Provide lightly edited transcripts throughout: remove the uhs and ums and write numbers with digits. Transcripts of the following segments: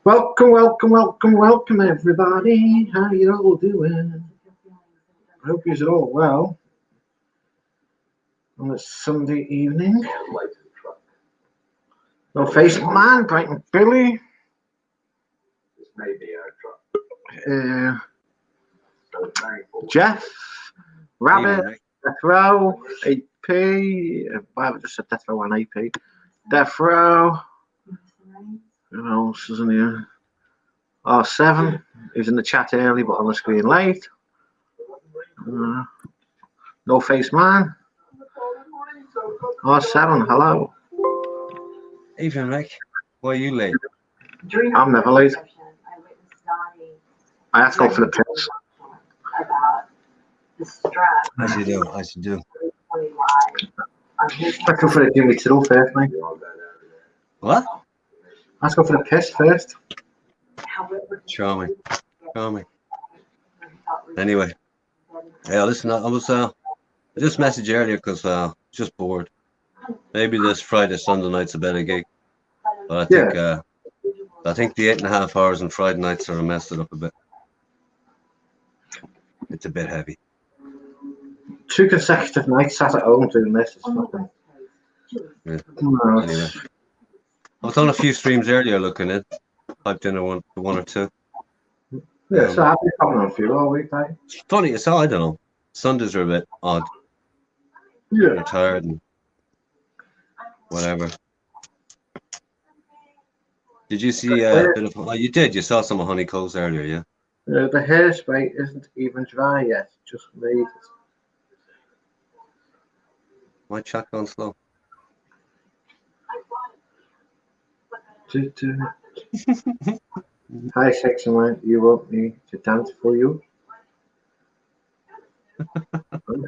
Welcome, everybody. How you all doing? I hope you're all well on this Sunday evening. No face man, Brighton Billy. Jeff, Rabbit, Death Row, AP. I just said Death Row and AP. Death Row. Who else is in here? R7. He's in the chat early, but on the screen late. No face man. R7. Hello. Evening, Rick. Why are you late? I'm never late. I have to go for the piss. As you do, as you do. Let's go for the Jimmy Tittle first, mate. What? Let's go for the piss first. Charming. Charming. Anyway. Yeah, listen, I just messaged you earlier because just bored. Maybe this Friday, Sunday night's a better gig. But I think the 8.5 hours on Friday nights sort of messed it up a bit. It's a bit heavy. 2 consecutive nights sat at home doing this. It's fucking... Yeah. Anyway. I was on a few streams earlier looking in. Typed in one or two. Yeah, so I've been coming on a few all week, mate. It's funny, I don't know. Sundays are a bit odd. Yeah. You're tired and whatever. Did you see a bit of... Oh, you did. You saw some of Honey Cole's earlier, yeah? The hairspray isn't even dry yet. Just made it. My chat going slow. Hi, sexy man. You want me to dance for you? Who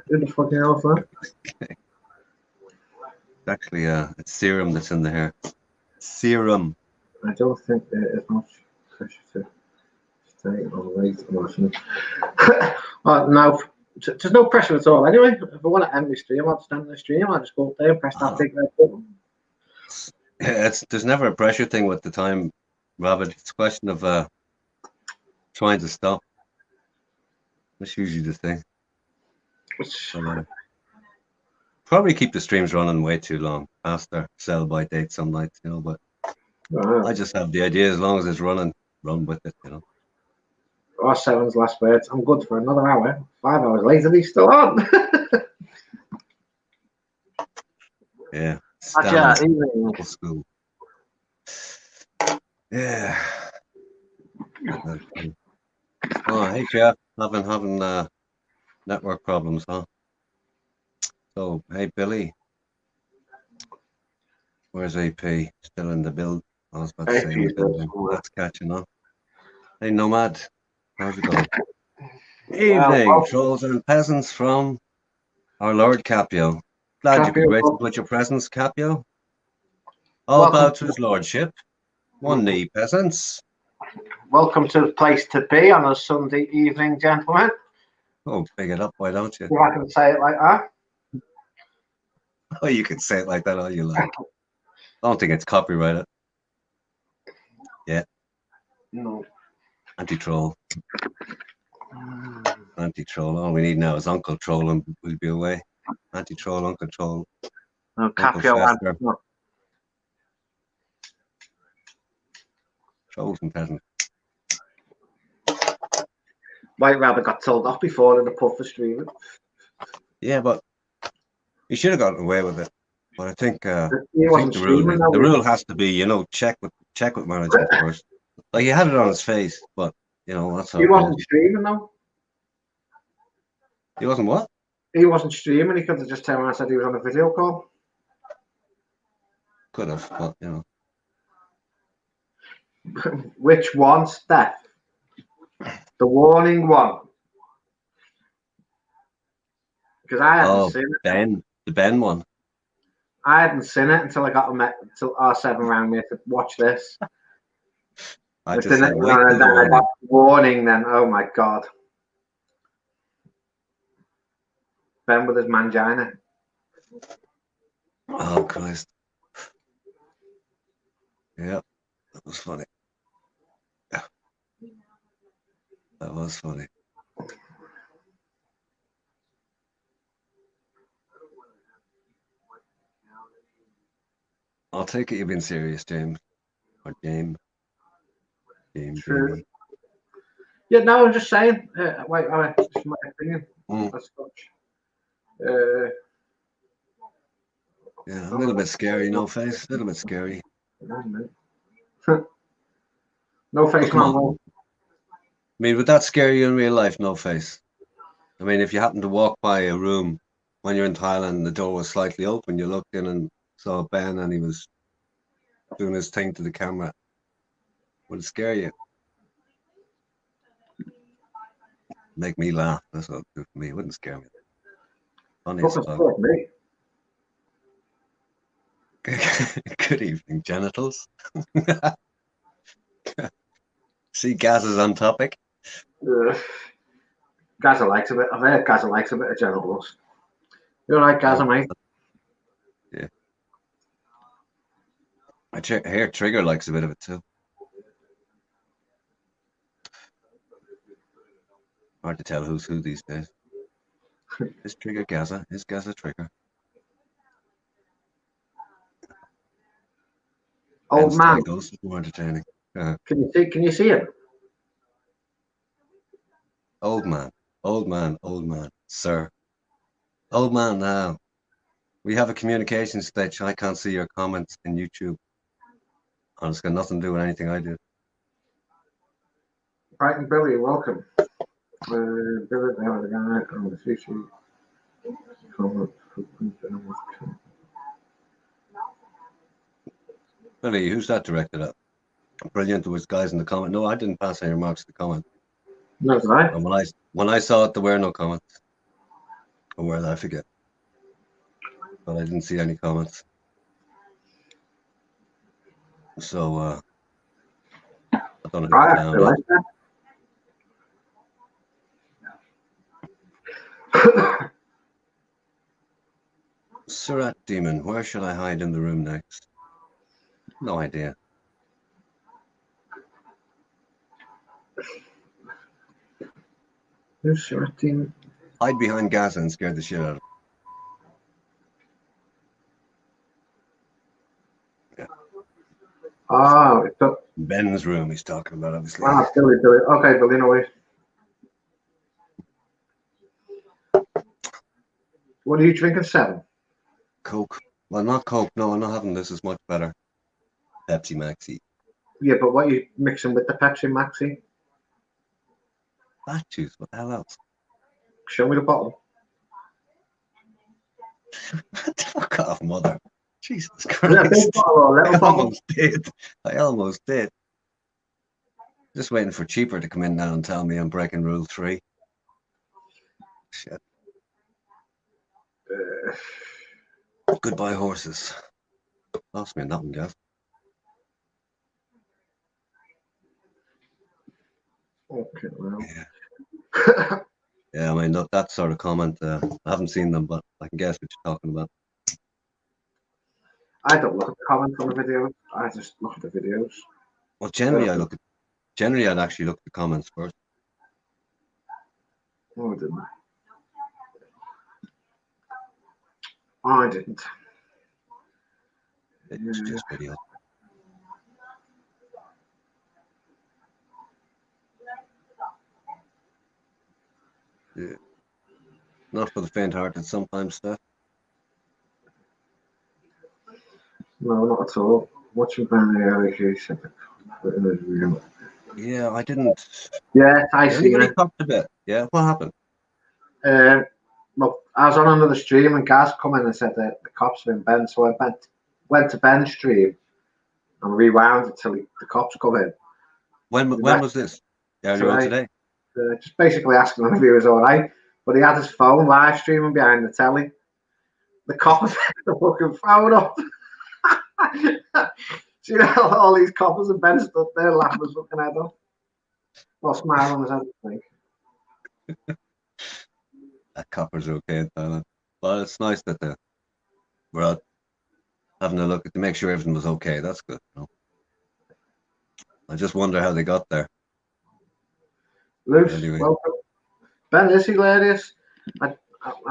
the fucking hell is that? Okay. Actually, it's serum that's in the hair. Serum. I don't think there is much pressure to stay on late emotion. No, there's no pressure at all. Anyway, if I want to end the stream, I'll just end the stream. I'll just go up there and press that big red button. Yeah, there's never a pressure thing with the time, Robert. It's a question of trying to stop. That's usually the thing. So, probably keep the streams running way too long past their sell-by date some nights, you know, but I just have the idea as long as it's running, run with it, you know. R7's last words. I'm good for another hour. 5 hours later, he's still on. Yeah. Old school. Yeah. Oh, hey, Jeff. Having network problems, huh? So, hey, Billy. Where's AP? Still in the build. I was about to say in the building. That's catching on. Hey, Nomad. How's it going? Evening, trolls and peasants from our Lord Capio. Glad you could grace us with your presence, Capio. All bow to his lordship. One knee, peasants. Welcome to the place to be on a Sunday evening, gentlemen. Oh, big it up, why don't you? If I can say it like that. Oh, you can say it like that all you like. I don't think it's copyrighted. Yeah. No. Anti-troll. Anti-troll. All we need now is Uncle Troll and we'll be away. Anti-troll, Uncle Troll. No, Capio. No. Trolls and peasants. White Rabbit got told off before in the pub for streaming. Yeah, but he should have gotten away with it. But I think the the rule has to be, you know, check with management first. Like he had it on his face, but you know that's how. He wasn't streaming though. He wasn't what? He wasn't streaming. He could have just turned around and said he was on a video call. Could have, but you know. Which one, Steph? The warning one. Because I hadn't seen it. The Ben one. I hadn't seen it until I got until R7 rang me to watch this. I just said, wait till the warning. Warning then. Oh my God. Ben with his mangina. Oh Christ. Yeah, that was funny. That was funny. I'll take it you've been serious, James. Or James. True. Jamie. Yeah, no, I'm just saying. Wait, just my opinion. Mm. As such. Uh, Yeah, a little bit scary, no face. A little bit scary. No face, Come man. on. Well, I mean, would that scare you in real life? No face. I mean, if you happen to walk by a room when you're in Thailand, the door was slightly open, you looked in and saw Ben and he was doing his thing to the camera. Would it scare you? Make me laugh. That's what it would do for me. It wouldn't scare me. Funny as fucking fuck. scared me. Good evening, genitals. See, Gaz is on topic. Gaza likes a bit. I've heard Gaza likes a bit of genitals. You're right, Gaza, mate. Yeah. I hear Trigger likes a bit of it too. Hard to tell who's who these days. Is Trigger Gaza? Is Gaza Trigger? Old Ben's man, titles is more entertaining. can you see? Can you see him? Old man, old man, old man, sir. Old man now. We have a communications stage. I can't see your comments in YouTube. And it's got nothing to do with anything I do. Brighton Billy, welcome. Billy, the guy on the sushi. Billy, who's that directed at? Brilliant. There was guys in the comment. No, I didn't pass any remarks to the comment. No, did I? And when I saw it, there were no comments. Or where did I forget? But I didn't see any comments. So I don't know who's down. Like that. Surat Demon, where should I hide in the room next? No idea. Who's Surat Demon? Hide behind Gaza and scare the shit out of him. Yeah. Oh, Ben's room he's talking about, obviously. Ah, Billy. Okay, Billy, no worries. What are you drinking? 7? Coke. Well, not Coke. No, I'm not having this. It's much better. Pepsi Maxi. Yeah, but what are you mixing with the Pepsi Maxi? Fat juice. What the hell else? Show me the bottle. Fuck off, mother. Jesus Is it a big Christ. bottle or a little I bottle? almost did. I almost did. Just waiting for Cheaper to come in now and tell me I'm breaking rule 3. Shit. Goodbye, horses. Lost me in that one, Gav. Okay, well. Yeah. Yeah, I mean, that sort of comment, I haven't seen them, but I can guess what you're talking about. I don't look at the comments on the videos. I just look at the videos. Well, generally, I'd actually look at the comments first. Oh, I didn't. I didn't. It's just video. Yeah. Not for the faint-hearted sometimes, stuff. No, not at all. Watching Ben the said Yeah, I didn't. Yeah, I see Anybody it. talked a bit? Yeah, what happened? Well, I was on another stream and Gaz come in and said that the cops were in Ben, so I went to Ben's stream and rewound it till the cops come in. When was this? Earlier on today? Just basically asking him if he was all right, but he had his phone live streaming behind the telly. The cops had the fucking phone up. So, all these coppers and Ben stood there laughing his fucking head off. Well, smiling his head, I think. That coppers are okay in Thailand. But it's nice that we're out having a look to make sure everything was okay. That's good. You know? I just wonder how they got there. Luce, Anyway. welcome. Ben is hilarious. I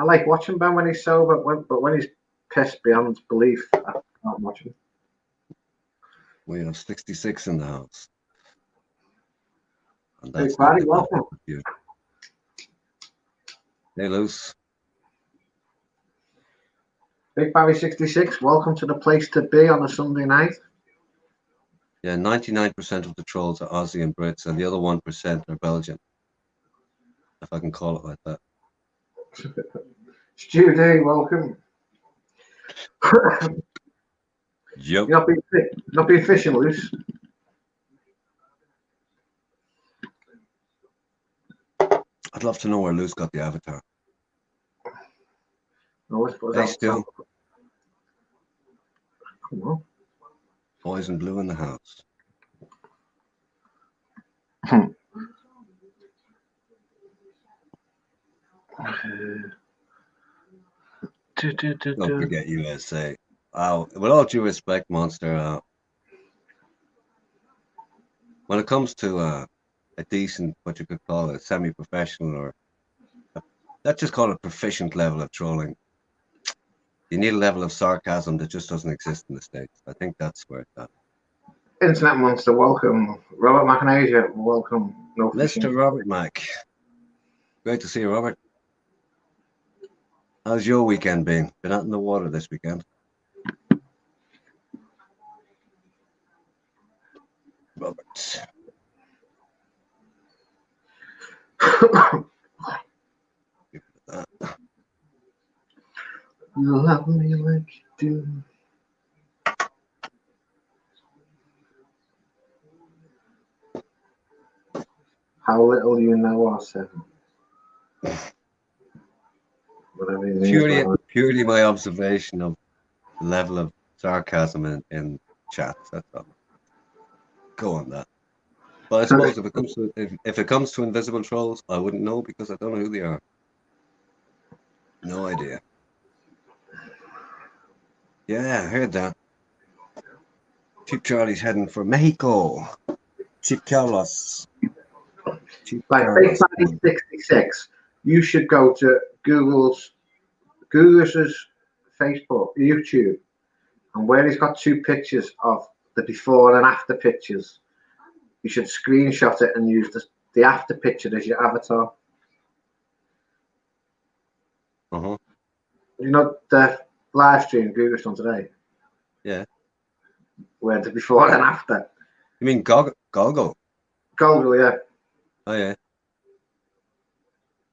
like watching Ben when he's sober, but when he's pissed beyond belief, I can't watch him. We have 66 in the house. And Hey, that's Barry, not welcome. you. Hey, Luce. Big Barry 66, welcome to the place to be on a Sunday night. Yeah, 99% of the trolls are Aussie and Brits, and the other 1% are Belgian. If I can call it like that. Stu D, welcome. Yep. You're not being fishing, Luce. I'd love to know where Luce got the avatar. No, I suppose Hey, Stu. Come on. Boys in blue in the house. Don't forget USA. With all due respect, Monster, when it comes to a decent, what you could call a semi-professional or let's just call it proficient level of trolling, you need a level of sarcasm that just doesn't exist in the States. I think that's where it's at. Internet Monster, welcome. Robert McAnasia, welcome. No fishing. Mr. Robert Mack. Great to see you, Robert. How's your weekend been? Been out in the water this weekend? Robert. You love me like you do. How little you know ourselves. Whatever you mean. Purely my observation of the level of sarcasm in chats. That's all. Go on that. But I suppose if it comes to invisible trolls, I wouldn't know because I don't know who they are. No idea. Yeah, I heard that. Chief Charlie's heading for Mexico. Chief Carlos. Like Big Barry 66, you should go to Google's Facebook, YouTube, and where he's got two pictures of the before and after pictures, you should screenshot it and use the after picture as your avatar. Uh-huh. You know the live stream Google's done today? Yeah. Where the before and after. You mean Goggle? Google, yeah. Oh, yeah.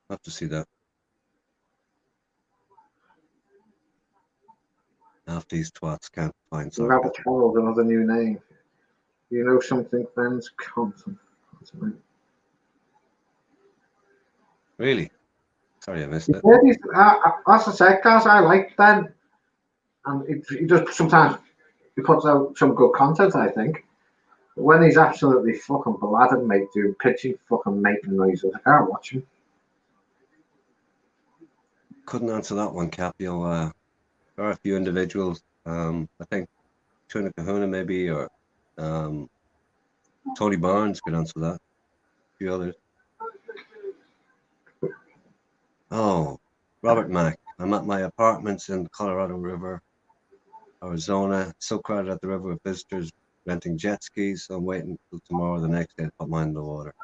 I'll have to see that. Half these twats can't find something. Rabbit Harold, another new name. You know something, fans? Content. Really? Sorry, I missed it. Yeah, as I said, guys, I like Ben. And he does sometimes, he puts out some good content, I think. But when he's absolutely fucking bladdered, mate, doing pitching fucking making noises, I can't watch him. Couldn't answer that one, Cap. There are a few individuals, I think Tuna Kahuna maybe, or Tony Barnes could answer that. A few others. Oh, Robert Mack. I'm at my apartments in Colorado River, Arizona. So crowded at the river with visitors renting jet skis. So I'm waiting until tomorrow, the next day, to put mine in the water.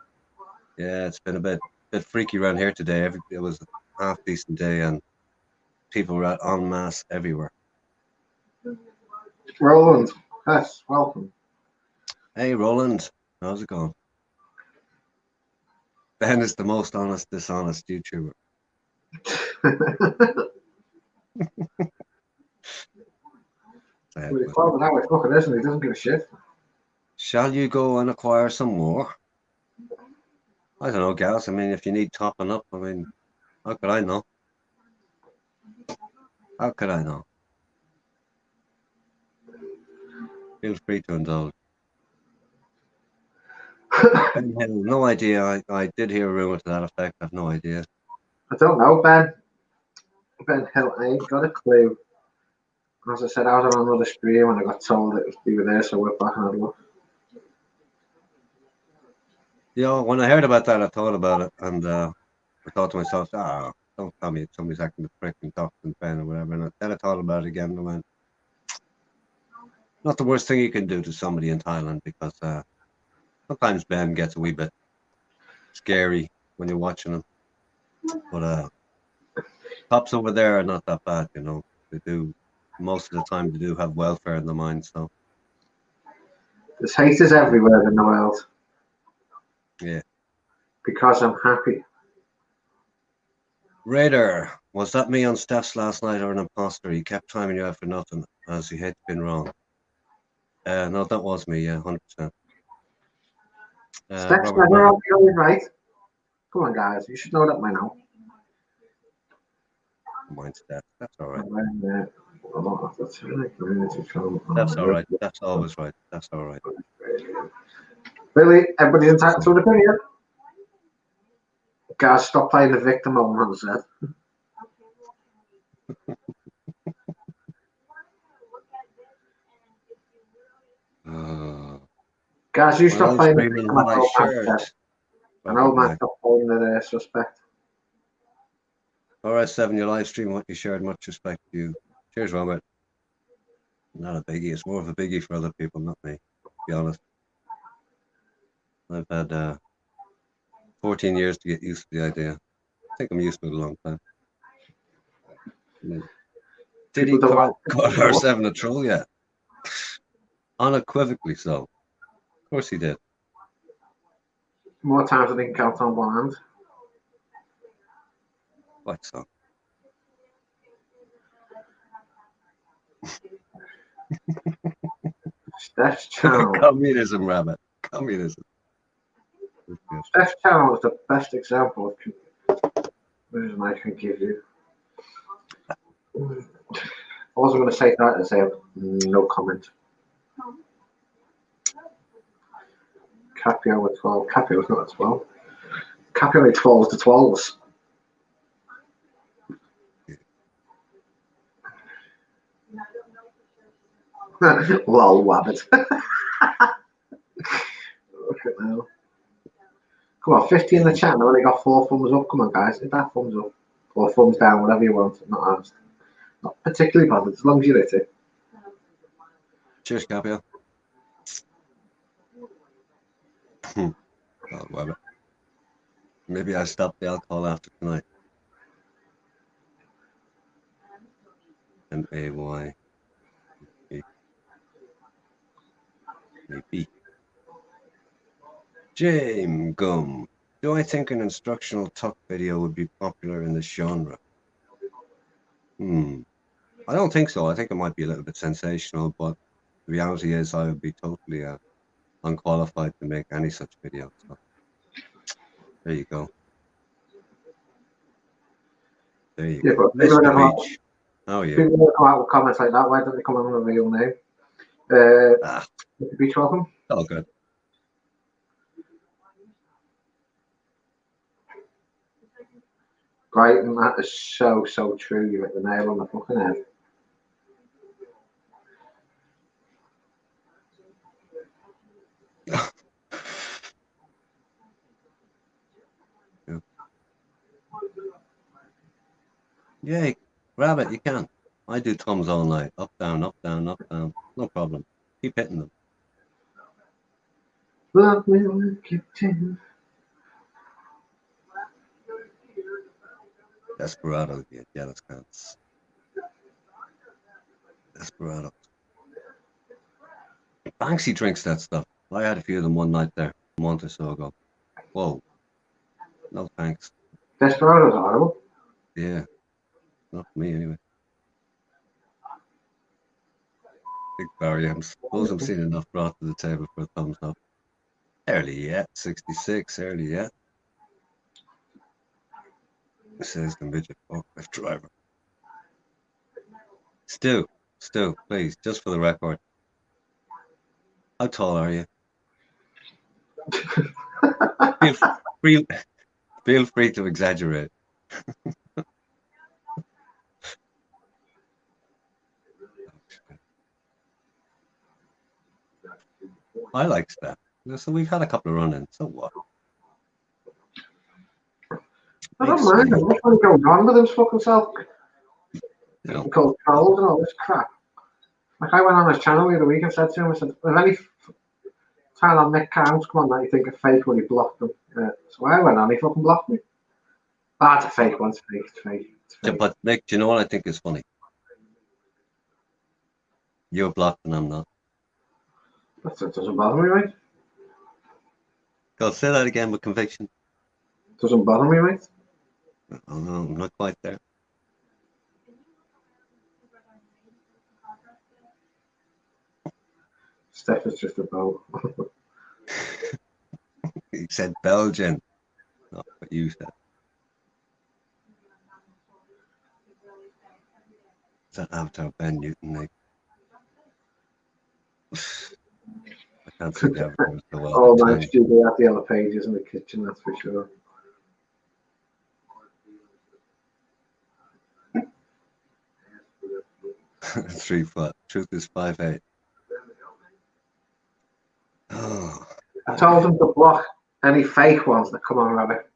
Yeah, it's been a bit freaky around here today. It was a half decent day, and people were out en masse everywhere. Roland, yes, welcome. Hey, Roland, how's it going? Ben is the most honest, dishonest YouTuber. Well, he's following out with fucking isn't he? He doesn't give a shit. Shall you go and acquire some more? I don't know, gals. I mean, if you need topping up, I mean, how could I know? How could I know? Feel free to indulge. No idea. I did hear a rumor to that effect. I have no idea. I don't know, Ben. Ben Hill, I ain't got a clue. As I said, I was on another stream and I got told that we were there, so we're back and had a look. You know, when I heard about that, I thought about it, and I thought to myself, don't tell me somebody's acting the prick and talking Ben or whatever. And then I thought about it again and I went, not the worst thing you can do to somebody in Thailand because sometimes Ben gets a wee bit scary when you're watching him. But cops over there are not that bad, you know. They do, most of the time, they do have welfare in their mind. So, There's haters everywhere in the world yeah. because I'm happy. Raider, was that me on steps last night or an imposter? He kept timing you out for nothing as he had been wrong. No, that was me, yeah, 100%. Steps Robert never Bennett, always right. Come on, guys. You should know that by now. mind steps. That's all right. A lot of the time, community trauma. That's all right. That's always right. That's all right. Really, everybody's entitled to an opinion. Guys, stop playing the victim on the set. Guys, you When I stop was playing the screaming victim what on I shared. an old man stop playing the suspect. All right, Seven, your live stream, what you shared, much respect to you. Cheers, Robert. Not a biggie. It's more of a biggie for other people, not me, to be honest. I've had 14 years to get used to the idea. I think I'm used to it a long time. Did he call R7 a troll yet? Unequivocally so. Of course he did. More times than he can count on one hand. Like so. Steph's channel. Communism, Rabbit. Communism. Steph's channel is the best example of communism I can give you. I wasn't going to say that and say no comment. Capio with 12. Capio's not a 12. Capio with 12 to 12s. Lol, Wabbit. Look at now. Come on, 50 in the chat. I only got 4 thumbs up. Come on, guys. Hit that thumbs up. Or thumbs down, whatever you want. Not asked. Not particularly bothered, as long as you hit it. Cheers, Capio. Oh, Wabbit. Maybe I stop the alcohol after tonight. M-A-Y. Maybe. James Gum. Do I think an instructional tuck video would be popular in this genre? I don't think so. I think it might be a little bit sensational, but the reality is I would be totally unqualified to make any such video. So there you go. There you go. Mr. Beach. How are you? People don't come out with comments like that. Why don't they come in with a real name? Mr. Beach, welcome. Oh, good. Right, and that is so true. You hit the nail on the fucking head. Yay, Rabbit, you can. I do thumbs all night. Up, down, up, down, up, down. No problem. Keep hitting them. Love me like you do. Desperado, you jealous cunts. Desperado. Banksy drinks that stuff. I had a few of them one night there, a month or so ago. Whoa. No thanks. Desperado's horrible. Yeah. Not for me, anyway. Big Barry, I suppose I'm seeing enough brought to the table for a thumbs up. Early yet, 66, early yet. Says the midget forklift driver. Stu, please, just for the record. How tall are you? Feel free to exaggerate. I like Steph. So we've had a couple of run-ins. So what? I don't mind. I just want to go on with his fucking self. You know, Called trolls and all this crap. Like I went on his channel the other week and said to him, I said, if any time on Nick Counts come on that you think are fake when he blocked them. So I went on, he fucking blocked me. Ah, it's a fake one, it's fake, it's fake. It's yeah, fake. but Nick, do you know what I think is funny? You're blocked and I'm not. That doesn't bother me, mate. Go say that again with conviction. Doesn't bother me, mate. Oh no, I'm not quite there. Steph is just a boat. He said Belgian, not what you said. Is that Avatar Ben Newton, Nick? I can't see the Avatar so well. Oh, man, studio at the Yellow Pages in the kitchen, that's for sure. .3 foot. Truth is 5'8". Oh. I told him to block any fake ones that come on, Rabbit.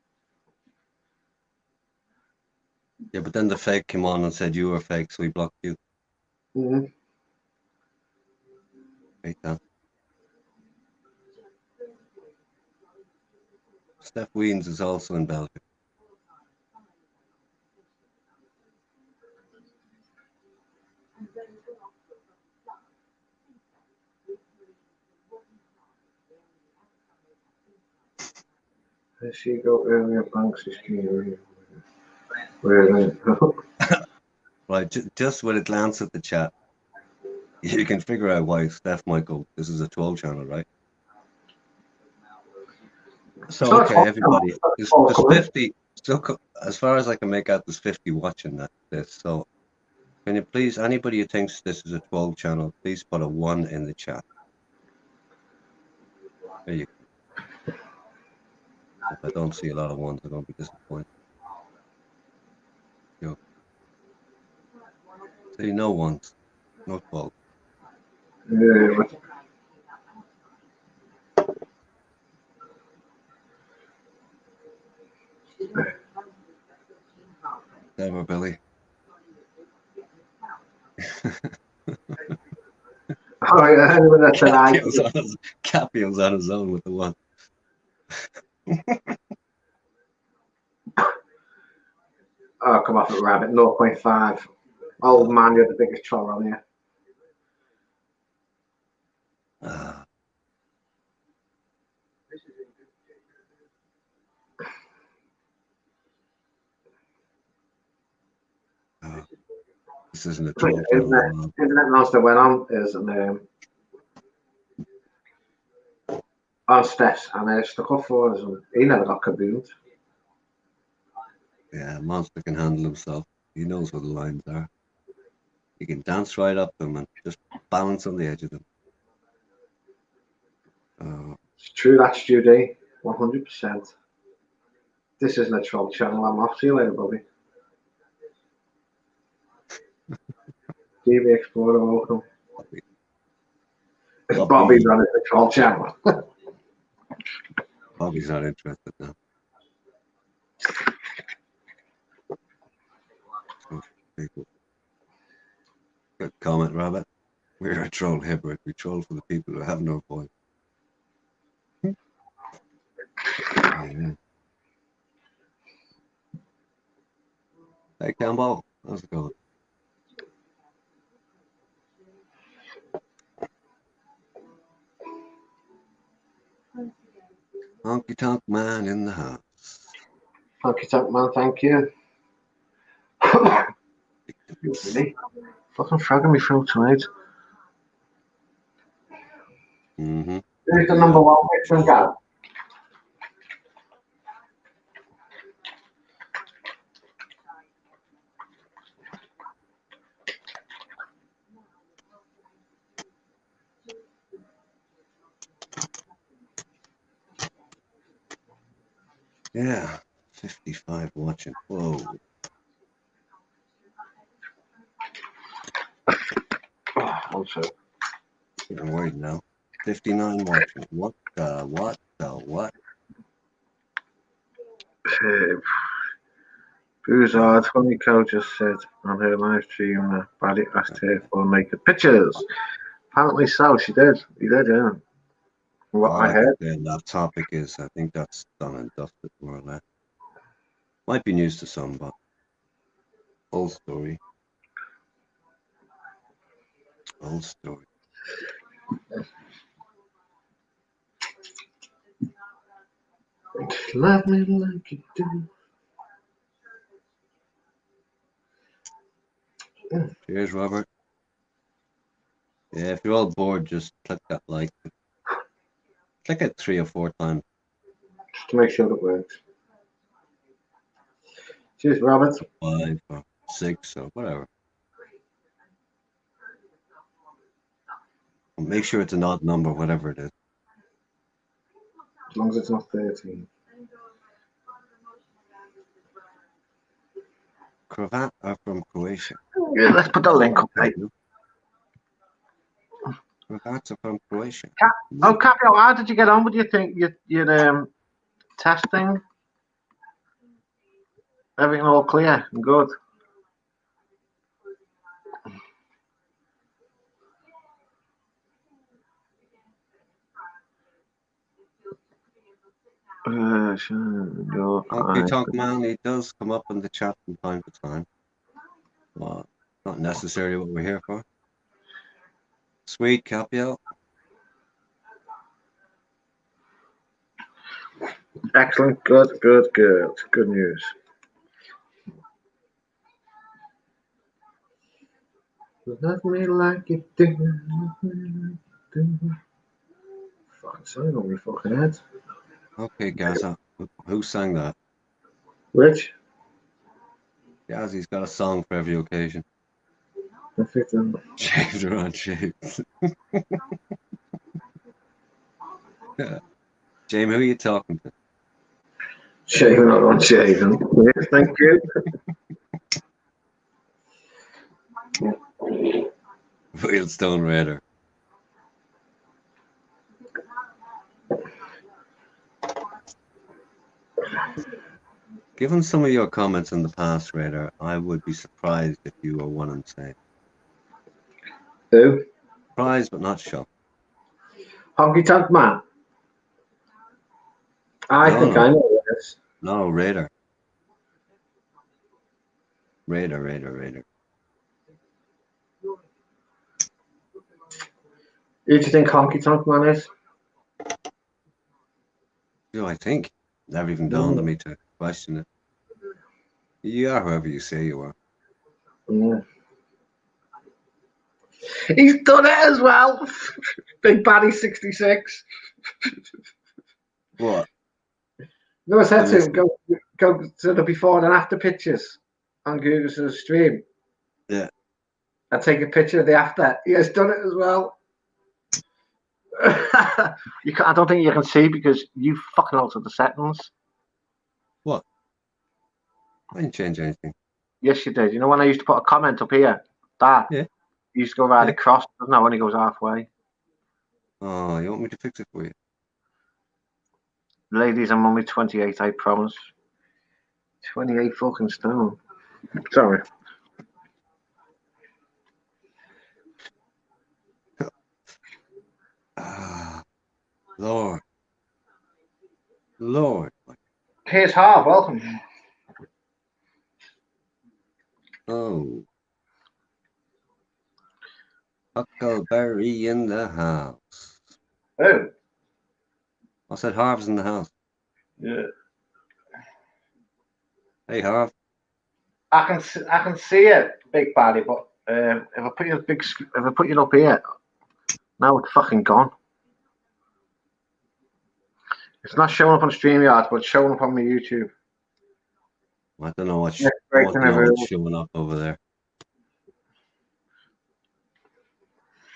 Yeah, but then the fake came on and said you were fake, so he blocked you. Mm-hmm. Right now. Steph Weens is also in Belgium. There she go earlier, Banks is keen. Really? Right, just with a glance at the chat, you can figure out why Steph Michael, this is a 12 channel, right? So, okay, everybody, there's 50, so as far as I can make out, there's 50 watching this. So, can you please, anybody who thinks this is a 12 channel, please put a 1 in the chat. There you go. If I don't see a lot of ones, I'm going to be disappointed. Yo. See, no ones, no 12. Yeah. Never, Billy. Oh, yeah, anyone that's an eye. Capio's on his own with the 1. Oh, come off it, Rabbit. 0.5. Old man, you're the biggest troll on here. This isn't a troll channel. Internet Monster went on is on Steph's and they stuck up for us and he never got kaboomed. Yeah, Monster can handle himself. He knows where the lines are. He can dance right up them and just balance on the edge of them. It's true, that's Judy. 100%. This isn't a troll channel. I'm off. See you later, Bobby. TV Explorer, welcome. Bobby's on the troll channel. Bobby's not interested now. Good comment, Rabbit. We're a troll hybrid. We troll for the people who have no voice. Yeah. Hey, Campbell. How's it going? Honky Tonk Man in the house. Honky Tonk Man, thank you. Really? Fucking frogging me through tonight. Mm-hmm. Who's the number 1 Richmond guy? Yeah, 55 watching. Whoa. I'm sorry. I'm worried now. 59 watching. What the what? Buzard, Honeyco just said on her live stream that Barry asked her for naked pictures. Apparently so, she did. He did, yeah. From what All I I can heard. say on that topic is I think that's done and dusted more or less. Might be news to some, but old story. Old story. Love me like you do. Cheers, Robert. Yeah, if you're all bored, just click that like. Click it 3 or 4 times. Just to make sure it works. Cheers, Robert. 5 or 6 or whatever. Make sure it's an odd number, whatever it is. As long as it's not 13. Cravat are from Croatia. Yeah, let's put the link up, mate. Cravats are from Croatia. Oh, Capio, how did you get on with your testing? Everything all clear and good? Okay, Talk Man, he does come up in the chat from time to time. Well, not necessarily what we're here for. Sweet, Capio. Excellent, good news. Love me like you do. Fucking sign on me fucking head. Okay, Gaza. Who sang that? Rich? Gazzy's got a song for every occasion. Perfect. Shaved or unshaved. Jamie, who are you talking to? Shaven or unshaven. Yes, thank you. Wheelstone Raider. Given some of your comments in the past, Raider, I would be surprised if you were one and same. Who? Surprised but not shocked. Honky Tonk Man. I think I know this. No, Raider. Raider. Who do you think Honky Tonk Man is? You know, I think. Never even dawned on me to question it. You are whoever you say you are. Yeah. He's done it as well. Big Baddy 66. What? No, I said to him, go to the before and after pictures on Google's stream. Yeah. I take a picture of the after. He has done it as well. I don't think you can see because you fucking altered the settings. What? I didn't change anything. Yes, you did. You know when I used to put a comment up here? That. Yeah. You used to go right across, doesn't it, when it goes halfway? Oh, you want me to fix it for you? Ladies, I'm only 28, I promise. 28 fucking stone. Sorry. Lord. Here's Harv, welcome. Oh. Huckleberry in the house. Oh. I said Harv's in the house. Yeah. Hey, Harv. I can see it, Big Baddy, but if I put you up here, now it's fucking gone. It's not showing up on StreamYard, but it's showing up on my YouTube. I don't know what's showing up over there.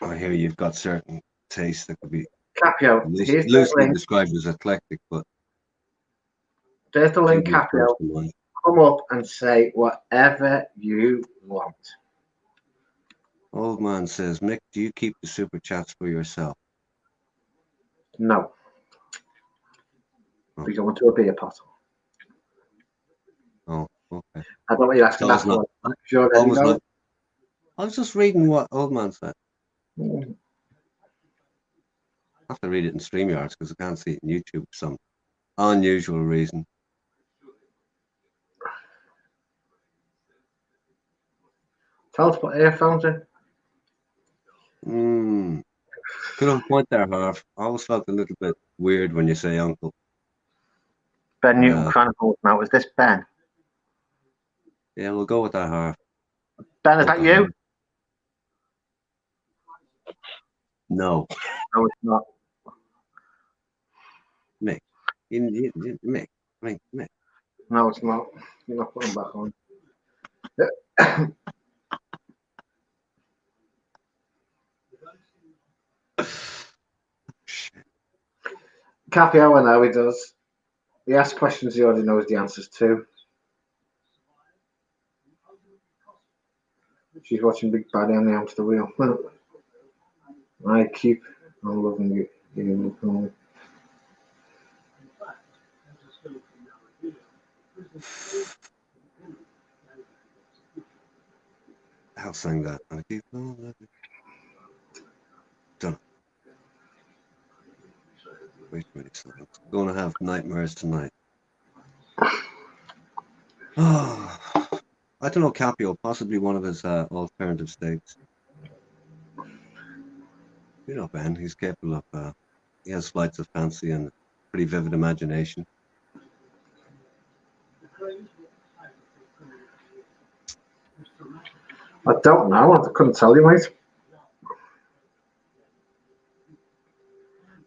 I hear you've got certain tastes that could be Capio, loosely described as eclectic, but there's the link, Capio. Come up and say whatever you want. Old man says, Mick, do you keep the super chats for yourself? No. We go into a beer pot. Oh, Okay. I don't know what you're asking So that it's not for. You already almost know. not. I was just reading what Old Man said. Mm. I have to read it in StreamYards because I can't see it in YouTube for some unusual reason. Tell us what earphones in. Could have a point there, Harv. I always felt a little bit weird when you say uncle. Ben Newton Yeah, Chronicles now. Is this Ben? yeah, we'll go with that, Harv. Ben, is What that the you? Harv? No, No, it's not. Mick. Mick. Mick. No, it's not. You're not putting back on. Capio, I know he does. He asks questions he already knows the answers to. She's watching Big Baddy on the hamster wheel. I keep on loving you. I'll sing that. I keep on loving you. Done. Wait a minute, son. I'm going to have nightmares tonight. Oh, I don't know, Capio, possibly one of his alternative states. You know, Ben, he's capable of, he has flights of fancy and pretty vivid imagination. I don't know. I couldn't tell you, mate.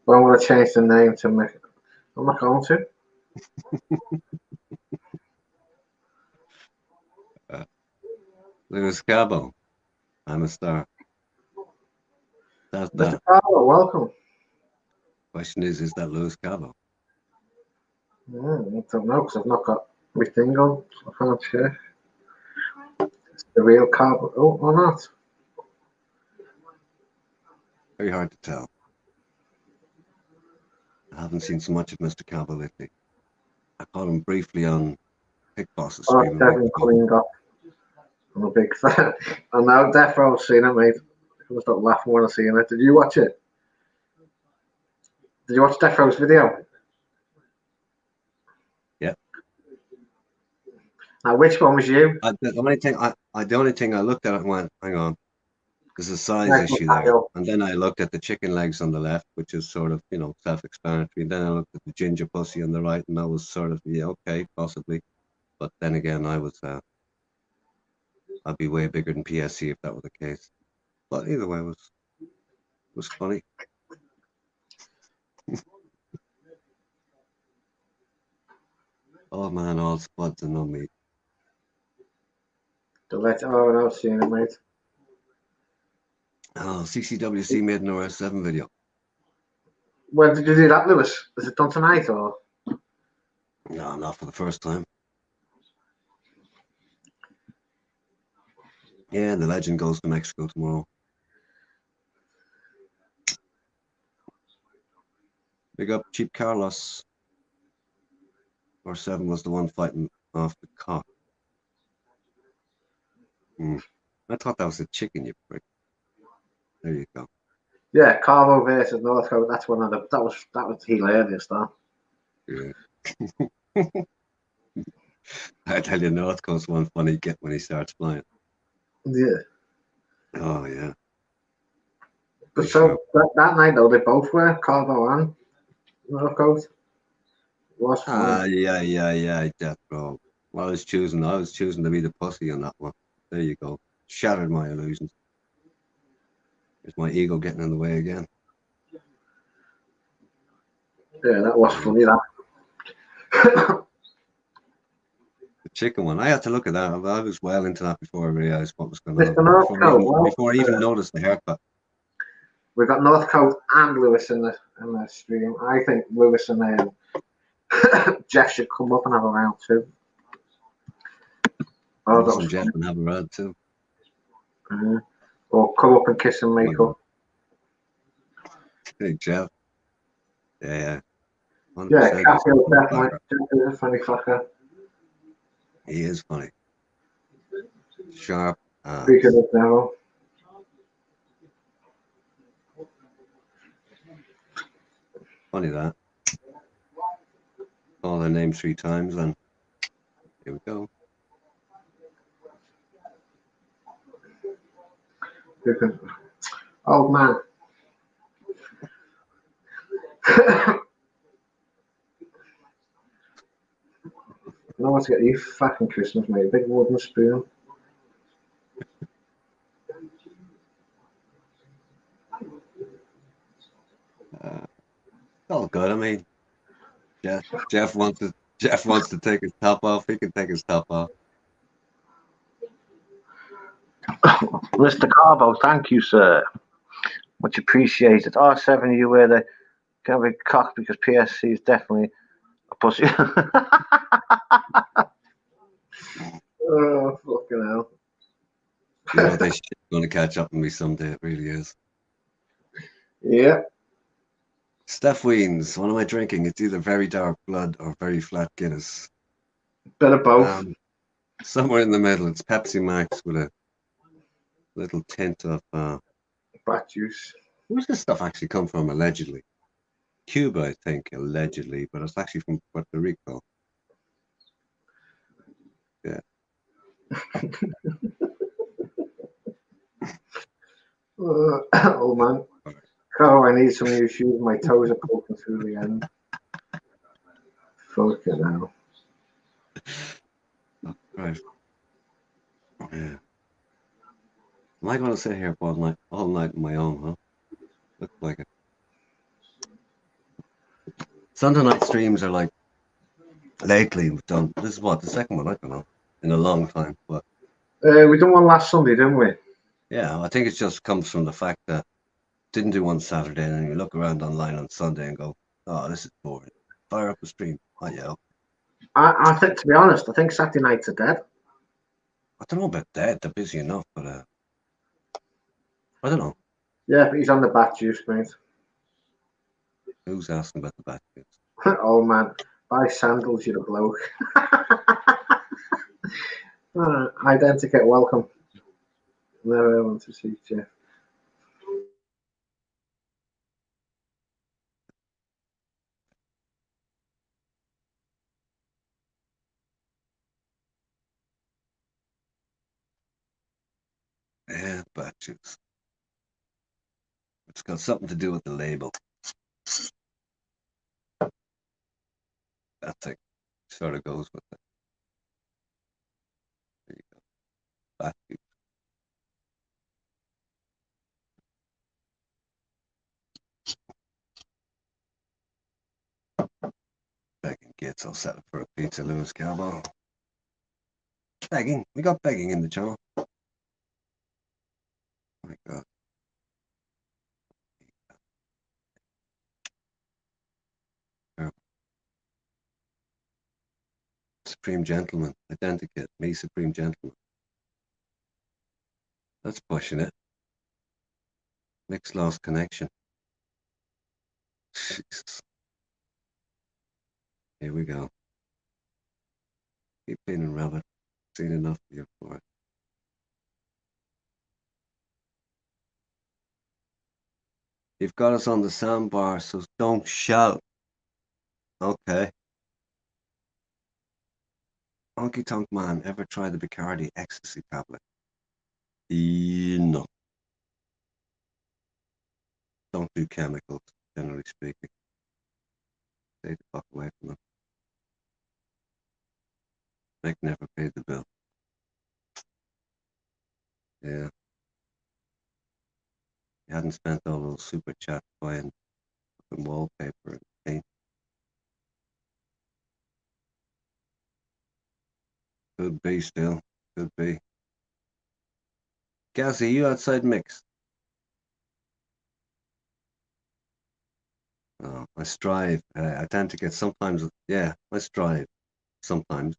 But I'm going to change the name to Mick. I'm not going to. Lewis Cabo, I'm a star. That's Mr. that. Carlo, welcome. Question is that Lewis Cabo? I don't know because I've not got my thing on. I can't check. It's the real Carlo. Oh, or not. Very hard to tell. I haven't seen so much of Mr. Cabo lately. I caught him briefly on Pig Boss's Oh, stream a week Devin ago. Queen got. I'm a big fan. And now Death Row's seen it, mate. I couldn't stop laughing when I seen it. Did you watch it? Did you watch Death Row's video? Yeah. Now, which one was you? The only thing I looked at it and went, hang on, there's a size Nice one, issue there. Capio. And then I looked at the chicken legs on the left, which is sort of, self-explanatory. And then I looked at the ginger pussy on the right, and that was sort of, yeah, okay, possibly. But then again, I'd be way bigger than PSC if that were the case. But either way, it was funny. Oh man, all spuds and no meat. Oh, no, I've seen it, mate. Oh, CCWC made an OS7 video. When did you do that, Lewis? Is it done tonight or? No, not for the first time. Yeah, the legend goes to Mexico tomorrow. Big up Cheap Carlos. Or 7 was the one fighting off the cock. I thought that was a chicken, you prick. There you go. Yeah, Carlo versus Northcote. That's one of the. That was hilarious. That. Yeah. I tell you, North Coast one funny get when he starts flying. Yeah. Oh yeah. But so that night though, they both were Carlo and Northcote. It was funny. Yeah, Death Row. Well, I was choosing to be the pussy on that one. There you go. Shattered my illusions. There's my ego getting in the way again. Yeah, that was funny. That. The chicken one. I had to look at that. I was well into that before I realized what was going on. Mr. Northcote. Before I even noticed the haircut. We've got Northcote and Lewis in the stream. I think Lewis and Jeff should come up and have a round too. Oh, that was Jeff funny. and have a rad too. Or come up and kiss and make up. Hey Jeff. Yeah. Yeah, Capio definitely is a funny fucker. He is funny. Sharp. Speaking of Neville, Funny that. Call their name 3 times and here we go. oh man. I want to get you fucking Christmas, mate. A big wooden spoon. It's all good. I mean, Jeff wants to take his top off. He can take his top off. Mr. Carbo, thank you, sir. Much appreciated. R7, you wear the kind of a cock because PSC is definitely a pussy. Oh, fucking hell. You know, this shit's going to catch up with me someday. It really is. Yeah. Steph Weens, what am I drinking? It's either very dark blood or very flat Guinness. Bit of both. Somewhere in the middle. It's Pepsi Max with a little tint of. Bat juice. Where's this stuff actually come from, allegedly? Cuba, I think, allegedly, but it's actually from Puerto Rico. Yeah. Oh, man. Oh, I need some new shoes. My toes are poking through the end. Fucking hell. Oh, right. Yeah. Am I going to sit here all night on my own, huh? Looks like it. Sunday night streams are like, lately we've done, this is what, the second one, I don't know, in a long time, but. We done one last Sunday, didn't we? Yeah, I think it just comes from the fact that didn't do one Saturday and then you look around online on Sunday and go, oh, this is boring. Fire up a stream. Oh, yeah. I think, to be honest, I think Saturday nights are dead. I don't know about that. They're busy enough, but I don't know. Yeah, but he's on the bat juice, mate. Who's asking about the bat juice? Oh, man. Buy sandals, you're a bloke. Identikit, welcome. Never want to see Jeff. Yeah, bat juice. It's got something to do with the label. That thing sort of goes with it. There you go. Bat juice. Begging gets all set up for a pizza, Lewis Calvo. Begging. We got begging in the channel. Oh my God. Supreme Gentleman. Identikit. Me, Supreme Gentleman. That's pushing it. Mix lost connection. Jesus. Here we go. Keep cleaning, rabbit. Seen enough of you for it. You've got us on the soundbar, so don't shout. Okay. Honky Tonk Man, ever tried the Bacardi ecstasy tablet? No. Don't do chemicals, generally speaking. Stay the fuck away from them. Mick never paid the bill. Yeah. He hadn't spent all those super chats buying fucking wallpaper and paint. Could be still. Could be. Gazzy, you outside Mix? Oh, I strive. I tend to get sometimes, yeah, I strive sometimes.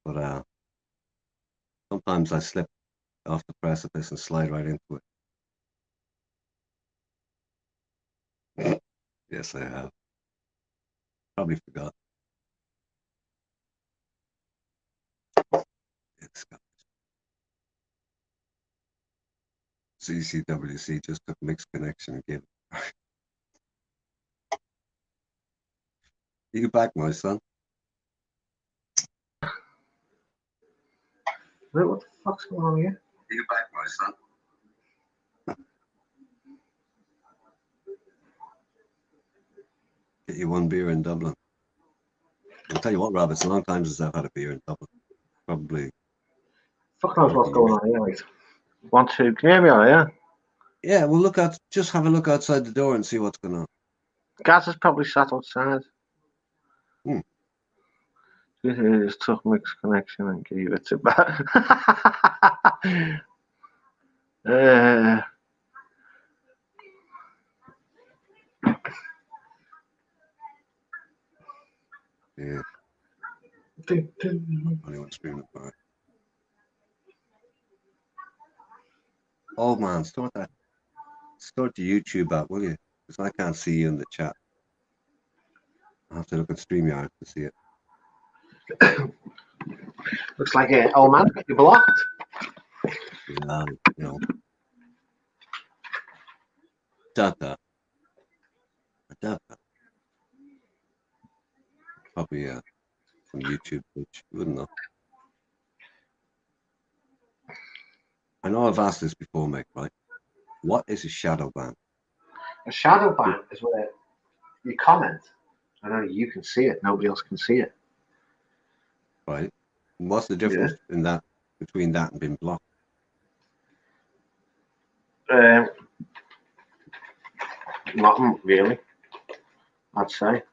But sometimes I slip off the precipice and slide right into it. Yes, I have. Probably forgot. CCWC just took mixed connection and gave it. Are you back, my son? Wait, what the fuck's going on here? Are you back, my son? Get you one beer in Dublin. I'll tell you what, Rob, it's a long time since I've had a beer in Dublin. Probably. Fuck knows what's going on here, mate. Want to? Can you hear me all right, yeah? Yeah, well, look out. Just have a look outside the door and see what's going on. Gaz is probably sat outside. Hmm. Just took mixed connection and gave it to back. Yeah. Anyone screaming about it. Oh man, start the YouTube app, will you? Because I can't see you in the chat. I have to look at StreamYard to see it. Looks like an old man got you blocked. Yeah, you know. Data. Probably from YouTube, which you wouldn't know. I know I've asked this before, Mick, right? What is a shadow ban? A shadow ban is where you comment and only you can see it, nobody else can see it. Right. And what's the difference in that between that and being blocked? Not really, I'd say.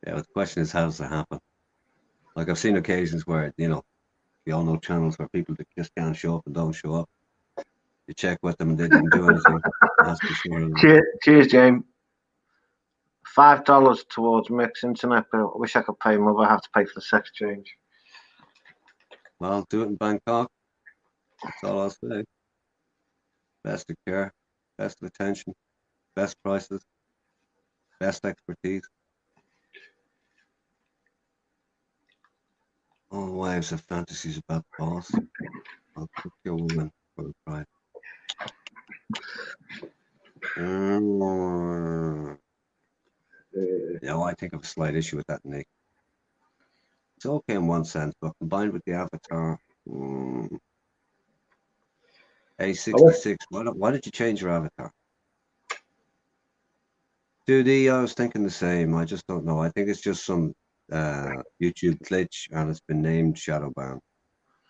Yeah, but the question is, how does it happen? Like, I've seen occasions where, you know, we all know channels where people just can't show up and don't show up. You check with them and they didn't do anything. Cheers, James. $5 towards Mick's internet bill. I wish I could pay more, but I have to pay for the sex change. Well, do it in Bangkok. That's all I'll say. Best of care, best of attention, best prices, best expertise. All wives have fantasies about the boss. I'll cook your woman for the price. Yeah, well, I think I have a slight issue with that, Nick. It's okay in one sense, but combined with the Avatar, A66, why did you change your avatar? Dude, I was thinking the same. I just don't know. I think it's just some YouTube glitch and it's been named Shadowban.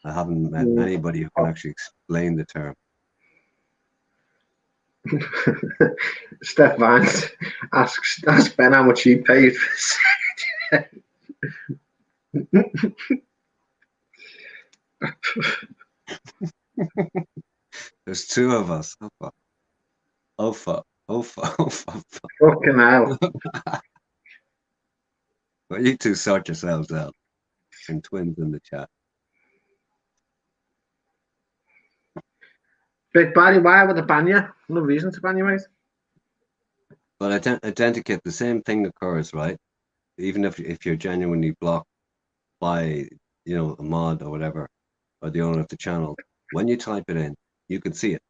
I haven't met anybody who can actually explain the term. Steph Vance asks Ben how much he paid for There's two of us. Fuck. Fucking hell. Well, you two sort yourselves out. And twins in the chat. Big Barry, why would I ban you? No reason to ban you, mate. But identikit, the same thing occurs, right? Even if you're genuinely blocked by, you know, a mod or whatever, or the owner of the channel, when you type it in, you can see it.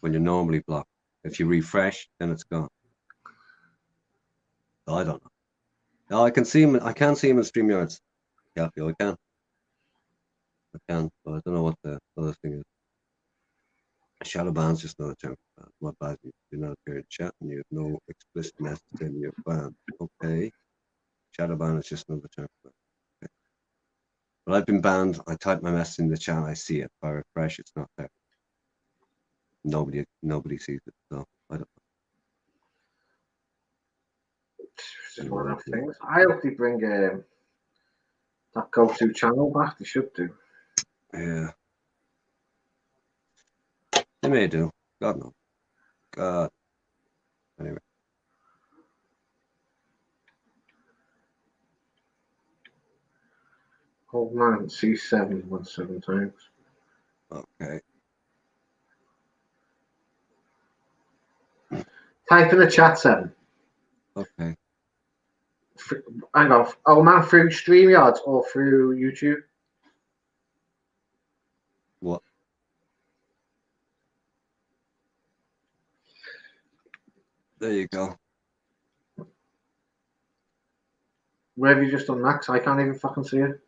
When you're normally blocked. If you refresh, then it's gone. I don't know. No, I can see him. I can see him in StreamYards. Yeah, I can. But I don't know what the other thing is. Shadow ban's just another term. What bad you do not appear in chat and you have no explicit message in your ban. Okay. Shadow ban is just another term. Okay. But I've been banned. I type my message in the chat. I see it. If I refresh, it's not there. Nobody sees it. So I don't know. It's just one of those things. I hope they bring that go-to channel back. They should do. Yeah. They may do. God knows. God. Anyway. Hold on, C7 7 times. Okay. Type in the chat 7. Okay. Hang on. Oh man, through StreamYard or through YouTube? There you go. Where have you just done that? 'Cause I can't even fucking see it.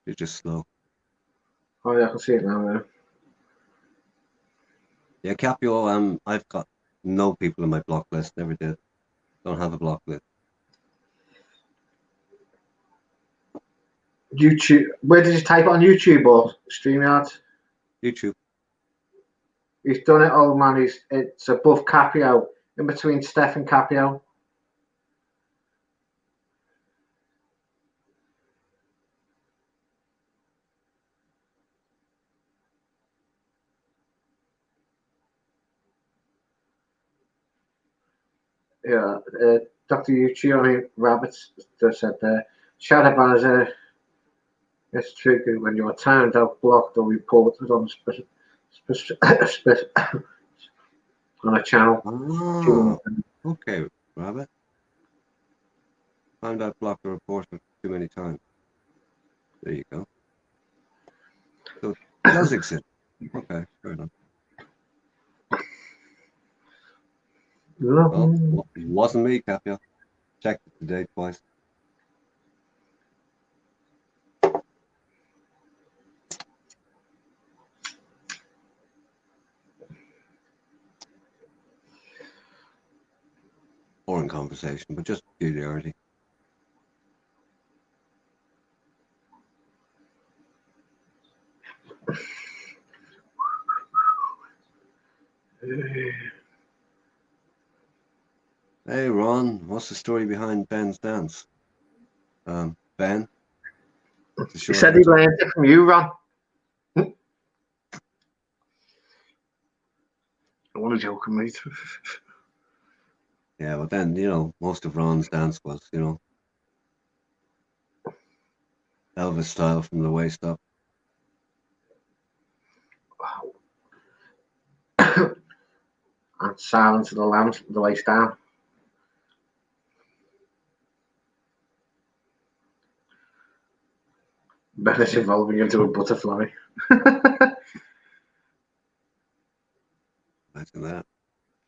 You're just slow. Oh yeah, I can see it now. Yeah. Yeah, Capio, I've got no people in my block list. Never did. Don't have a block list. YouTube. Where did you type it on YouTube or StreamYard? YouTube. He's done it, old man. It's above Capio, in between Steph and Capio. Yeah, Dr. YouTube, Rabbits just said there. Shadowban is triggered when you are timed out, blocked, or reported on on a channel. Oh, okay, Rabbit. Found out blocked or reported too many times. There you go. So it does exist. Okay, fair enough. Well, it wasn't me, Capio. Checked it today twice. Boring conversation, but just peculiarity. Hey Ron, what's the story behind Ben's dance? Ben? He said he learned it from you, Ron. I want to joke, mate. Yeah, but then, most of Ron's dance was, Elvis style from the waist up. And Silence of the Lambs from the waist down. Bennett evolving into a butterfly. Imagine that.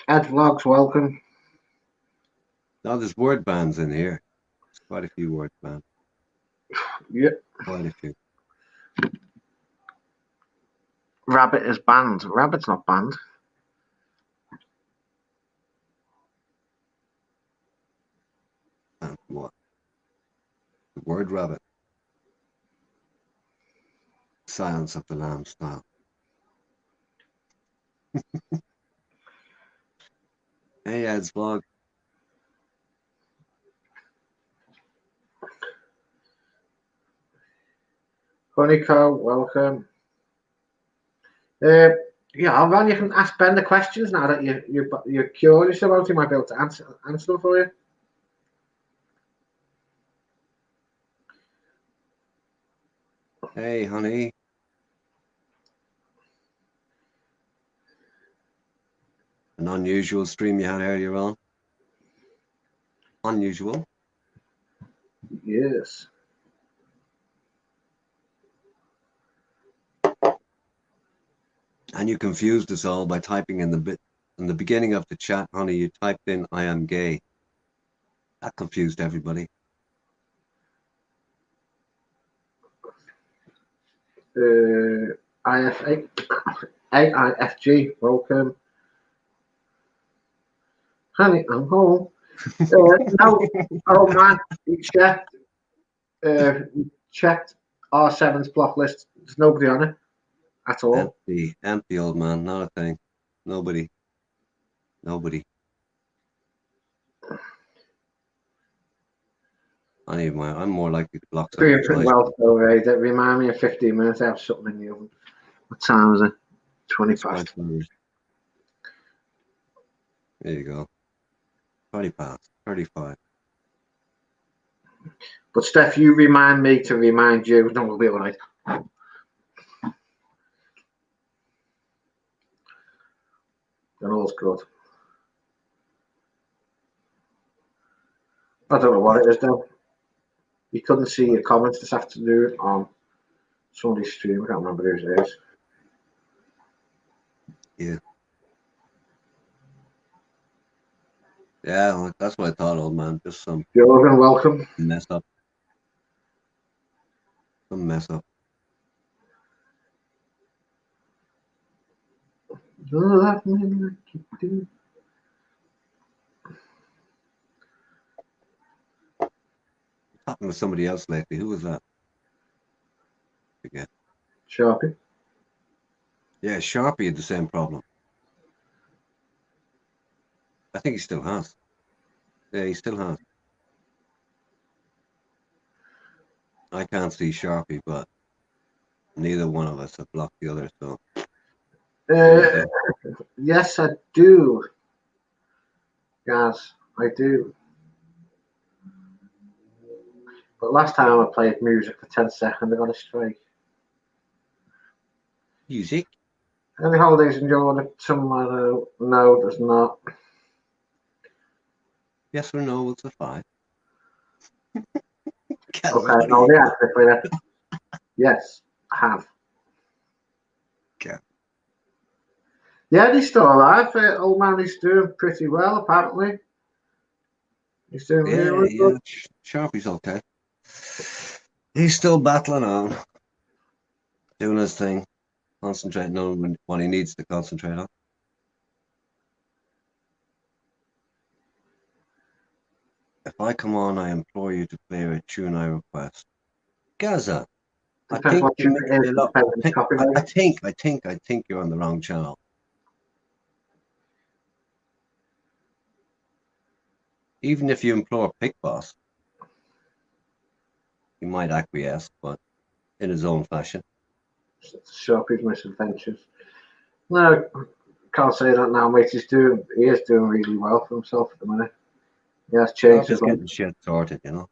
Ed Vlogs, welcome. Now there's word bands in here. There's quite a few word bands. Yep. Quite a few. Rabbit is banned. Rabbit's not banned. And what? The word rabbit. Silence of the Lambs style. Hey, Ed's vlog. Honeycomb, welcome. Yeah, Ron, you can ask Ben the questions now that you're curious about. He might be able to answer them for you. Hey, honey. An unusual stream you had earlier on. Unusual. Yes. And you confused us all by typing in the beginning of the chat, honey, you typed in I am gay. That confused everybody. AIFG, welcome. Honey, I'm home. No, oh man, he checked R7's block list. There's nobody on it at all. Empty, old man, not a thing. Nobody. I'm more likely to block Doing something. pretty well, though, Ray. That remind me of 15 minutes. I have something in the oven. What time is it? 20 past. There you go. 20 past. 35. But Steph, you remind me to remind you. No, we'll be all right. Then all's good. I don't know what it is though. You couldn't see your comments this afternoon on somebody's stream. I can't remember whose it is. Yeah. Yeah, well, that's what I thought, old man. Just some Jordan, welcome. mess up. Some mess up. Love me like you do. What's happened with somebody else lately? Who was that? Forget. Sharpie. Yeah, Sharpie had the same problem. I think he still has. Yeah, he still has. I can't see Sharpie, but neither one of us have blocked the other, so there you Uh, go. yes, I do. Guys, I do. But last time I played music for 10 seconds, I got a strike. Music. Any holidays in Jordan? Someone, no, there's not. Yes or no will suffice. Cat, Okay, what are I'll you? be active for that. Yes, I have. Cat. Yeah, he's still alive. Old man, he's doing pretty well, apparently. He's doing Yeah, really good. yeah. Sharpie's okay. He's still battling on, doing his thing, concentrating on what he needs to concentrate on. If I come on, I implore you to play a tune I request. Gaza, I Depends think what you're tune it mixing is. it up. Depends on the copyright. I think you're on the wrong channel. Even if you implore Pick Boss, he might acquiesce, but in his own fashion. Sharpie's misadventures. No, can't say that now, mate. He is doing really well for himself at the minute. He has changed his Sharpie's life. getting shit sorted, you know.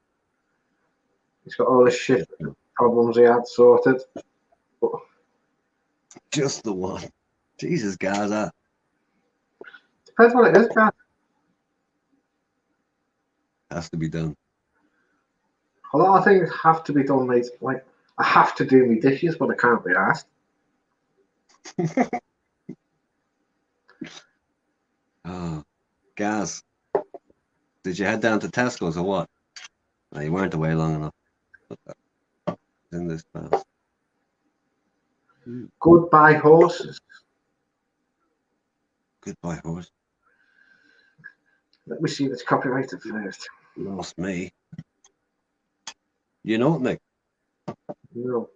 He's got all the shit problems he had sorted. But Just the one. Jesus, Gaza. depends what it is, guys. Has to be done. A lot of things have to be done, mate. Like, I have to do my dishes, but I can't be asked. Oh, Gaz. Did you head down to Tesco's or what? No, you weren't away long enough. In this class. Goodbye, horses. Goodbye, horse. Let me see if it's copyrighted first. Lost me. You know it, Nick? No.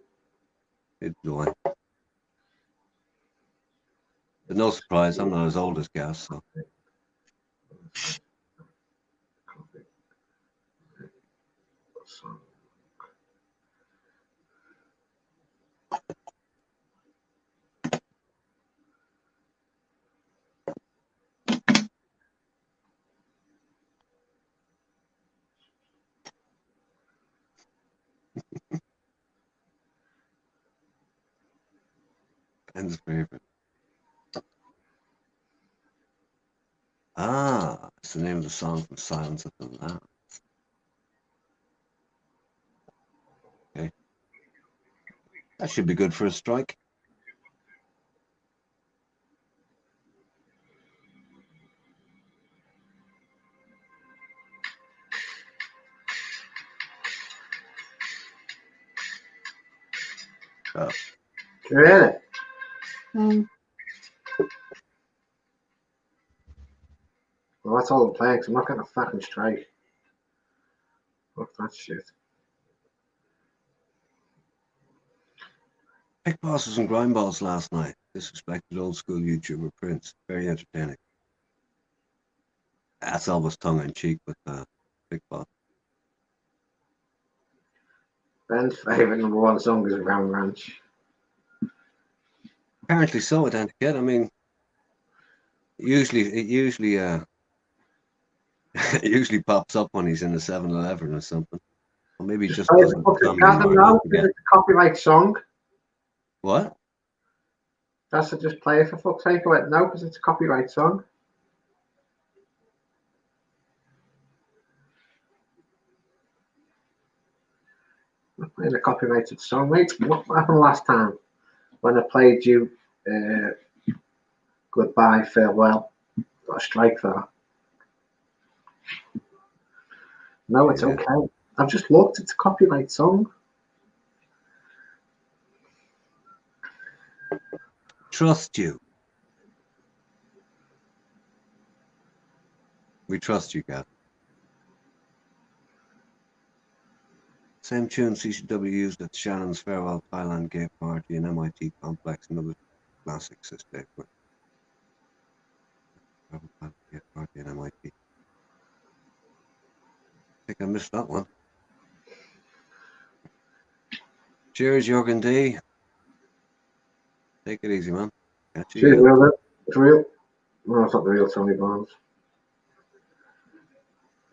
It do I. But no surprise, I'm not as old as Gaz, so. Ben's favorite. Ah, it's the name of the song from Silence of the Lambs. Okay. That should be good for a strike. Oh. Really? Well, that's all I'm playing, 'cause I'm not getting a fucking strike. Fuck that shit. Pick bosses and grind balls last night. Disrespected old school YouTuber Prince. Very entertaining. That's always tongue in cheek with Pick Boss. Ben's favourite #1 song is Ram Ranch. Apparently so, I don't get. I mean, it usually it usually pops up when he's in the 7-Eleven or something. Or maybe it Just just play the doesn't fucking come Gather anymore. now, I because forget. it's a copyright song. What? That's to just play it for fuck's sake. I went, no, because it's a copyright song. I'm playing a copyrighted song, mate. What happened last time when I played you Goodbye, Farewell? Got a strike for that. No, it's Yeah. okay. I've just looked. It's a copyright song. Trust you. We trust you, Gav. Same tune CCW used at Shannon's farewell Thailand gay party and MIT complex and other classics this day. Gay party and MIT. I think I missed that one. Cheers, Jürgen D. Take it easy, man. Catch you Cheers, again. real. It's real. No, it's not the real Tony Barnes.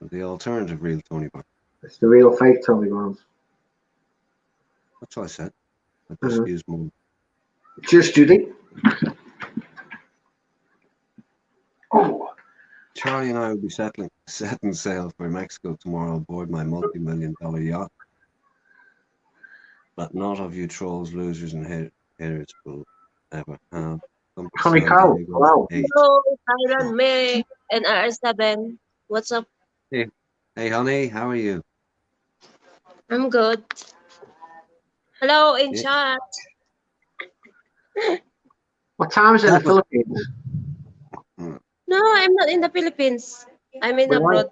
The alternative real Tony Barnes. It's the real fake Tony Barnes. That's what I said. I just used more. Cheers, Judy. Oh. Charlie and I will be setting sail for Mexico tomorrow aboard my multi-million-dollar yacht. But not of you trolls, losers, and haters will ever have. Connie Cowell. Wow. Hello, Tyron, Meg, and R7. What's up? Hey, honey, how are you? I'm good. Hello, in Yeah. chat. What time is it in the Philippines? No, I'm not in the Philippines. I'm in Where are you? abroad.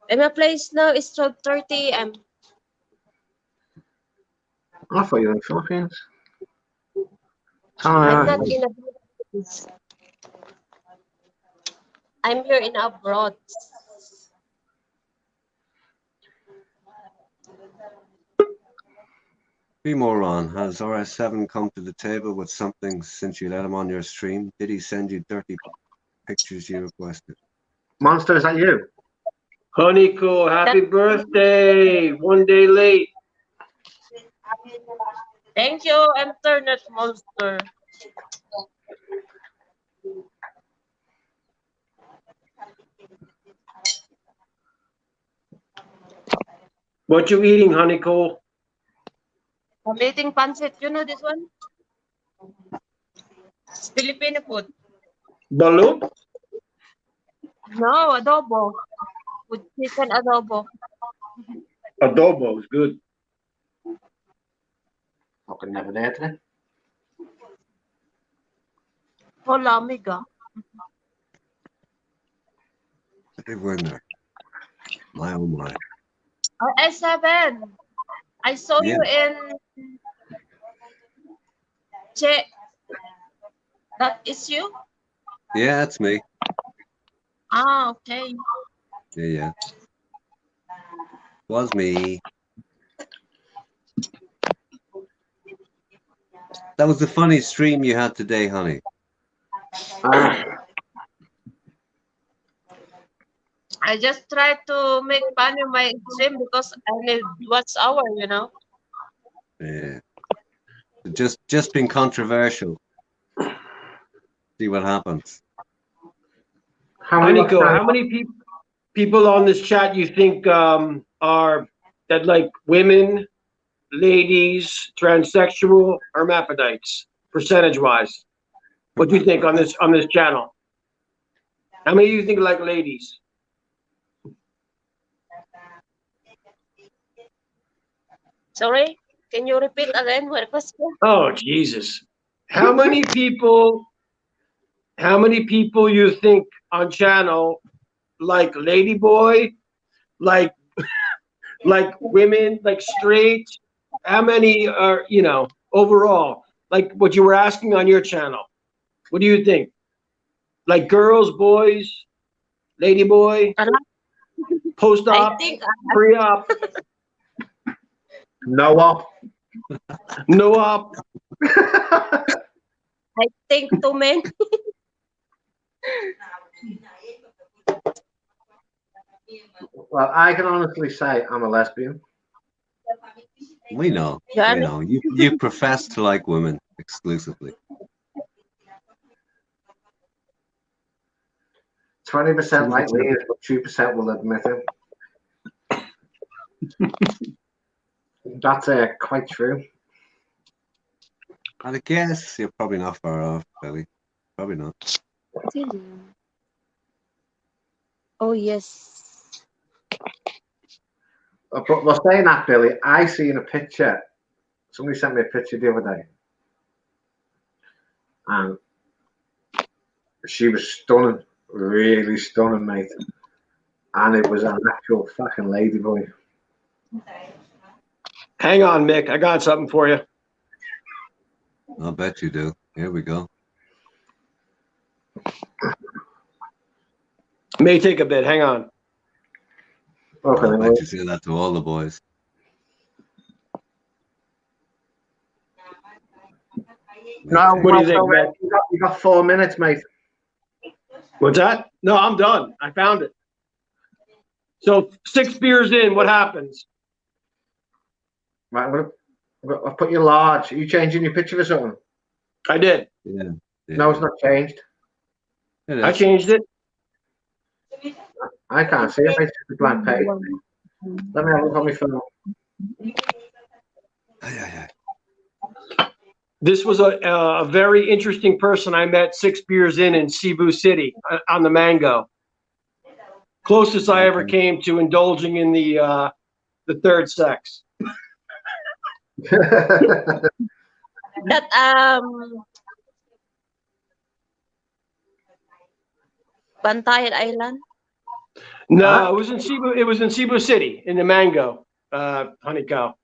And my place now is 12:30 am. I thought you were in the Philippines. I'm not in the Philippines. I'm here in abroad. Be more on. Has RS7 come to the table with something since you let him on your stream? Did he send you dirty pictures you requested? Monster, is that you? Honeyco, happy birthday! 1 day late. Thank you, Internet Monster. What you eating, Honeyco? I'm eating pancit. You know this one? It's Filipino food. Balut? No, adobo. With chicken adobo. Adobo is good. I could never dare to. Hola, amiga. Hey, Werner. My oh my. S7. I saw you in Che. That is you? Yeah, that's me. Ah, okay. Yeah. Was me. That was the funny stream you had today, honey. I just tried to make fun of my stream because I need watch hour, you know. Yeah. Just being controversial. See what happens. Honeyco, how many people on this chat you think are that like women, ladies, transsexual, hermaphrodites, percentage-wise? What do you think on this channel? How many do you think like ladies? Sorry, can you repeat again what question? Oh Jesus! How many people you think on channel like ladyboy, like women, like straight? How many are overall? Like what you were asking on your channel? What do you think? Like girls, boys, ladyboy, post-op, I think pre-op, Noah. no-op. I think too many. Well, I can honestly say I'm a lesbian. We know. Yeah, We know. You profess to like women exclusively. 20% like ladies, but 2% will admit it. That's quite true. I guess you're probably not far off, Billy. Probably not. Oh, yes. But we're saying that, Billy. I seen a picture. Somebody sent me a picture the other day, and she was stunning, really stunning, mate. And it was an actual fucking ladyboy. Hang on, Mick. I got something for you. I'll bet you do. Here we go. May take a bit. Hang on. Okay, I'll bet you say that to all the boys. no, What do you think, so, Matt? you got 4 minutes, mate. What's that? No, I'm done. I found it. So 6 beers in, what happens? Right, I'll put you large. Are you changing your picture or something? I did. Yeah. No, it's not changed. It I is. changed it. I can't see it. It's a blank page. Let me have a look on my phone. Aye. This was a very interesting person I met 6 beers in Cebu City on the Mango. Closest I ever came to indulging in the third sex. That, Bantayan Island? No, Huh? it was in Cebu. It was in Cebu City in the Mango, honey cow.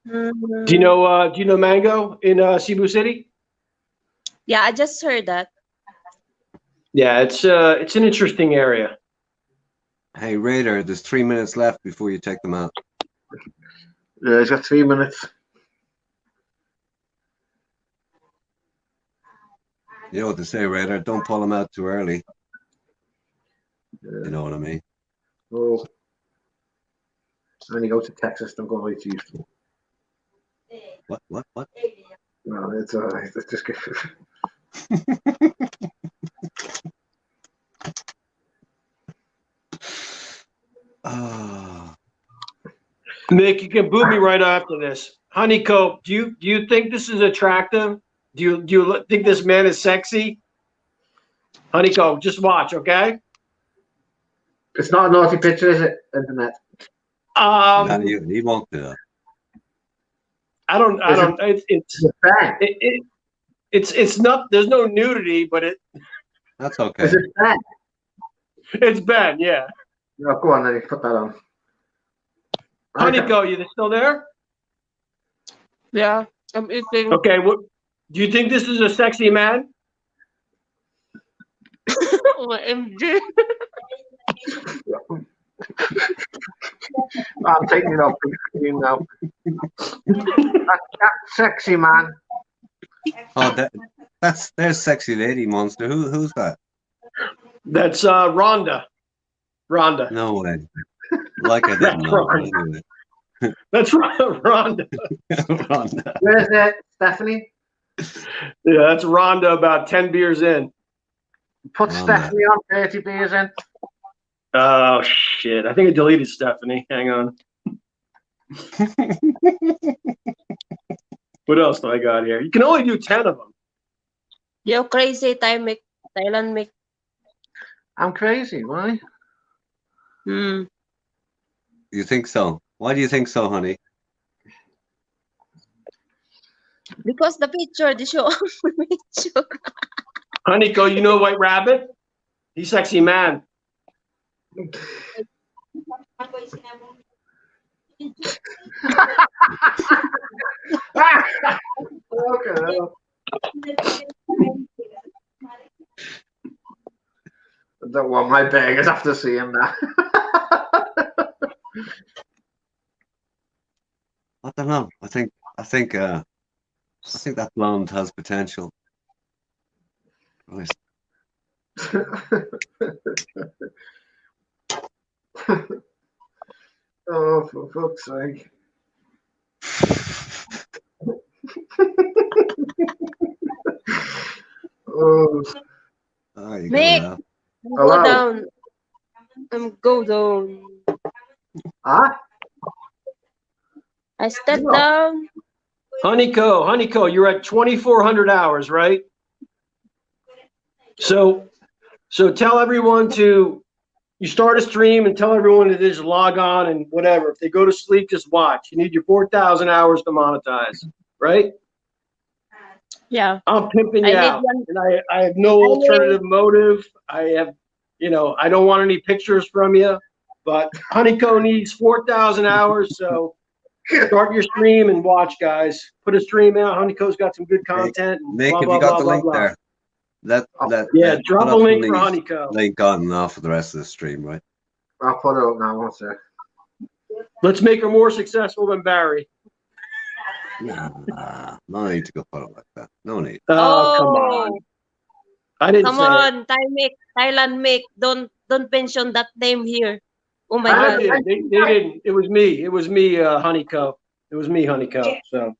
Mm, Do you know Mango in Cebu City? Yeah, I just heard that. Yeah, it's an interesting area. Hey, Raider, there's 3 minutes left before you take them out. Yeah, he's got 3 minutes. You know what to say, Raider. Don't pull them out too early. You know what I mean? Oh. When you go to Texas, don't go right to Houston. What? No, it's all right. It's just good. Ah. Nick, you can boot me right after this. Honeycomb, do you think this is attractive? Do you think this man is sexy? Honeycomb, just watch, okay? It's not a naughty picture, is it? Internet. No, he won't do that. I don't. It's bang. It's not. There's no nudity, but That's okay. Is it bang? it's Ben. Yeah. No, go on, then. Put that on. Honeycomb, you still there? Yeah, I'm eating. Okay. What do you think? This is a sexy man? OMG. I'm taking it off big screen now. That's sexy, man. Oh, there's sexy lady monster. Who's that? That's Rhonda. Rhonda. No way. Like I didn't know. Anyway. That's Rhonda. Rhonda. Where's it, Stephanie? Yeah, that's Rhonda. About 10 beers in. Put Rhonda. Stephanie on 30 beers in. Oh shit! I think I deleted Stephanie. Hang on. What else do I got here? You can only do 10 of them. Yo, crazy Thailand Mick. I'm crazy, why? Hmm. You think so? Why do you think so, honey? Because the picture, the show picture. Honeyco, you know White Rabbit? He's sexy man. Okay. I don't want my beggars after seeing that. I don't know. I think that blonde has potential. Right. Oh, for fuck's sake. Oh, Oh, you Mick. go now. Hello. Go down. Go down. huh? I step No. down. Honeyco, you're at 2,400 hours, right? So So tell everyone you start a stream and tell everyone to just log on and whatever. If they go to sleep, just watch. You need your 4,000 hours to monetize, right? Yeah. I'm pimping I you need out, one. and I have no alternative motive. I have, I don't want any pictures from you, but Honeyco needs 4,000 hours, so start your stream and watch, guys. Put a stream out. Honeyco's got some good content. And Nick, blah, have blah, you got blah, the blah, link blah. there? Yeah, put drop a up link for Honey's Honeyco. link on and off for the rest of the stream, right? I'll put it up now. One sec. Let's make her more successful than Barry. Nah, no need to go put it like that. No need. Oh, come on. I didn't Come say it. on, Thailand make. Don't mention that name here. Oh my I God. did. They didn't. It was me. It was me, Honeyco. It was me, Honeyco. So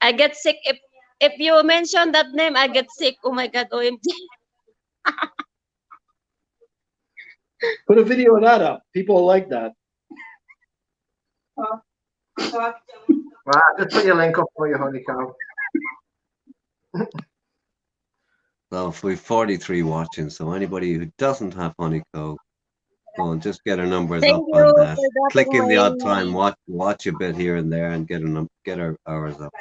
I get sick if you mention that name. I get sick. Oh my God. OMG. put a video of that up. People like that. Right, just put your link up for your Honeycomb. So if we've 43 watching, so anybody who doesn't have Honeyco, go and just get our numbers Thank up you on that. for that, Click in the odd my- time, watch a bit here and there, and get our hours up.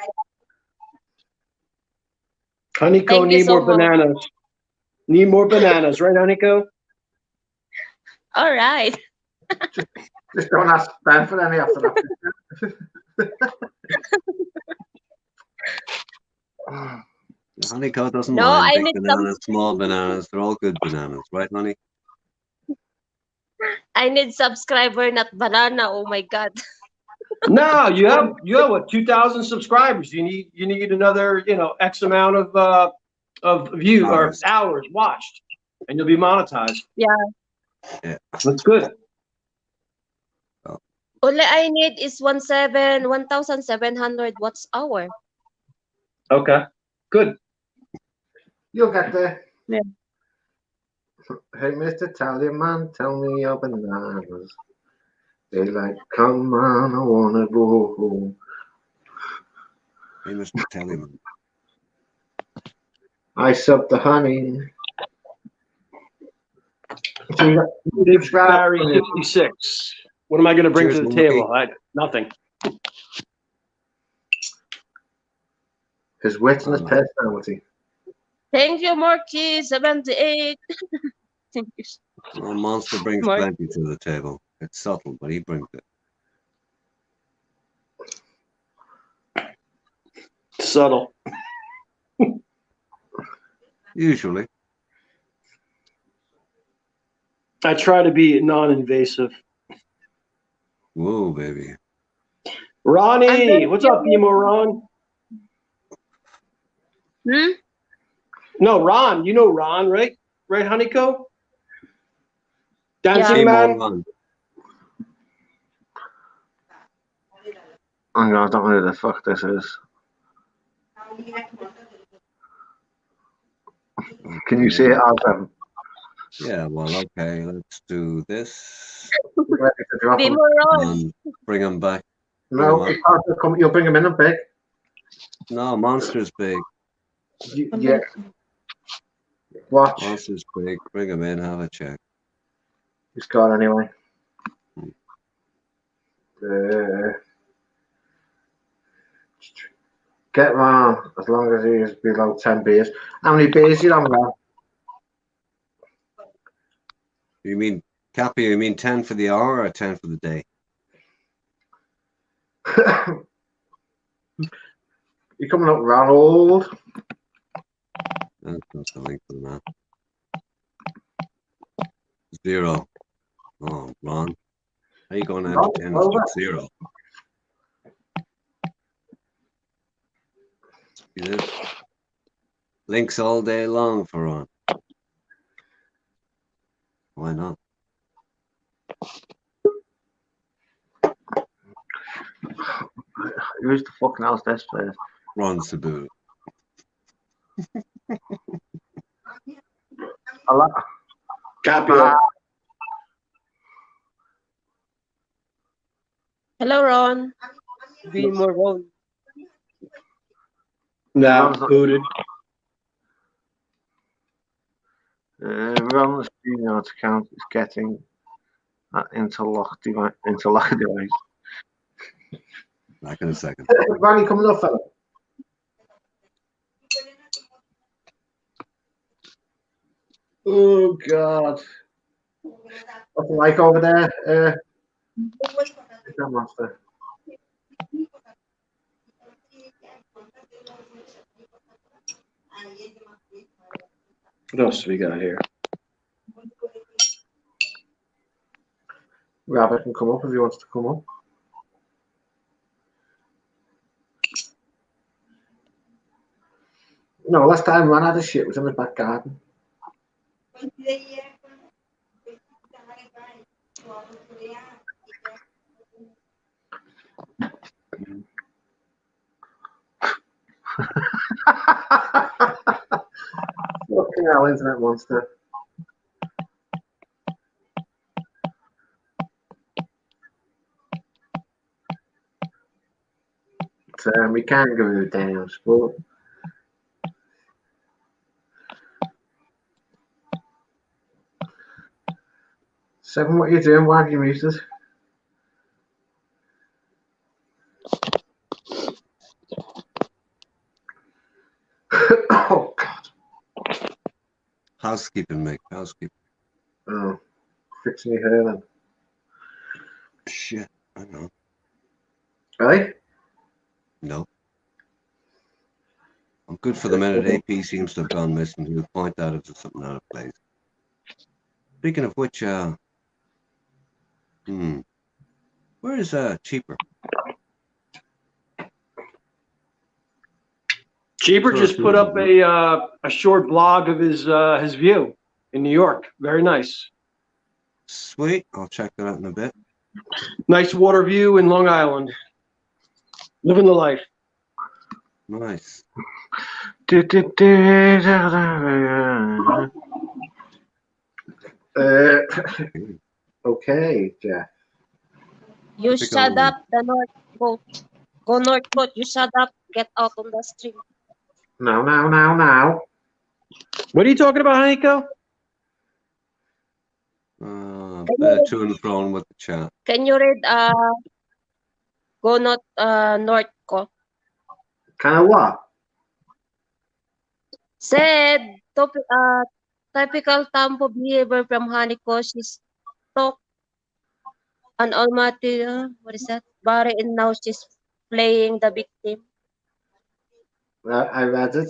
Honeyco Thank you need so more much. bananas. Need more bananas, right, Honeyco? All right. Just don't ask Ben for any after that. Honeyco doesn't No, mind I big need some- bananas, small bananas. They're all good bananas, right, honey? I need subscriber, not banana. Oh my God. No, you have what, 2,000 subscribers. You need another, X amount of view or hours watched, and you'll be monetized. Yeah. That's good. All I need is 1,700 watts hour. Okay, good. You'll get there. Yeah. Hey, Mr. Tallyman, tell me your bananas. They like, come on, I wanna go home. Hey, Mr. Tellyman. I sup the honey. Big Barry 56. What am I going to bring Cheers, to the monkey. table? Nothing. His wit and his personality. Thank you, Morky 78. Thank you. Well, Monster brings Mark. plenty to the table. It's subtle, but he brings it. Subtle. Usually. I try to be non-invasive. Whoa, baby. Ronnie, what's up, emo Ron? Hmm? No, Ron. You know Ron, right? Right, Honeyco? Dancing Game man. on. I don't know who the fuck this is. Can you see it, Adam? Yeah, well, okay, let's do this. Ready to drop Be him? more on. And bring him back. No, you can't come. You'll bring him in a big. No, Monster's big. Yeah. Watch. Monster's big. Bring him in, have a check. He's gone anyway. Get round as long as he is below 10 beers. How many beers you on now? You mean, Cappy, you mean 10 for the hour or 10 for the day? You're coming up, Ronald. That's not the link for that. 0. Oh, Ron. How you going to have 10 over. 0? See this? Links all day long for Ron. Why not? Who's the fucking else this place? Ron Sabu. I like. Copy. Hello, Ron. Be more on. Nah, booted. on the StreamYard account is getting that interlock device. Back in a second. Ronnie coming up, fella. Oh God. What's it like over there? Master. What else we got here? Rabbit can come up if he wants to come up. No, last time Ron had a shit was in the back garden. Fucking hell, internet monster. We can't go to the damn sport. Seven, what are you doing? Why have you muted? Oh, God. Housekeeping, Mick. Housekeeping. Oh, fixing your hair then. Shit. I know. Really? No. I'm good for the minute. AP seems to have gone missing. He'll point out if there's something out of place. Speaking of which, where is Cheaper? Cheaper just put up a short blog of his view in New York. Very nice. Sweet. I'll check that out in a bit. Nice water view in Long Island. Living the life. Nice. Okay, Jeff. You shut up, the North Coast. Go North Coast, you shut up, get out on the street. Now. What are you talking about, Haniko? Bit of to and fro with the chat. Can you read Go North Coast? Kind of what? Said typical Tampo behavior from Haniko. She's talk an almighty what is that? Barry, and now she's playing the victim. I read it.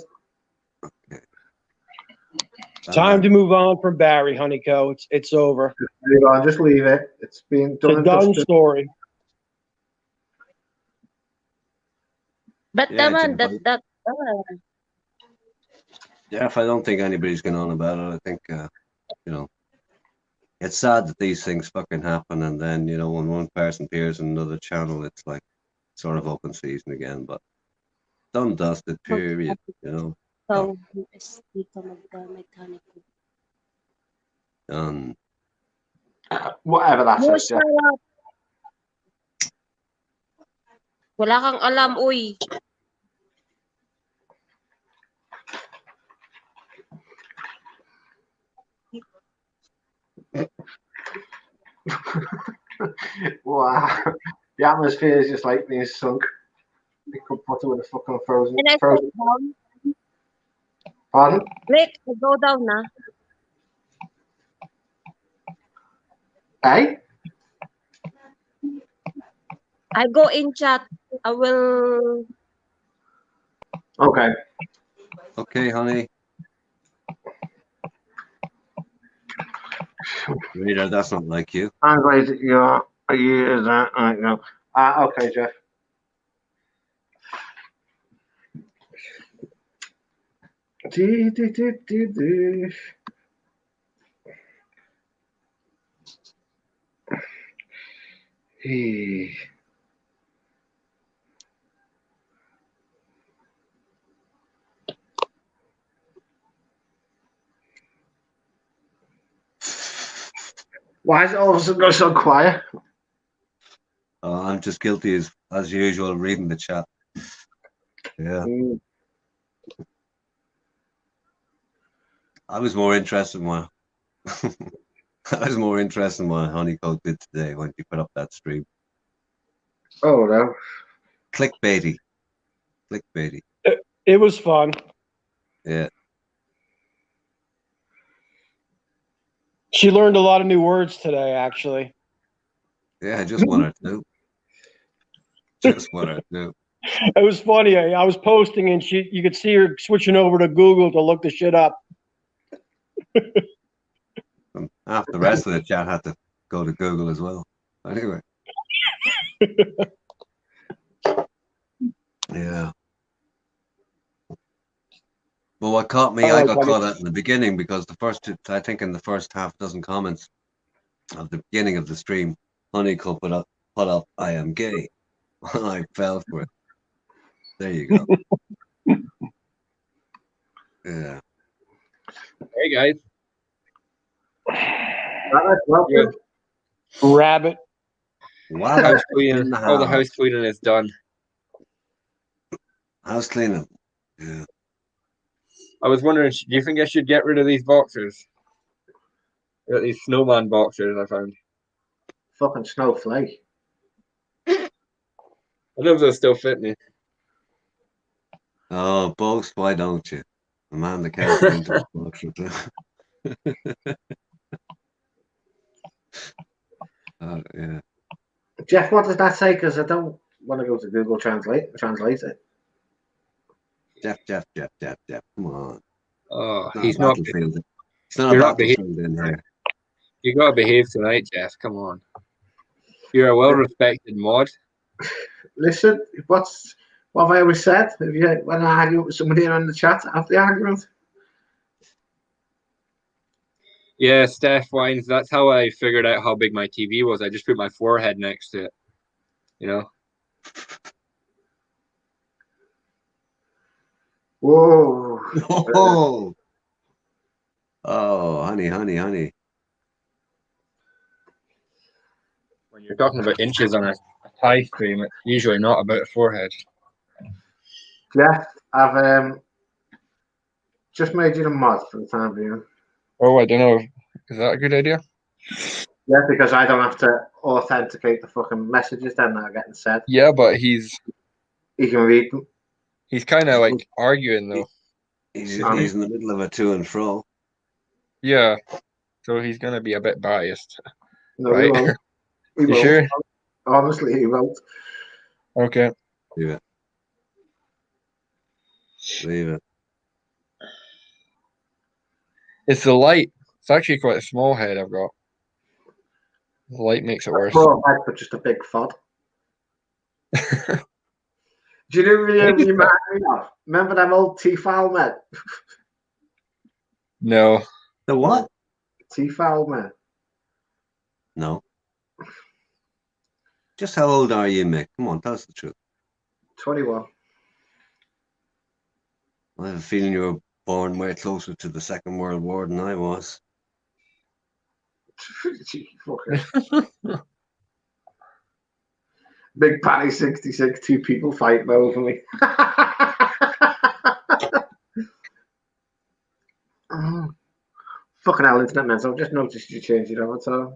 Time to move on from Barry, Honeyco. It's over. Just leave it. It's been done. It's a done story. But Yeah, man, Jeff, that Jeff, I don't think anybody's going on about it. I think it's sad that these things fucking happen, and then when one person appears in another channel, it's like sort of open season again. But done, dusted, period. so Done. Whatever that says, Jeff. Wala kang alam, uy. Wow. The atmosphere is just like being sunk. You could put it with a fucking frozen. Can I go down? Pardon? Rick, go down na. Hey? I go in chat. I will. Okay. Okay, honey. Rita, that's not like you. I'm glad that you're a year that I know. Okay, Jeff. Hey. Why is it all of a sudden go so quiet? I'm just guilty as usual reading the chat. Yeah. I was more interested in I was more interested in what Honeycoat did today when she put up that stream. Oh no. Clickbaity. Clickbaity. It was fun. Yeah. She learned a lot of new words today, actually. Yeah, just one or two. Just one or two. It was funny. I was posting and you could see her switching over to Google to look the shit up. And half the rest of the chat had to go to Google as well. Anyway. Yeah. Well, what caught me, I got caught out in the beginning because I think in the first half dozen comments of the beginning of the stream, Honeycoat put up, I am gay. I fell for it. There you go. Yeah. Hey guys. Welcome. Rabbit. Wow. House cleaning. All the house cleaning is done. House cleaning. Yeah. I was wondering, do you think I should get rid of these boxers? These snowman boxers I found. Fucking snowflake. I don't know if they'll still fit me. Oh, boast, why don't you? A man that can't get into his boxer too. Yeah. Jeff, what does that say? Because I don't want to go to Google translate it. Jeff. Come on. Oh, It's he's not not. a battlefield. It's not a You're not battlefield in here. You gotta behave tonight, Jeff. Come on. You're a well-respected mod. Listen, what have I always said? When I argue with somebody in the chat, after the argument. Yeah, Steph Wines. That's how I figured out how big my TV was. I just put my forehead next to it. You know. Whoa. Oh, honey. When you're talking about inches on a tie frame, it's usually not about a forehead. Jeff, I've just made you the mod for the time being. Oh, I don't know. Is that a good idea? Yeah, because I don't have to authenticate the fucking messages then that are getting said. Yeah, but he's You can read them. kind of like arguing though. He's in the middle of a to and fro. Yeah, so he's gonna be a bit biased, No, right? he won't. He You won't. sure? Honestly, he won't. Okay. Leave it. It's the light. It's actually quite a small head I've got. The light makes it worse. Poor head, but just a big fod. Do you know what you remind me of? Remember them old T-file men? No. The what? T-file men. No. Just how old are you, Mick? Come on, tell us the truth. 21. I have a feeling you were born way closer to the Second World War than I was. Fucker. Big Patty 66, 2 people fighting over me. Oh, fucking hell, internet man. I've just noticed you changed your avatar.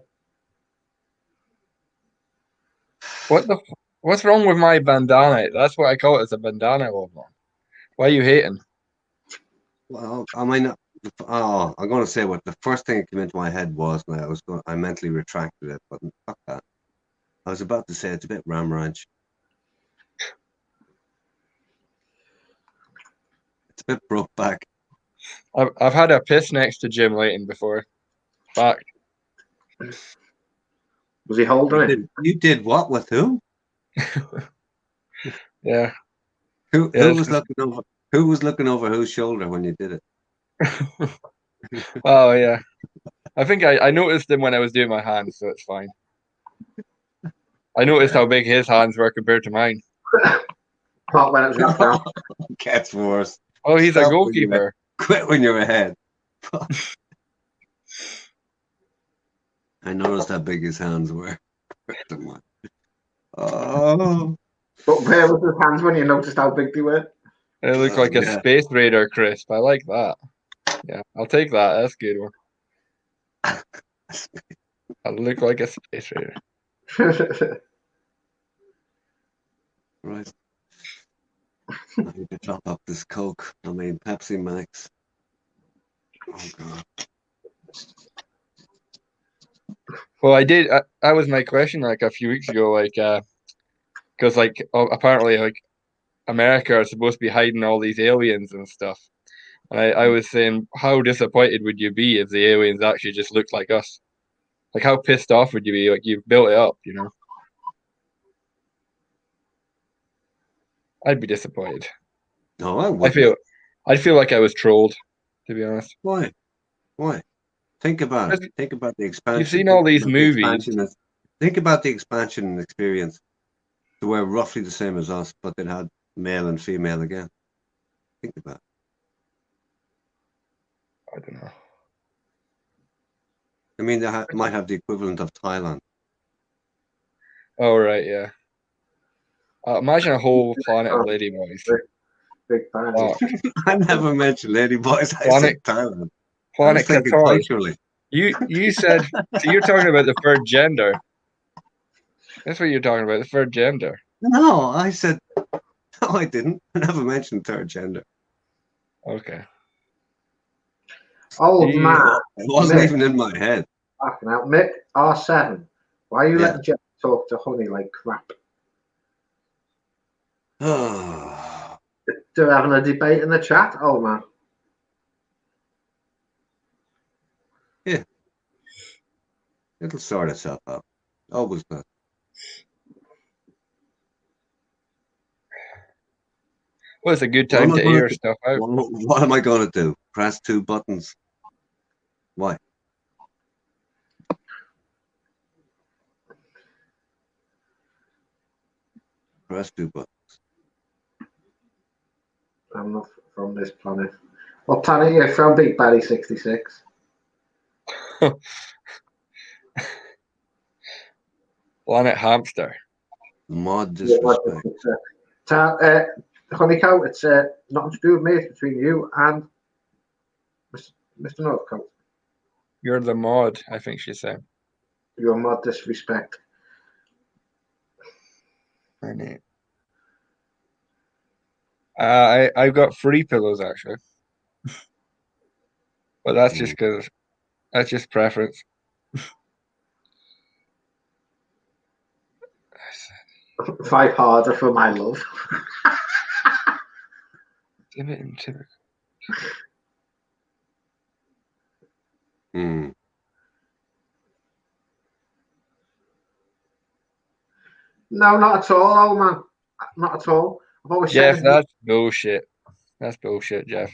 What's wrong with my bandana? That's what I call it, as a bandana over. Why are you hating? Well, I mean, I'm going to say what the first thing that came into my head was, and I mentally retracted it, but fuck that. I was about to say it's a bit Ram Ranch. It's a bit broke back. I've had a piss next to Jim Layton before. Fact. Was he holding it? You did what with who? Yeah. Who was looking over? Who was looking over whose shoulder when you did it? Oh yeah. I think I noticed him when I was doing my hands, so it's fine. I noticed how big his hands were compared to mine. Not when it was wrapped around. Gets worse. Oh, he's a Stop goalkeeper. Quit when you're ahead. I noticed how big his hands were. Oh. But where was his hands when you noticed how big they were? It looked like a Yeah. Space Raider crisp. I like that. Yeah, I'll take that. That's a good one. I look like a space raider. Right. I need to top up this Coke. I mean Pepsi Max. Oh god. Well, I did. That was my question like a few weeks ago. Like, because like apparently like America are supposed to be hiding all these aliens and stuff. And I was saying, how disappointed would you be if the aliens actually just looked like us? Like, how pissed off would you be? Like, you've built it up, you know? I'd be disappointed. No, I wouldn't. I'd feel like I was trolled, to be honest. Why? Why? Think about it. Think about the expansion. You've seen all these movies. Think about the expansion and experience. They were roughly the same as us, but they had male and female again. Think about it. I don't know. I mean, they might have the equivalent of Thailand. Oh, right, yeah. Imagine a whole planet of ladyboys. Big fan. Wow. I never mentioned ladyboys. I said Thailand. Planet Qatar. Culturally. You said, so you're talking about the third gender. That's what you're talking about, the third gender. No, I said, no, I didn't. I never mentioned third gender. Okay. Oh, man. It wasn't Mick. even in my head. Fucking hell. Mick, R7. Why are you letting Jeff talk to Honey like crap? They're having a debate in the chat. Oh, man. Yeah. It'll sort itself out. Always does. Well, it's a good time to air stuff out. What am I going to do? Press 2 buttons? Why? Press 2 buttons. I'm not from this planet. What planet are you from, Big Barry 66? Planet Hamster. Mod disrespect. Honeycoat, it's nothing to do with me. It's between you and Mr. Northcote. You're the mod, I think she said. You're mod disrespect. I've got 3 pillows actually, but that's just because that's just preference. Fight harder for my love. Give it into the. No, not at all, old man. Not at all. I've always Jeff, said that's bullshit. That's bullshit, Jeff.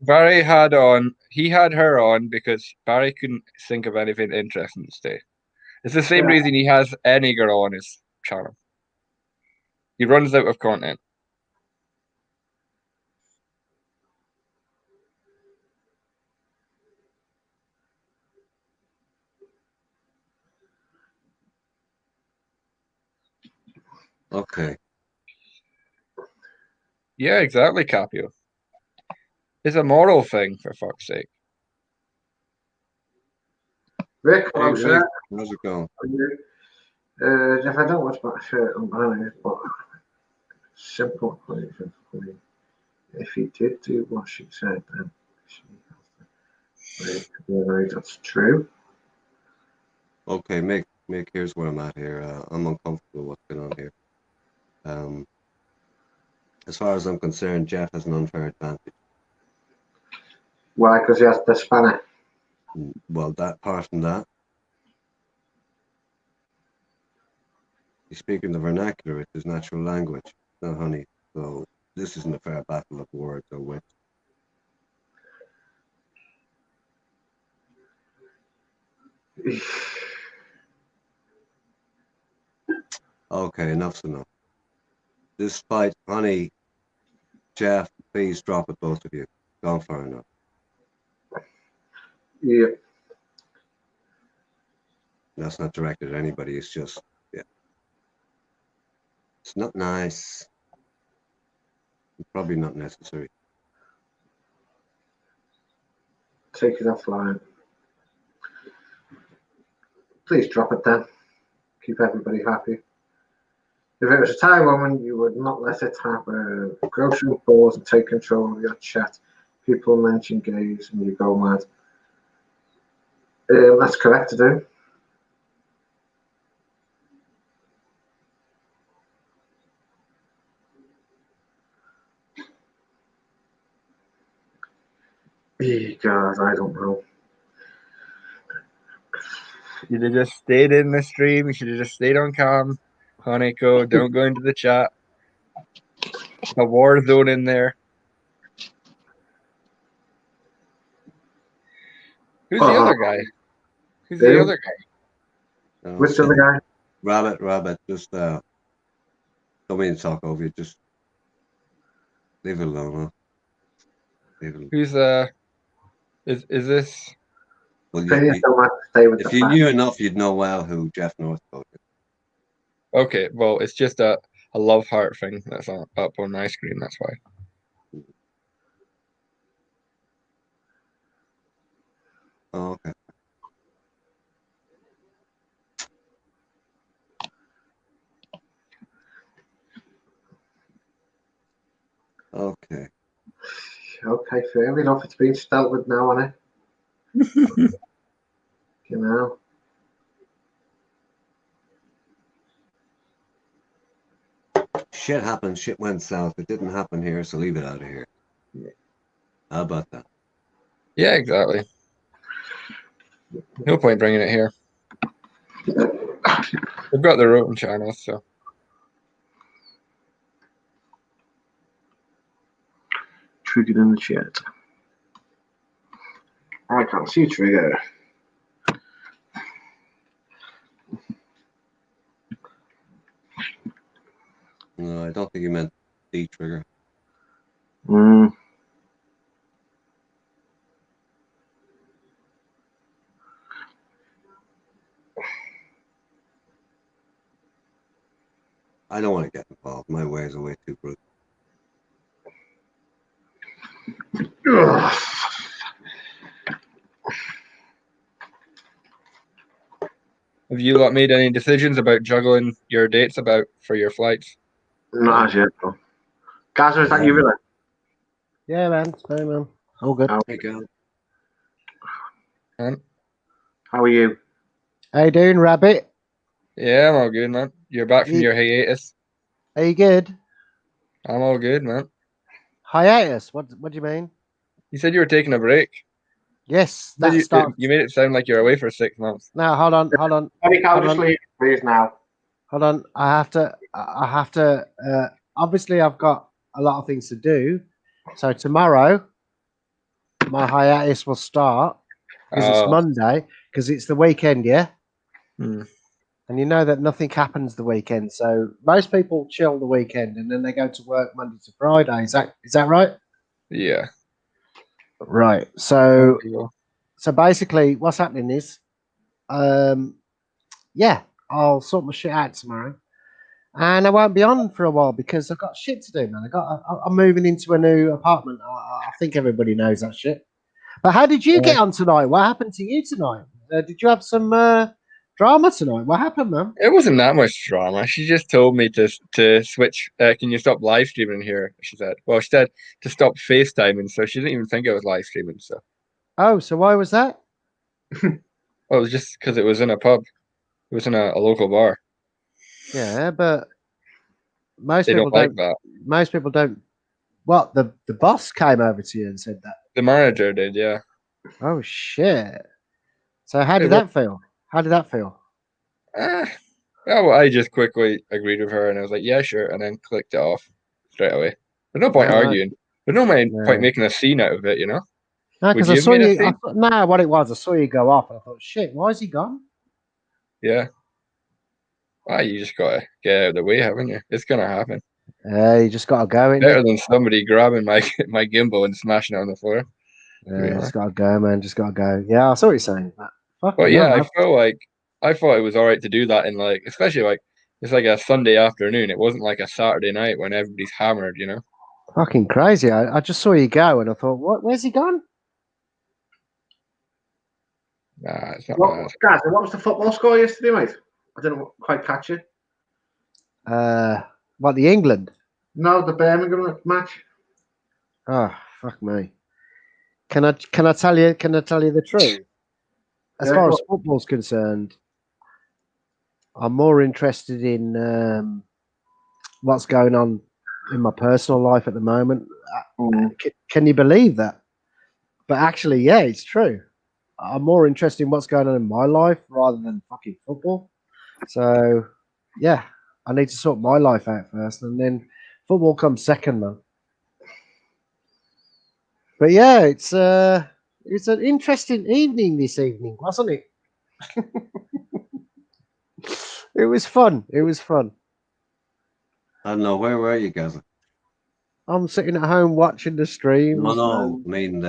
Barry had her on because Barry couldn't think of anything interesting to say. It's the same reason he has any girl on his channel. He runs out of content. Okay. Yeah, exactly, Capio. It's a moral thing, for fuck's sake. Rick, hey, Rick, how's it going? If I don't watch my shirt, I'm honest, but simple question for me. If he did do what she said, then she has to right, that's true. Okay, Mick, here's where I'm at here. I'm uncomfortable with what's going on here. As far as I'm concerned, Jeff has an unfair advantage. Why? Because he has the spanner. Well, apart from that, he's speaking the vernacular, it's his natural language, not honey. So this isn't a fair battle of words or wit. Okay, enough's enough. This fight, honey, Jeff, please drop it, both of you. Gone far enough. Yeah. That's not directed at anybody. It's just, yeah. It's not nice. Probably not necessary. take it offline. Please drop it then. Keep everybody happy. If it was a Thai woman, you would not let it have a grocery pause and take control of your chat. People mention gays and you go mad. That's correct to do. God, I don't know. You'd have just stayed in the stream. You should have just stayed on cam. Haneko, don't go into the chat. A war zone in there. Who's the other guy? Who's the Who? other guy? Which other guy? Rabbit, just don't mean to talk over you, just leave it alone, huh? Leave it alone. Who's is this? Well, Please don't have to stay with if the you fact. knew enough, you'd know well who Jeff Northcote is. Okay, well, it's just a love heart thing that's up on my screen, that's why. Oh, okay. Okay. Okay, fair enough. It's been dealt with now, isn't it? You know. Shit happened. Shit went south. It didn't happen here, so leave it out of here. How about that? Yeah, exactly. No point bringing it here. They've got their own channels, so. Triggered in the chat. I can't see Trigger. No, I don't think you meant D trigger. I don't want to get involved. My ways are way too brutal. Have you lot made any decisions about juggling your dates for your flights? Not as yet, though. Gaza, is that you, really? Yeah, man. Sorry, man. All good. How, Hey, God. how are you? How you doing, Rabbit? Yeah, I'm all good, man. You're back from your hiatus. Are you good? I'm all good, man. Hiatus? What do you mean? You said you were taking a break. Yes, Then that starts. you made it sound like you're away for 6 months. No, hold on. Eric, I'll Hold just on. leave, please, now. Hold on. I have to. Obviously, I've got a lot of things to do. So tomorrow, my hiatus will start because it's Monday. Because it's the weekend, yeah. Hmm. And you know that nothing happens the weekend. So most people chill the weekend and then they go to work Monday to Friday. Is that right? Yeah. Right. So basically, what's happening is, yeah, I'll sort my shit out tomorrow, and I won't be on for a while because I've got shit to do, man. I'm moving into a new apartment. I think everybody knows that shit. But how did you get on tonight? What happened to you tonight? Did you have some drama tonight? What happened, man? It wasn't that much drama. She just told me to switch. Can you stop live streaming here? She said. Well, she said to stop FaceTiming, so she didn't even think I was live streaming. So. Oh, so why was that? Well, it was just because it was in a pub. It was in a local bar. Yeah, but most They people don't like that. Most people don't. Well, the boss came over to you and said that. The manager did, yeah. Oh shit! So how did that feel? How did that feel? Yeah, well, I just quickly agreed with her, and I was like, "Yeah, sure," and then clicked it off straight away. There's no point arguing. There's no point making a scene out of it, you know. No, because I saw you. No, what it was, I saw you go off, and I thought, "Shit, why is he gone?" Yeah. Well, you just gotta get out of the way, haven't you? It's gonna happen. You just gotta go. Better than somebody grabbing my gimbal and smashing it on the floor. Yeah, just gotta go, man. Just gotta go. Yeah, I saw what you're saying. But yeah, I thought it was all right to do that in especially it's like a Sunday afternoon. It wasn't like a Saturday night when everybody's hammered, you know. Fucking crazy. I just saw you go and I thought, what? Where's he gone? Nah, it's not bad. Guys, what was the football score yesterday, mate? I didn't quite catch it. What, the England? No, the Birmingham match. Oh, fuck me. Can I tell you the truth? As Yeah, far go as football's concerned, I'm more interested in what's going on in my personal life at the moment. Can you believe that? But actually, yeah, it's true. I'm more interested in what's going on in my life rather than fucking football. So, yeah, I need to sort my life out first, and then football comes second, man. But yeah, it's an interesting evening this evening, wasn't it? It was fun. It was fun. I don't know. Where were you guys? I'm sitting at home watching the streams. No. I mean,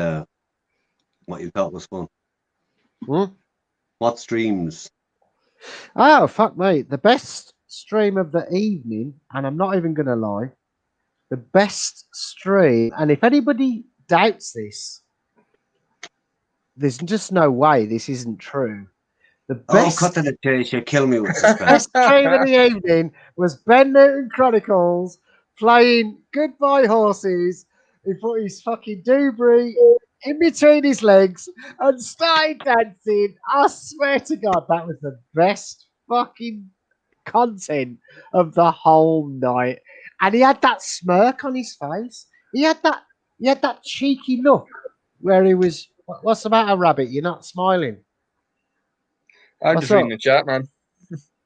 what you thought was fun. Hmm? What streams? Oh, fuck me. The best stream of the evening, and I'm not even going to lie, the best stream, and if anybody doubts this, there's just no way this isn't true. The best, Cut to the chase. You kill me with best suspense. stream of the evening was Ben Newton Chronicles playing Goodbye Horses. He put his fucking doobry in between his legs and started dancing. I swear to God, that was the best fucking content of the whole night. And he had that smirk on his face. He had that cheeky look where he was, what's the matter, Rabbit? You're not smiling. I'm What's just reading up? the chat, man.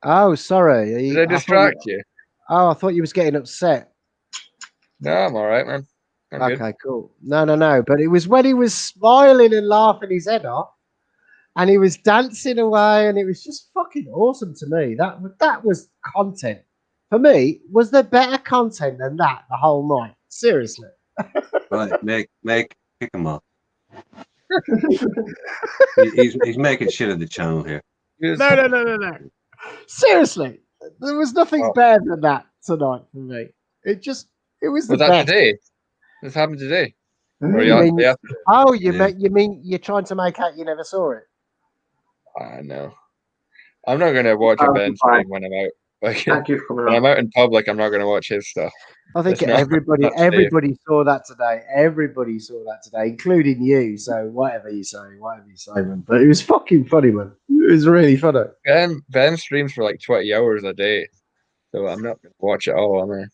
Oh, sorry. Did I distract you? Oh, I thought you was getting upset. No, I'm all right, man. I'm good. Okay, cool. No. But it was when he was smiling and laughing his head off, and he was dancing away, and it was just fucking awesome to me. That was content. For me, was there better content than that the whole night? Seriously. Right, kick him off. he's making shit of the channel here. No. Seriously. There was nothing better than that tonight for me. It was the Was that best. today? This happened today. Or You mean- yeah. Oh, Yeah. you mean you're trying to make out you never saw it? I know. I'm not gonna watch a Ben stream when I'm out. Like Thank you for coming when I'm on. out in public, I'm not gonna watch his stuff. I think It's not- everybody not safe. everybody saw that today. Everybody saw that today, including you. So whatever you say, man. But it was fucking funny, man. It was really funny. Ben streams for like 20 hours a day, so I'm not gonna watch it all. I mean,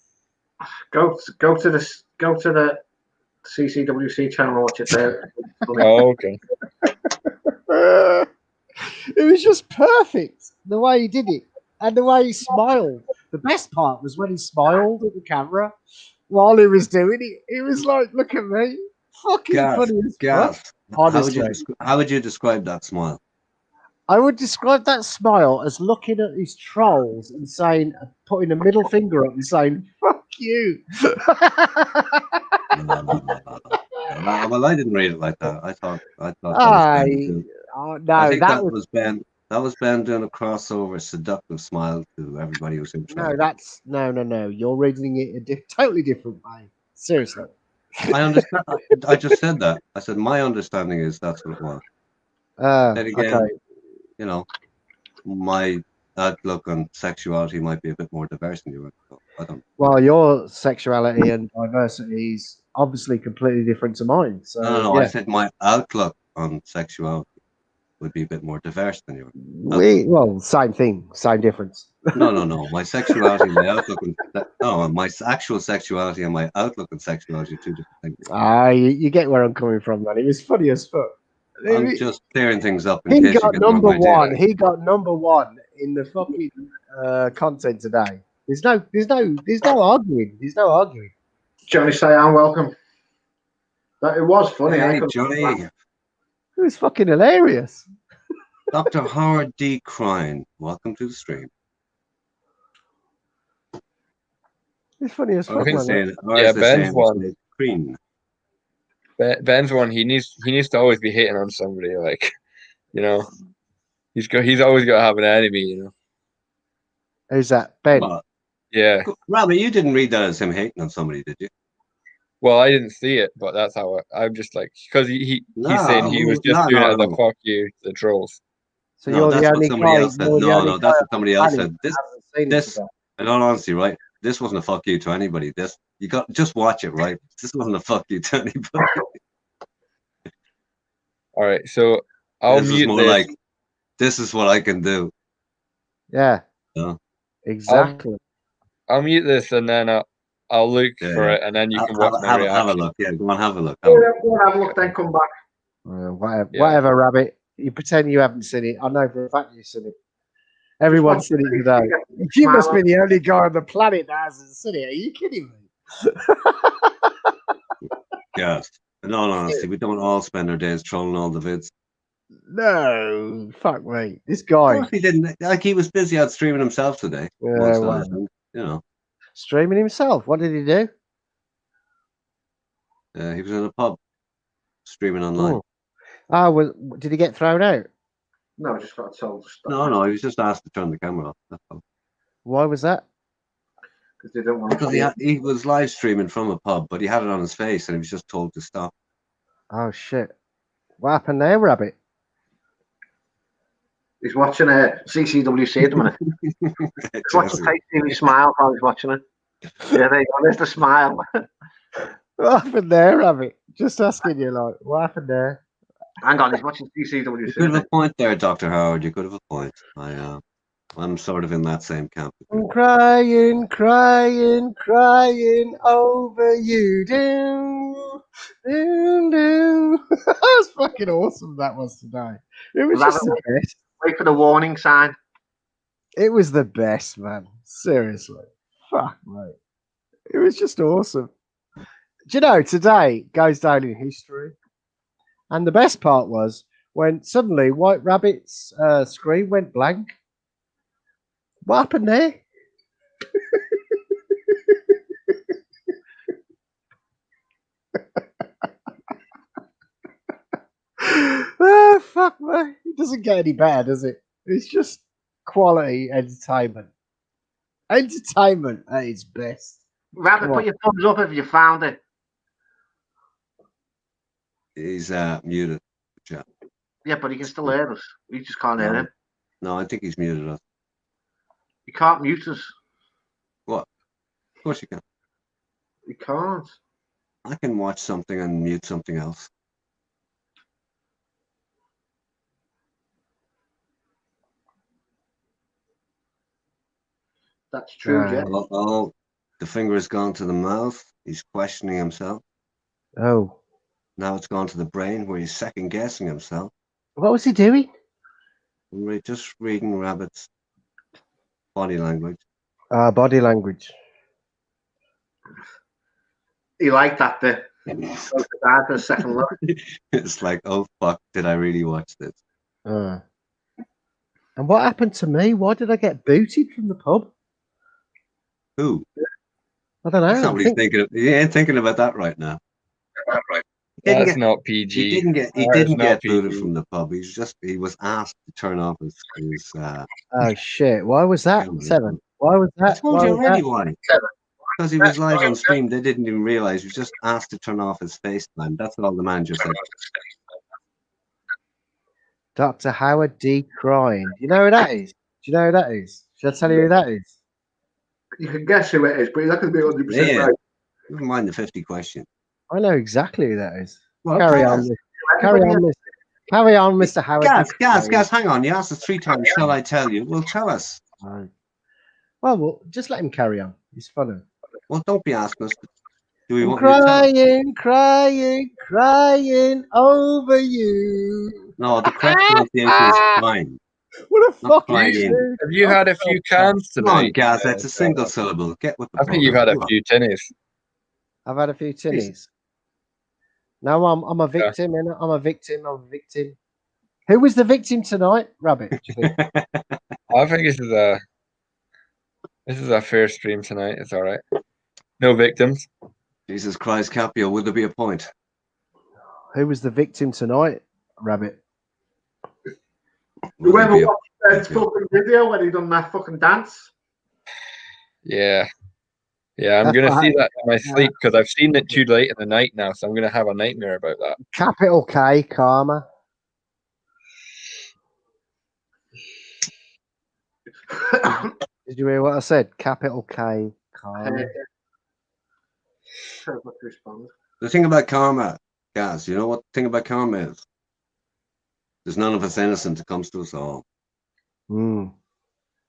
Go to the CCWC channel and watch it there. oh, okay. It was just perfect the way he did it and the way he smiled. The best part was when he smiled at the camera while he was doing it. He was like, "Look at me, fucking funny as fuck." Gas. Honestly. How would you describe that smile? I would describe that smile as looking at his trolls and saying, putting a middle finger up and saying, "Fuck you." No. Well, I didn't read it like that. I thought that was Ben. Oh, I no, think that was was Ben. That was Ben doing a crossover, seductive smile to everybody who's in no. That's no. You're reading it a totally different way. Seriously. I understand. I just said that. I said my understanding is that's what it was. Then again, Okay. you know, my outlook on sexuality might be a bit more diverse than yours. So I don't. Well, your sexuality and diversity is obviously completely different to mine. So No. yeah. I said my outlook on sexuality would be a bit more diverse than yours. Well, same thing, same difference. No. My sexuality, my outlook, my actual sexuality and my outlook on sexuality are two different things. You get where I'm coming from, man. It was funny as fuck. I'm just clearing things up in He case you got get the wrong number idea. one. He got number one in the fucking content today. There's no arguing. There's no arguing. Johnny Sayan, welcome. It was funny. I Hey, couldn't- Johnny, It was fucking hilarious. Dr. Howard D. Crine, welcome to the stream. It's funny as fuck, think man. Saying, Yeah, Ben's one. Crine. Ben's one. He needs to always be hating on somebody. Like, you know, he's always got to have an enemy. You know. Who's that? Ben. Well, Yeah. Robbie, you didn't read that as him hating on somebody, did you? Well, I didn't see it, but that's how I'm just like because he's saying he was No, just doing it as a no. fuck you to the trolls. So No, you're that's the what only somebody guy. else said. You're the No, only no, guy that's on what somebody the else planet said. This, that hasn't seen it this, today. in all honesty, right? This wasn't a fuck you to anybody. This, you got just watch it, right? This wasn't a fuck you to anybody. All right, so I'll This is mute more this. like, this is what I can do. Yeah. Yeah. Exactly. I'll mute this and then I'll look Yeah, for yeah. it, and then you can Have, watch my have a reaction. look. Yeah, go on, have a look. Go and have a look, then come back. Whatever, Yeah. whatever, Rabbit. You pretend you haven't seen it. I know for a fact you've seen it. Everyone's seen it today. You must be the only guy on the planet that hasn't seen it. Are you kidding me? Yes. In all honesty, we don't all spend our days trolling all the vids. No, fuck me. This Of guy course he didn't. Like, he was busy out streaming himself today. amongst other whatever. things, you know. Streaming himself. What did he do? He was in a pub streaming online. Oh, well, did he get thrown out? No, I just got told to stop. No, he was just asked to turn the camera off. That's all. Why was that? Because they don't want Because to. he was live streaming from a pub, but he had it on his face and he was just told to stop. Oh shit! What happened there, Rabbit? He's watching a CCWC at the minute. He's watching Take TV Smile while he's watching it. Yeah, there you go. There's the smile. What happened there, Rabbit? Just asking you, like, what happened there? Hang on, he's watching You could CCWC. have a point there, Dr. Howard. You could have a point. I'm sort of in that same camp. I'm crying, crying, crying over you. Do, do, do. That was fucking awesome. That was today. It was Love just it. the best. Wait for the warning sign. It was the best, man. Seriously. Fuck, mate. It was just awesome. Do you know, today goes down in history. And the best part was when suddenly White Rabbit's screen went blank. What happened there? Oh, fuck, man. It doesn't get any better, does it? It's just quality entertainment. Entertainment at its best. Rabbit, Come on. put your thumbs up if you found it. He's muted. Yeah, but he can still hear us. We just can't hear him. No, I think he's muted us. You can't mute us. What? Of course you can. You can't. I can watch something and mute something else. That's true, Right. yeah. Oh, the finger has gone to the mouth. He's questioning himself. Oh. Now it's gone to the brain where he's second guessing himself. What was he doing? We're just reading Rabbit's body language. Body language. He liked that bit. Goes to dad for a second look. It's like, oh fuck, did I really watch this? And what happened to me? Why did I get booted from the pub? Who? I don't know. That's not what he's thinking of. He ain't thinking about that right now. That's not PG. He didn't That is get not booted PG. from the pub. He was asked to turn off his Oh shit! Why was that? Camera. 7. Why was I that? told Why you was already that? why. Because he was live on stream. They didn't even realize he was just asked to turn off his FaceTime. That's all the manager said. Dr. Howard D. Crying. You know who that is? Do you know who that is? Should I tell you who that is? You can guess who it is, but you're not going to be 100% Yeah. right. Never mind the 50 question. I know exactly who that is. Well, Carry tell on. us. Carry on, Mr. Carry on, Mr. Howard. D. Crying. Gaz, hang on. You asked us 3 times. Shall I tell you? Well, tell us. Well, just let him carry on. He's funny. Well, don't be asking us. Do we I'm want you to tell us? crying, crying, crying over you. No, the correct pronunciation is fine. What a Not fucking crying. dude. Have you had a few cans Come on, tonight? Gaz, that's a single syllable. Get with the I think you've had a few tinnies. I've had a few tinnies. No, I'm a victim, innit? I'm a victim. I'm a victim. Who was the victim tonight? Rabbit. Do you think? I think this is a fair stream tonight. It's all right. No victims. Jesus Christ, Capio, will there be a point? Who was the victim tonight? Rabbit. Will there Whoever be a- watched that fucking video when he done that fucking dance. Yeah. Yeah, I'm That's gonna what see that in my sleep because I've seen it too late in the night now, so I'm gonna have a nightmare about that. Capital K, karma. Did you hear what I said? Capital K, karma. Tell what to respond. The thing about karma, guys, you know what the thing about karma is? There's none of us innocent. It comes to us all. Hmm.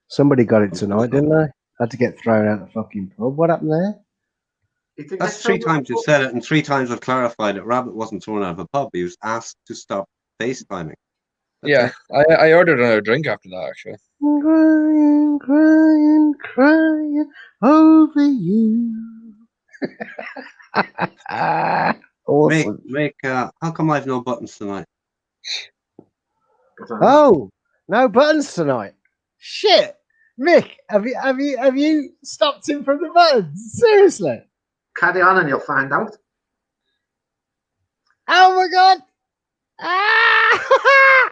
Somebody got it tonight, didn't they? Had to get thrown out the fucking pub. What happened there? You think That's that's 3 times you've said it, and 3 times I've clarified that Rabbit wasn't thrown out of a pub. He was asked to stop FaceTiming. That's Yeah, it. I ordered another drink after that actually. Crying, crying, crying over you. Awesome. How come I've no buttons tonight? Oh, no buttons tonight. Shit. Mick, have you stopped him from the buttons? Seriously? Carry on and you'll find out. Oh my god. Ah!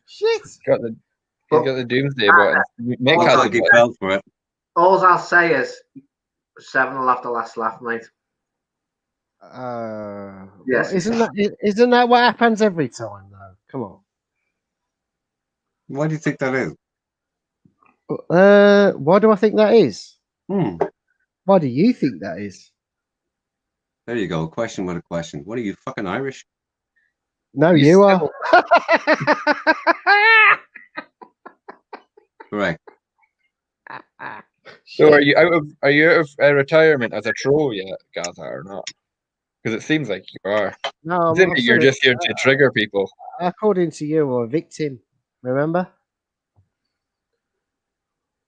Shit. He's got the doomsday button. Nick I'll has not the get button. belled for it. All I'll say is 7 will have the last laugh, mate. Yes. Isn't that what happens every time though? Come on. Why do you think that is? Why do I think that is? Hmm. Why do you think that is? There you go. Question with a question. What are you, fucking Irish? No, You you are. still- Correct. So are you out of retirement as a troll yet, Gaza, or not? Because it seems like you are. No, Isn't it? You're just here to trigger people. according to you, I'm a victim. Remember?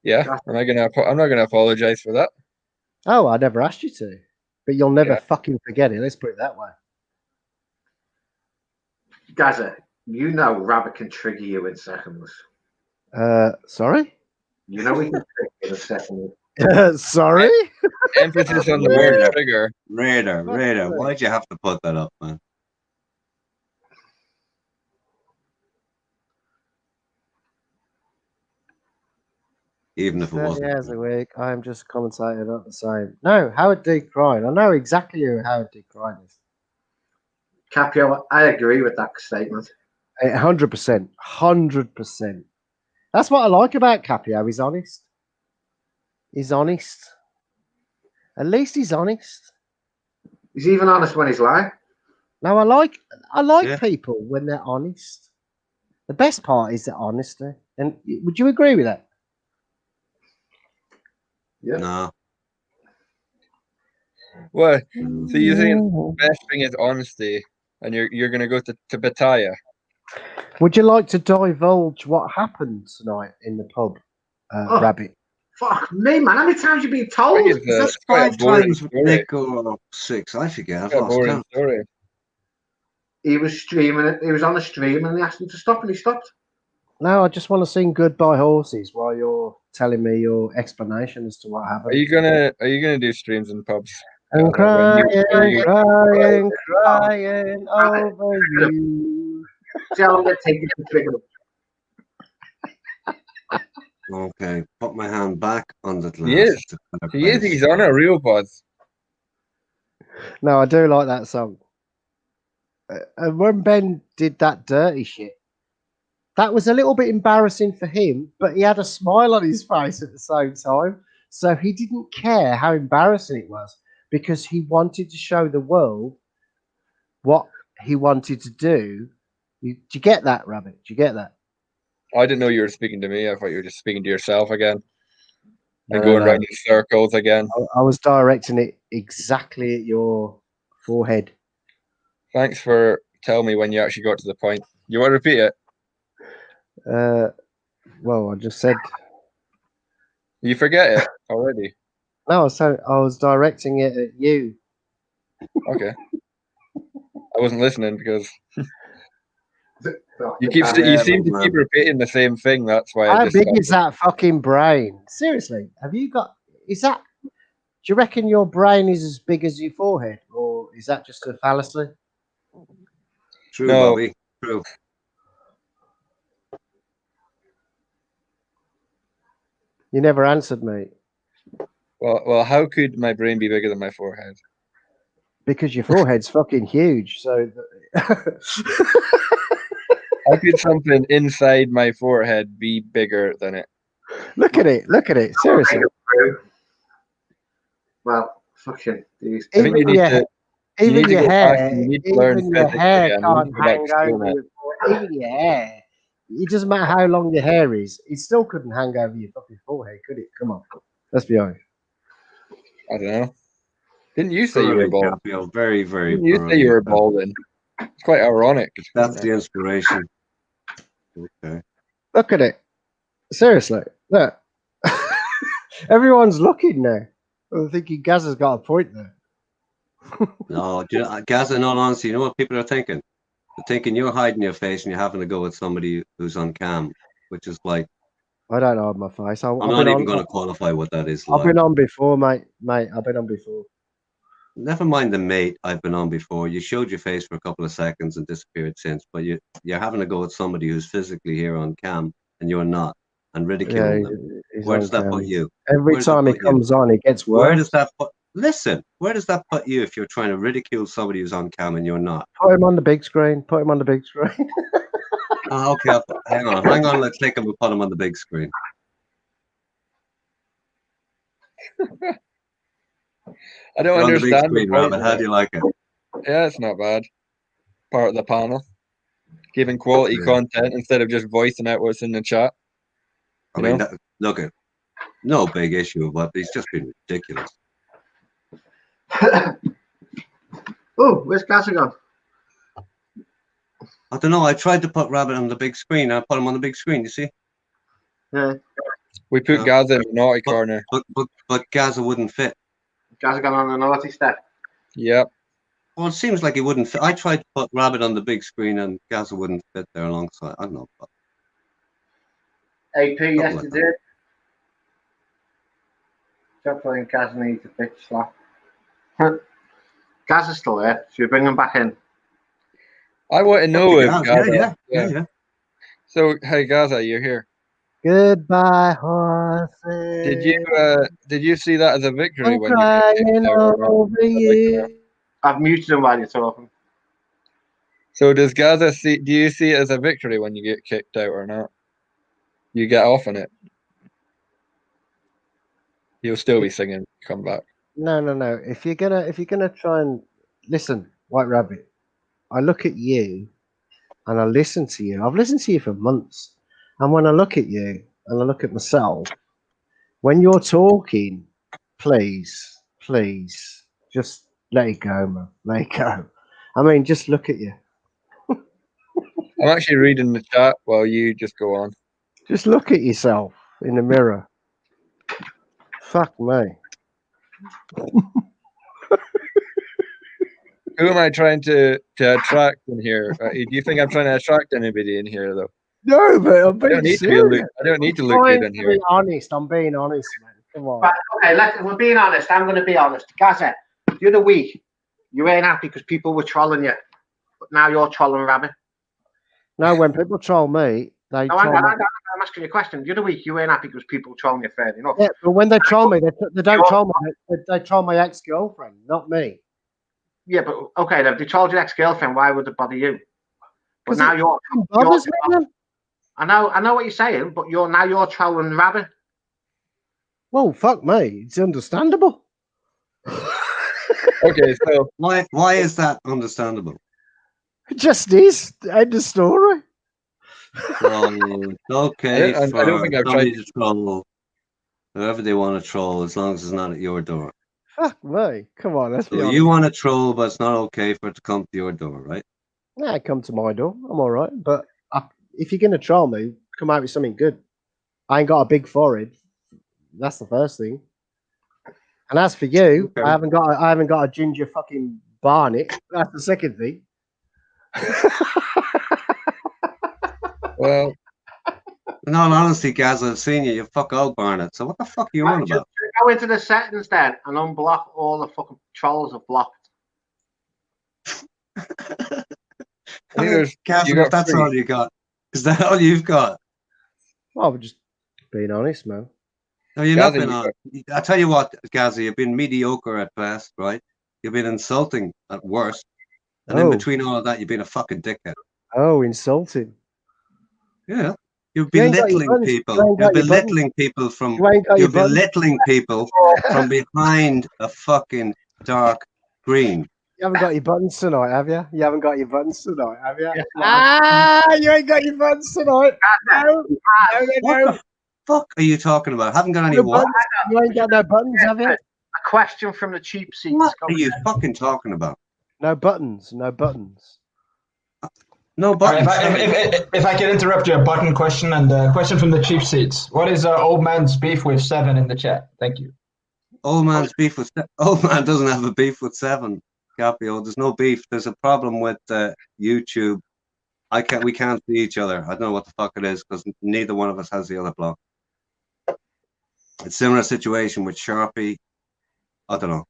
Yeah, I'm not gonna apologize for that. Oh, I never asked you to, but you'll never Yeah. fucking forget it. Let's put it that way. Gaza, you know Rabbit can trigger you in seconds. Sorry. You know he can trigger you in a second. Sorry. Emphasis on the word trigger. Raider, why'd you have to put that up, man? Even if it 30 wasn't. hours a week. I'm just commentating, not the same. No, Howard D. Crine. I know exactly who Howard D. Crine is. Capio, I agree with that statement. 100%. 100%. That's what I like about Capio. He's honest. He's honest. At least he's honest. He's even honest when he's lying. No, I like Yeah. people when they're honest. The best part is the honesty. And would you agree with that? Yeah. No. Well, so you think the best thing is honesty, and you're gonna go to Bataya? Would you like to divulge what happened tonight in the pub, Rabbit? Fuck me, man. How many times you been told? That's quite a 5 boring times with story. Nick or 6. I forget. I've Quite a lost boring count. story. He was streaming it. He was on the stream and they asked him to stop and he stopped. No, I just want to sing "Goodbye Horses" while you're telling me your explanation as to what happened. Are you gonna do streams in pubs? And When crying, you- crying, crying over you. See how long it takes you to trigger him. Okay, put my hand back on the glass. He is. to kind of He is. place. He's on a real buzz. No, I do like that song. And when Ben did that dirty shit, that was a little bit embarrassing for him, but he had a smile on his face at the same time. So he didn't care how embarrassing it was because he wanted to show the world what he wanted to do. Do you get that, Rabbit? Do you get that? I didn't know you were speaking to me. I thought you were just speaking to yourself again. And No, going no. around in circles again. I was directing it exactly at your forehead. Thanks for telling me when you actually got to the point. You want to repeat it? Well, I just said You forget it already. no. So I was directing it at you. Okay. I wasn't listening because Fuck, you Yeah, seem to man. keep repeating the same thing. That's why I How just big stopped is that fucking brain? Seriously, have you got? Is that? Do you reckon your brain is as big as your forehead, or is that just a fallacy? True, No. Bobby. True. You never answered me. Well, how could my brain be bigger than my forehead? Because your forehead's fucking huge. So How could something inside my forehead be bigger than it? look at it. Look at it. Seriously. Well, fucking these. I think you need to. You Even need to your go back hair, and you need to learn even your physics hair again. You can't need to go back hang to school, over man. your forehead. Even your hair. It doesn't matter how long your hair is. It still couldn't hang over your fucking forehead, could it? Come on. Let's be honest. I don't know. Didn't you say you were bald? Gabriel, very, very Didn't you say you were balding? It's quite ironic. That's the inspiration. Okay. Look at it. Seriously. Look. Everyone's looking now. I'm thinking Gaz has got a point there. No, do you know, Gaz, in all honesty, you know what people are thinking? They're thinking you're hiding your face and you're having to go with somebody who's on cam, which is like, I don't hide my face. I'm not even going to qualify what that is I've like. been on before, mate. I've been on before. Never mind the mate I've been on before. You showed your face for a couple of seconds and disappeared since, but you're having to go with somebody who's physically here on cam and you're not, and ridiculing them. He's Where on does that cam. put you? Every Where does that time he put you? comes on, it gets worse. Where does that put? Listen, where does that put you if you're trying to ridicule somebody who's on cam and you're not? Put him on the big screen. Put him on the big screen. Oh, okay, hang on. Let's take him and put him on the big screen. I don't You're on the big understand. screen, the point Rabbit. How do you like it? Yeah, it's not bad. Part of the panel, giving quality Yeah. content instead of just voicing out what's in the chat. I You mean, know? look at no big issue, but he's just been ridiculous. Oh, where's Gazza gone? I don't know. I tried to put Rabbit on the big screen. I put him on the big screen. You see, Yeah, We put Yeah. Gaza in the naughty corner. but Gaza wouldn't fit. Gazza gone on the naughty step. Yep. Well, it seems like he wouldn't fit. I tried to put Rabbit on the big screen, and Gaza wouldn't fit there alongside. I don't know. But AP, yes, like you that. did. Stop playing Gazza needs a bitch slap. Gazza's still there. Should we bring him back in? I want to know if Gaz, Gaza. yeah. So, hey Gaza, you're here. Goodbye, horses. Did you see that as a victory I'm when you got crying kicked out or not? over you. I've muted him while you're talking. So does Gaza see? Do you see it as a victory when you get kicked out or not? You get off on it. You'll still be singing. Come back. No. If you're gonna try and listen, White Rabbit, I look at you and I listen to you. I've listened to you for months, and when I look at you and I look at myself, when you're talking, please, just let it go, man. Let it go. I mean, just look at you. I'm actually reading the chat while you just go on. Just look at yourself in the mirror. Fuck me. Who am I trying to attract in here? Do you think I'm trying to attract anybody in here though? No, but I'm I being don't need to serious. I don't need to look good in To here. be honest, I'm being honest, man. Come on. Right, okay, we're being honest. I'm going to be honest. Gazza, the other week, you weren't happy because people were trolling you. But now you're trolling Rabbit. No, when people troll me, they No, troll me. I'm asking you a question. The other week, you weren't happy because people were trolling you, fair enough. Yeah, but when they troll me, they don't troll me. They troll my ex-girlfriend, not me. Yeah, but okay, if they trolled your ex-girlfriend, why would it bother you? But now you're. It bothers me, man. I know what you're saying, but you're trolling Rabbit. Well, fuck me. It's understandable. Okay, so Why is that understandable? It just is. End of story. So it's okay I for don't think I've somebody tried- to troll whoever they want to troll, as long as it's not at your door. Fuck me. Come on, let's be So honest. you want to troll, but it's not okay for it to come to your door, right? Yeah, come to my door. I'm all right. But if you're going to troll me, come out with something good. I ain't got a big forehead. That's the first thing. And as for you, Okay. I haven't got a ginger fucking barnet. That's the second thing. well, In all honesty, Gaz, I've seen you. You fuck out, Barnett. So what the fuck are you on Right, about? just go into the settings then and unblock all the fucking trolls have blocked. I think there's Gaz, you got if that's three. all you got. Is that all you've got? Well, I'm just being honest, man. No, you've Gazza, not been you on. I tell you what, Gazza, you've been mediocre at best, right? You've been insulting at worst, and in Oh. between all of that, you've been a fucking dickhead. Oh, insulting. Yeah, you're You ain't got your belittling buttons. people. You ain't You're got your buttons. belittling people from. You ain't got You're your buttons. belittling people from behind a fucking dark screen. You haven't got your buttons tonight, have you? You haven't got your buttons tonight, have you? Yeah. You ain't got your buttons tonight. No, What the fuck are you talking about? Haven't got any No what? buttons. You ain't got no buttons, have you? A question from the cheap seats. What are you fucking talking about? No buttons. No buttons. No All right, buttons. if I can interrupt you, a button question and a question from the cheap seats. What is old man's beef with Seven in the chat? Thank you. Old man's beef with old man doesn't have a beef with Seven. Capio, there's no beef. There's a problem with YouTube. We can't see each other. I don't know what the fuck it is because neither one of us has the other block. It's a similar situation with Sharpie. I don't know.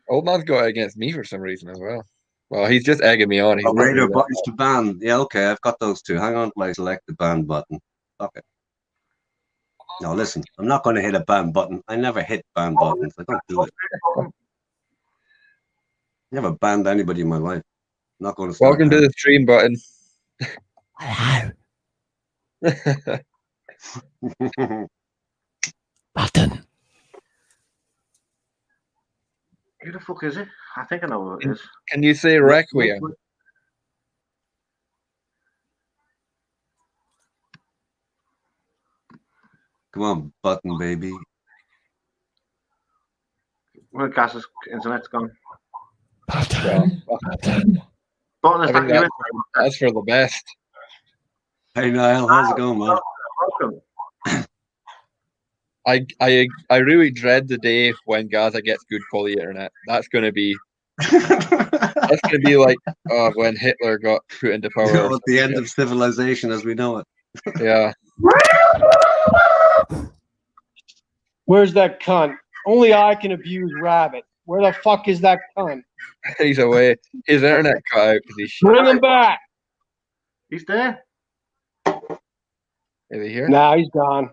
Old man's got it against me for some reason as well. Well, he's just egging me on. He's not Raider really buttons to ban. Yeah, okay, I've got those two. Hang on till I select the ban button. Okay. No, listen, I'm not going to hit a ban button. I never hit ban buttons. I don't do it. Never banned anybody in my life. I'm not going to start Welcome to the stream button. Hello, the button. Who the fuck is it? I think I know who it is. Can you say Requiem? Come on, button baby. Where Gaz's internet's gone. Button. Button. Button, is I think that you? that's for the best. Hey Niall, how's it going, man? Welcome. I really dread the day when Gaza gets good quality internet. That's gonna be like when Hitler got put into power. At the end of civilization as we know it. Yeah. Where's that cunt? Only I can abuse Rabbit. Where the fuck is that cunt? He's away. His internet cut out because he's shit. Bring him back. He's there. Is he here? Nah, he's gone.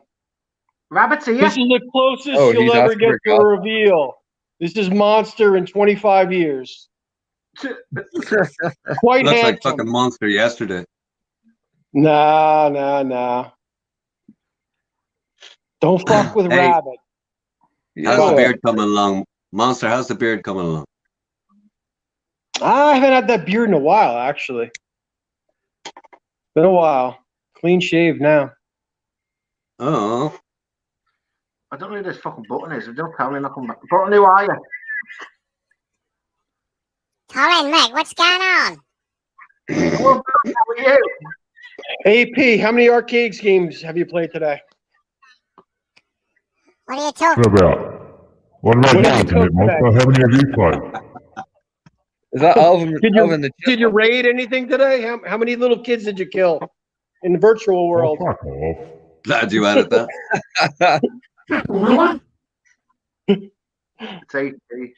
Rabbit's here. This is the closest Oh, you'll he's ever asking get for to a God. reveal. This is Monster in 25 years. Quite Looks like handsome. fucking Monster yesterday. Nah. Don't fuck with Hey. Rabbit. How's Yeah. the beard coming along? Monster, how's the beard coming along? I haven't had that beard in a while, actually. Been a while. Clean shave now. Oh, I don't know who this fucking Button is. Don't tell me not come back. Button, who are you? Colin, Meg, what's going on? Hello, Button, how are you? AP, how many arcades games have you played today? What are you talking What about? What about What you, did you Internet cook Monster? How many have you played? Is that Alvin? Did you- Alvin the Did you raid anything today? How many little kids did you kill in the virtual Oh, world? fuck off. glad you added that. It's AP.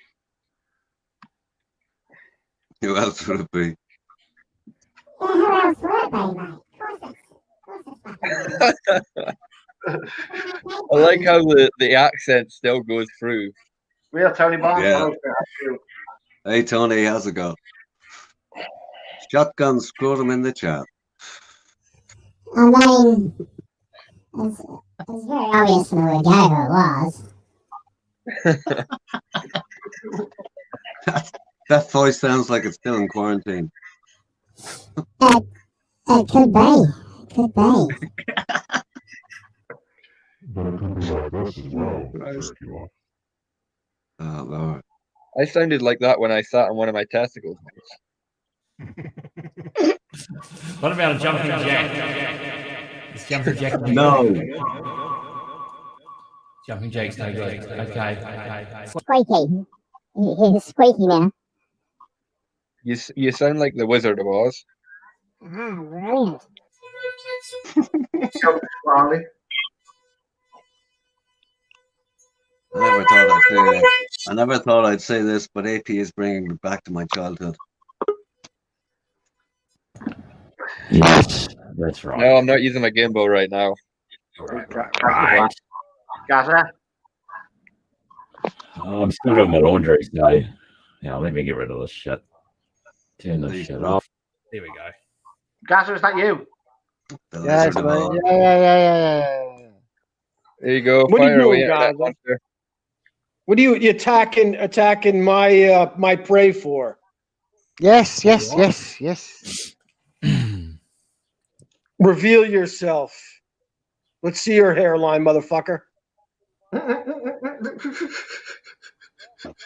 Who else would it be? Who else would it be, mate? I like how the accent still goes through. Real Tony Barnes. Yeah. Hello, sir. How are you? Hey Tony, how's it going? Shotgun scrotum in the chat. I mean, it's very obvious from the guy who it was. That voice sounds like it's still in quarantine. It could be. Could be. But it could be like this as well. Christ. Jerk you off. Oh Lord. I sounded like that when I sat on one of my testicles. What about a jumping jack? Is jumping jack? No. Jumping jack's no good. Okay. Squeaky. He's squeaky now. You sound like the Wizard of Oz. Charlie. I never thought I'd say this, but AP is bringing me back to my childhood. Yes, that's right. No, I'm not using my gimbal right now. Right. Gaza. Oh, I'm still doing my laundry today. Yeah, let me get rid of this shit. Turn this shit off. There we go. Gaza, is that you? The Yes, lizard mate. above. Yeah. There you go. What are you Fire away, doing, internet guys? monster. What are you attacking my my prey for? Yes. Reveal yourself. Let's see your hairline, motherfucker.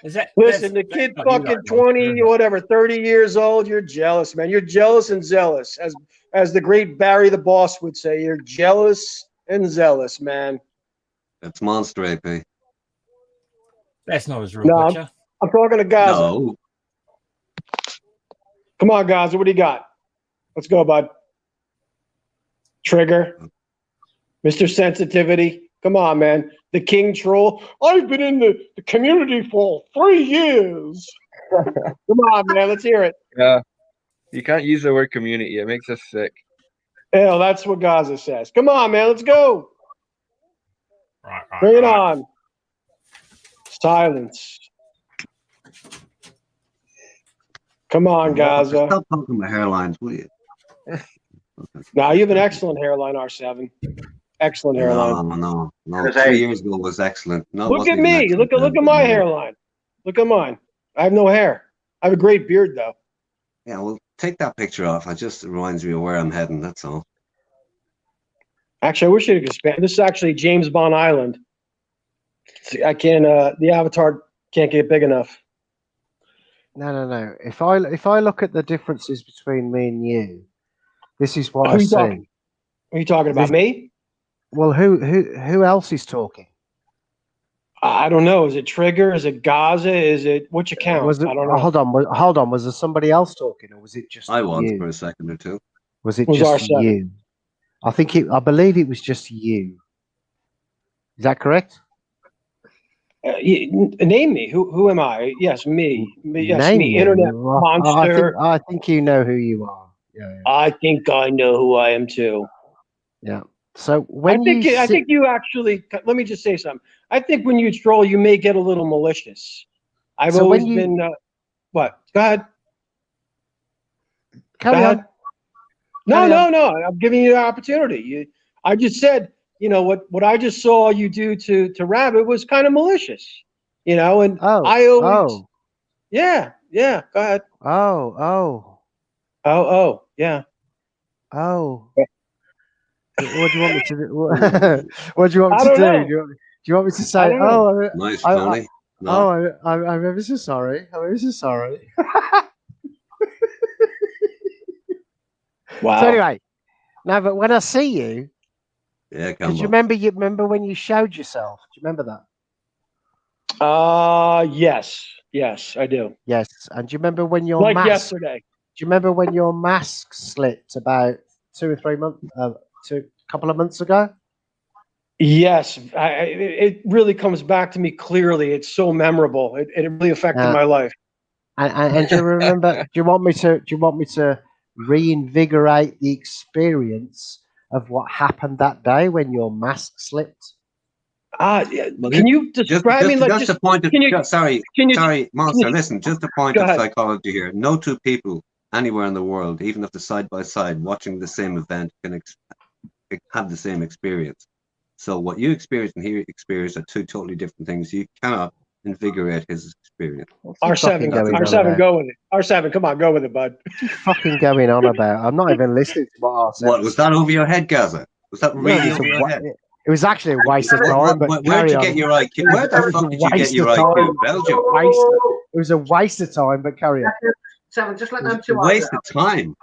Is that Listen, the kid fucking 20, whatever, 30 years old, you're jealous, man. You're jealous and zealous. As the great Barry the Boss would say, you're jealous and zealous, man. It's Monster AP. That's not his real No, picture. I'm talking to Gaza. No. Come on, Gaza, what do you got? Let's go, bud. Trigger. Mr. Sensitivity. Come on, man. The King Troll. I've been in the community for 3 years. Come on, man. Let's hear it. Yeah. You can't use the word community. It makes us sick. Hell, that's what Gaza says. Come on, man. Let's go. Right. Bring it on. Silence. Come on, Gaza. Stop talking about hairlines, will you? Now, you have an excellent hairline, R7. Excellent hairline. No. 3 years ago was excellent. No, it Look wasn't at even me. excellent Look then. at my hairline. Look at mine. I have no hair. I have a great beard, though. Yeah, well, take that picture off. It just reminds me of where I'm heading. That's all. Actually, I wish you could expand. This is actually James Bond Island. See, I can't. The avatar can't get big enough. No. If I look at the differences between me and you, this is what Who I you see. talking? Are you talking about me? Well, who else is talking? I don't know. Is it Trigger? Is it Gaza? Is it which account? Was it? I don't know. Hold on. Was there somebody else talking, or was it just I was you? for a second or two. Was it Was just R7. you? I believe it was just you. Is that correct? Name me. Who am I? Yes, me. Yes, Name me. you. Internet monster. I think you know who you are. Yeah. I think I know who I am too. Yeah. So when I think you actually. Let me just say something. I think when you troll, you may get a little malicious. I've So always when you- been. What? Go ahead. carry Go on. ahead. No. I'm giving you the opportunity. I just said, what I just saw you do to Rabbit was kind of malicious, and I always. Yeah. Go ahead. Oh. Yeah. Oh. What do you want me to do? What do you want me I to don't do? know. Do you want me to say? I don't know. Nice, Tony. No. I'm ever so sorry. I'm ever so sorry. Wow. So anyway, no, but when I see you, Yeah, because come you on. remember when you showed yourself? Do you remember that? Yes, I do. Yes. And do you remember when your Like mask? yesterday. Do you remember when your mask slipped about 2 or 3 months, a couple of months ago? Yes, it really comes back to me clearly. It's so memorable. It really affected my life. And do you remember? Do you want me to reinvigorate the experience of what happened that day when your mask slipped? Can you describe me like just a point of sorry, Monster. Listen, just a point Go of ahead. psychology here. No two people anywhere in the world, even if they're side by side watching the same event, can have the same experience. So what you experience and he experienced are two totally different things. You cannot invigorate his experience. R7, go with it. R7, come on, go with it, bud. What are you fucking going on about? I'm not even listening to what R7. What was that over your head, Gaza? Was that really over your head? It was actually a waste of time. But Where'd you get your IQ? Where the fuck did you get your IQ? Belgium. It was a waste of time, but carry on. Seven, just let them two Waste of time.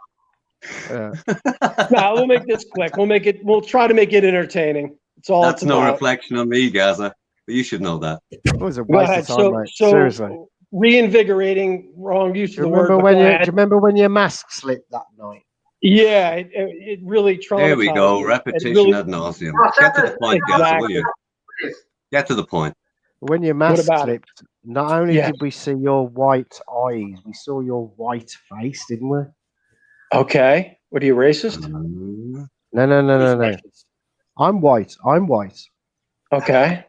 No, we'll make this quick. We'll try to make it entertaining. It's all That's it's no about. reflection on me, Gaza. But you should know that. It was a Go waste ahead. of time, mate. So Seriously. reinvigorating, wrong use Do of you the word. remember but go ahead. do you remember when your mask slipped that night? Yeah, it really traumatized There we go. me. It Repetition really- ad nauseum. Get to the point, Gaza, will you? Get to the point. When your mask about it? slipped, not only Yeah. did we see your white eyes, we saw your white face, didn't we? Okay. What are you, racist? No. I'm white. I'm white. Okay.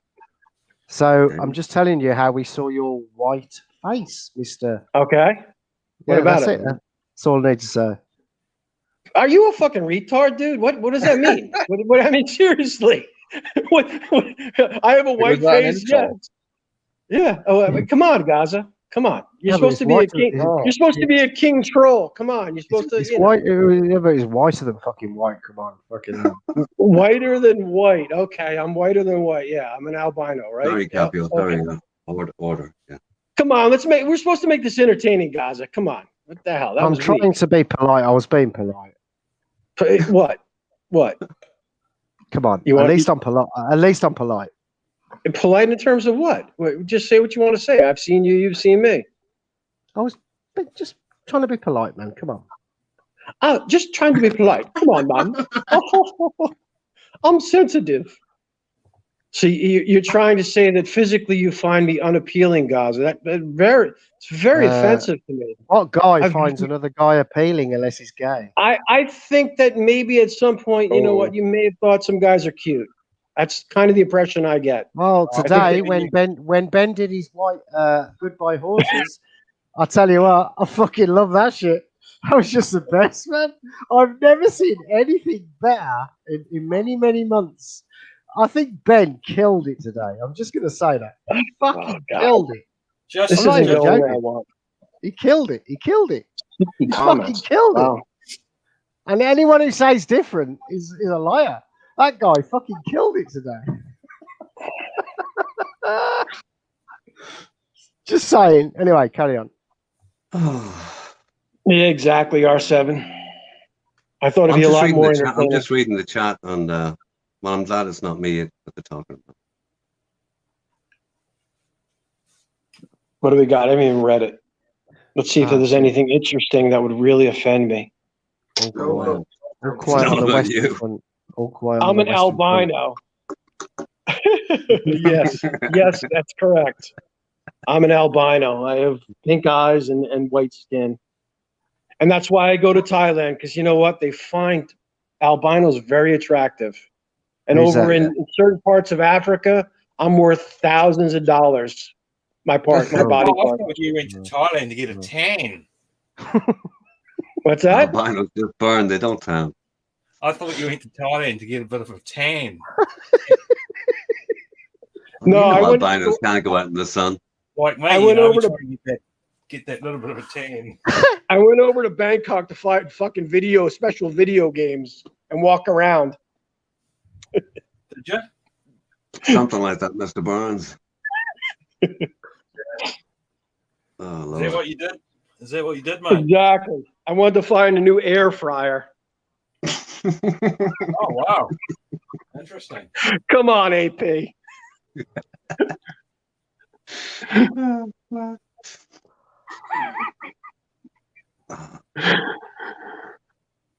So I'm just telling you how we saw your white face, Mister. Okay. What about that's it? That's all I need to say. Are you a fucking retard, dude? What does that mean? what I mean, seriously. what, I have a white was that an face. Yes. insult? Yeah. Oh, I mean, come on, Gaza. Come on. You're Yeah, but supposed it's to be a white- king. oh, You're supposed to be a king troll. Come on. You're supposed to. It's You know, white. Yeah, but it's whiter than fucking white. Come on, fucking hell. whiter than white. Okay, I'm whiter than white. Yeah, I'm an albino, right? Sorry, Yeah, Capio. okay. Sorry. Order. Yeah. Come on, we're supposed to make this entertaining, Gaza. Come on. What the hell? That I'm was trying weak. to be polite. I was being polite. What? What? Come on. You At want- least I'm polite. At least I'm polite. Polite in terms of what? Just say what you want to say. I've seen you. You've seen me. I was just trying to be polite, man. Come on. Oh, just trying to be polite. Come on, man. I'm sensitive. So you're trying to say that physically you find me unappealing, Gaza. It's very offensive to me. What guy I've- finds another guy appealing unless he's gay? I think that maybe at some point, you know what, you may have thought some guys are cute. That's kind of the impression I get. Well, I think today that- when Ben did his white goodbye horses, I tell you what, I fucking love that shit. That was just the best, man. I've never seen anything better in many, many months. I think Ben killed it today. I'm just gonna say that. He fucking God. killed it. Just This I'm not isn't even going where I joking. want. He killed it. He killed it. He fucking Comments. killed it. Wow. And anyone who says different is a liar. That guy fucking killed it today. Just saying. Anyway, carry on. Yeah, exactly. R7. I thought it'd I'm be a just lot reading more the chat. I'm entertaining. just reading the chat, and well, I'm glad it's not me that they're talking about. What do we got? I haven't even read it. Let's see if there's anything interesting that would really offend me. All quiet. All quiet on the about western you. front. All quiet on I'm the an western front. albino. yes, that's correct. I'm an albino. I have pink eyes and white skin. And that's why I go to Thailand, because you know what? They find albinos very attractive. And Who's over that? in certain parts of Africa, I'm worth thousands of dollars. My body Oh, I part. thought you went to Thailand to get a tan. What's that? Albinos just burn. They don't tan. I thought you went to Thailand to get a bit of a tan. No, You know I went- albinos can't go out in the sun. Like me, I went you know, over to- trying to get that little bit of a tan. I went over to Bangkok to fight fucking special video games and walk around. Did you? Something like that, Mr. Burns. Oh, Is Lord. that what you did? Is that what you did, mate? Exactly. I wanted to find a new air fryer. Oh, wow. Interesting. Come on, AP.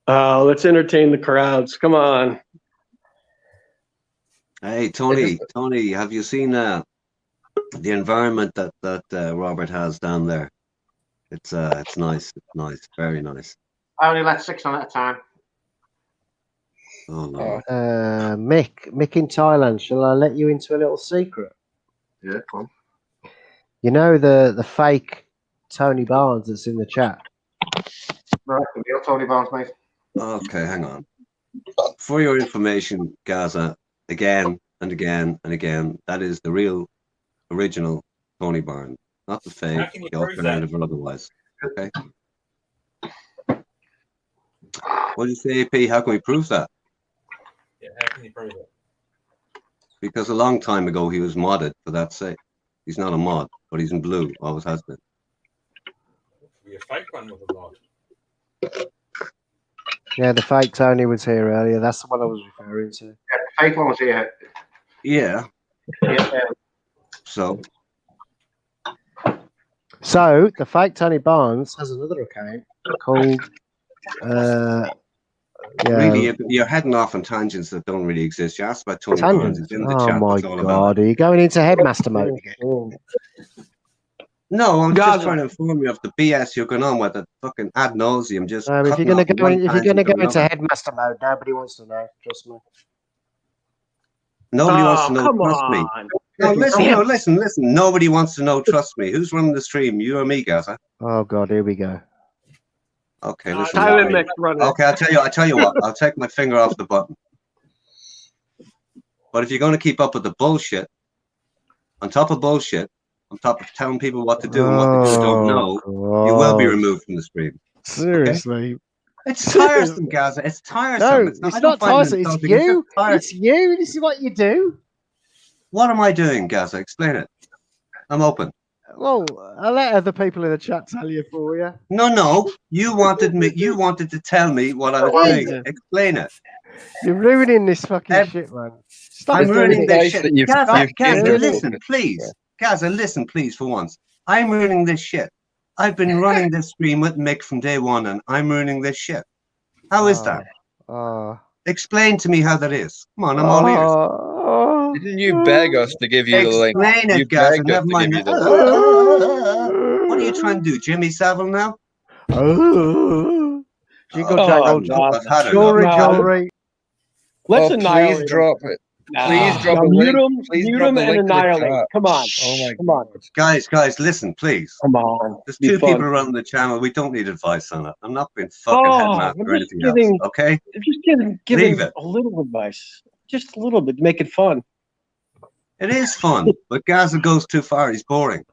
Let's entertain the crowds. Come on. Hey, Tony, have you seen the environment that Robert has down there? It's nice. It's nice. Very nice. I only let 6 on at a time. Oh, Lord. Mick in Thailand, shall I let you into a little secret? Yeah, come on. You know the fake Tony Barnes that's in the chat? Right, the real Tony Barnes, mate. Okay, hang on. For your information, Gaza, again and again and again, that is the real, original Tony Barnes, not the How fake, can you the prove that? alternative or otherwise. Okay. What do you say, AP? How can we prove that? Yeah, how can you prove it? Because a long time ago he was modded for that sake. He's not a mod, but he's in blue, always has been. Be a fake one with a lot. Yeah, the fake Tony was here earlier. That's the one I was referring to. Yeah, the fake one was here. Yeah. Yeah, So So the fake Tony Barnes has another account called really, you're heading off on tangents that don't really exist. You asked about Tony Barnes. Tangents. It's in the Oh chat. my That's all about god, are you going into headmaster mode again? No, I'm Gaza. just trying to inform you of the BS you're going on with it. Fucking ad nauseum. Just If you're cutting gonna off go one if you're tangent gonna to go into another. headmaster mode, nobody wants to know. Trust me. Nobody wants to know. Come Trust me. on. No, listen. Nobody wants to know. Trust me. Who's running the stream? You or me, Gaza? Oh God, here we go. Okay, listen. Tyler Mix running. Okay, I tell you what. I'll take my finger off the button. But if you're going to keep up with the bullshit, on top of bullshit, on top of telling people what to do and what they just don't know, you will be removed from the stream. Seriously. Okay? It's tiresome, Gaza. It's tiresome. No, it's not tiresome. It's you. It's you. This is what you do. What am I doing, Gaza? Explain it. I'm open. Well, I'll let other people in the chat tell you for you. No. You wanted me. You wanted to tell me what I was doing. Explain it. You're ruining this fucking shit, man. Stop I'm ruining this shit. Gaza, given listen, please. Gaza, listen, please, for once. I'm ruining this shit. I've been running this stream with Mick from day one, and I'm ruining this shit. How is that? Explain to me how that is. Come on, I'm all ears. Didn't you beg us to give you the link? Explain it, You Gaza. begged us Never to mind. give you the link. What are you trying to do, Jimmy Savile now? Jingle jangle, God. jewelry. Let's Oh, annihilate please him. drop it. Please drop a mute link. him, Please mute drop him the and link to the annihilate. chat. Come on. Oh my Come on. Guys, listen, please. Come on. There's Be two fun. people running the channel. We don't need advice on it. I'm not being fucking Oh, headmaster I'm or just anything giving- else. Okay? Just giving Leave it. a little advice. Just a little bit. Make it fun. It is fun, but Gaza goes too far. He's boring.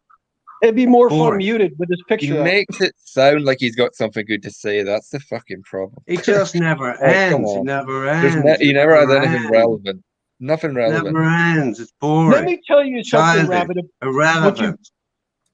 It'd be more fun Boring. muted with his He picture up. makes it sound like he's got something good to say. That's the fucking problem. It just never Oh, come ends. It on. never There's ends. he It never has anything ends. relevant. Nothing relevant. Never ends. It's boring. Let me tell you something, Childish. Rabbit. Irrelevant.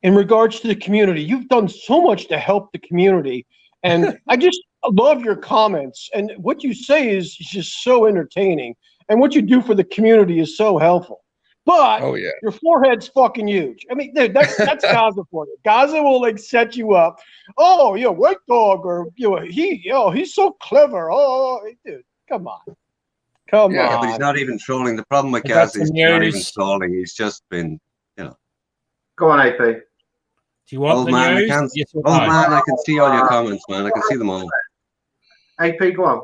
In regards to the community, you've done so much to help the community, and I just love your comments. And what you say is just so entertaining, and what you do for the community is so helpful. But Oh yeah. your forehead's fucking huge. I mean, dude, that's Gaza for you. Gaza will like set you up. Oh, yeah, white dog, or he's so clever. Oh, dude, come on. Come Yeah, on. but he's not even trolling. The problem with I got Gaza is some he's not news. even trolling. He's just been, Go on, AP. Do you want old the man. news? I can, Yes or old no? man, I can see all your comments, man. I can see them all. AP, go on.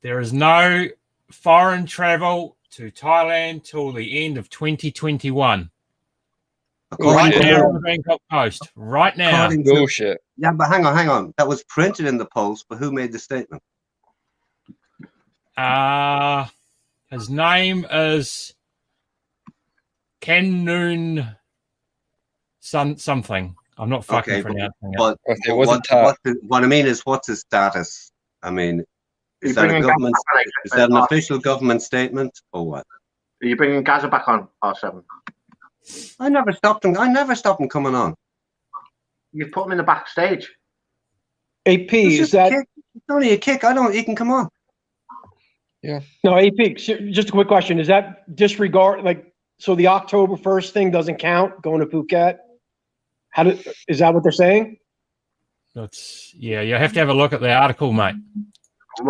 There is no foreign travel to Thailand till the end of 2021. Right Bullshit. now on the Bangkok Post. Right now. According to- Bullshit. Yeah, but hang on. That was printed in the Post, but who made the statement? His name is Kanun something. I'm not fucking Okay, pronouncing it. but It wasn't Thai. what I mean is, what's his status? I mean, Are you is that a bringing government? Gaza back Is that an on? official government statement or what? Are you bringing Gaza back on R7? I never stopped him coming on. You put him in the backstage. AP, It's is just a that kick. It's only a kick. He can come on. no AP? Just a quick question: is that disregard so the October 1st thing doesn't count going to Phuket? Is that what they're saying? You have to have a look at the article, mate.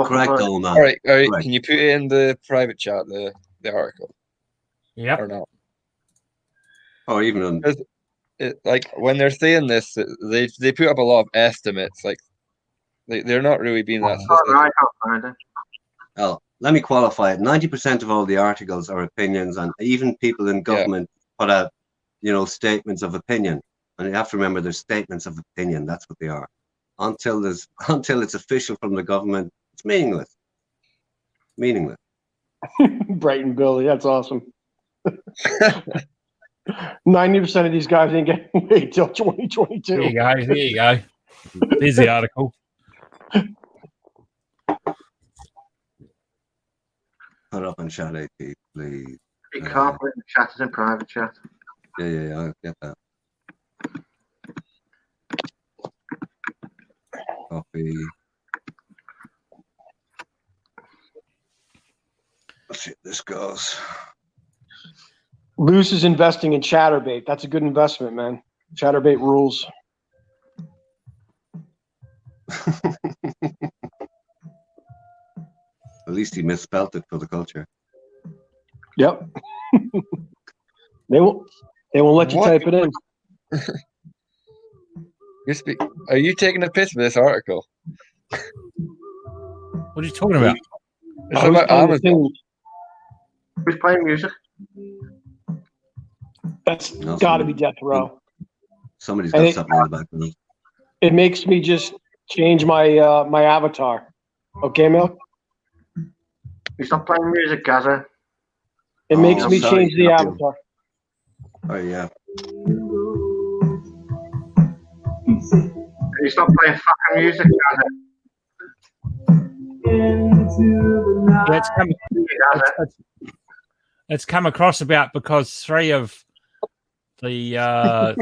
Correct, old man. All right. Right. Can you put it in the private chat, the article, Yep. or not? Or even on. Like when they're saying this, they put up a lot of estimates. Like they're not really being that Oh, no, I specific. can't find it. Oh, let me qualify it. 90% of all the articles are opinions, and even people in government put out, statements of opinion. And you have to remember, there's statements of opinion. That's what they are. Until it's official from the government, it's meaningless. Meaningless. Brighton Billy, that's awesome. 90% of these guys ain't getting paid till 2022. There you go. There's the article. Put up on chat, AP, please. You can't put it in the chat, it's in private chat. Yeah, I get that. Copy. Let's see if this goes. Luce is investing in Chatterbait. That's a good investment, man. Chatterbait rules. At least he misspelled it for the culture. Yep. They won't let you What? type it in. Are you taking a piss with this article? What are you talking about? It's I was about playing the Amazon. thing. Who's playing music? That's No, got to somebody- be Death Row. Somebody's And got it- something in the background. It makes me just change my my avatar. Okay, Milk? He's not playing music, Gaza. It Oh, makes me sorry, change the Captain. avatar. Oh yeah. He's not playing fucking music, Gaza. Yeah, Gaza. it's come across about because three of the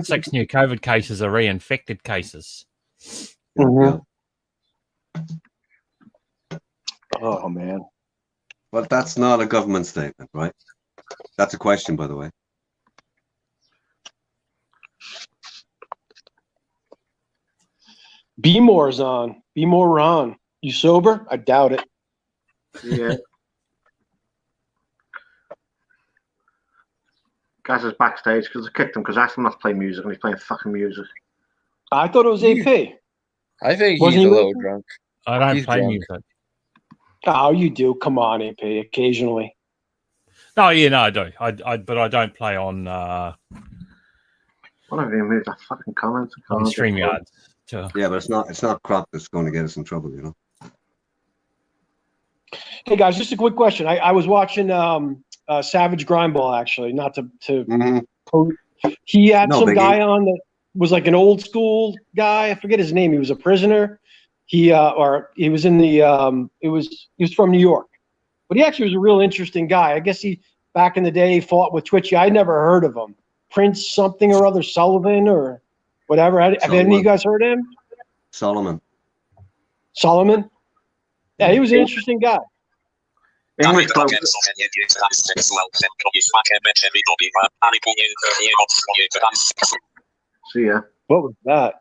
6 new COVID cases are reinfected cases. Mhm. Oh man. But that's not a government statement, right? That's a question, by the way. Be more's on. Be more Ron. You sober? I doubt it. Yeah. Gaza's backstage because I kicked him because I asked him not to play music and he's playing fucking music. I thought it was AP. I think Wasn't he's he a little with- drunk. I don't He's play drunk. music. Oh, you do. Come on, AP. Occasionally. No, yeah, no, I do. But I don't play on Why don't you move that fucking comment? on StreamYard. Yeah, but it's not crap that's going to get us in trouble, you know. Hey guys, just a quick question. I was watching Savage Grindball actually, not to he had No some biggie. guy on that was like an old school guy. I forget his name. He was a prisoner. He was in the he was from New York, but he actually was a real interesting guy. I guess he back in the day fought with Twitchy. I never heard of him. Prince something or other, Sullivan or whatever. Have any of you guys heard of him? Solomon. Solomon? Yeah, he was an interesting guy. English bloke. See ya. What was that?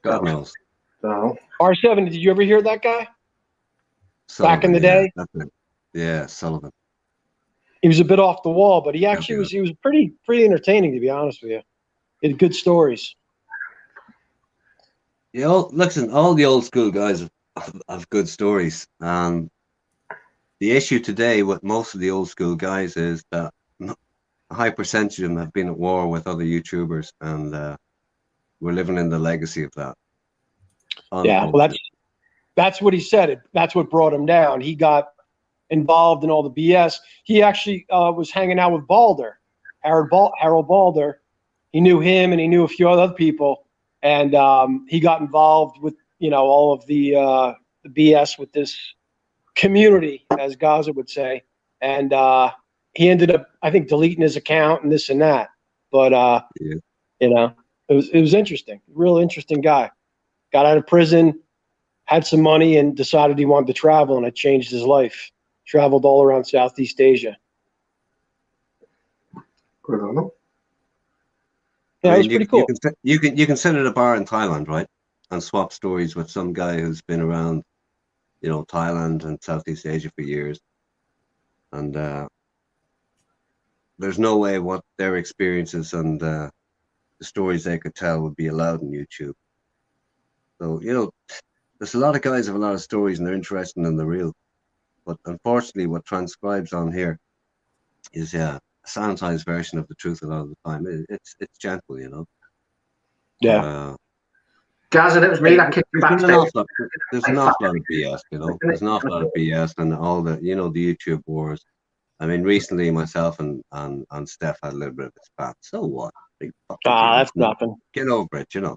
God knows. So, R7, did you ever hear that guy? Sullivan, Back in the yeah, day? that's it. Yeah, Sullivan. He was a bit off the wall, but he actually was pretty entertaining, to be honest with you. He had good stories. Yeah, listen, all the old school guys have good stories. The issue today with most of the old school guys is that a high percentage of them have been at war with other YouTubers, and we're living in the legacy of that. Yeah, well, that's what he said. That's what brought him down. He got involved in all the BS. He actually was hanging out with Balder, Harold Balder. He knew him, and he knew a few other people, and he got involved with all of the BS with this community, as Gaza would say, and he ended up, I think, deleting his account and this and that. But it was interesting. Real interesting guy. Got out of prison, had some money, and decided he wanted to travel, and it changed his life. Traveled all around Southeast Asia. good on him. Yeah, it was pretty cool. You can sit at a bar in Thailand, right, and swap stories with some guy who's been around, Thailand and Southeast Asia for years, and there's no way what their experiences and the stories they could tell would be allowed on YouTube. So there's a lot of guys have a lot of stories and they're interesting and they're real, but unfortunately, what transcribes on here is a sanitized version of the truth a lot of the time. It's gentle, Yeah. Gaza, it was me that kicked you There's an backstage. awful lot- there's an awful lot of BS, There's an awful lot of BS and all the, the YouTube wars. I mean, recently myself and Steph had a little bit of a spat. So what? Big fucking deal. That's nothing. Get over it, But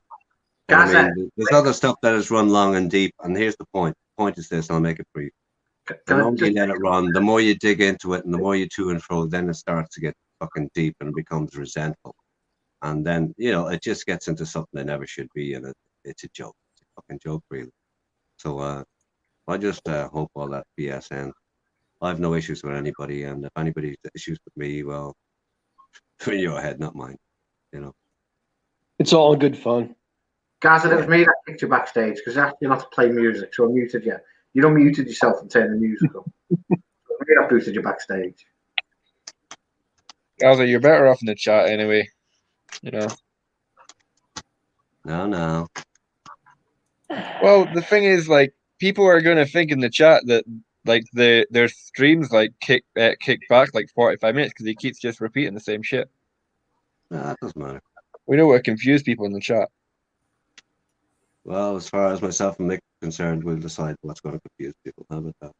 Gaza. I mean, there's other stuff that has run long and deep. And here's the point. The point is this, I'll make it brief. The more you let it run, the more you dig into it and the more you to and fro, then it starts to get fucking deep and becomes resentful. And then, it just gets into something it never should be. And it's a joke. It's a fucking joke, really. So I just hope all that BS ends. I have no issues with anybody. And if anybody's issues with me, well, in your head, not mine. It's all in good fun. Gaza, it was me that kicked you backstage because I asked you not to play music, so I muted you. You don't muted yourself and turned the music up. So me that booted you backstage. Gaza, you're better off in the chat anyway. No. Well, the thing is, like, people are going to think in the chat that like their streams like kick back like 45 minutes because he keeps just repeating the same shit. Nah, that doesn't matter. We don't want to confuse people in the chat. Well, as far as myself and Mick are concerned, we'll decide what's going to confuse people. How about that?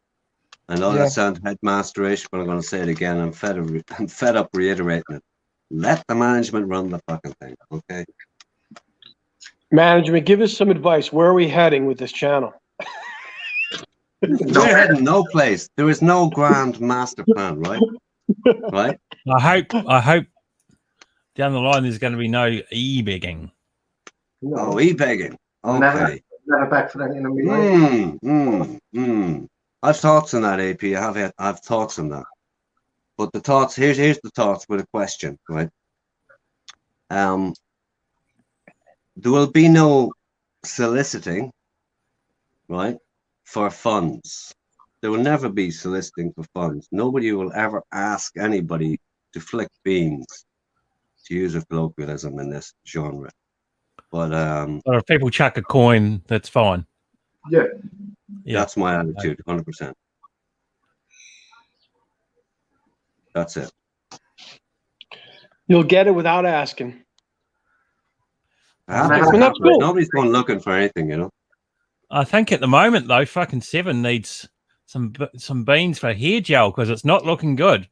I know Yeah. that sounds headmasterish, but I'm going to say it again. I'm fed up reiterating it. Let the management run the fucking thing, okay? Management, give us some advice. Where are we heading with this channel? We're heading no place. There is no grand master plan, right? Right? I hope down the line there's going to be no e-begging. Oh, e-begging. Okay. Never back for that in a million. I've thoughts on that, AP. I've thoughts on that. But the thoughts, here's the thoughts with a question, right? There will be no soliciting, right, for funds. There will never be soliciting for funds. Nobody will ever ask anybody to flick beans, to use a colloquialism in this genre. But Or if people chuck a coin, that's fine. Yeah. that's my attitude, 100%. That's it. You'll get it without asking. That's cool. Nobody's going looking for anything, you know. I think at the moment though, fucking Seven needs some beans for hair gel because it's not looking good.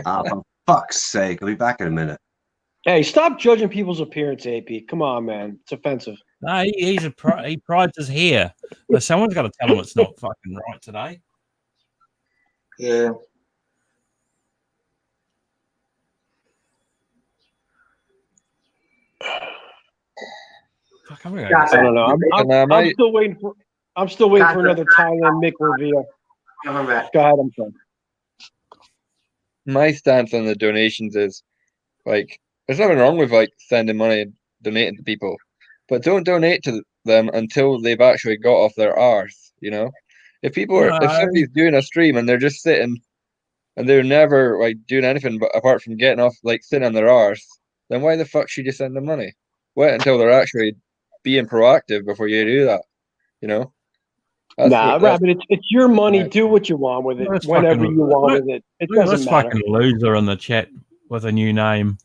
For fuck's sake! I'll be back in a minute. Hey, stop judging people's appearance, AP. Come on, man. It's offensive. No, he prides his hair. But someone's got to tell him it's not fucking right today. Yeah. Fuck, I'm gonna I don't know. I'm still waiting for. I'm still waiting for another Thailand Mick reveal. Go ahead. I'm sorry. My stance on the donations is like there's nothing wrong with like sending money and donating to people, but don't donate to them until they've actually got off their arse. You know, if somebody's doing a stream and they're just sitting and they're never like doing anything but apart from getting off like sitting on their arse, then why the fuck should you send them money? Wait until they're actually being proactive before you do that. You know. Rabbit, it's your money. Do what you want with it, whenever you want with it. It Look at doesn't this matter. fucking loser in the chat with a new name.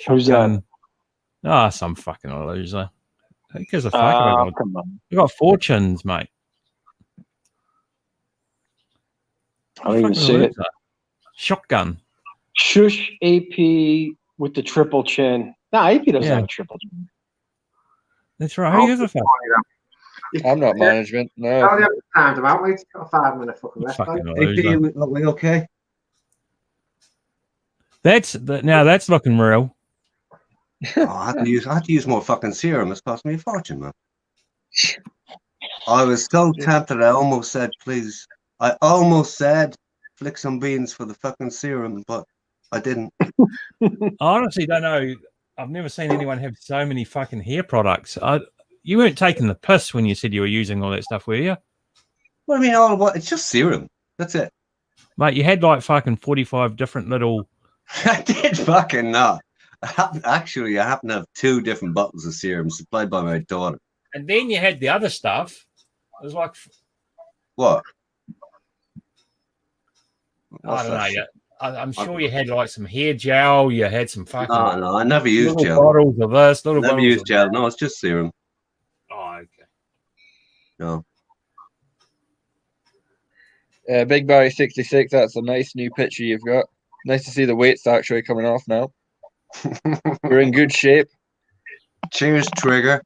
Who's that? Ah, some fucking loser. Who gives a fuck about come on. You got fortunes, mate. I don't even Fucking see it. loser. Shotgun. Shush AP with the triple chin. Nah, AP doesn't have a triple chin. That's right. Who gives a fuck? I'm not management. I No. only have timed him out, mate. Got a 5-minute fucking rest. Fucking mate. loser. Are we okay? Now that's looking real. I had to use more fucking serum. It's cost me a fortune, man. I was so tempted. I almost said, please. I almost said, flick some beans for the fucking serum, but I didn't. I honestly don't know. I've never seen anyone have so many fucking hair products. You weren't taking the piss when you said you were using all that stuff, were you? What do you mean? What? It's just serum. That's it. Mate, you had like fucking 45 different little... I did fucking not. I happen to have 2 different bottles of serum supplied by my daughter. And then you had the other stuff. It was like... What? I don't know. I'm sure you had like some hair gel. You had some fucking... No, I never used little gel. bottles of this, little Never bottles used of gel. that. No, it's just serum. Oh, okay. No. Big Barry 66. That's a nice new picture you've got. Nice to see the weights actually coming off now. We're in good shape. Cheers, Trigger.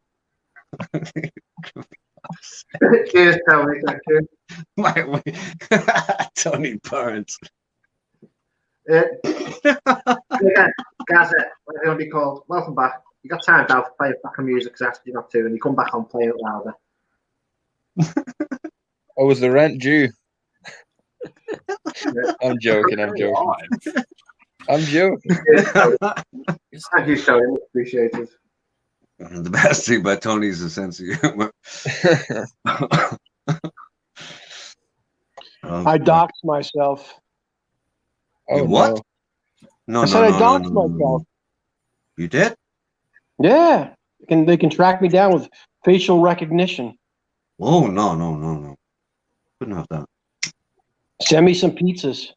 Cheers, Tony. Thank you. Tony Burns. Again, guys, what's it going to be called? Welcome back. You got timed out for playing back on music because I asked you not to, and you come back on playing it louder. Oh, was the rent due? I'm joking. I'm joking. I'm joking. Thank you, Tony. Much appreciated. The best thing about Tony is a sense of humor. I doxed myself. You what? No, I said I doxed myself. You did? Yeah. They can track me down with facial recognition. Oh, no. Couldn't have that. Send me some pizzas.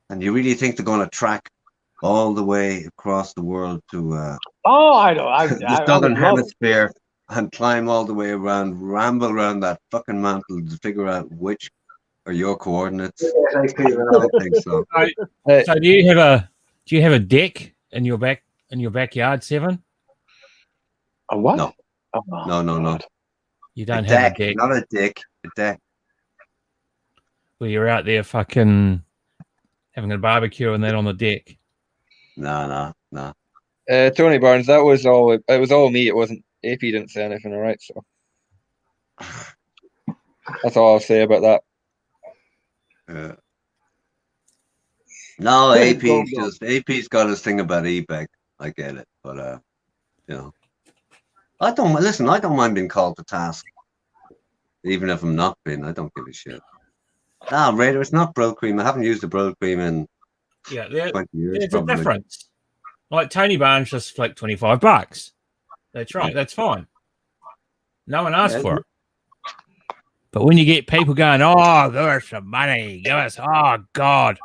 And you really think they're going to track all the way across the world to Oh, I know. the southern hemisphere and climb all the way around, ramble around that fucking mantle to figure out which are your coordinates? I don't think so. So do you have a deck in your backyard, Seven? A what? No. Oh, No. You don't a have deck, a deck. not a dick, a deck. Where you're out there fucking having a barbecue and that on the deck. No. Tony Barnes, that was all. It was all me. It wasn't. AP didn't say anything, all right. So that's all I'll say about that. No, AP's got his thing about eBay. I get it, but you know, I don't mind being called to task, even if I'm not being. I don't give a shit. Ah, Raider, it's not Brill Cream. I haven't used the Brill Cream in 20 years. There's probably. a difference. Like Tony Barnes just flicked $25. That's right. That's fine. No one asked for it. But when you get people going, oh, give us some money, oh God,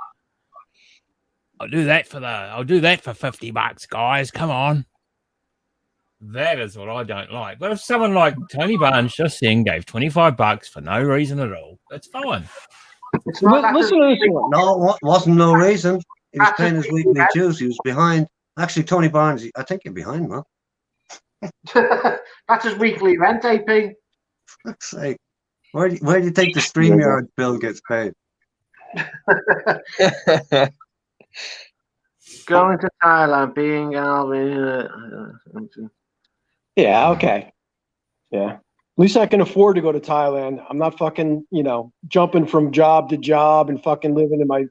I'll do that for $50, guys. Come on. That is what I don't like. But if someone like Tony Barnes just then gave $25 for no reason at all, that's fine. Listen to this one. No, wasn't no reason. He was paying his weekly dues. He was behind. Actually, Tony Barnes, I think you're behind, man. That's his weekly rent, AP. Fuck's sake. Where do you think the StreamYard bill gets paid? Going to Thailand, being Alvin. Yeah, okay. Yeah. At least I can afford to go to Thailand. I'm not fucking, jumping from job to job and fucking living in my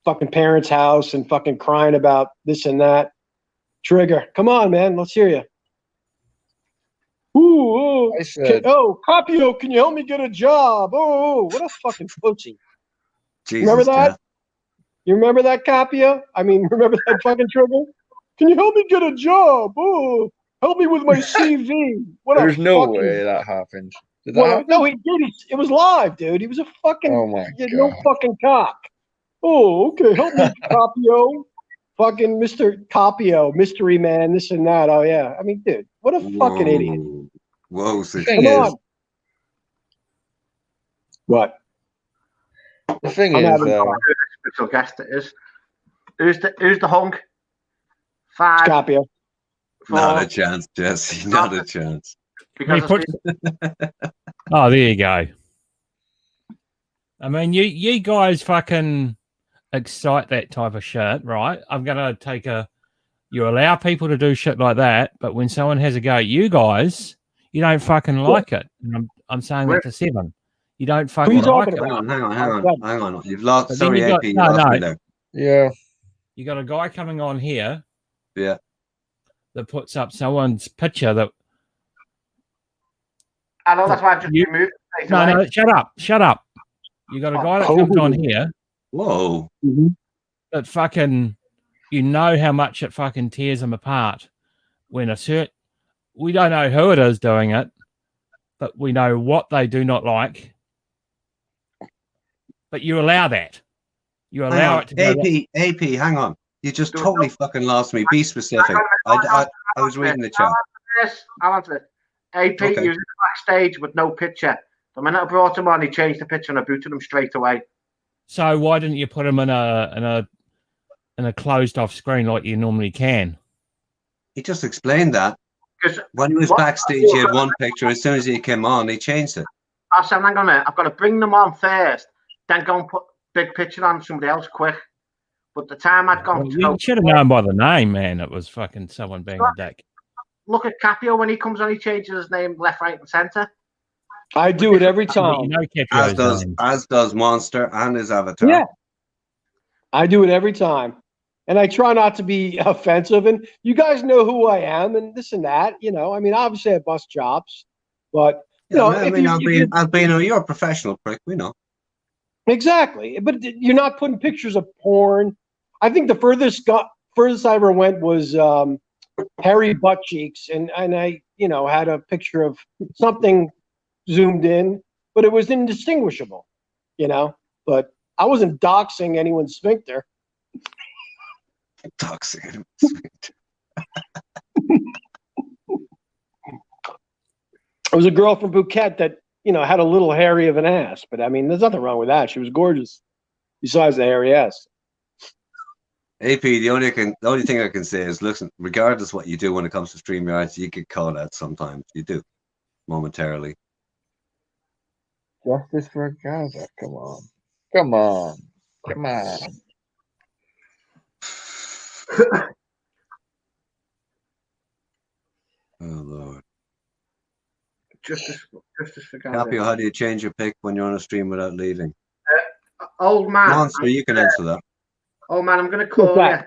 fucking parents' house and fucking crying about this and that. Trigger. Come on, man. Let's hear you. Ooh, Capio, can you help me get a job? Oh, what a fucking pussy. Jesus, remember that? Jeff. You remember that, Capio? I mean, remember that fucking Trigger? Can you help me get a job? Oh, help me with my CV. There's no way that happened. Did that happen? No, he did. It was live, dude. He was a fucking no fucking cock. Oh, okay. Help me, Capio. Fucking Mr. Capio, mystery man, this and that. Oh, yeah. I mean, dude, what a fucking idiot. Whoa, Come on. What? The thing is, special guest it is. Who's the hunk? 5. Capio. Not a chance, Jesse. Not a chance. Oh, there you go. I mean, you guys fucking excite that type of shit, right? I'm gonna take you allow people to do shit like that, but when someone has a go at you guys, you don't fucking like it. And I'm saying that to Seven. You don't fucking like it. Hang on. You've lost. But Sorry, then AP. You lost me there. Yeah. You got a guy coming on here. Yeah. That puts up someone's picture that. I know that's why I've just removed it. No, shut up. You got a guy that comes on here. Whoa. That fucking, how much it fucking tears them apart. When we don't know who it is doing it, but we know what they do not like. But you allow that. You allow it to go. AP, hang on. You just totally fucking lost me. Be specific. I was reading the chat. I'll answer it. AP, he was in the backstage with no picture. The minute I brought him on, he changed the picture and I booted him straight away. So why didn't you put him in a closed off screen like you normally can? He just explained that. When he was backstage, he had one picture. As soon as he came on, he changed it. I said, hang on a minute. I've got to bring them on first, then go and put big picture on somebody else quick. But the time I'd gone you should have known by the name, man. It was fucking someone being a dick. Look at Capio when he comes on, he changes his name left, right, and centre. I do it every time. As does Monster and his avatar. Yeah. I do it every time. And I try not to be offensive. And you guys know who I am and this and that. I mean, obviously I bust chops. But, Albino, you're a professional prick. We know. Exactly. But you're not putting pictures of porn. I think the furthest I ever went was hairy butt cheeks. And I, had a picture of something zoomed in, but it was indistinguishable. you know, but I wasn't doxing anyone's sphincter. Doxing anyone's sphincter. It was a girl from Phuket that, you know, had a little hairy of an ass, but I mean, there's nothing wrong with that. She was gorgeous, besides the hairy ass. AP, the only thing I can say is, listen, regardless what you do when it comes to StreamYards, you get caught out sometimes. You do, momentarily. Justice for Gaza. Come on. Come on. Come on. Oh, Lord. Justice for Gaza. Capio, how do you change your pick when you're on a stream without leaving? Old man. Monster, you can answer that. Old man, I'm going to call you.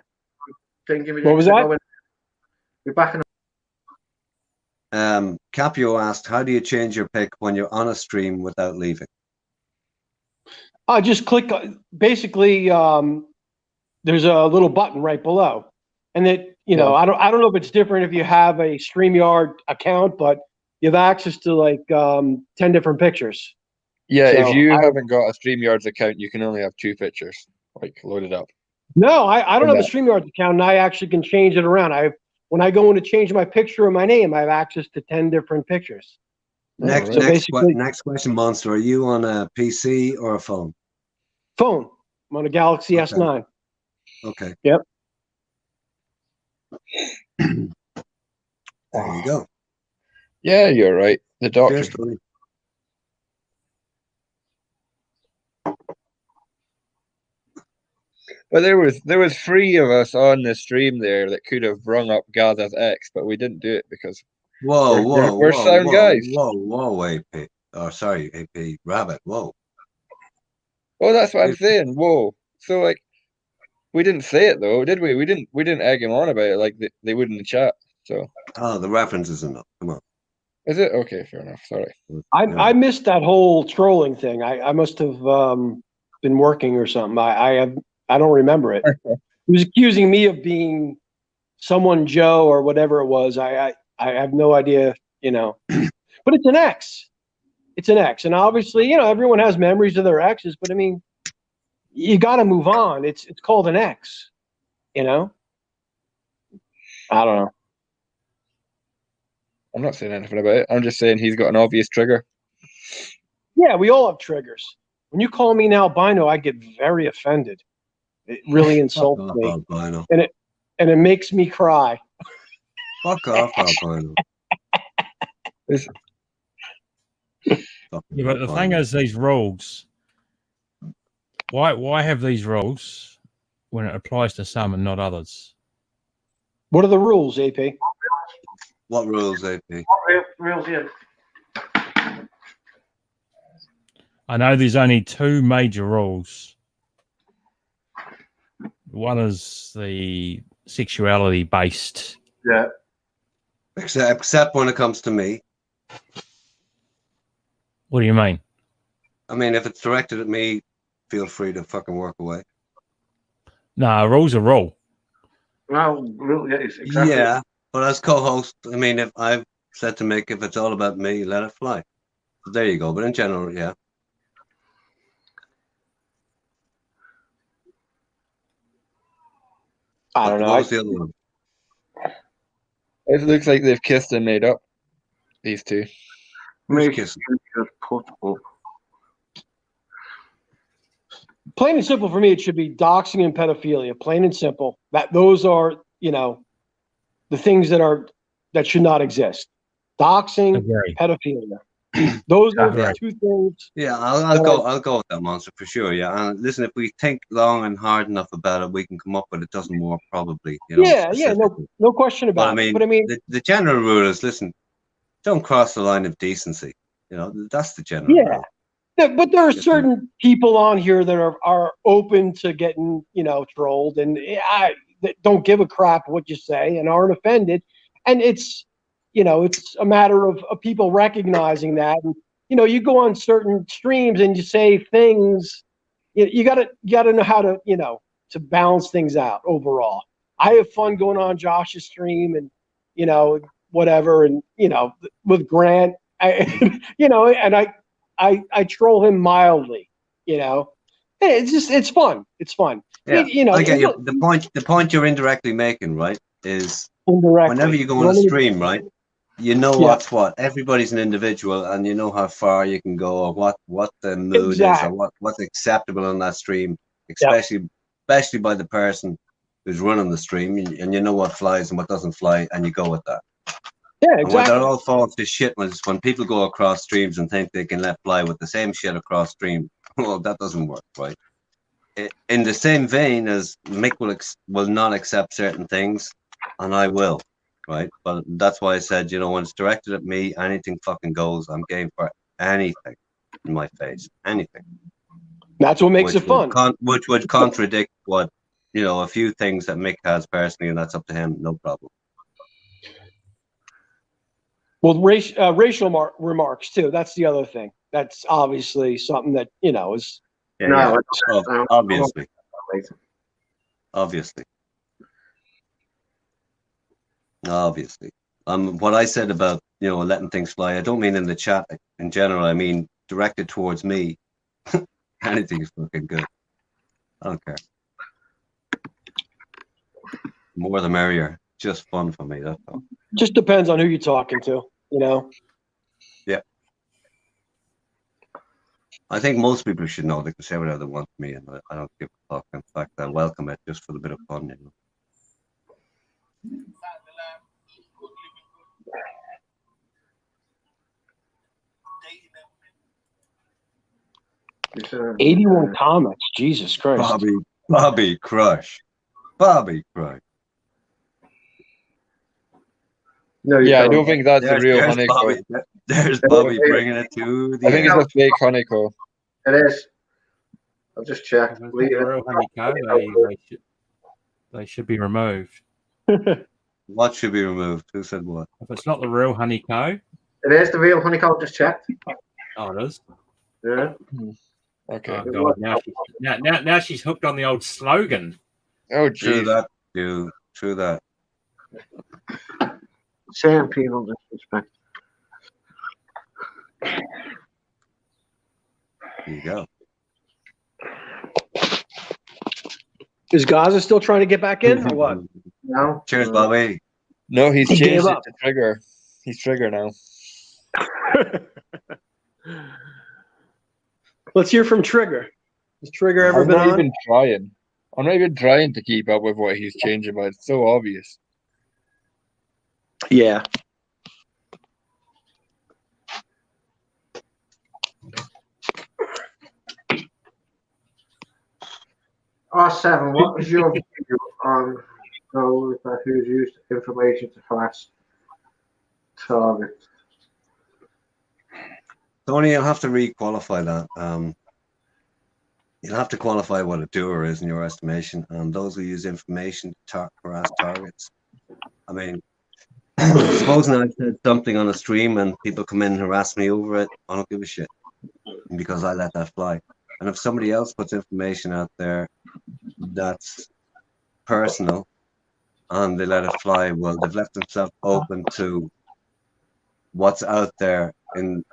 What was that? You're back in. Capio asked, how do you change your pick when you're on a stream without leaving? I just click, basically, there's a little button right below. And it, you know, I don't know if it's different if you have a StreamYard account, but you have access to like 10 different pictures. Yeah, So if you haven't got a StreamYards account, you can only have 2 pictures, like loaded up. No, I don't have a StreamYards account, and I actually can change it around. When I go in to change my picture or my name, I have access to 10 different pictures. Next question, Monster. Are you on a PC or a phone? Phone. I'm on a Galaxy S9. Okay. Yep. There you go. Yeah, you're right. The doctor. Cheers, Tony. But there was 3 of us on the stream there that could have brung up Gaza's ex, but we didn't do it because we're sound guys. Whoa, AP. Oh, sorry, AP Rabbit. Whoa. Well, that's what I'm saying. Whoa. So like, we didn't say it though, did we? We didn't egg him on about it like they would in the chat. So. Oh, the reference is enough. Come on. Is it? Okay, fair enough. Sorry. I missed that whole trolling thing. I must have been working or something. I don't remember it. He was accusing me of being someone Joe or whatever it was. I have no idea, you know. But it's an ex. It's an ex. And obviously, you know, everyone has memories of their exes, but I mean, you got to move on. It's called an ex, you know? I don't know. I'm not saying anything about it. I'm just saying he's got an obvious trigger. Yeah, we all have triggers. When you call me an albino, I get very offended. It really insults me. Albino. And it makes me cry. Fuck off, albino. Yeah, but the thing is, these rules. Why have these rules when it applies to some and not others? What are the rules, AP? What rules, AP? Rules here. I know there's only 2 major rules. One is the sexuality based. Yeah. Except when it comes to me. What do you mean? I mean, if it's directed at me, feel free to fucking work away. No, a rule's a rule. No, exactly. Yeah, but as co-host, I mean, if I've said to Mick, if it's all about me, let it fly. So there you go. But in general, yeah. I don't know. What was the other one? It looks like they've kissed and made up. These 2. Plain and simple for me, it should be doxing and pedophilia. Plain and simple. Those are, you know, the things that should not exist. Doxing, pedophilia. Those are the 2 things. Yeah, I'll go with that, Monster, for sure. Yeah, and listen, if we think long and hard enough about it, we can come up with a dozen more, probably. You know, no question about it. But I mean, the general rule is, listen, don't cross the line of decency. You know, that's the general rule. Yeah, but there are certain people on here that are open to getting, you know, trolled, and that don't give a crap what you say and aren't offended, and it's, you know, it's a matter of people recognizing that. And, you know, you go on certain streams and you say things, you gotta know how to, you know, to balance things out overall. I have fun going on Josh's stream and, you know, whatever. And, you know, with Grant, you know, and I troll him mildly, you know. Hey, it's fun. It's fun. Yeah, You know, I get you. The point you're indirectly making, right, is indirectly. whenever you go on a stream, right, you know what's what. Everybody's an individual, and you know how far you can go, or what the mood is, or what's acceptable on that stream, especially by the person who's running the stream, and you know what flies and what doesn't fly, and you go with that. Yeah, exactly. And where that all falls to shit was when people go across streams and think they can let fly with the same shit across stream. Well, that doesn't work, right? In the same vein as Mick will not accept certain things, and I will, right? But that's why I said, you know, when it's directed at me, anything fucking goes. I'm game for anything in my face, anything. That's what makes it fun. Which would contradict what, you know, a few things that Mick has personally, and that's up to him, no problem. Well, racial remarks too. That's the other thing. That's obviously something that, you know, is. Obviously. What I said about, you know, letting things fly, I don't mean in the chat in general. I mean directed towards me. Anything's fucking good. I don't care. More the merrier. Just fun for me. That's all. Just depends on who you're talking to, you know. Yeah. I think most people should know they can say whatever they want to me, and I don't give a fuck. In fact, I welcome it just for the bit of fun, you know. 81 comments. Jesus Christ. Bobby Crush. Bobby Crush. No, yeah, I don't think that's the real Honeyco. There's Bobby bringing it to the. I think it's a fake Honeyco. It is. I'll just check. The real Honeyco, they should be removed. What should be removed? Who said what? If it's not the real Honeyco. It is the real Honeyco. Just checked. Oh, it is. Yeah. Okay. Oh, God, now she's hooked on the old slogan. Oh, true that, dude. True that. Certain people disrespect. There you go. Is Gaza still trying to get back in or what? No. Cheers, Bobby. No, he's He changed gave it up. to Trigger. He's Trigger now. Let's hear from Trigger. Has Trigger ever I'm been not on? even trying. I'm not even trying to keep up with what he's changing, but it's so obvious. Yeah. R7, what was your view on those who's used information to harass targets? Tony, you'll have to re-qualify that. You'll have to qualify what a doer is in your estimation, and those who use information to harass targets. I mean, supposing I said something on a stream and people come in and harass me over it, I don't give a shit because I let that fly. And if somebody else puts information out there that's personal and they let it fly, well, they've left themselves open to what's out there in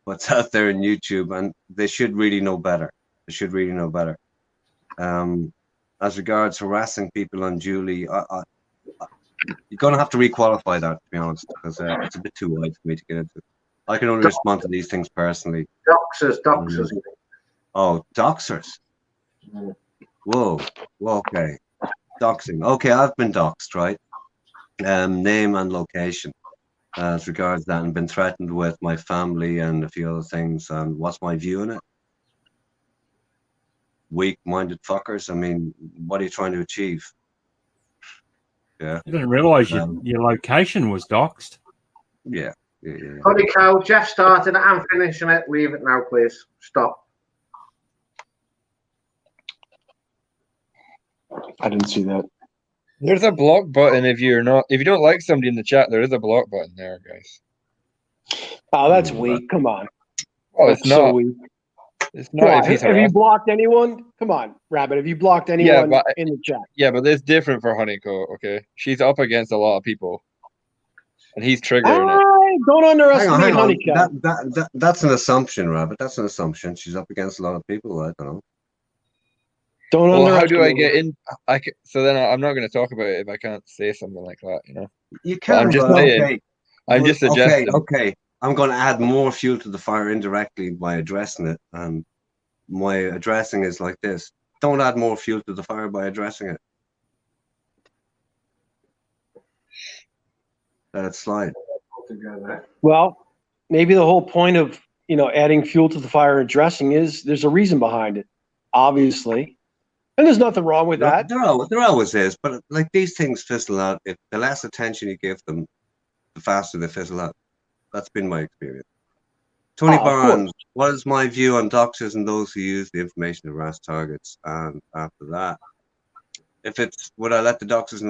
YouTube, and they should really know better. They should really know better. As regards harassing people unduly, you're going to have to re-qualify that, to be honest, because it's a bit too wide for me to get into. I can only respond to these things personally. Doxers. Oh, doxers. Whoa. Okay. Doxing. Okay, I've been doxed, right? Name and location. As regards that, and been threatened with my family and a few other things. And what's my view on it? Weak-minded fuckers. I mean, what are you trying to achieve? Yeah. I didn't realise your location was doxed. Yeah. Honeyco, Jeff started it. I'm finishing it. Leave it now, please. Stop. I didn't see that. There's a block button if you don't like somebody in the chat. There is a block button there, guys. Oh, that's weak. Come on. Oh, it's That's so not. weak. It's not. Why? If he's Have you harassed. blocked anyone? Come on, Rabbit. Have you blocked anyone in the chat? Yeah, but it's different for Honeyco. Okay, she's up against a lot of people, and he's triggering it. don't underestimate Hang on. Honeycutt. That's an assumption, Rabbit. That's an assumption. She's up against a lot of people. I don't know. Don't Well, how underestimate. do I get in? So then I'm not going to talk about it if I can't say something like that, you know. You But can, I'm just but saying. okay. I'm just suggesting. Okay. I'm going to add more fuel to the fire indirectly by addressing it, and my addressing is like this: don't add more fuel to the fire by addressing it. Let it slide. Well, maybe the whole point of adding fuel to the fire and addressing is there's a reason behind it, obviously, and there's nothing wrong with that. There always is, but like these things fizzle out. If the less attention you give them, the faster they fizzle out. That's been my experience. Tony Barnes, what is my view on doxers and those who use the information to harass targets? And after that, if it's would I let the doxers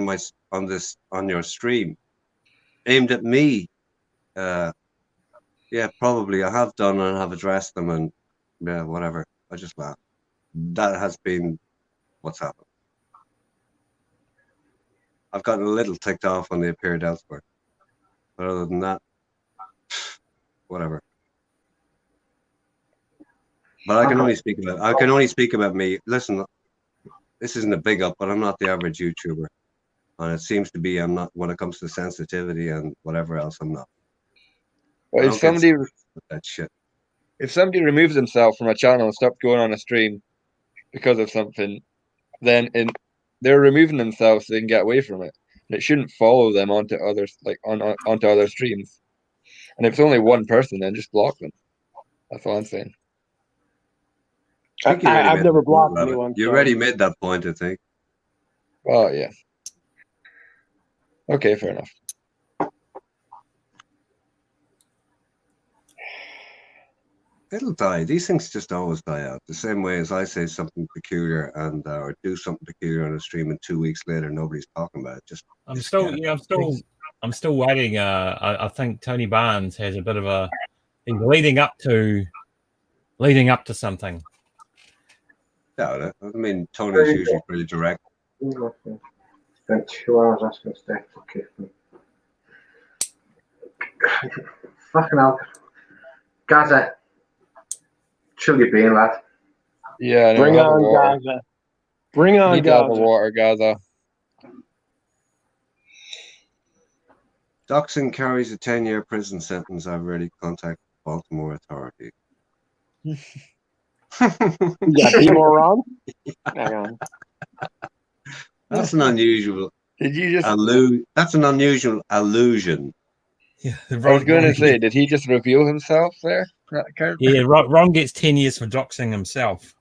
on your stream aimed at me? Yeah, probably. I have done and have addressed them, and yeah, whatever. I just laugh. That has been what's happened. I've gotten a little ticked off when they appeared elsewhere, but other than that, whatever. But I can only speak about me. Listen, this isn't a big up, but I'm not the average YouTuber, and it seems to be I'm not when it comes to sensitivity and whatever else. I'm not. Well, if that shit. If somebody removes themselves from a channel and stops going on a stream because of something, then they're removing themselves so they can get away from it. And it shouldn't follow them onto others, like onto other streams. And if it's only one person, then just block them. That's all I'm saying. I've never blocked anyone. You already made that point, I think. Oh yeah. Okay, fair enough. It'll die. These things just always die out. The same way as I say something peculiar and or do something peculiar on a stream, and 2 weeks later nobody's talking about it. I'm still waiting. I think Tony Barnes has a bit of a he's leading up to something. Doubt it. I mean, Tony's usually pretty direct. Spent 2 hours asking Steph to kiss me. Fucking hell. Gaza. Chill your being, lad. Yeah, bring on Gaza. Bring on Gaza. The water, Gaza. Doxing carries a 10-year prison sentence. I've already contacted Baltimore authorities. You got Timor on? Hang on. That's an unusual. Did you just That's an unusual allusion. Yeah, I was going to say, did he just reveal himself there? Yeah, Ron gets 10 years for doxing himself.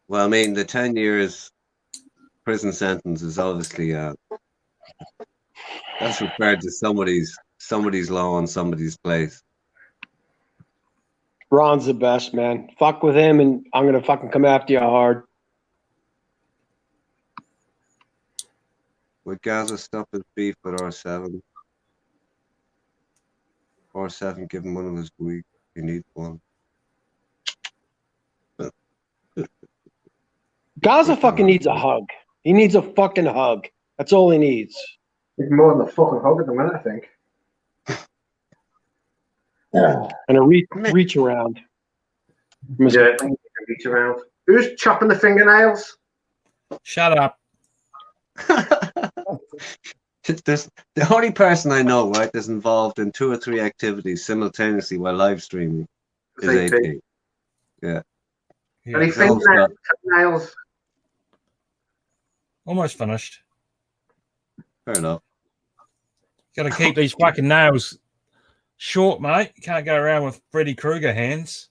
Well, I mean, the 10 years prison sentence is obviously that's referred to somebody's law in somebody's place. Ron's the best, man. Fuck with him, and I'm gonna fucking come after you hard. Would Gaza stop his beef with R7? R7 give him one of his weeks. He needs one. Gaza fucking needs a hug. He needs a fucking hug. That's all he needs. He's more than a fucking hug at the minute, I think. And a reach around. Yeah, I think you can reach around. Who's chopping the fingernails? Shut up. The only person I know, right, that's involved in 2 or 3 activities simultaneously while live streaming is AP. Yeah. Any fingernails? Almost finished. Fair enough. Got to keep these fucking nails short, mate. You can't go around with Freddy Krueger hands.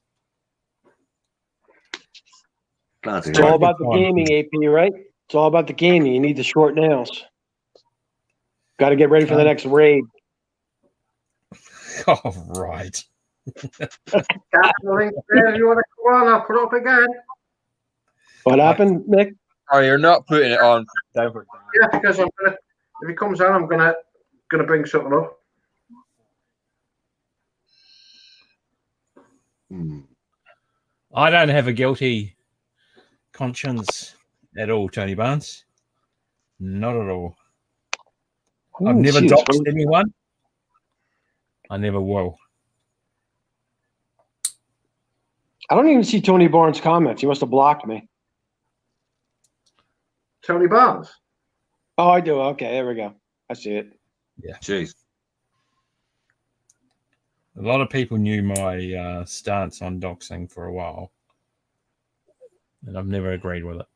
It's all about the gaming, AP, right? It's all about the gaming. You need the short nails. Got to get ready for the next raid. Oh, right. You want to go on? I'll put it up again. What happened, Mick? Oh, you're not putting it on. Yeah, because I'm gonna. If he comes on, I'm gonna bring something up. I don't have a guilty conscience at all, Tony Barnes. Not at all. I've never Jesus, doxed what- anyone. I never will. I don't even see Tony Barnes' comments. He must have blocked me. Tony Barnes. Oh, I do. Okay, there we go. I see it. Yeah. Jeez. A lot of people knew my stance on doxing for a while, and I've never agreed with it.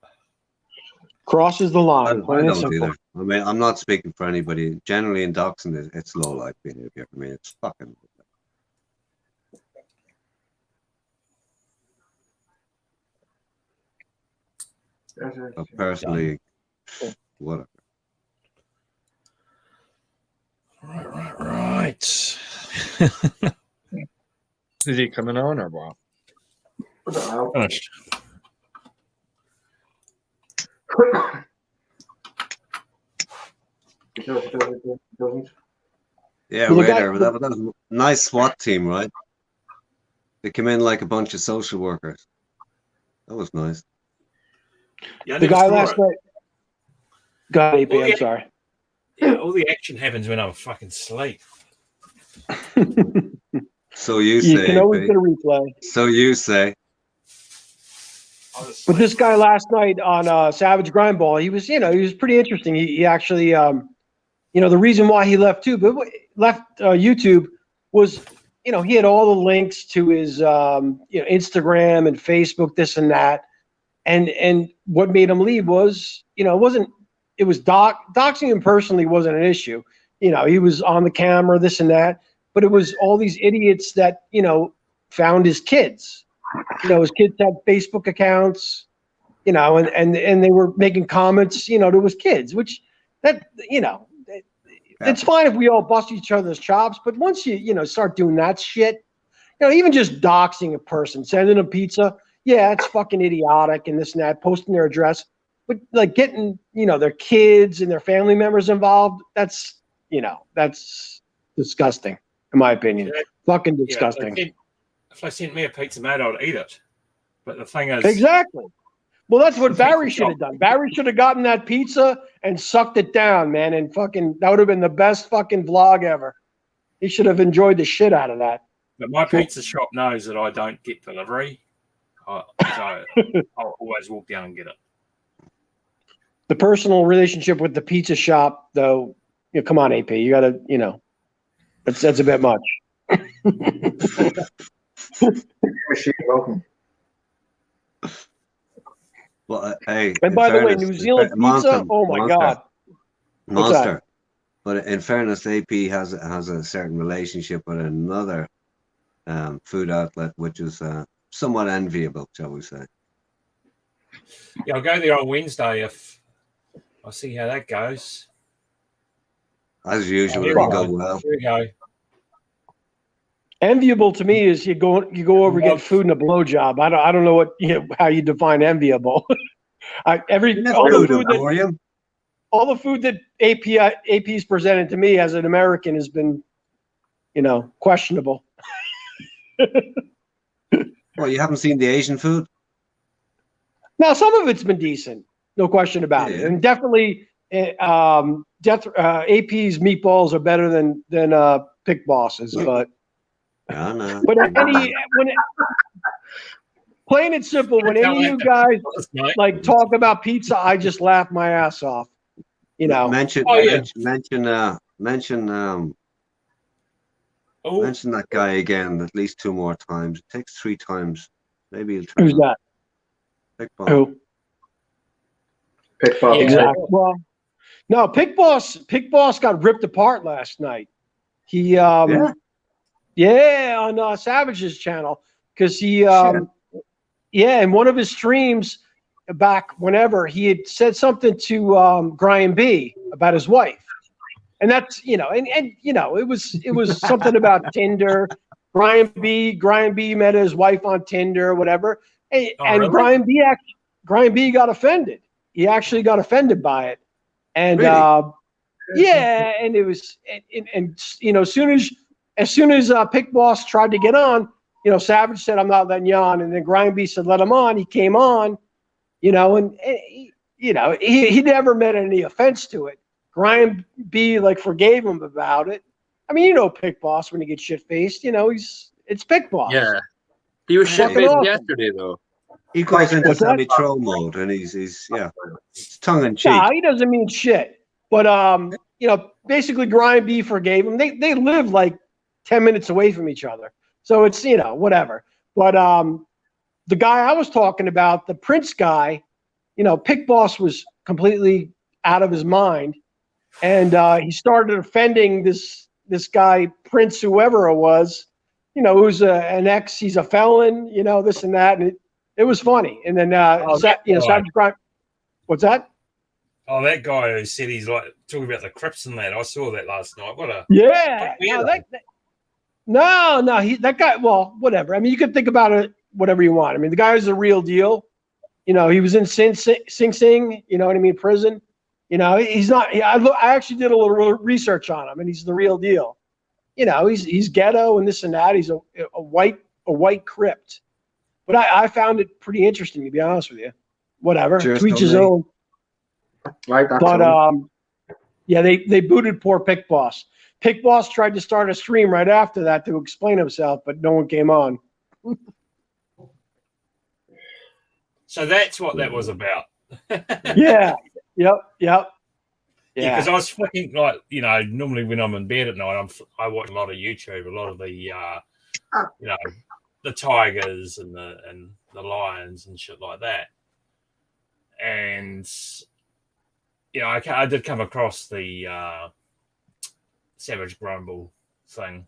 Crosses the I, line. I Plain and don't simple. either. I mean, I'm not speaking for anybody. Generally, in doxing, it's low life behavior. I mean, it's fucking. Personally, whatever. Right. Is he coming on or what? Finished. Yeah, Well, the guy- Raider. That was a nice SWAT team, right? They came in like a bunch of social workers. That was nice. Yeah, I The never guy saw last it. night. God, AP, Oh, I'm yeah. sorry. Yeah, all the action happens when I'm fucking asleep. So you You say. can always Pete. get a replay. So you say. But this guy last night on Savage Grindball, he was, he was pretty interesting. He actually, the reason why he left YouTube was, he had all the links to his, Instagram and Facebook, this and that, and what made him leave was, it was doxing him personally wasn't an issue. He was on the camera, this and that, but it was all these idiots that, found his kids. His kids had Facebook accounts, and they were making comments, to his kids, which it's fine if we all bust each other's chops, but once you, start doing that shit, even just doxing a person, sending them pizza, yeah, it's fucking idiotic and this and that, posting their address, but like getting, their kids and their family members involved, that's disgusting, in my opinion. Yeah. Fucking Yeah, disgusting. if they sent me a pizza, mate, I'd eat it. But the thing is, Exactly. Well, that's what The pizza Barry should have shop. done. Barry should have gotten that pizza and sucked it down, man, and fucking that would have been the best fucking vlog ever. He should have enjoyed the shit out of that. but my pizza shop knows that I don't get delivery, so I'll always walk down and get it. The personal relationship with the pizza shop, though, come on, AP, you gotta, that's a bit much. Machine, welcome. Well, hey. And in by the way, fairness, New Zealand pizza, oh my God. What's that? Monster. But in fairness, AP has a certain relationship with another food outlet, which is somewhat enviable, shall we say. Yeah, I'll go there on Wednesday if I see how that goes. As usual, Here it'll we go go. well. Here we go. Enviable to me is you go over get food and a blowjob. I don't know what how you define enviable. all the food that AP's presented to me as an American has been, questionable. Well, you haven't seen the Asian food? Now some of it's been decent, no question about it, and definitely AP's meatballs are better than Pick Boss's, but. Yeah, no. But plain and simple, when any of you guys like talk about pizza, I just laugh my ass off. Mention that guy again at least 2 more times. It takes 3 times. Maybe he'll turn. Who's that? Pick Boss. Who? Pick Boss. Exactly. Well, no, Pick Boss got ripped apart last night. He Yeah, on Savage's channel, because he, in one of his streams back whenever, he had said something to Brian B about his wife, and that's it was something about Tinder. Brian B met his wife on Tinder or whatever, and really? Brian B got offended. He actually got offended by it, and Really? and it was as soon as Pick Boss tried to get on, Savage said, "I'm not letting you on," and then Brian B said, "Let him on." He came on, and he never meant any offense to it. Brian B like forgave him about it. I mean, you know, Pick Boss when he gets shit faced, you know, it's Pick Boss. Yeah. He was shit Fucking faced awesome. yesterday though. He goes into What's that? semi-troll mode, and he's it's tongue in cheek. No, he doesn't mean shit. But you know, basically Brian B forgave him. They live like 10 minutes away from each other. So it's, you know, whatever. But the guy I was talking about, the Prince guy, you know, Pick Boss was completely out of his mind. And he started offending this guy, Prince, whoever it was, you know, who's an ex, he's a felon, you know, this and that. And it was funny. And then, Savage Crime. What's that? Oh, that guy who said he's like talking about the Crips and that. I saw that last night. What a Yeah. No, that guy, well, whatever. I mean, you could think about it whatever you want. I mean, the guy is the real deal. You know, he was in Sing Sing, you know what I mean, prison. You know, he's not. I actually did a little research on him, and he's the real deal. You know, he's ghetto and this and that. He's a white crypt. But I found it pretty interesting, to be honest with you. Whatever, Cheers, to each his own. Right, that's But all. yeah, they booted poor Pick Boss. Pick Boss tried to start a stream right after that to explain himself, but no one came on. So that's what that was about. Yeah. Yep. Yeah, because I was flicking, like, you know, normally when I'm in bed at night, I watch a lot of YouTube, a lot of the, you know, the tigers and the lions and shit like that. And, you know, I did come across the Savage Grumble thing.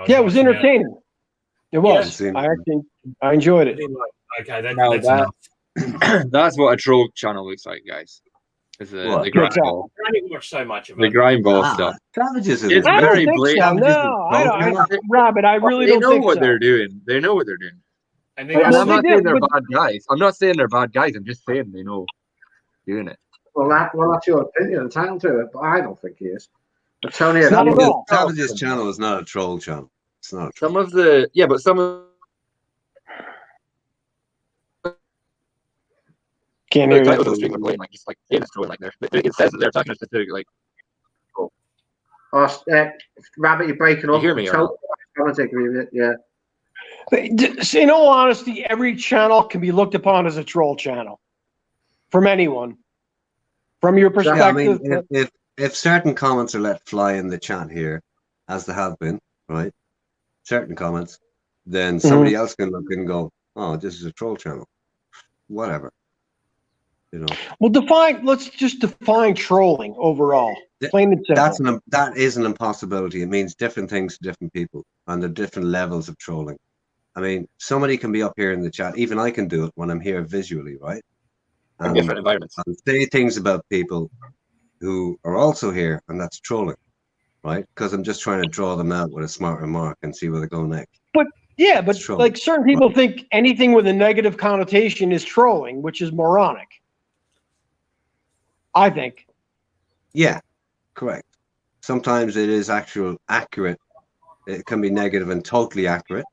Yeah, it was entertaining. It was. Yeah. I enjoyed it. Okay, that's that, that's what a troll channel looks like, guys. It's the grind ball. I didn't watch so much of it. The grind ball stuff. Savages It's I very don't think so. blatant. No, I don't. Rabbit, I really They don't know think what so. they're doing. They know what they're doing. And And I'm not they saying do, they're but- bad guys. I'm not saying they're bad guys. I'm just saying they know doing it. Well, that's your opinion, entitled to it, but I don't think he is. But Tony, Not at all. Savage's channel is not a troll channel. It's not a troll. Some of the but some of Can't the hear titles of the you. stream are playing like just like it's trolling like it says that they're talking to specific like. Rabbit, you're breaking up. You hear me or not? I don't agree with it. Yeah. In all honesty, every channel can be looked upon as a troll channel from anyone. From your Yeah, I perspective, mean, if certain comments are let fly in the chat here, as they have been, right? Certain comments, then somebody else can look and go, "Oh, this is a troll channel." Whatever, you know. well, let's just define trolling overall. Plain and simple. That is an impossibility. It means different things to different people, and there are different levels of trolling. I mean, somebody can be up here in the chat. Even I can do it when I'm here visually, right? In different environments. And say things about people who are also here, and that's trolling, right? Because I'm just trying to draw them out with a smart remark and see where they go next. But It's trolling. like certain people think anything with a negative connotation is trolling, which is moronic. I think. Yeah, correct. Sometimes it is accurate. It can be negative and totally accurate.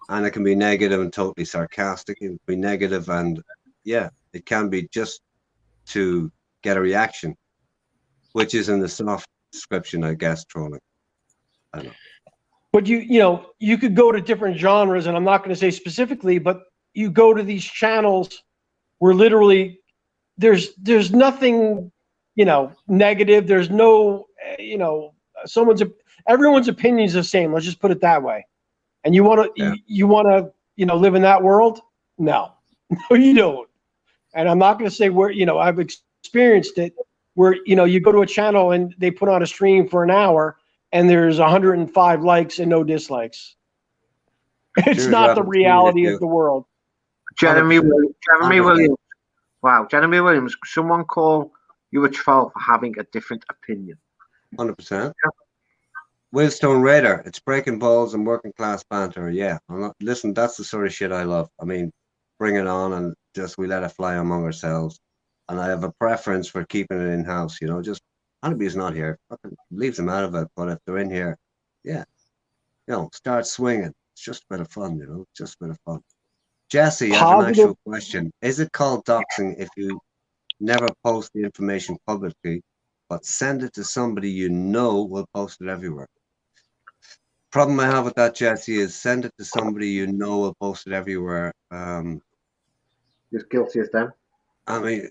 And it can be negative and totally sarcastic. It can be negative and, yeah, it can be just to get a reaction, which is in the soft description, I guess, trolling. I don't know. But you could go to different genres, and I'm not going to say specifically, but you go to these channels where literally there's nothing, negative. There's no, everyone's opinion is the same. Let's just put it that way. And you want to, live in that world? No, no, you don't. And I'm not going to say where, I've experienced it where, you go to a channel and they put on a stream for an hour and there's 105 likes and no dislikes. It's Cheers, not the Robert. reality of the world. Jeremy Williams. Wow, Jeremy Williams. Someone call you a troll for having a different opinion. 100%. Willstone Raider, it's breaking balls and working class banter. Yeah, listen, that's the sort of shit I love. I mean, bring it on and just we let it fly among ourselves. And I have a preference for keeping it in house. Just anybody's not here, fucking leaves them out of it. But if they're in here, yeah, start swinging. It's just a bit of fun, just a bit of fun. Jesse, I have an actual question. Is it called doxing if you never post the information publicly, but send it to somebody you know will post it everywhere. Problem I have with that, Jesse, is send it to somebody you know will post it everywhere. As guilty as them. I mean,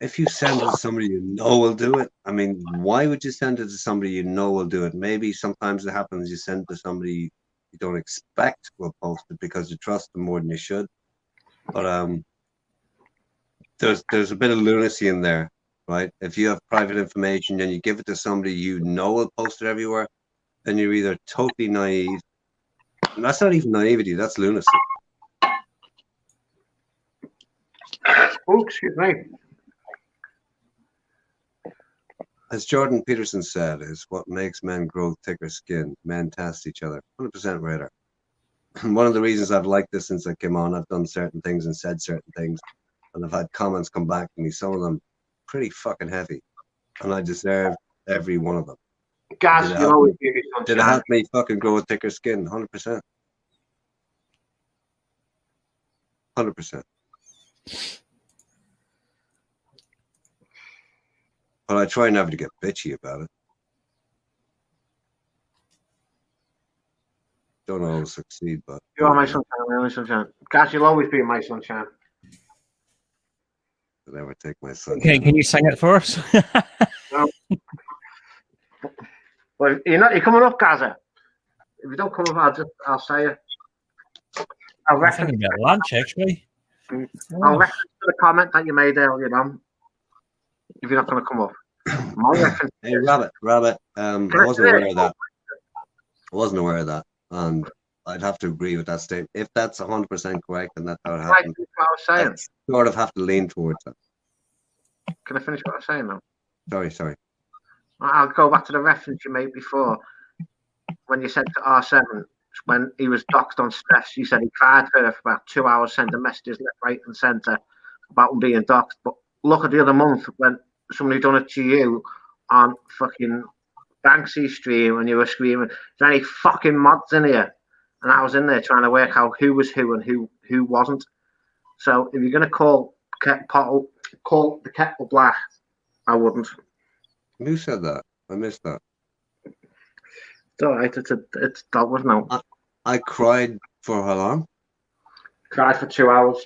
if you send it to somebody you know will do it, I mean, why would you send it to somebody you know will do it? Maybe sometimes it happens you send it to somebody you don't expect will post it because you trust them more than you should. But there's a bit of lunacy in there, right? If you have private information and you give it to somebody you know will post it everywhere, then you're either totally naive, and that's not even naivety, that's lunacy. Oh, excuse me. As Jordan Peterson said, is what makes men grow thicker skin. Men test each other. 100% right. And one of the reasons I've liked this since I came on, I've done certain things and said certain things, and I've had comments come back to me, some of them pretty fucking heavy, and I deserve every one of them. Guys, you always give me some Did it help me fucking grow a thicker skin? 100%. 100%. But I try never to get bitchy about it. Don't always succeed, but You are my sunshine, my sunshine. Guys, you'll always be my sunshine. I never take my son. Okay, can you sing it for us? No. Well, you're coming up, Gaza. If you don't come up, I'll say it. I'll I'm thinking about lunch, actually. I'll reference to the comment that you made earlier on. If you're not going to come up. My reference. Hey, Rabbit. I wasn't aware of that. I wasn't aware of that, and I'd have to agree with that statement. If that's 100% correct, and that's how it happened, That's what I was saying. I sort of have to lean towards that. Can I finish what I was saying now? Sorry. I'll go back to the reference you made before when you said to R7 when he was doxed on stress. You said he cried for about 2 hours, sending messages left, right, and centre about him being doxed. But look at the other month when somebody done it to you on fucking Banksy's stream and you were screaming, "Is there any fucking mods in here?" And I was in there trying to work out who was who and who wasn't. So if you're gonna call the kettle black, I wouldn't. Who said that? I missed that. It's all right. It's that was no. I cried for how long? Cried for 2 hours.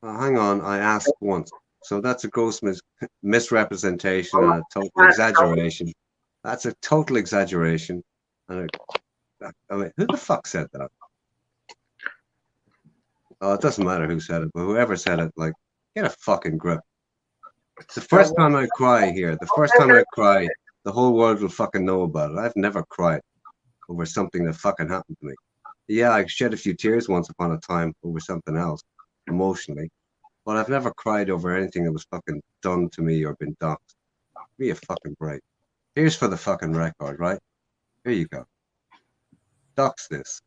Hang on, I asked once. So that's a gross misrepresentation and a total exaggeration. That's a total exaggeration. And I mean, who the fuck said that? Oh, it doesn't matter who said it, but whoever said it, like, get a fucking grip. It's the first time I cry here. The first time I cry, the whole world will fucking know about it. I've never cried over something that fucking happened to me. Yeah, I shed a few tears once upon a time over something else, emotionally. But I've never cried over anything that was fucking done to me or been doxed. Give me a fucking break. Here's for the fucking record, right? Here you go. Dox this.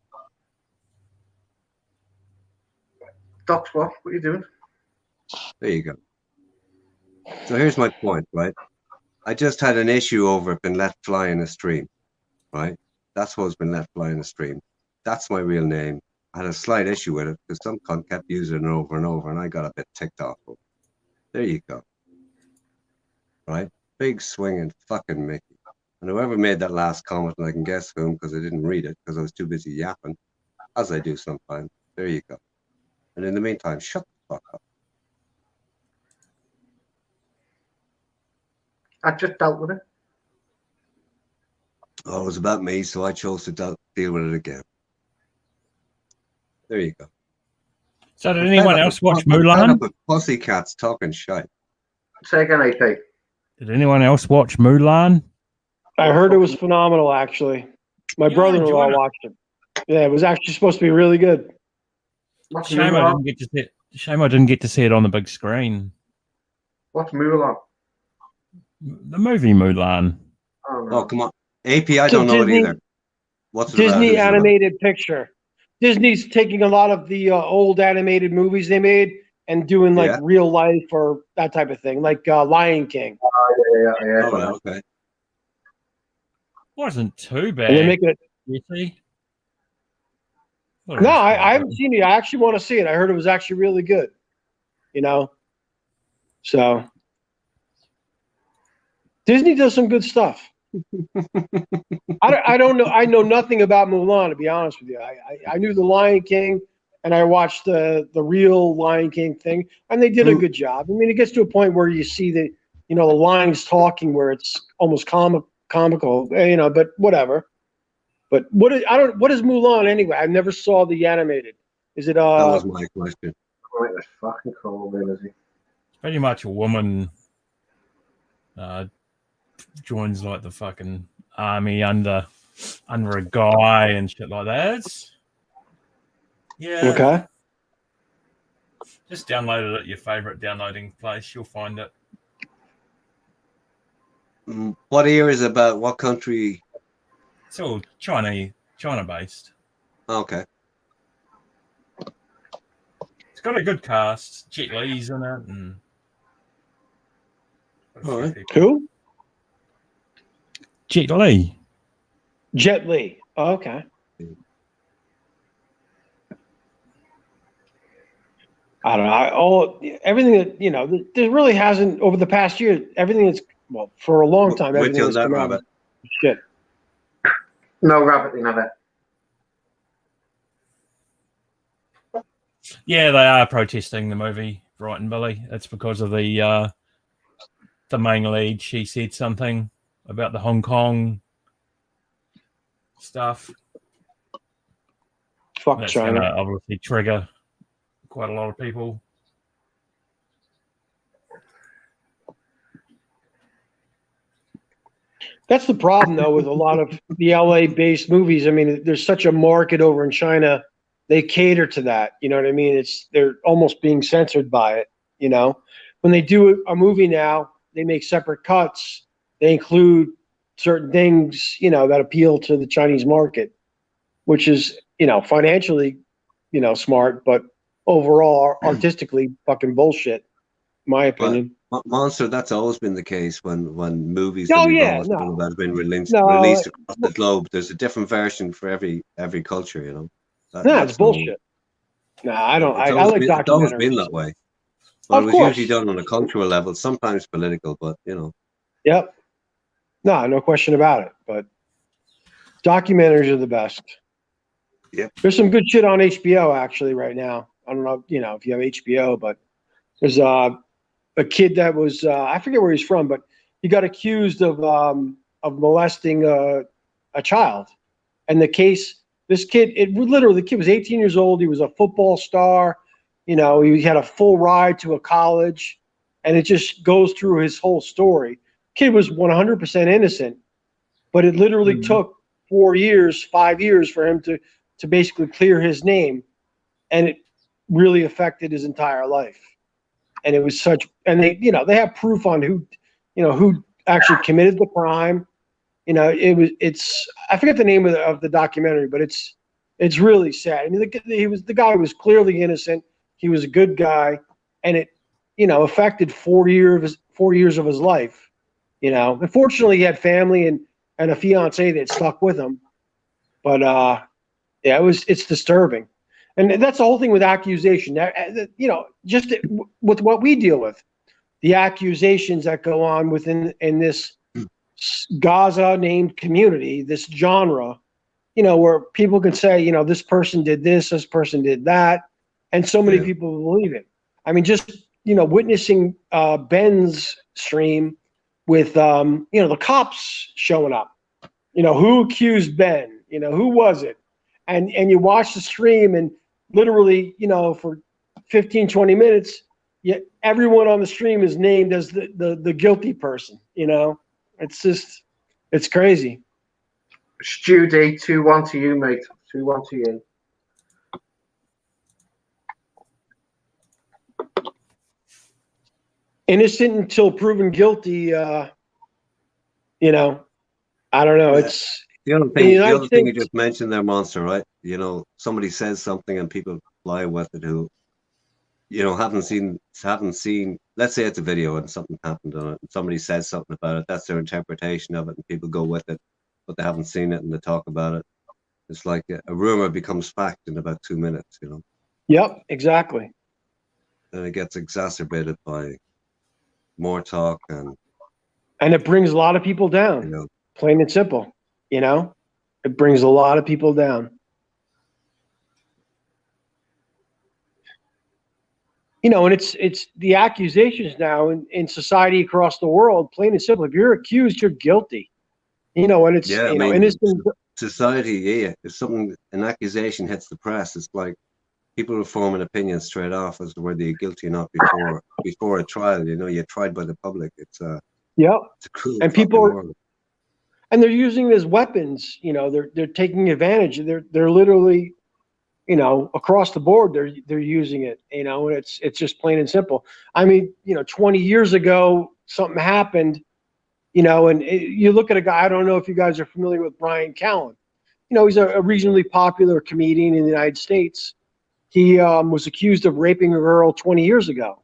Dox what? What are you doing? There you go. So here's my point, right? I just had an issue over it being let fly in a stream, right? That's what's been let fly in a stream. That's my real name. I had a slight issue with it because some cunt kept using it over and over, and I got a bit ticked off. There you go. Right? Big swinging fucking Mickey. And whoever made that last comment, and I can guess whom because I didn't read it because I was too busy yapping, as I do sometimes. There you go. And in the meantime, shut the fuck up. I just dealt with it. Oh, it was about me, so I chose to deal with it again. There you go. So did anyone else watch Mulan? Pussycats talking shit. Say again, AP. Did anyone else watch Mulan? I heard it was phenomenal, actually. My brother-in-law watched it. Yeah, it was actually supposed to be really good. Shame I didn't get to see it. Shame I didn't get to see it on the big screen. What's Mulan? The movie Mulan. Oh, come on. AP, I don't know it either. What's it about? Disney Who's it about? animated picture. Disney's taking a lot of the old animated movies they made and doing like real life or that type of thing, like Lion King. Yeah. Oh, okay. Wasn't too bad. And they're making it. You see? No, I haven't seen it. I actually want to see it. I heard it was actually really good. You know. So Disney does some good stuff. I don't know. I know nothing about Mulan, to be honest with you. I knew the Lion King, and I watched the real Lion King thing, and they did a good job. I mean, it gets to a point where you see the lions talking, where it's almost comical, but whatever. But what is Mulan anyway? I never saw the animated. Is it? That was my question. Right, that's fucking cool, man, is he? Pretty much a woman joins like the fucking army under a guy and shit like that. Yeah. Okay. Just download it at your favorite downloading place. You'll find it. What year is it about? What country? It's all China based. Okay. It's got a good cast. Jet Li's in it, and all right. Who? Jet Li. Jet Li. Oh, okay. I don't know. Everything that there really hasn't over the past year. Everything that's for a long time. With Everything you on that's that, come out. Rabbit. Shit. No, Rabbit, you know that. Yeah, they are protesting the movie, Bright and Billy. It's because of the main lead. She said something about the Hong Kong stuff. Fuck That's China. going to obviously trigger quite a lot of people. That's the problem, though, with a lot of the LA-based movies. I mean, there's such a market over in China. They cater to that. You know what I mean? They're almost being censored by it. When they do a movie now, they make separate cuts. They include certain things, that appeal to the Chinese market, which is, financially, smart, but overall, artistically, fucking bullshit, in my opinion. But Monster, that's always been the case when movies Oh, that we've yeah, always no. talked about have been released No, across the globe. There's a different version for every culture, It's that's bullshit. No, I don't. It's I always like been, it's always documentaries. been that way. Well, Of it was course. usually done on a cultural level, sometimes political, but Yep. No question about it. But documentaries are the best. Yep. There's some good shit on HBO actually right now. I don't know, if you have HBO, but there's a kid that was I forget where he's from, but he got accused of molesting a child, and the kid was 18 years old. He was a football star. He had a full ride to a college, and it just goes through his whole story. Kid was 100% innocent, but it literally took 5 years for him to basically clear his name, and it really affected his entire life. And it was and they have proof on who actually committed the crime. I forget the name of the documentary, but it's really sad. I mean, the guy was clearly innocent. He was a good guy, and it affected 4 years of his life. Unfortunately, he had family and a fiance that stuck with him. But it's disturbing, and that's the whole thing with accusation. Just with what we deal with, the accusations that go on in this Gaza named community, this genre, where people can say, this person did this person did that, and so many people believe it. I mean, just witnessing Ben's stream with the cops showing up. Who accused Ben? Who was it? And you watch the stream, and literally, for 15, 20 minutes, everyone on the stream is named as the guilty person. It's crazy. Stu D, 2-1 to you, mate. 2-1 to you. Innocent until proven guilty. I don't know. It's the other thing you just mentioned there, Monster, right? Somebody says something and people fly with it who, haven't seen. Let's say it's a video and something happened on it, and somebody says something about it. That's their interpretation of it, and people go with it, but they haven't seen it and they talk about it. It's like a rumor becomes fact in about 2 minutes. Yep, exactly. And it gets exacerbated by more talk, and it brings a lot of people down. you know, Plain and simple. You know, it brings a lot of people down. You know, and it's the accusations now in society across the world. Plain and simple. If you're accused, you're guilty. You know, and it's yeah, I you know, mean, innocent. society, yeah. If an accusation hits the press, it's like people will form an opinion straight off as to whether you're guilty or not before a trial. You know, you're tried by the public. It's a cruel And people fucking are, world. and they're using it as weapons. You know, they're taking advantage. They're literally, you know, across the board. They're using it. You know, and it's just plain and simple. I mean, you know, 20 years ago, something happened. You know, and you look at a guy. I don't know if you guys are familiar with Brian Callen. You know, he's a reasonably popular comedian in the United States. He was accused of raping a girl 20 years ago.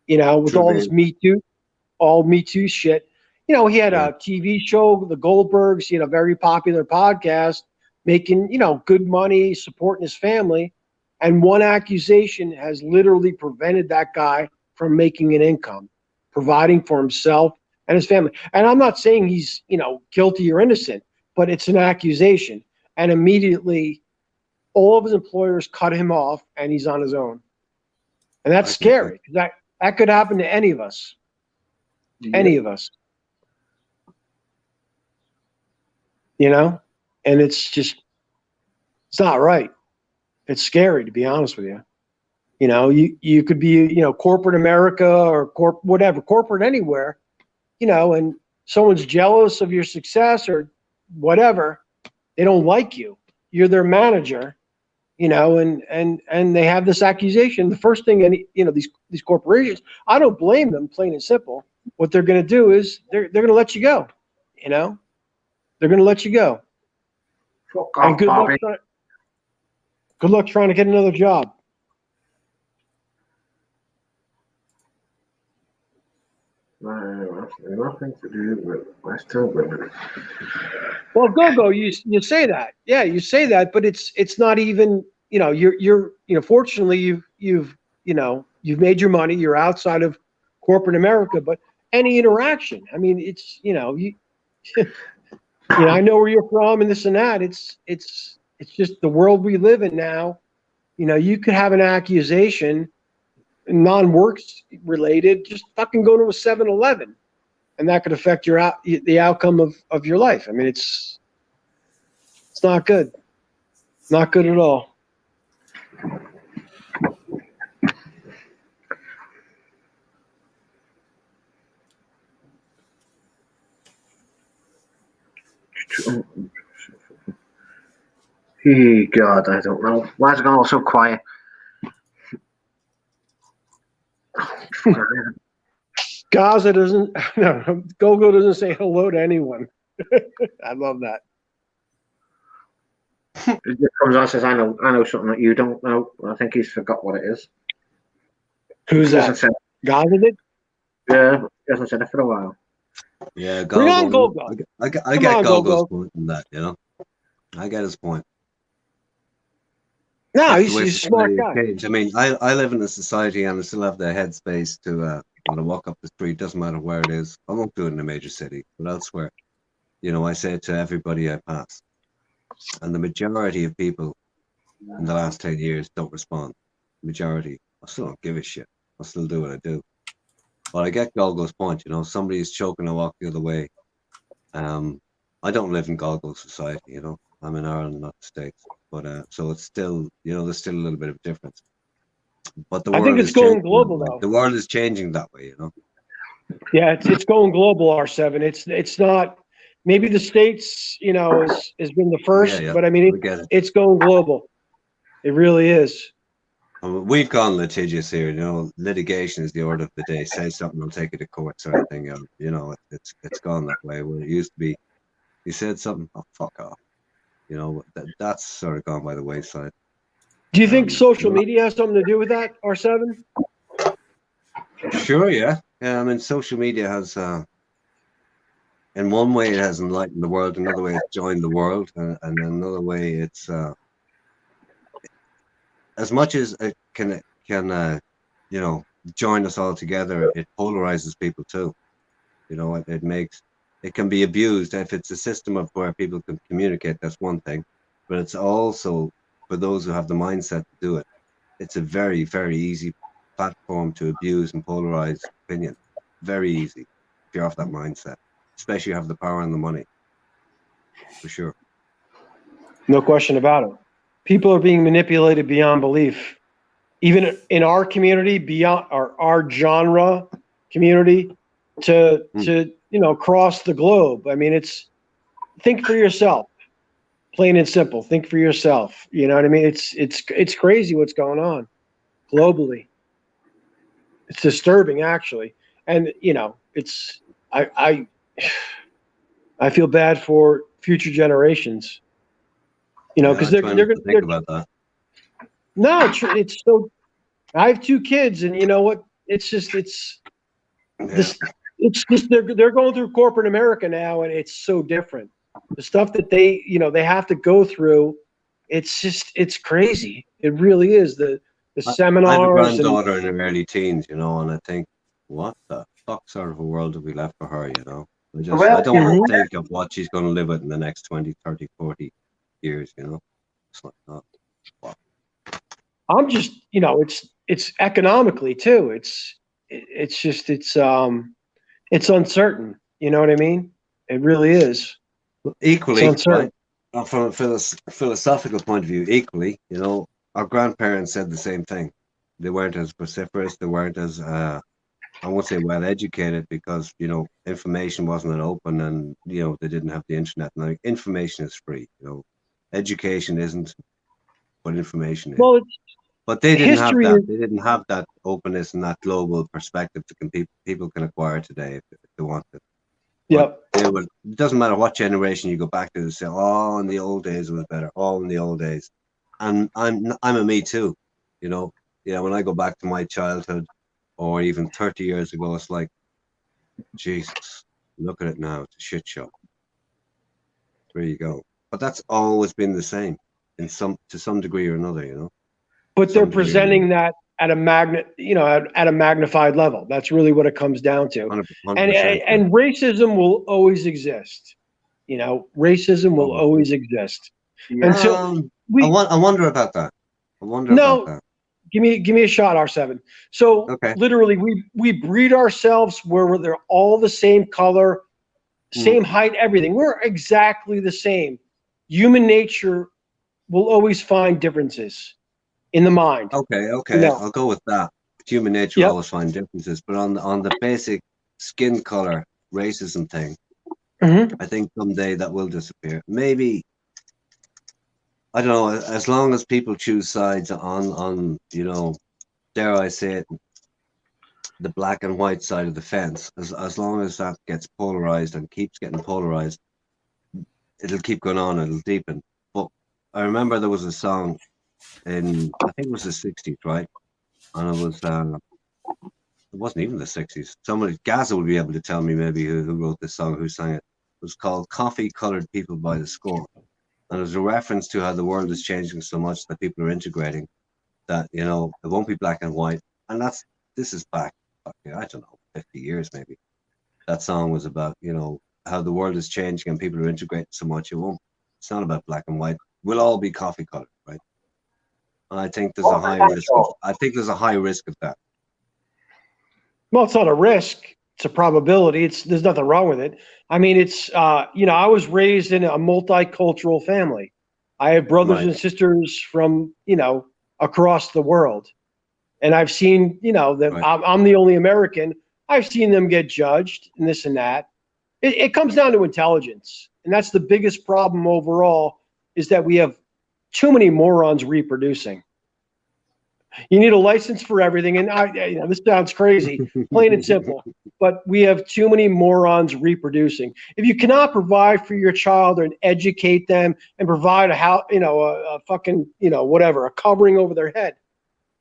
You know, with all this Me Too shit. You know, he had a TV show, The Goldbergs. He had a very popular podcast, making, you know, good money, supporting his family. And one accusation has literally prevented that guy from making an income, providing for himself and his family. And I'm not saying he's, you know, guilty or innocent, but it's an accusation. And immediately all of his employers cut him off and he's on his own. And that's scary. That could happen to any of us. Any of us. You know? And it's not right. It's scary, to be honest with you. You know, you could be, you know, corporate America or corporate anywhere, you know, and someone's jealous of your success or whatever. They don't like you. You're their manager, you know, and they have this accusation. The first thing, you know, these corporations, I don't blame them, plain and simple. What they're going to do is they're going to let you go, you know. They're going to let you go. Fuck And off, Bobby. good luck trying to get another job. Nothing to do with Western women. Well, go. You say that, yeah, you say that, but it's not even, you know, you're you know, fortunately you've made your money. You're outside of corporate America, but any interaction, I mean, it's, you know, you know, I know where you're from and this and that. It's just the world we live in now. You know, you could have an accusation, non-works related, just fucking go to a 7-Eleven, and that could affect the outcome of your life. I mean, it's not good. Not good at all. God, I don't know. Why is it going all so quiet? Gaza doesn't, no, Gogo doesn't say hello to anyone. I love that. He just comes on and says, I know something that you don't know. I think he's forgot what it is. Who's He hasn't that? said- Gaza did? Yeah, he hasn't said it for a while. Yeah, Bring on Gogo. Gogo. I Come get on, Gogo's Gogo. point in that, you know. I get his point. No, That's he's the way a smart society guy. has changed. I mean, I live in a society and I still have the headspace to when I walk up the street, doesn't matter where it is. I won't do it in a major city, but elsewhere, you know, I say it to everybody I pass. And the majority of people in the last 10 years don't respond. Majority. I still don't give a shit. I still do what I do. But I get Golgo's point, you know, somebody's choking, I walk the other way. I don't live in Golgo's society, you know. I'm in Ireland, not the States. But so it's still, you know, there's still a little bit of difference. But the I world think it's is going changing global, that way. though. The world is changing that way, you know. Yeah, it's going global, R7. It's not, maybe the States, you know, has been the first, Yeah, but I mean, we get it. it's going global. It really is. We've gone litigious here, you know. Litigation is the order of the day. Say something, I'll take it to court, sort of thing. You know, it's gone that way. Where it used to be, you said something, oh fuck off. You know, that's sort of gone by the wayside. Do you think social media has something to do with that, R7? Sure, yeah. Yeah, I mean, social media has, in one way, it has enlightened the world. Another way, it's joined the world, and another way, it's as much as it can you know, join us all together, it polarizes people too. You know, it can be abused. If it's a system of where people can communicate, that's one thing, but it's also for those who have the mindset to do it. It's a very, very easy platform to abuse and polarize opinion. Very easy if you're off that mindset, especially if you have the power and the money, for sure. No question about it. People are being manipulated beyond belief. Even in our community, beyond our genre community, to cross the globe. I mean, think for yourself, plain and simple. Think for yourself. You know what I mean? It's crazy what's going on globally. It's disturbing, actually, and I feel bad for future generations. Because they're going to think about that. No, it's so. I have 2 kids, and you know what? It's just they're going through corporate America now, and it's so different. The stuff that they have to go through, it's crazy. It really is. The seminars. I have a granddaughter in her early teens, and I think, what the fuck sort of a world have we left for her? I don't want to think of what she's going to live with in the next 20, 30, 40 years. It's like that. Wow. I'm just, it's economically too. It's uncertain. You know what I mean? It really is. Equally, right, from a philosophical point of view, equally, our grandparents said the same thing. They weren't as vociferous. They weren't as, I won't say well educated, because, information wasn't open, and, they didn't have the internet. Now, information is free. Education isn't, but information is. Well, but they didn't have that. They didn't have that openness and that global perspective to people can acquire today if they want it. Yep. It doesn't matter what generation you go back to, they say, "Oh, in the old days it was better." Oh, in the old days, and I'm a me too. When I go back to my childhood, or even 30 years ago, it's like, Jesus, look at it now. It's a shit show. There you go. But that's always been the same, to some degree or another, But they're presenting that at a magnified level. That's really what it comes down to. 100%. And racism will always exist. Racism will always exist. Until I wonder about that. About that. Give me a shot, R7. So literally, we breed ourselves where they're all the same color, same height, everything. We're exactly the same. Human nature will always find differences in the mind. Okay. I'll go with that. Human nature will always find differences, but on the basic skin color racism thing, I think someday that will disappear. Maybe, I don't know, as long as people choose sides on dare I say it, the black and white side of the fence, as long as that gets polarized and keeps getting polarized, it'll keep going on, it'll deepen. But I remember there was a song in, I think it was the 60s, right? And it wasn't even the 60s. Somebody, Gaza will be able to tell me maybe who wrote this song, who sang it. It was called Coffee Colored People by the Score. And it was a reference to how the world is changing so much that people are integrating that, it won't be black and white. And this is back, I don't know, 50 years maybe. That song was about, how the world is changing and people are integrating so much. It's not about black and white. We'll all be coffee colored, right? And I think there's a high risk. There's a high risk of that. Well, it's not a risk. It's a probability. There's nothing wrong with it. I mean, I was raised in a multicultural family. I have brothers and sisters from, across the world. And I've seen, that I'm the only American. I've seen them get judged and this and that. It comes down to intelligence. And that's the biggest problem overall, is that we have too many morons reproducing. You need a license for everything. And this sounds crazy, plain and simple, but we have too many morons reproducing. If you cannot provide for your child and educate them and provide a fucking, whatever, a covering over their head,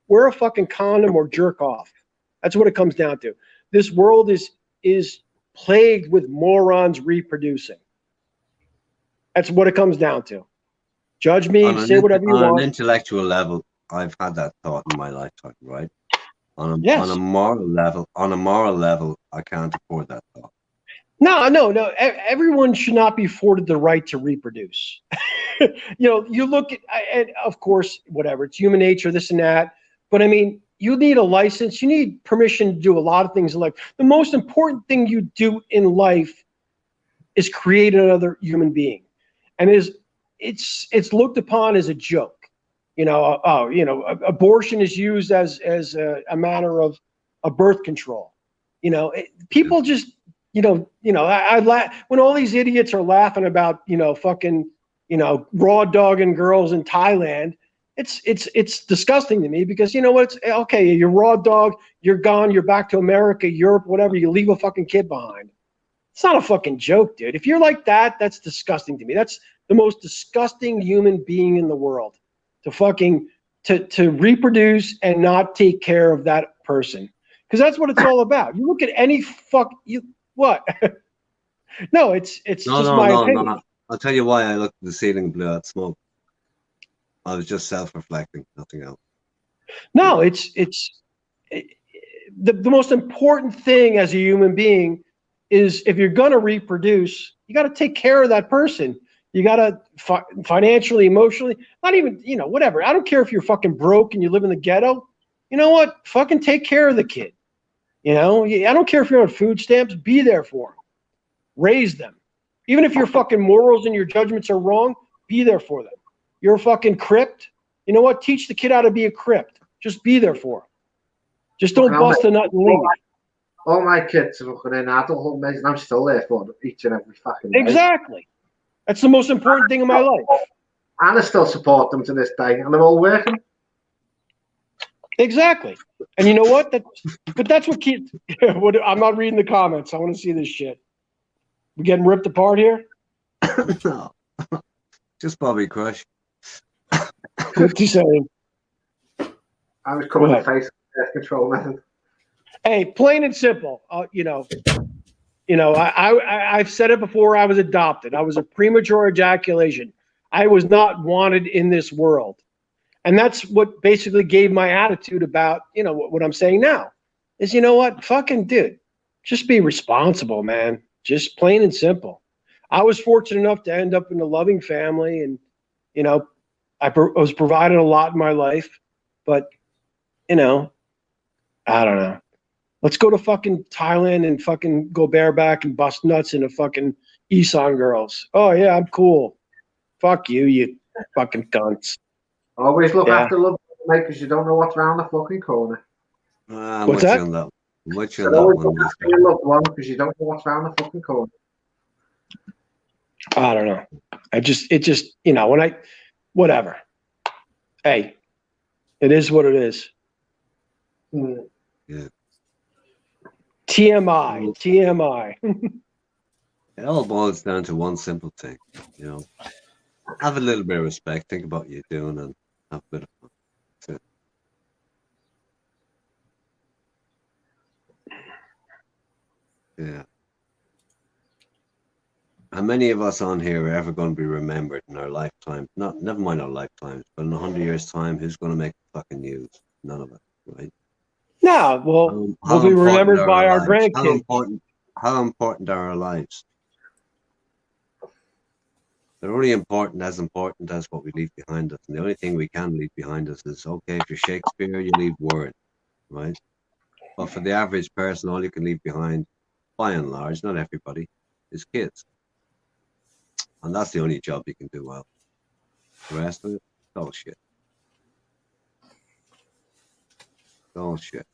wear a fucking condom or jerk off. That's what it comes down to. This world is plagued with morons reproducing. That's what it comes down to. Judge me, say whatever you want. On an intellectual level, I've had that thought in my lifetime, right? On Yes. a moral level, I can't afford that thought. No. Everyone should not be afforded the right to reproduce. You look at, and of course, whatever, it's human nature, this and that. But I mean, you need a license. You need permission to do a lot of things in life. The most important thing you do in life is create another human being, and it's looked upon as a joke. Abortion is used as a manner of a birth control. People just, I laugh when all these idiots are laughing about, fucking, raw dogging girls in Thailand. It's disgusting to me because you know what? It's okay. You're raw dog. You're gone. You're back to America, Europe, whatever. You leave a fucking kid behind. It's not a fucking joke, dude. If you're like that, that's disgusting to me. That's the most disgusting human being in the world. To reproduce and not take care of that person, because that's what it's all about. You look at any what? No, it's just my opinion. No. I'll tell you why I looked at the ceiling and blew out smoke. I was just self-reflecting, nothing else. No, it's the most important thing as a human being is if you're going to reproduce, you got to take care of that person. You got to financially, emotionally, not even, whatever. I don't care if you're fucking broke and you live in the ghetto. You know what? Fucking take care of the kid. I don't care if you're on food stamps. Be there for them. Raise them. Even if your fucking morals and your judgments are wrong, be there for them. You're a fucking crypt. You know what? Teach the kid how to be a crypt. Just be there for him. Just don't bust a nut and leave. All my kids are looking in adulthood, and I'm still there for them each and every fucking day. Exactly. That's the most important thing in my life. And I still support them to this day, and they're all working. Exactly. And you know what? That's what keeps. I'm not reading the comments. I want to see this shit. We getting ripped apart here? No. Just Bobby Crush. What's he saying? I was coming to face birth control method. Hey, plain and simple. I've said it before. I was adopted. I was a premature ejaculation. I was not wanted in this world, and that's what basically gave my attitude about what I'm saying now. Is what, fucking dude, just be responsible, man. Just plain and simple. I was fortunate enough to end up in a loving family, and I was provided a lot in my life, but I don't know. Let's go to fucking Thailand and fucking go bareback and bust nuts into fucking Isan girls. Oh yeah, I'm cool. Fuck you, you fucking cunts. Always look after love, mate, because you don't know what's around the fucking corner. What's that? What's always look after your loved one because you don't know what's around the fucking corner. I don't know. Whatever. Hey, it is what it is. Yeah. TMI. It all boils down to one simple thing, have a little bit of respect, think about what you're doing, and have a bit of fun. That's it. Yeah. How many of us on here are ever going to be remembered in our lifetime? Never mind our lifetimes, but in 100 years' time, who's going to make the fucking news? None of us, right? No, well, we'll be remembered by our grandkids. How important are our lives? They're only important as what we leave behind us. And the only thing we can leave behind us is, okay, if you're Shakespeare, you leave word, right? But for the average person, all you can leave behind, by and large, not everybody, is kids. And that's the only job you can do well. The rest of it, all shit. Oh shit.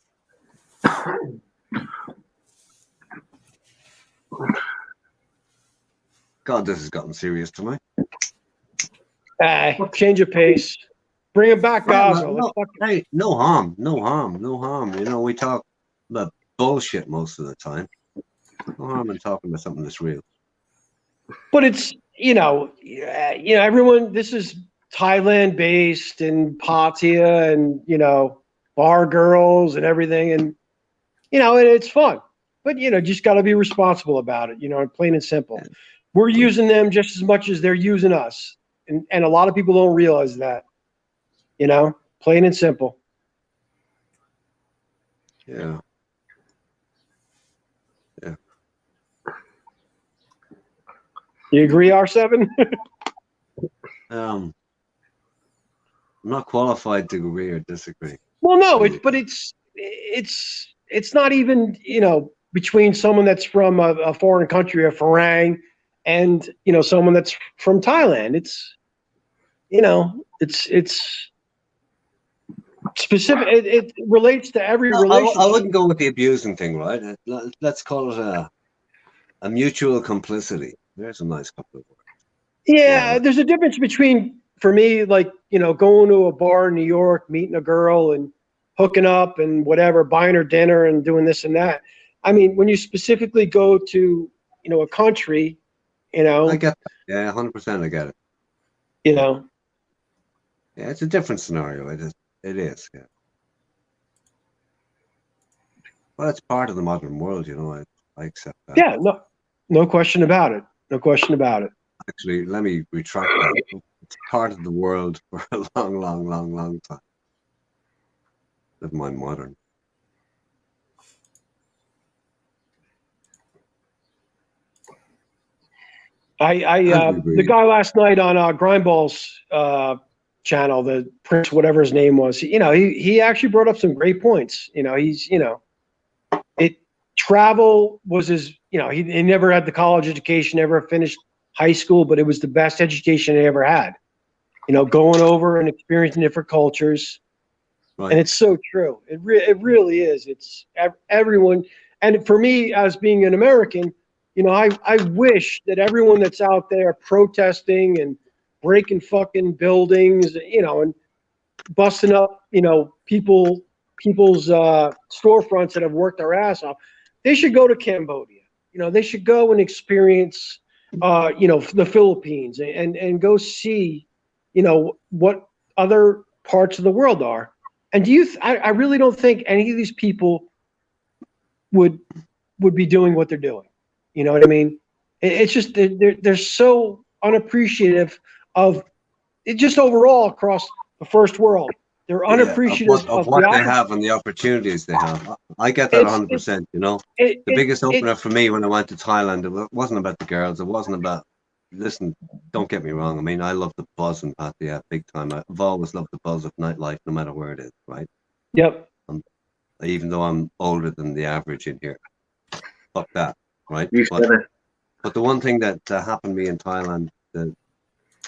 God, this has gotten serious tonight. Change of pace. Bring it back, Gaza. Hey, no harm. We talk about bullshit most of the time. No harm in talking about something that's real. But it's, everyone, this is Thailand based and Pattaya and, bar girls and everything. And, and it's fun. But, just got to be responsible about it, plain and simple. We're using them just as much as they're using us. And a lot of people don't realize that, plain and simple. Yeah. Yeah. You agree, R7? I'm not qualified to agree or disagree. Well, no, it's not even, between someone that's from a foreign country, a Farang, and someone that's from Thailand. It's specific. It relates to every relationship. I wouldn't go with the abusing thing, right? Let's call it a mutual complicity. There's a nice couple of words. Yeah, there's a difference between, for me, like, going to a bar in New York, meeting a girl and hooking up and whatever, buying her dinner and doing this and that. I mean, when you specifically go to, a country, I get that. Yeah, 100% I get it. Yeah, it's a different scenario. It is, yeah. Well, it's part of the modern world, I accept that. Yeah, no question about it. No question about it. Actually, let me retract that. It's part of the world for a long, long, long, long time. Never mind modern. The guy last night on Grindball's channel, the Prince, whatever his name was, he actually brought up some great points. Travel was his, he never had the college education, never finished high school, but it was the best education he ever had. Going over and experiencing different cultures. Right. And it's so true. It really is. It's everyone. And for me, as being an American, I wish that everyone that's out there protesting and breaking fucking buildings, and busting up, people's storefronts that have worked their ass off, they should go to Cambodia. They should go and experience, the Philippines and go see, what other parts of the world are. And I really don't think any of these people would be doing what they're doing. You know what I mean? It's just they're so unappreciative of it, just overall across the first world. They're unappreciative of what they have and the opportunities they have. I get that 100%. The biggest opener for me when I went to Thailand, it wasn't about the girls. It wasn't about. Listen, don't get me wrong. I mean, I love the buzz in Pattaya big time. I've always loved the buzz of nightlife, no matter where it is. Right? Yep. Even though I'm older than the average in here, fuck that. Right? But the one thing that happened to me in Thailand, that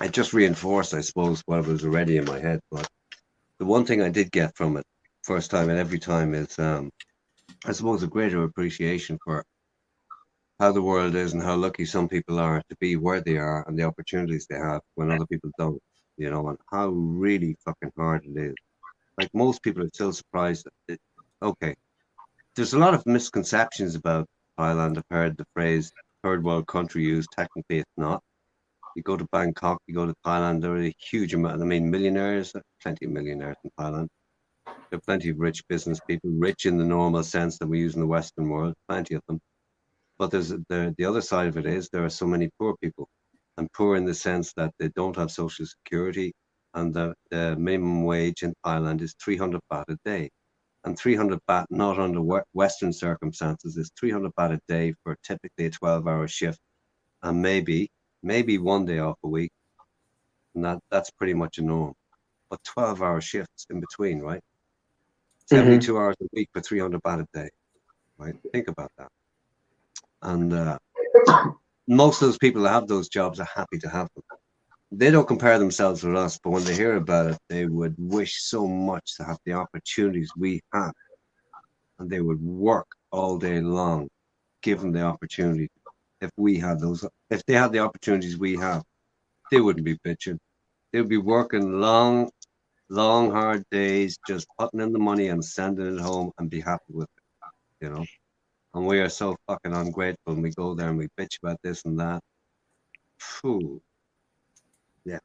it just reinforced, I suppose, what was already in my head. But the one thing I did get from it, first time and every time, is I suppose a greater appreciation for how the world is and how lucky some people are to be where they are and the opportunities they have when other people don't, and how really fucking hard it is. Like, most people are still surprised. Okay, there's a lot of misconceptions about Thailand. I've heard the phrase third world country used. Technically, it's not. You go to Bangkok, you go to Thailand, there are a huge amount. I mean, millionaires, plenty of millionaires in Thailand. There are plenty of rich business people, rich in the normal sense that we use in the Western world, plenty of them. But there's the other side of it is there are so many poor people, and poor in the sense that they don't have social security, and the minimum wage in Thailand is 300 baht a day. And 300 baht, not under Western circumstances, is 300 baht a day for typically a 12-hour shift, and maybe 1 day off a week, and that's pretty much a norm. But 12-hour shifts in between, right? 72 hours a week for 300 baht a day, right? Think about that. And most of those people that have those jobs are happy to have them. They don't compare themselves with us, but when they hear about it, they would wish so much to have the opportunities we have, and they would work all day long, given the opportunity. If they had the opportunities we have, they wouldn't be bitching. They would be working long, hard days, just putting in the money and sending it home and be happy with it, And we are so fucking ungrateful, and we go there and we bitch about this and that. Phew. Yeah.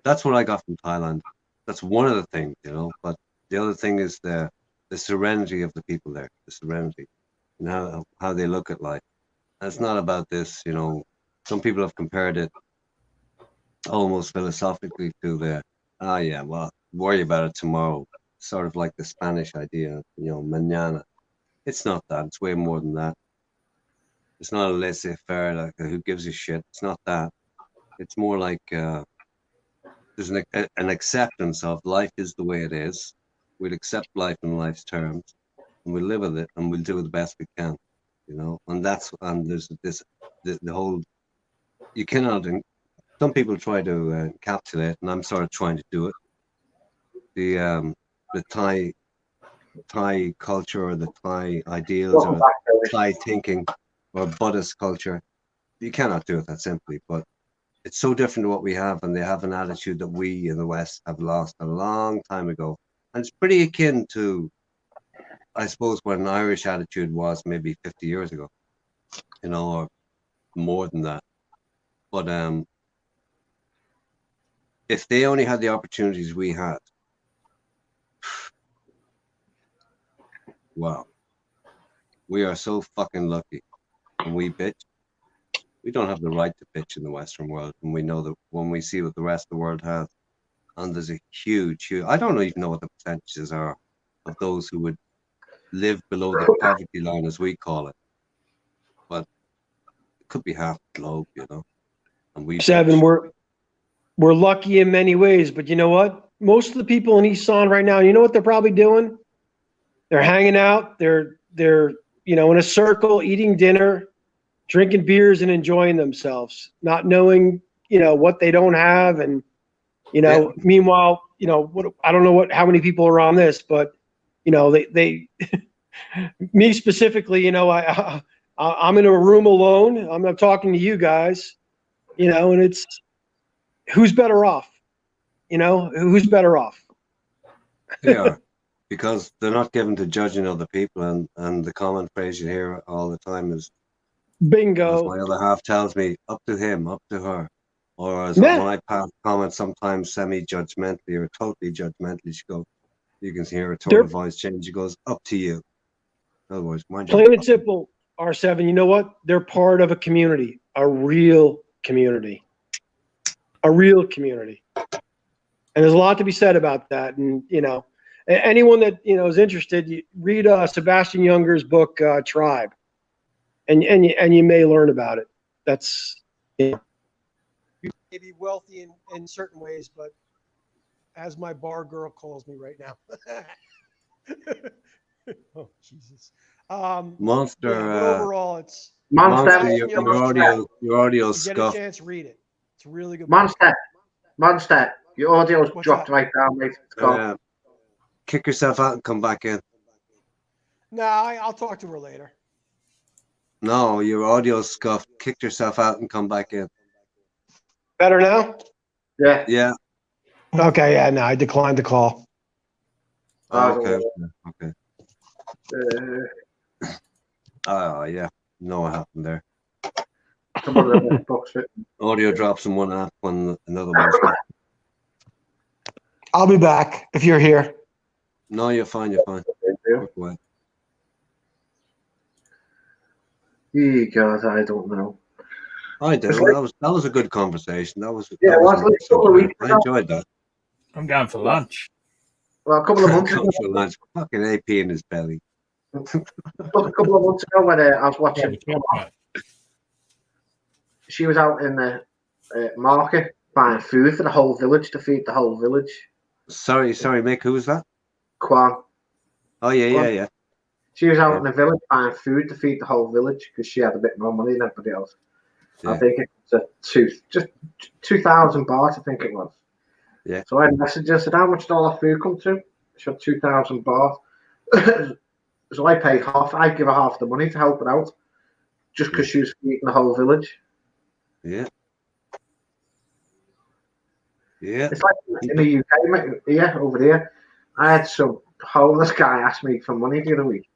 That's what I got from Thailand. That's one of the things, But the other thing is the serenity of the people there, the serenity, and how they look at life. And it's not about this, Some people have compared it almost philosophically to worry about it tomorrow sort of like the Spanish idea, mañana. It's not that. It's way more than that. It's not a laissez-faire, like who gives a shit. It's not that. It's more like there's an acceptance of life is the way it is. We'll accept life in life's terms, and we'll live with it, and we'll do the best we can, And there's the whole. You cannot. Some people try to encapsulate, and I'm sort of trying to do it. The Thai culture, or the Thai ideals, or Thai thinking, or Buddhist culture. You cannot do it that simply, but it's so different to what we have, and they have an attitude that we in the West have lost a long time ago. And it's pretty akin to, I suppose, what an Irish attitude was maybe 50 years ago, or more than that. But if they only had the opportunities we had, wow, we are so fucking lucky. And we bitch. We don't have the right to bitch in the Western world, and we know that when we see what the rest of the world has, and there's a huge, I don't even know what the percentages are of those who would live below the poverty line, as we call it, but it could be half the globe, And we Seven, we're lucky in many ways, but you know what? Most of the people in East Son right now, you know what they're probably doing? They're hanging out. They're in a circle, eating dinner, drinking beers, and enjoying themselves, not knowing what they don't have, and meanwhile, I don't know how many people are on this, but they me specifically, I'm in a room alone. I'm not talking to you guys, and it's who's better off? Who's better off? They are, because they're not given to judging other people, and the common phrase you hear all the time is bingo. As my other half tells me, up to him, up to her. Or as when I pass comments, sometimes semi-judgmentally or totally judgmentally, you can hear her tone of voice change. She goes, up to you. In other words, mind plain and simple, R7, you know what? They're part of a community, a real community. A real community. And there's a lot to be said about that. And, anyone that, is interested, read Sebastian Junger's book, Tribe. And you may learn about it. That's, You may be wealthy in certain ways, but as my bar girl calls me right now. Oh, Jesus. Monster. But overall, it's Monster. Your audio you get a scuffed. chance, read it. It's a really good. Monster. Your audio's dropped right down, mate. It's gone. Kick yourself out and come back in. No, I'll talk to her later. No, your audio's scuffed. Kick yourself out and come back in. Better now? Yeah. Yeah. Okay, yeah, no, I declined the call. Okay. Oh, yeah. Know what happened there. Audio drops in one app when another one's not. I'll be back if you're here. No, you're fine. You're fine. God, I don't know. I did. That was a good conversation. That was. Yeah, I enjoyed that. I'm going for lunch. Well, a couple of months ago. For lunch. Fucking AP in his belly. A couple of months ago when I was watching, she was out in the market buying food for the whole village to feed the whole village. Sorry, Mick. Who was that? Kwan. Oh yeah. She was out in the village buying food to feed the whole village because she had a bit more money than everybody else. Yeah. I think it's just 2,000 baht. I think it was. Yeah. So I messaged her, said, "How much did all that food come to?" She had 2,000 baht. So I paid half. I give her half the money to help her out, just because she was feeding the whole village. Yeah. Yeah. It's like in the UK, yeah, over there. I had some homeless guy ask me for money the other week.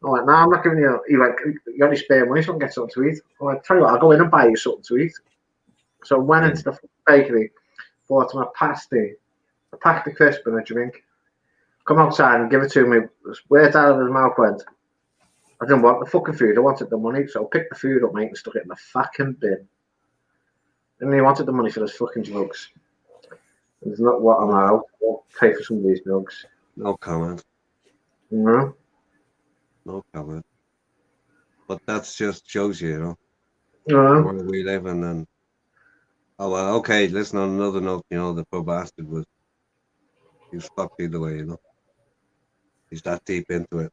I'm like, no, I'm not giving you. He went, you only spare money so I can get something to eat. I'm like, tell you what, I'll go in and buy you something to eat. So I went into the bakery, bought him a pasty, a packet of crisps and a drink. Come outside and give it to me. Words out of his mouth went, I didn't want the fucking food, I wanted the money. So I picked the food up, mate, and stuck it in the fucking bin. And he wanted the money for his fucking drugs. It's not what I'm out. I won't pay for some of these drugs. No comment. No. No comment. But that's just shows you, you know, No. where we live in. And oh well, okay. Listen, on another note, you know, the poor bastard he was fucked either way, you know. He's that deep into it.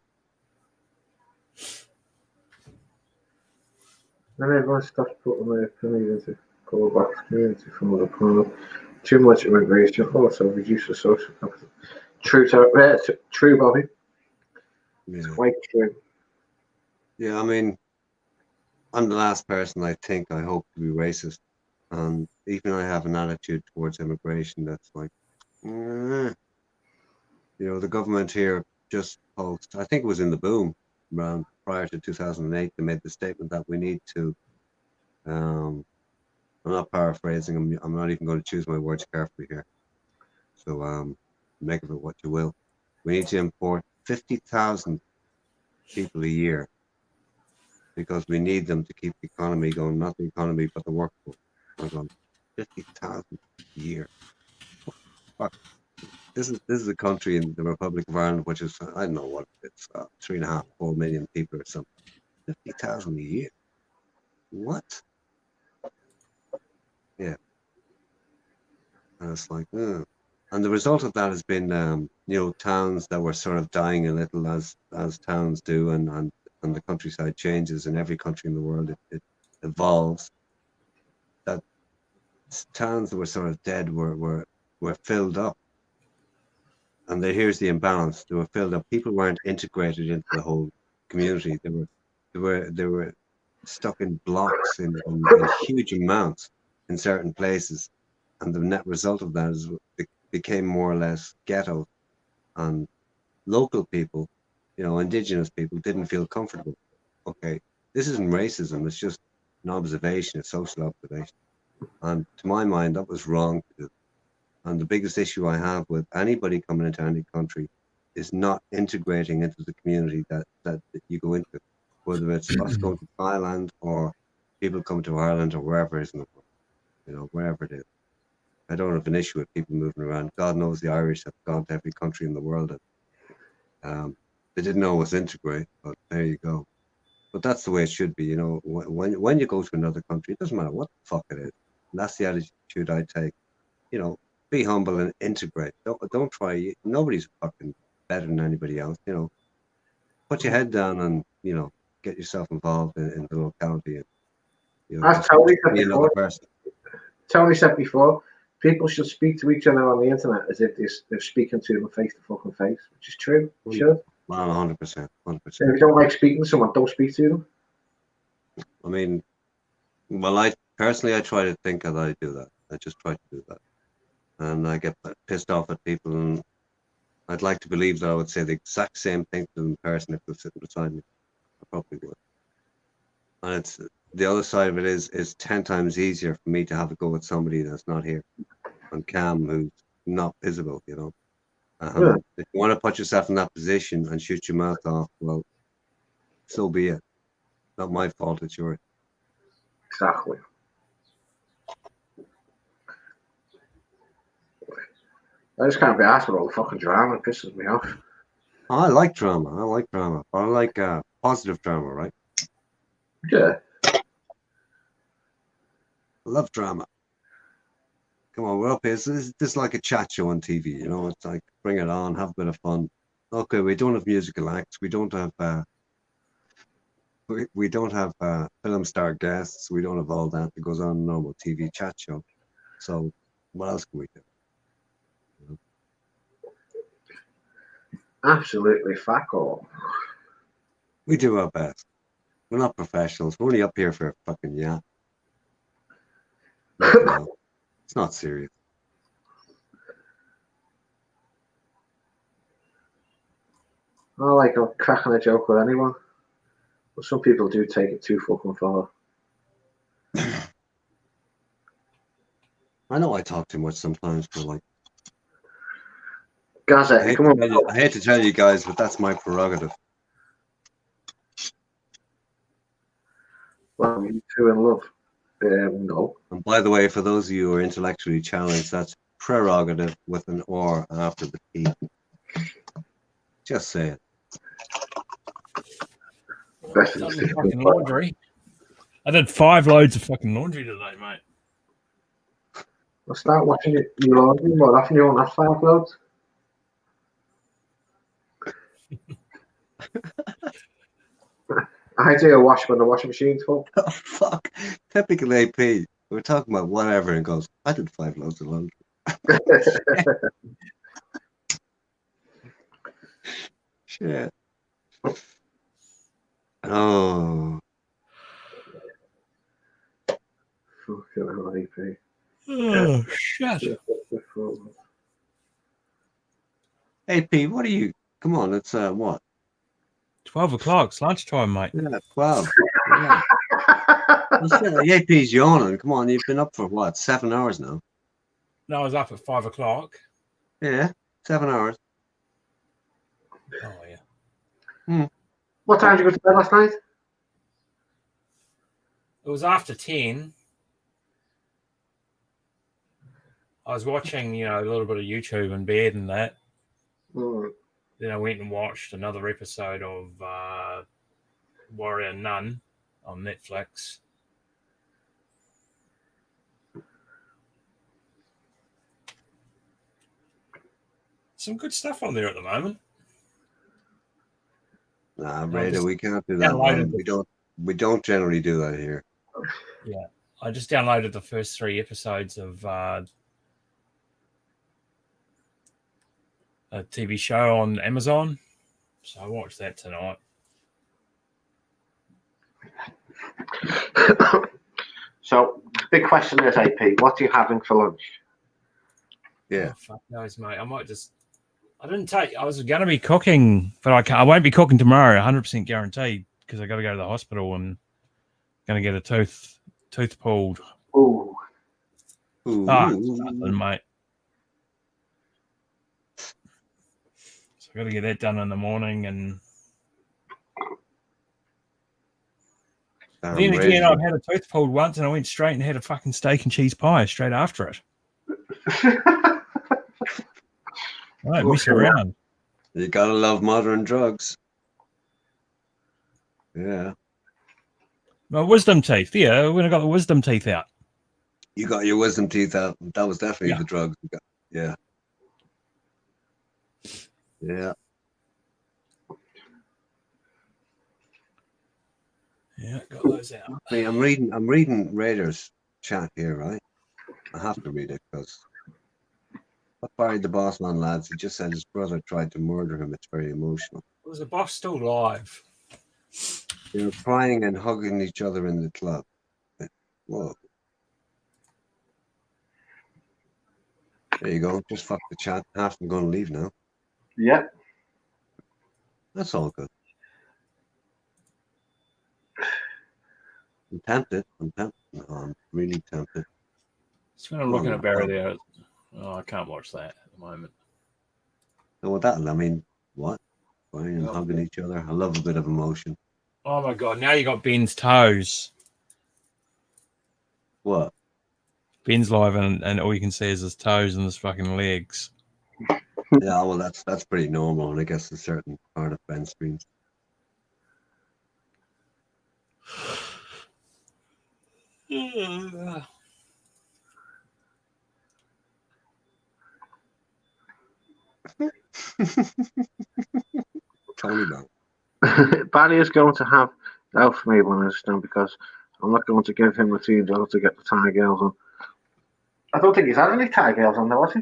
And everyone stops putting their community, call back community from other panel. Too much immigration, also reduce the social capital. True, Bobby. It's Yeah. quite true. Yeah, I mean, I'm the last person I hope to be racist. And even I have an attitude towards immigration that's like, you know, the government here just I think it was in the boom around prior to 2008, they made the statement that we need to, I'm not paraphrasing, I'm not even going to choose my words carefully here. So make of it what you will. We need to import 50,000 people a year because we need them to keep the economy going, not the economy, but the workforce. 50,000 a year. Fuck. This is a country in the Republic of Ireland, which is, I don't know what it's, 3.5, 4 million people or something. 50,000 a year. What? Yeah. And it's like, and the result of that has been, you know, towns that were sort of dying a little as towns do, and the countryside changes in every country in the world. It evolves. That towns that were sort of dead were filled up. And here's the imbalance. They were filled up. People weren't integrated into the whole community. They were stuck in blocks in huge amounts in certain places. And the net result of that is it became more or less ghetto. And local people, you know, indigenous people didn't feel comfortable. Okay, this isn't racism. It's just an observation, a social observation. And to my mind, that was wrong to do. And the biggest issue I have with anybody coming into any country is not integrating into the community that you go into, whether it's us going to Thailand or people come to Ireland or wherever it is in the world, you know, wherever it is. I don't have an issue with people moving around. God knows the Irish have gone to every country in the world. And, they didn't know it was integrate, but there you go. But that's the way it should be, you know. When you go to another country, it doesn't matter what the fuck it is. And that's the attitude I take. You know, be humble and integrate. Don't try. Nobody's fucking better than anybody else. You know, put your head down and, you know, get yourself involved in the locality. And, you know, As Tony said be another before, person. Tony said before, people should speak to each other on the internet as if they're speaking to them face to fucking face, which is true. Sure. Well, 100%. If you don't like speaking to someone, don't speak to them. I mean, well, I personally try to think that I do that. I just try to do that. And I get pissed off at people, and I'd like to believe that I would say the exact same thing to them in person if they're sitting beside me. I probably would. And it's the other side of it is 10 times easier for me to have a go with somebody that's not here on cam, who's not visible, you know. Yeah. If you want to put yourself in that position and shoot your mouth off, well, so be it. Not my fault, it's yours. Exactly. I just can't be asked with all the fucking drama. It pisses me off. I like drama. But I like positive drama, right? Yeah. I love drama. Come on, we're up here. So this is like a chat show on TV, you know. It's like, bring it on, have a bit of fun. Okay, we don't have musical acts. We don't have we don't have film star guests. We don't have all that goes on a normal TV chat show. So what else can we do? You know? Absolutely fuck all. We do our best. We're not professionals. We're only up here for a fucking yap. It's not serious. I like cracking a joke with anyone. But some people do take it too fucking far. I know I talk too much sometimes, but like, Gazette, come on. I hate to tell you guys, but that's my prerogative. Well, you two in love. No. And by the way, for those of you who are intellectually challenged, that's prerogative with an or after the P. Just say it. Best Done the fucking laundry. I did 5 loads of fucking laundry today, mate. I'll start watching your laundry more often. You won't have 5 loads. I do a wash when the washing machine's full. Oh, fuck. Typical AP. We're talking about whatever and goes, I did 5 loads of laundry. Shit. Oh. Fucking hell, AP. Oh, shit. AP, what are you? Come on, it's what? 12 o'clock. It's lunchtime, mate. Yeah, 12. Yeah. Well, shit, the AP's yawning. Come on, you've been up for what? 7 hours now. No, I was up at 5 o'clock. Yeah, 7 hours. Oh, yeah. What time did you go to bed last night? It was after 10. I was watching, a little bit of YouTube in bed and that. Then I went and watched another episode of Warrior Nun on Netflix. Some good stuff on there at the moment. Nah, Raider, we can't do that. Man. We don't generally do that here. Yeah, I just downloaded the first 3 episodes of a TV show on Amazon, so I watched that tonight. So, big question is, AP, what are you having for lunch? Yeah. Oh, fuck knows, mate. I might just. I was going to be cooking, but I won't be cooking tomorrow, 100% guaranteed, because I got to go to the hospital and going to get a tooth pulled. Ooh. Nothing, mate. So I got to get that done in the morning, and then again, I've had a tooth pulled once, and I went straight and had a fucking steak and cheese pie straight after it. I don't mess around. You gotta love modern drugs. Yeah. My wisdom teeth. Yeah, when I got the wisdom teeth out. You got your wisdom teeth out. That was definitely the drugs. Yeah. Yeah. Yeah, got those out. Hey, I'm reading Raiders chat here, right? I have to read it because I fired the boss man, lads. He just said his brother tried to murder him. It's very emotional. Was the boss still alive? They were crying and hugging each other in the club. Whoa. There you go. Just fuck the chat. Half them going to leave now. Yep. That's all good. I'm tempted. No, I'm really tempted. Just when I'm looking at Barry there, I can't watch that at the moment. So with that, I mean, what? Crying and hugging each other. I love a bit of emotion. Oh my god! Now you got Ben's toes. What? Ben's live, and all you can see is his toes and his fucking legs. Yeah, well, that's pretty normal, and I guess a certain part of Ben's streams. Tony Bang. Barry is going to have out for me when I understand, because I'm not going to give him the teams. I'll have to get the Thai girls on. I don't think he's had any Thai girls on there, was he?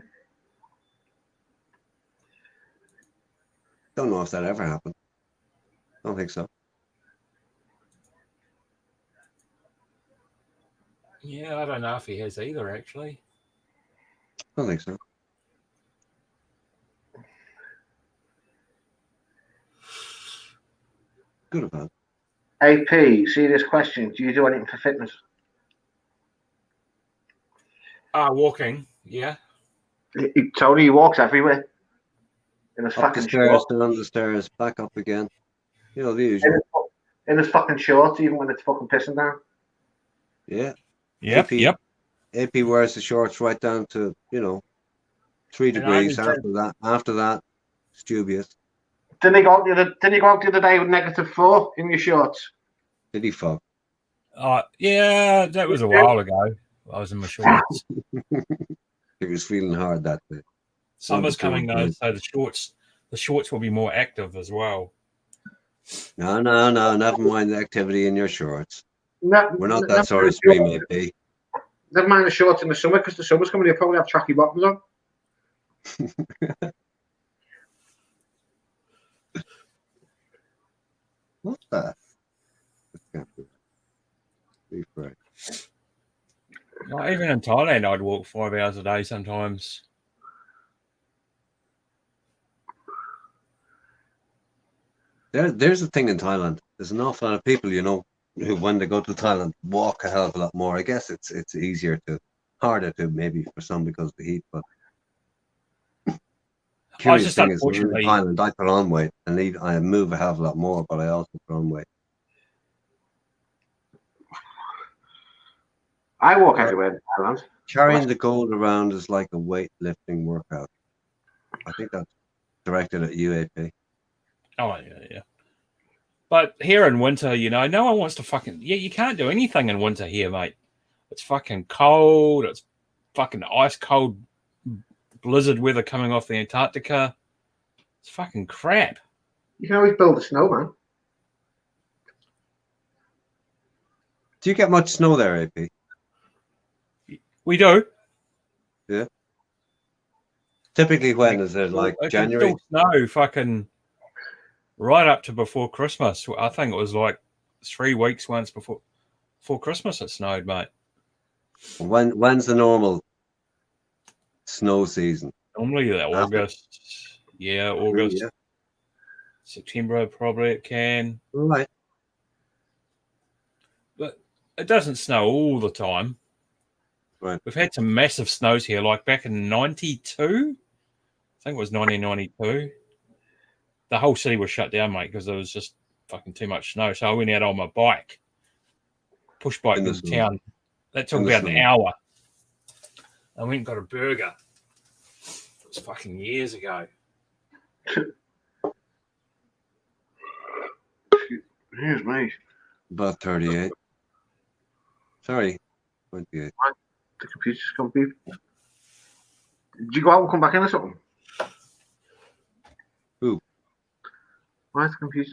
Don't know if that ever happened. Don't think so. Yeah, I don't know if he has either, actually. Don't think so. Good about AP, serious question. Do you do anything for fitness? Walking, yeah. Tony, he walks everywhere. In his up fucking the stairs, shorts. down the stairs, back up again. You know, the usual. In his fucking shorts, even when it's fucking pissing down. Yeah. Yep. AP wears the shorts right down to, 3 degrees. After that, it's dubious. Didn't you go out the other day with -4 in your shorts? Did he fuck? Yeah, that was a while ago. I was in my shorts. He was feeling hard that day. Summer's coming though, so the shorts will be more active as well. No, never mind the activity in your shorts. No, We're not that sort of stream, AP. Never mind the shorts in the summer, because the summer's coming. You'll probably have tracky bottoms on. What's that? Refresh. Not even in Thailand, I'd walk 5 hours a day sometimes. There's a thing in Thailand. There's an awful lot of people, you know, who when they go to Thailand walk a hell of a lot more. I guess it's harder to maybe for some because of the heat, but curious thing is when in Thailand I put on weight and I move a hell of a lot more, but I also put on weight. I walk everywhere in Thailand. Carrying the gold around is like a weightlifting workout. I think that's directed at UAP. Oh, yeah. But here in winter, you know, no one wants to fucking... Yeah, you can't do anything in winter here, mate. It's fucking cold. It's fucking ice cold blizzard weather coming off the Antarctica. It's fucking crap. You can always build a snowman. Do you get much snow there, AP? We do. Yeah. Typically when? Is it like January? Snow fucking right up to before Christmas. I think it was like 3 weeks once before Christmas it snowed, mate. When's the normal snow season? Normally August. Yeah, August. Yeah. September probably it can. Right. But it doesn't snow all the time. Right. We've had some massive snows here, like back in 92. I think it was 1992. The whole city was shut down, mate, because there was just fucking too much snow. So I went out on my bike, push bike into town. That took about an hour. I went and got a burger. It was fucking years ago. Here's me. About 38. Sorry, 28. The computer's gone beep. Did you go out and come back in or something? Who? Why is the computer?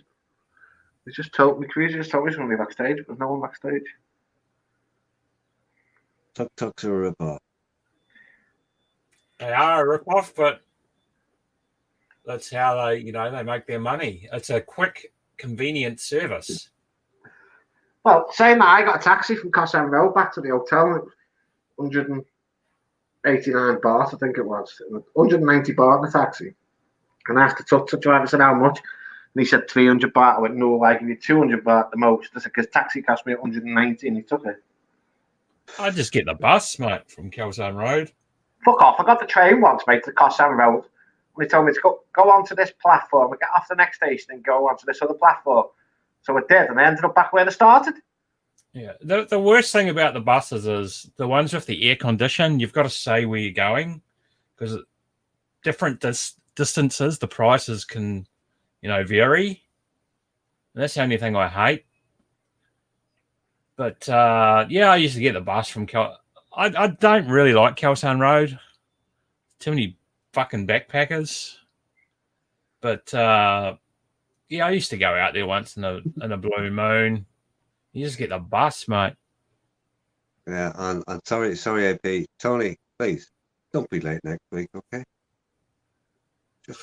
It's just told me. Crazy just told me it's going to be backstage. There's no one backstage. Tuk-tuks are a rip-off. They are a rip-off, but that's how they make their money. It's a quick, convenient service. Well, saying that, I got a taxi from Koh San Road back to the hotel. 189 baht, I think it was. 190 baht in the taxi. And I asked the tuk-tuk driver, I said, how much? And he said 300 baht. I went, no, I give you 200 baht the most. I said, because taxi cost me 190 and he took it. I just get the bus, mate, from Koh San Road. Fuck off. I got the train once, mate, to Koh San Road. And he told me to go onto this platform, get off the next station and go onto this other platform. So I did, and I ended up back where they started. Yeah, the worst thing about the buses is the ones with the air condition. You've got to say where you're going because different distances, the prices can, vary. And that's the only thing I hate. But I used to get the bus from I don't really like Koh San Road. Too many fucking backpackers. But I used to go out there once in a blue moon. You just get the bus, mate. Yeah, and sorry, AP. Tony, please, don't be late next week, okay? Just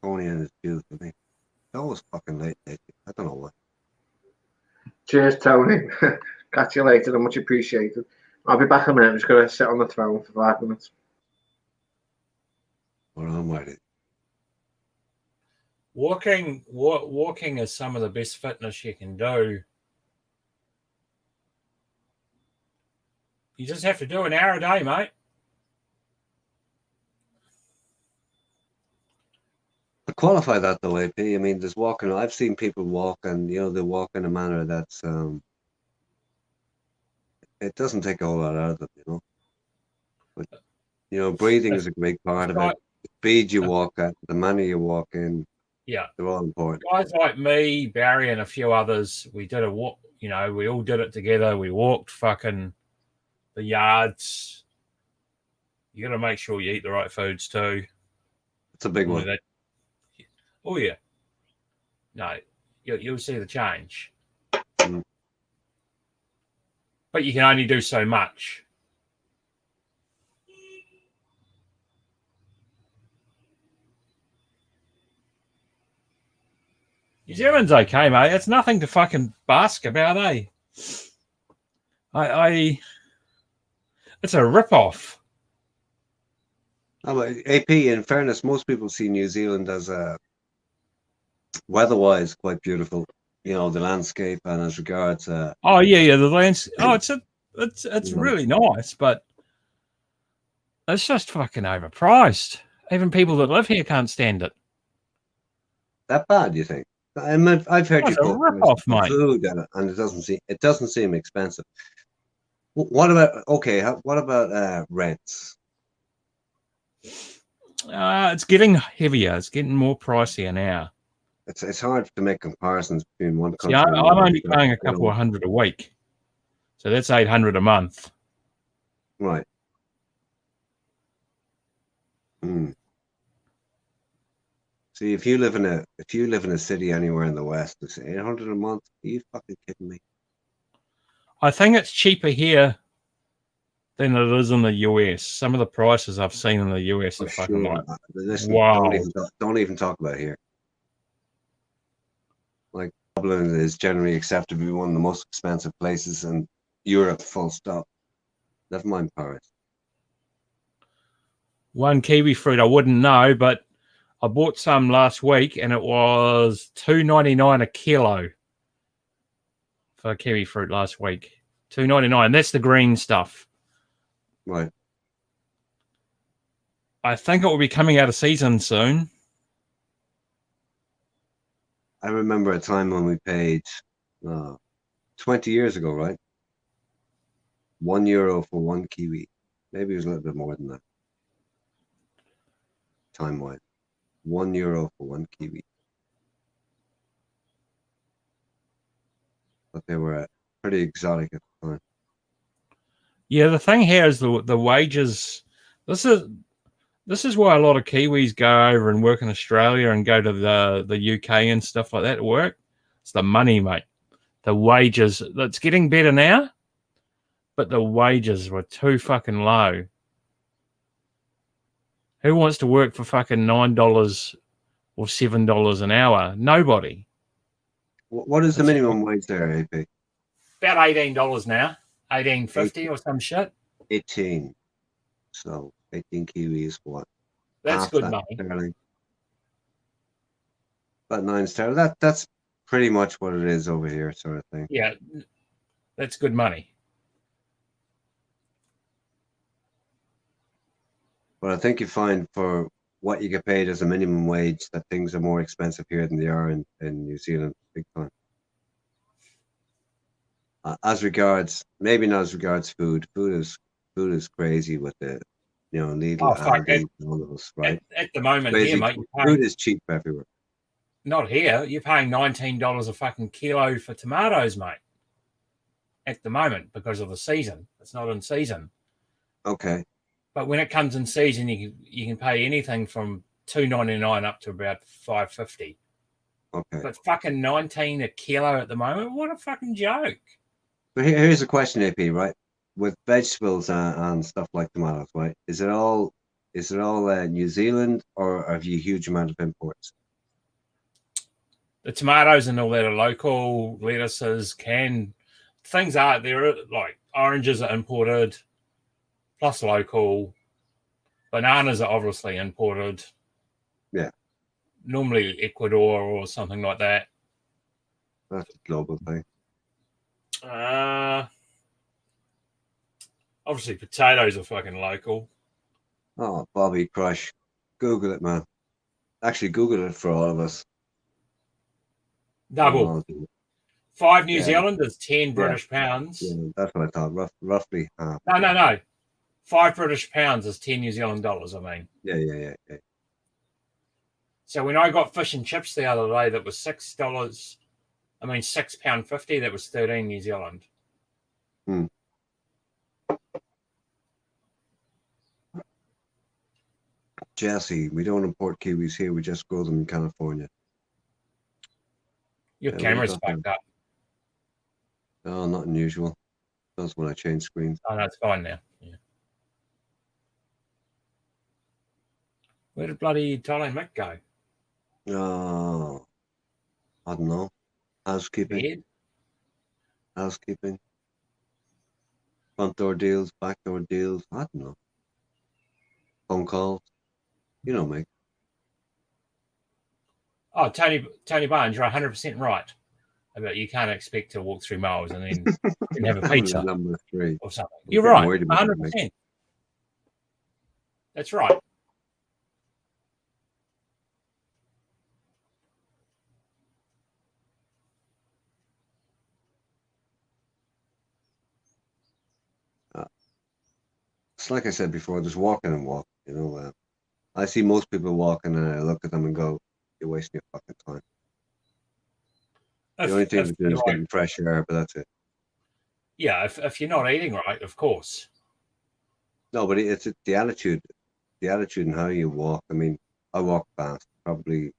Tony and his views with me. He's always fucking late. I don't know why. Cheers, Tony. Catch you later. Much appreciated. I'll be back in a minute. I'm just going to sit on the throne for 5 minutes. Well, I'm waiting. Walking is some of the best fitness you can do. You just have to do an hour a day, mate. To qualify that though, AP, I mean, there's walking. I've seen people walk, and they walk in a manner that's it doesn't take a whole lot out of them, But breathing is a great part of it. The speed you walk at, the manner you walk in, Yeah. they're all important. Guys like me, Barry, and a few others, we did a walk. You know, we all did it together. We walked fucking the yards. You got to make sure you eat the right foods too. It's a big one. Oh yeah. No, you'll see the change. Mm. But you can only do so much. New Zealand's okay, mate. It's nothing to fucking bask about, eh? It's a rip-off. Oh, but AP, in fairness, most people see New Zealand as weather-wise quite beautiful. You know, the landscape and as regards. Oh yeah, the landscape. Oh, it's really nice, but it's just fucking overpriced. Even people that live here can't stand it. That bad, you think? I mean, I've heard It's you a talk rip-off, about mate. food and it doesn't seem expensive. What about what about rents? It's getting heavier. It's getting more pricier now. It's hard to make comparisons between one See, country. I'm and another. only paying a couple of $100 a week, so that's $800 a month. Right. Hmm. See, if you live in a city anywhere in the West, it's $800 a month. Are you fucking kidding me? I think it's cheaper here than it is in the US. Some of the prices I've seen in the US are fucking Sure. like, Listen, wow. Don't even talk about here. Like Dublin is generally accepted to be one of the most expensive places in Europe. Full stop. Never mind Paris. One kiwi fruit I wouldn't know, but I bought some last week and it was $2.99 a kilo for kiwi fruit last week. $2.99. That's the green stuff. Right. I think it will be coming out of season soon. I remember a time when we paid 20 years ago, right? €1 for one kiwi. Maybe it was a little bit more than that. Time-wise. €1 for one kiwi. But they were pretty exotic at the time. Yeah, the thing here is the wages. This is why a lot of Kiwis go over and work in Australia and go to the UK and stuff like that to work. It's the money, mate. The wages. It's getting better now, but the wages were too fucking low. Who wants to work for fucking $9 or $7 an hour? Nobody. What is the minimum wage there, AP? About $18 now. $18.50 or some shit. 18. So 18 kiwi is what? That's Half good that money. sterling. About 9 sterling. That's pretty much what it is over here, sort of thing. Yeah, that's good money. But I think you find for what you get paid as a minimum wage that things are more expensive here than they are in New Zealand, big time. As regards, maybe not as regards food. Food is crazy with the, Lidl, Aldi, and all those, right? At the moment Crazy. here, mate, Food is cheap everywhere. not here. You're paying $19 a fucking kilo for tomatoes, mate. At the moment, because of the season, it's not in season. Okay. But when it comes in season, you can pay anything from $2.99 up to about $5.50. Okay. But fucking 19 a kilo at the moment. What a fucking joke! But here's a question, AP, right? With vegetables and stuff like tomatoes, right? Is it all New Zealand, or have you a huge amount of imports? The tomatoes and all that are local. Lettuces, canned things are there. Like oranges are imported, plus local. Bananas are obviously imported. Yeah. Normally Ecuador or something like that. That's a global thing. Obviously potatoes are fucking local. Oh, Bobby Crush. Google it, man. Actually, Google it for all of us. Double. 5 New Yeah. Zealanders, 10 British pounds. Yeah, that's what I thought. Roughly half. No. 5 British pounds is 10 New Zealand dollars, I mean. Yeah. So when I got fish and chips the other day, that was $6. I mean, £6.50. That was 13 New Zealand. Hmm. Jesse, we don't import kiwis here. We just grow them in California. Your Yeah, what do you camera's got there? backed up. Oh, not unusual. That's when I change screens. Oh, that's fine now. Yeah. Where did bloody Tolly Mick go? Oh, I don't know. Housekeeping. Bed? Housekeeping. Front door deals, back door deals. I don't know. Phone calls. You know me. Oh, Tony Barnes, you're 100% right about you can't expect to walk 3 miles and then have a I'm pizza number 3. or something. I'm You're getting right, worried about that, 100%. Mick. That's right. It's like I said before, there's walking and walking. You know, I see most people walking and I look at them and go, you're wasting your fucking time. The only thing If to do is you're like, getting fresh air, but that's it. yeah, if you're not eating right, of course. No, but it's the attitude and how you walk. I mean, I walk fast. Probably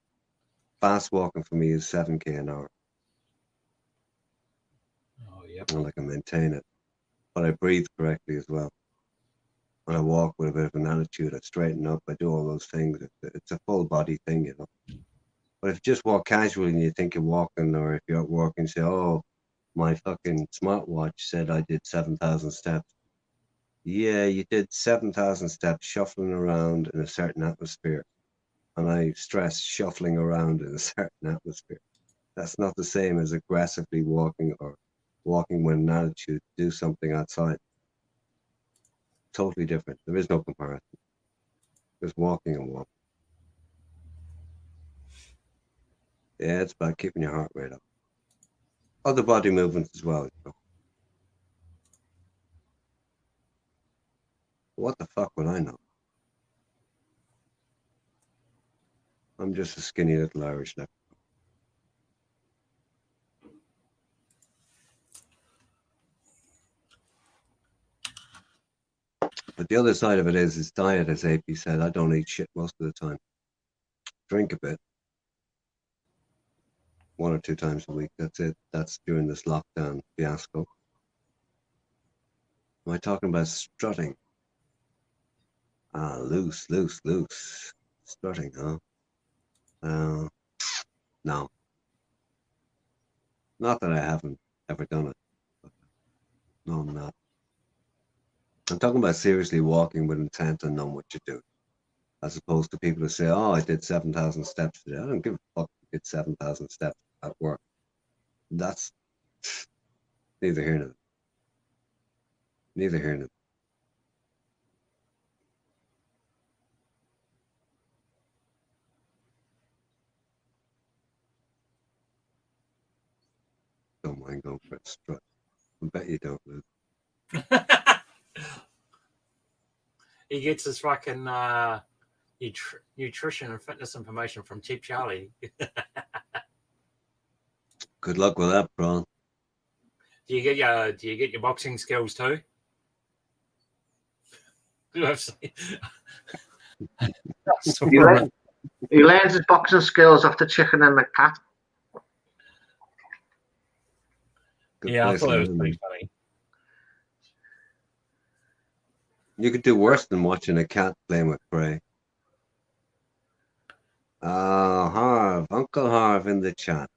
fast walking for me is 7K an hour. Oh, yep. And I can maintain it. But I breathe correctly as well. When I walk with a bit of an attitude, I straighten up, I do all those things. It's a full body thing, you know. But if you just walk casually and you think you're walking, or if you're at work and say, oh, my fucking smartwatch said I did 7,000 steps. Yeah, you did 7,000 steps shuffling around in a certain atmosphere. And I stress shuffling around in a certain atmosphere. That's not the same as aggressively walking or walking with an attitude to do something outside. Totally different. There is no comparison. There's walking and walking. Yeah, it's about keeping your heart rate up. Other body movements as well. You know. What the fuck would I know? I'm just a skinny little Irish left. But the other side of it is diet, as AP said. I don't eat shit most of the time. Drink a bit. 1 or 2 times a week. That's it. That's during this lockdown fiasco. Am I talking about strutting? Ah, loose. Strutting, huh? No. Not that I haven't ever done it. No, I'm not. I'm talking about seriously walking with intent and knowing what you're doing. As opposed to people who say, oh, I did 7,000 steps today. I don't give a fuck if you did 7,000 steps at work. That's neither here nor there. Neither here nor there. Don't mind going for a strut. I bet you don't, Luke. He gets his fucking nutrition and fitness information from Cheap Charlie. Good luck with that, Braun. Do you get your boxing skills too? He learns his boxing skills off the chicken and the cat. Good Yeah, I place thought to that was learn pretty them. funny. You could do worse than watching a cat playing with prey. Harv, Uncle Harv in the chat.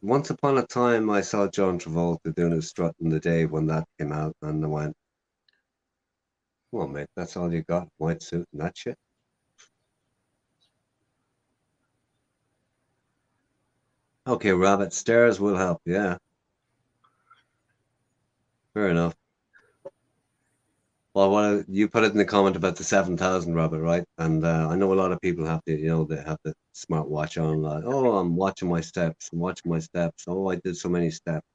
Once upon a time, I saw John Travolta doing his strut in the day when that came out, and I went, come on, mate, that's all you got? White suit and that shit? Okay, Rabbit, stairs will help, yeah. Fair enough. Well, you put it in the comment about the 7,000, Rabbit, right? And I know a lot of people have the, they have the smartwatch on. Like, oh, I'm watching my steps. I'm watching my steps. Oh, I did so many steps.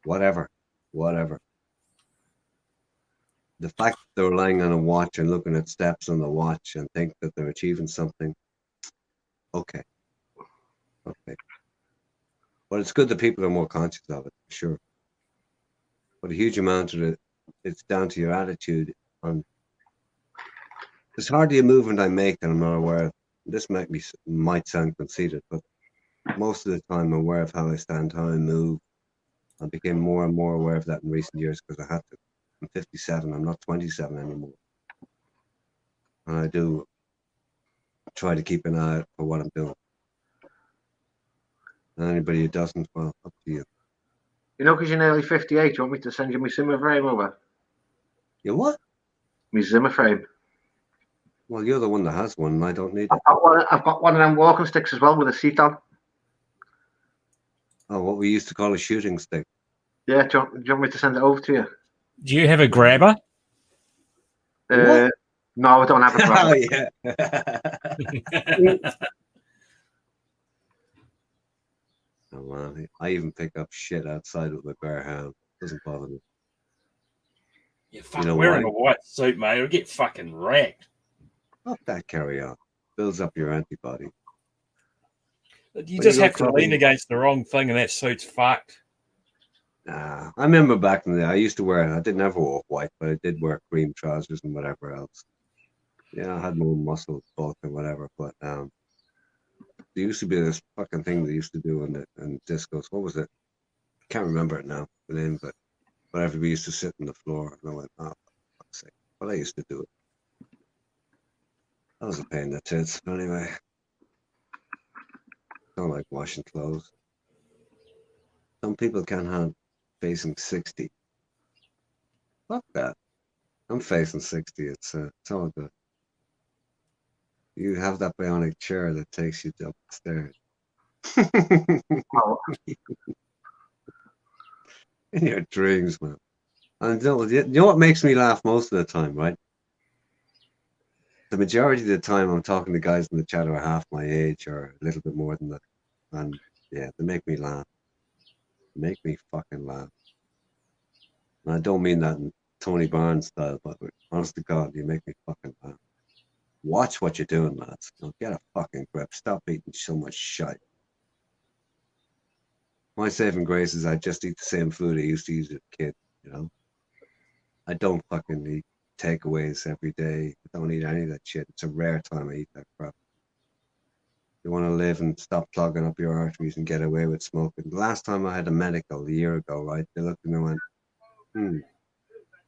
Whatever. The fact that they're relying on a watch and looking at steps on the watch and think that they're achieving something, Okay. Okay. But it's good that people are more conscious of it, for sure. But a huge amount of it, it's down to your attitude. There's hardly a movement I make that I'm not aware of. This might sound conceited, but most of the time I'm aware of how I stand, how I move. I became more and more aware of that in recent years because I had to. I'm 57. I'm not 27 anymore. And I do try to keep an eye out for what I'm doing. And anybody who doesn't, well, up to you. You know, because you're nearly 58, you want me to send you my Zimmer frame over? You what? My Zimmer frame. Well, you're the one that has one, and I don't need it. I've got one of them walking sticks as well with a seat on. Oh, what we used to call a shooting stick. Yeah, do you want me to send it over to you? Do you have a grabber? No, I don't have a grabber. Oh, yeah. Oh, man. I even pick up shit outside with my bare hand. Doesn't bother me. You're fucking wearing a white suit, mate. It'll get fucking wrecked. Fuck that carry on. Builds up your antibody. You just have to lean against the wrong thing and that suit's fucked. Nah, I remember back in the day, I used to wear, I didn't ever wear white, but I did wear cream trousers and whatever else. Yeah, I had more muscle bulk and whatever, but there used to be this fucking thing they used to do in discos. What was it? Can't remember it now, the name, but everybody used to sit on the floor, and I went, oh, for fuck's sake. But I used to do it. That was a pain in the tits. Anyway, don't like washing clothes. Some people can't have facing 60. Fuck that. I'm facing 60. It's all good. You have that bionic chair that takes you up the stairs. In your dreams, man. And you know what makes me laugh most of the time, right? The majority of the time I'm talking to guys in the chat who are half my age or a little bit more than that. And yeah, they make me laugh. Make me fucking laugh. And I don't mean that in Tony Barnes style, but honest to God, you make me fucking laugh. Watch what you're doing, lads. Now get a fucking grip. Stop eating so much shit. My saving grace is I just eat the same food I used to eat as a kid, you know? I don't fucking eat takeaways every day. I don't eat any of that shit. It's a rare time I eat that crap. You want to live and stop clogging up your arteries and get away with smoking. The last time I had a medical a year ago, right? They looked at me and went,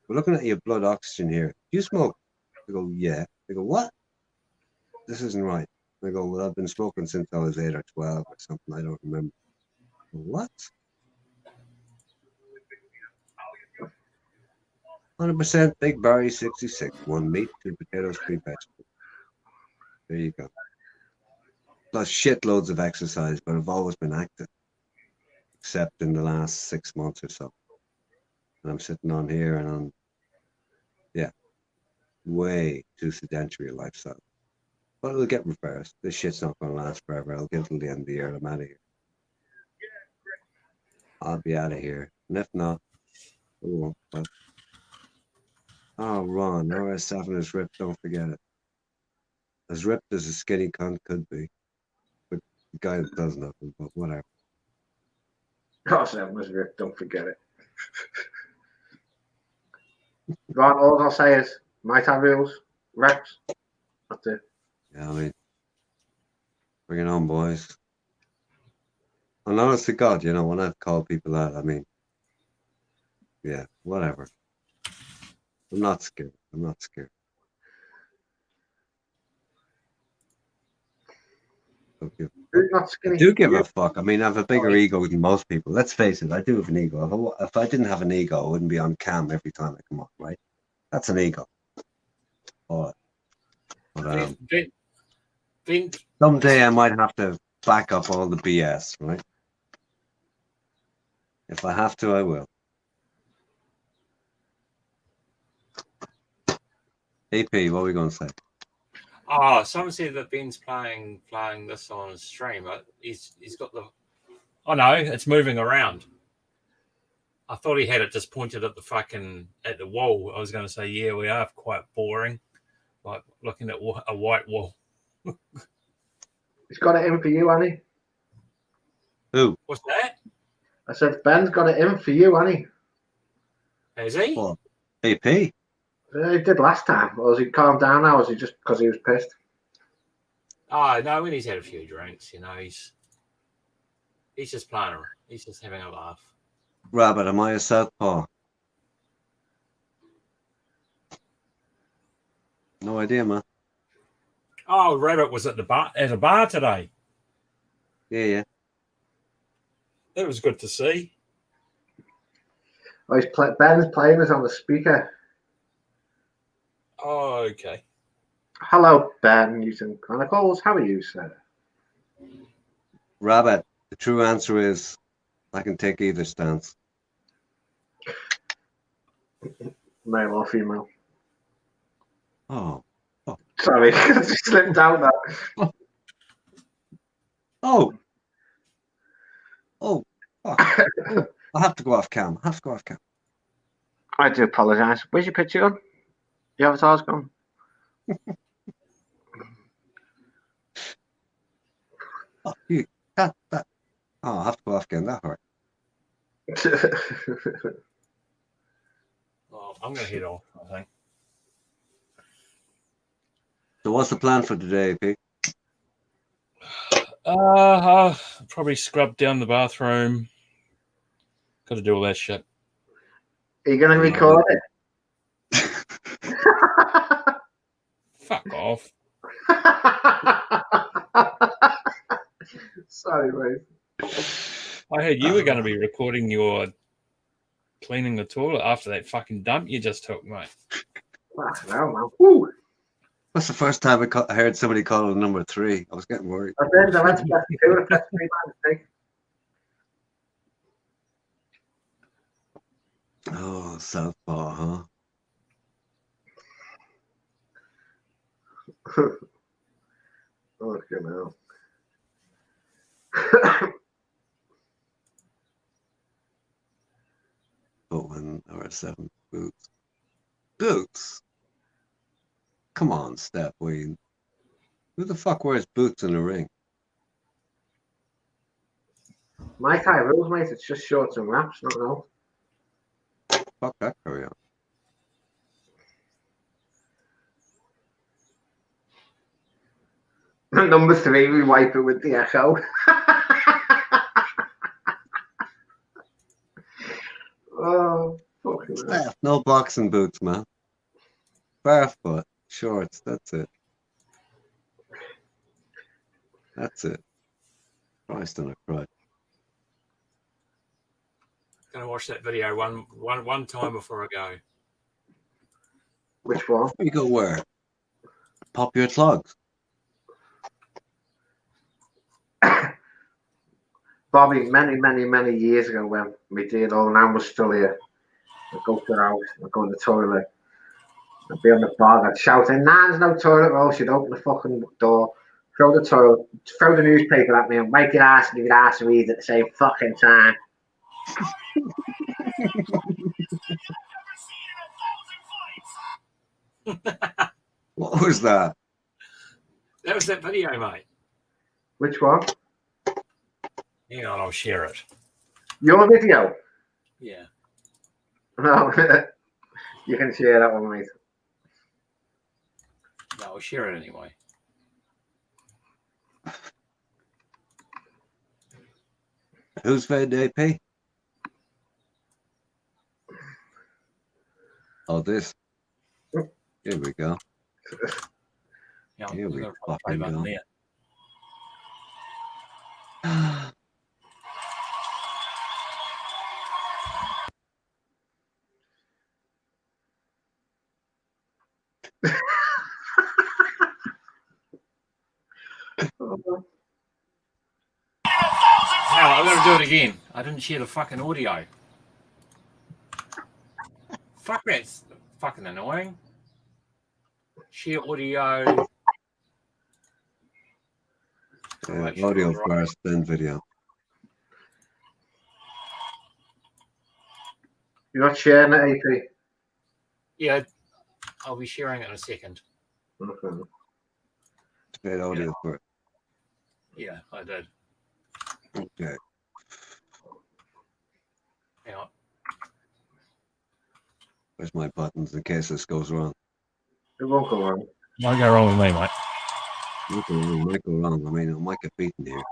we're looking at your blood oxygen here. Do you smoke? I go, yeah. They go, what? This isn't right. I go, well, I've been smoking since I was 8 or 12 or something. I don't remember. What? 100% Big Barry 66. 1 meat, 2 potatoes, 3 vegetables. There you go. Plus shitloads of exercise, but I've always been active. Except in the last 6 months or so. And I'm sitting on here and I'm, yeah, way too sedentary a lifestyle. But it'll get reversed. This shit's not going to last forever. I'll get till the end of the year and I'm out of here. I'll be out of here. And if not, oh, but, oh, Ron, RS7 is ripped. Don't forget it. As ripped as a skinny cunt could be. But the guy that does nothing, but whatever. RS7 was ripped. Don't forget it. Ron, all I'll say is, might have rules, reps. That's it. Yeah, I mean, bring it on, boys. And honest to God, you know, when I've called people out, I mean, yeah, whatever. I'm not scared. I'm not scared. I do give a fuck. I mean, I have a bigger ego than most people. Let's face it, I do have an ego. If I didn't have an ego, I wouldn't be on cam every time I come on, right? That's an ego. But someday I might have to back up all the BS, right? If I have to, I will. AP, what are we going to say? Oh, someone said that Ben's playing this on his stream. He's got the. Oh no, it's moving around. I thought he had it just pointed at the wall. I was going to say, yeah, we are quite boring, like looking at a white wall. He's got it in for you, hasn't he? Who? What's that? I said Ben's got it in for you, hasn't he? Is he? What? AP? He did last time. Or has he calmed down now? Or is he just because he was pissed? Oh no, when he's had a few drinks, you know, he's just playing around. He's just having a laugh. Rabbit, am I a southpaw? No idea, man. Oh, Rabbit was at a bar today. Yeah. It was good to see. Oh, Ben's playing us on the speaker. Oh, okay. Hello, Ben, using Chronicles. How are you, sir? Rabbit, the true answer is I can take either stance. Male or female? Oh. Sorry, I just slipped out that. Oh, fuck. I have to go off cam. I do apologise. Where's your picture gone? Your avatar's gone. Oh, you, that. Oh, I have to go off again. That hurt. Well, I'm going to head off, I think. So what's the plan for today, Pete? I'll probably scrub down the bathroom. Got to do all that shit. Are you going to record it? Fuck off. Sorry, mate. I heard you were going to be recording your cleaning the toilet after that fucking dump you just took, mate. No, man. Woo. That's the first time I heard somebody call it number 3. I was getting worried. I went to press 2 to press 3 by mistake. Oh, southpaw, huh? Okay, now. Bowman R7 boots. Boots? Come on, Steph Wayne. Who the fuck wears boots in the ring? My Thai rules, mate. It's just shorts and wraps, not no. Fuck that, carry on. Number 3, we wipe it with the echo. Oh, fucking hell. Steph, no boxing boots, man. Barefoot, shorts, that's it. That's it. Christ on a crutch. Gonna watch that video one time before I go. Which one? You go where? Pop your clogs. Bobby, many years ago when my dear old nan was still here, I'd go to the house, I'd go to the toilet, I'd be on the bar, I'd shout, "Nan's no toilet roll." She'd open the fucking door, throw the newspaper at me, and make your ass and your ass read at the same fucking time. What was that? That was that video, mate. Which one? Hang on, I'll share it. Your video? Yeah. No, you can share that one, mate. No, I'll share it anyway. Who's fed AP? Oh, this. Here we go. Yeah, Here we got a fucking play button go. there. Now I'm gonna do it again. I didn't share the fucking audio. Fuck, that's fucking annoying. Share audio. Audio first, then video. You're not sharing it, AP? Yeah, I'll be sharing it in a second. Okay. Fed audio first. Yeah, I did. Okay. Hang on. Where's my buttons in case this goes wrong? It won't go wrong. Might go wrong with me, mate. Might go wrong. I mean, I might get beaten here.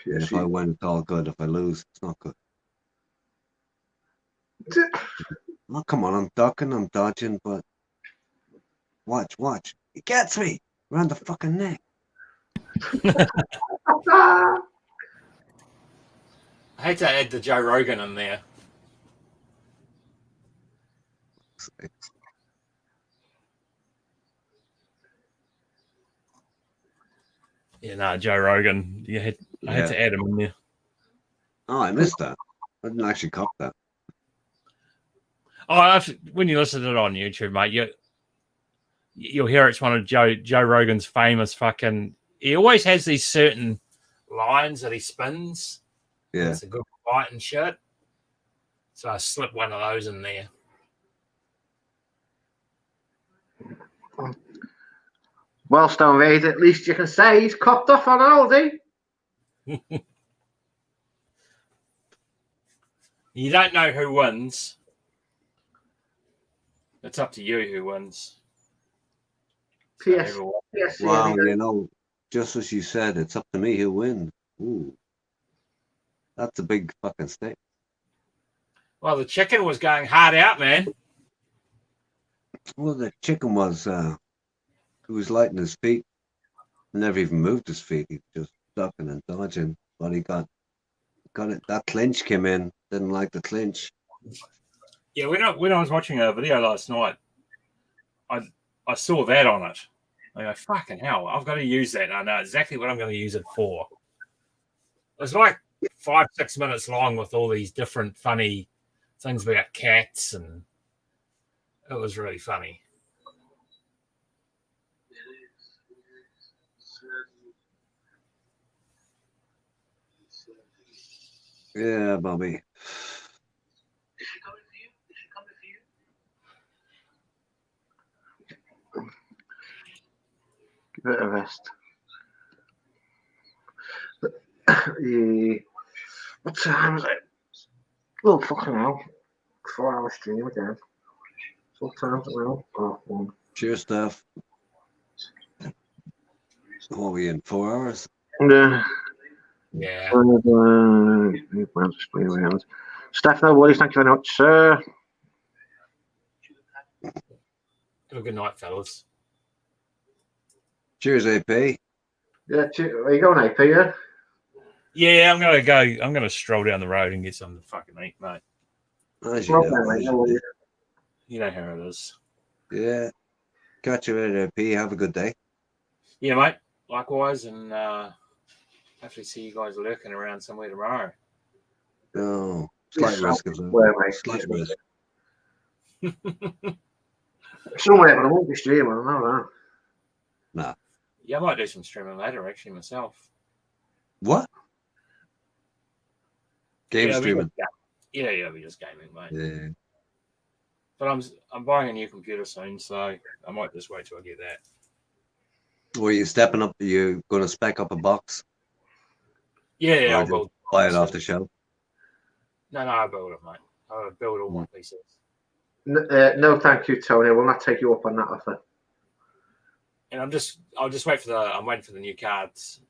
And if I win, it's all good. If I lose, it's not good. Oh, come on. I'm ducking, I'm dodging, but watch. He gets me around the fucking neck. I hate to add the Joe Rogan in there. Yeah, no, Joe Rogan. I had to add him in there. Oh, I missed that. I didn't actually cop that. Oh, when you listen to it on YouTube, mate, you'll hear it's one of Joe Rogan's famous fucking. He always has these certain lines that he spins. Yeah, it's a good fight and shit. So I slipped one of those in there. Well, Stone Raid, at least you can say he's copped off on Aldi. You don't know who wins. It's up to you who wins. Wow, you know, just as you said, it's up to me who wins. Ooh, that's a big fucking stake. Well, the chicken was going hard out, man. Well, the chicken was, he was lighting his feet. Never even moved his feet. He was just ducking and dodging. But he got it. That clinch came in. Didn't like the clinch. Yeah, when I was watching a video last night, I saw that on it. I go, fucking hell, I've got to use that. I know exactly what I'm going to use it for. It was like 5-6 minutes long with all these different funny things about cats, and it was really funny. Yeah, Bobby. Give it a rest. Yeah. What time is it? Oh, fucking hell. 4-hour stream again. What time is it now? Oh, 1. Cheers, Steph. What are we in? 4 hours? Yeah. Yeah. Steph, no worries. Thank you very much, sir. Have a good night, fellas. Cheers, AP. Yeah, are you going, AP? Yeah. Yeah, I'm gonna go. I'm gonna stroll down the road and get something to fucking eat, mate. As you know, You know how it is. Yeah. Catch you later, AP. Have a good day. Yeah, mate. Likewise, and hopefully see you guys lurking around somewhere tomorrow. No, slight risk of that. Slight risk. Somewhere, but I won't be streaming. I know that. Nah. Yeah, I might do some streaming later, actually, myself. What? Game Yeah, streaming. Yeah, we're just gaming, mate. Yeah. But I'm buying a new computer soon, so I might just wait till I get that. Were you stepping up? Are you going to spec up a box? Yeah, Or I'll just build. buy it off the shelf. No, I'll build it, mate. I'll build all my pieces. No, thank you, Tony. I will not take you up on that offer. And I'll just wait for I'm waiting for the new cards.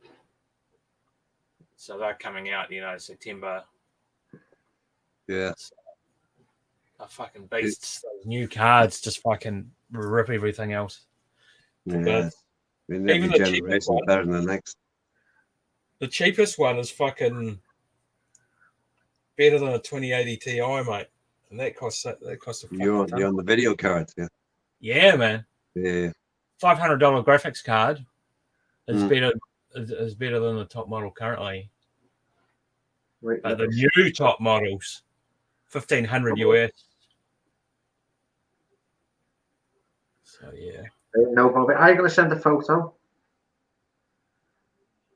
So they're coming out, September. Yeah. A fucking beasts. Those new cards just fucking rip everything else. Yeah. I mean, every Even the cheapest generation one. better than the next. The cheapest one is fucking better than a 2080 Ti, mate. And that costs a fucking You're ton. on the video cards, yeah. Yeah, man. Yeah. $500 graphics card is Mm. better than the top model currently. Wait, But the new top models, $1,500 US. So yeah, No, Bobby. Are you going to send a photo?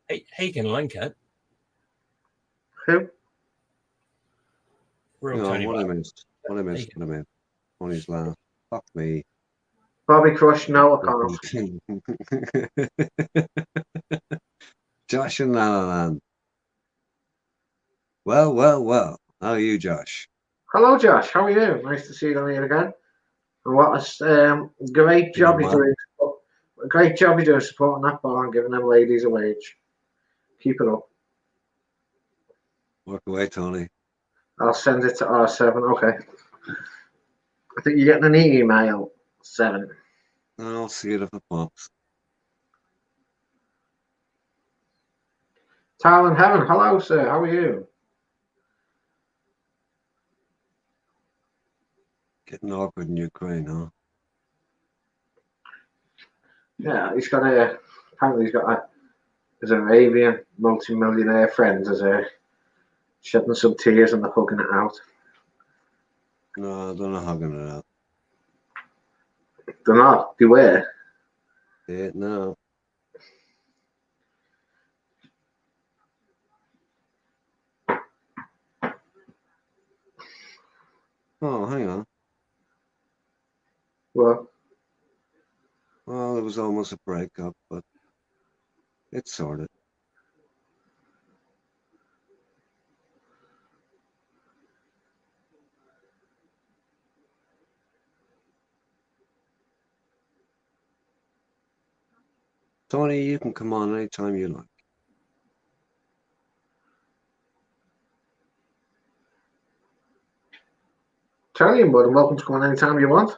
he can link it. Who? Real No, Tony. what I Barber. missed. What I missed. Tony's laugh. Fuck me. Bobby Crush, no, I can't. Josh and Lalaland. Well. How are you, Josh? Hello, Josh. How are you? Nice to see you on here again. And what a great job you're doing. A great job you're doing supporting that bar and giving them ladies a wage. Keep it up. Work away, Tony. I'll send it to R7. Okay. I think you're getting an email. 7. I'll see it if it pops. Talon Heaven. Hello, sir. How are you? Getting awkward in Ukraine, huh? Yeah, apparently he's got his Arabian multi-millionaire friends as shedding some tears and they're hugging it out. No, they're not hugging it out. They're not. Beware. Yeah, no. Oh, hang on. What? Well, it was almost a breakup, but it's sorted. Tony, you can come on anytime you like. Tell you, more than welcome to come on anytime you want.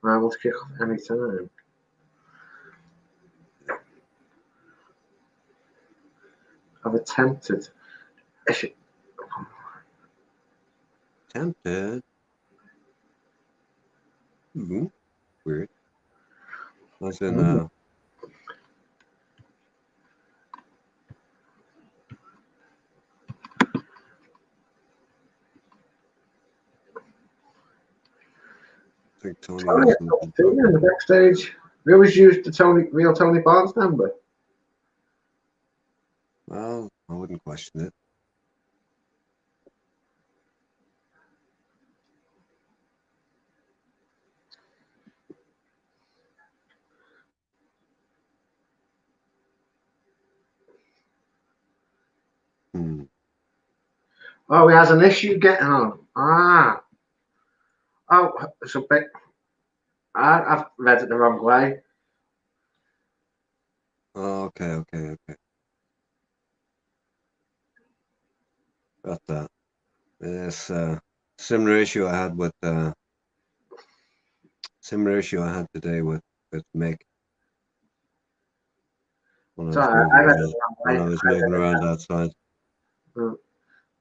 I'm able to kick off anytime. I've attempted. Tempted. Weird. As in, I think Tony has something. In the backstage. We always used the real Tony Barnes number. Well, I wouldn't question it. Oh, he has an issue getting on. Oh, it's a bit. I've read it the wrong way. Oh, okay. Got that. Yes, similar issue I had today with Mick. When I was moving around outside.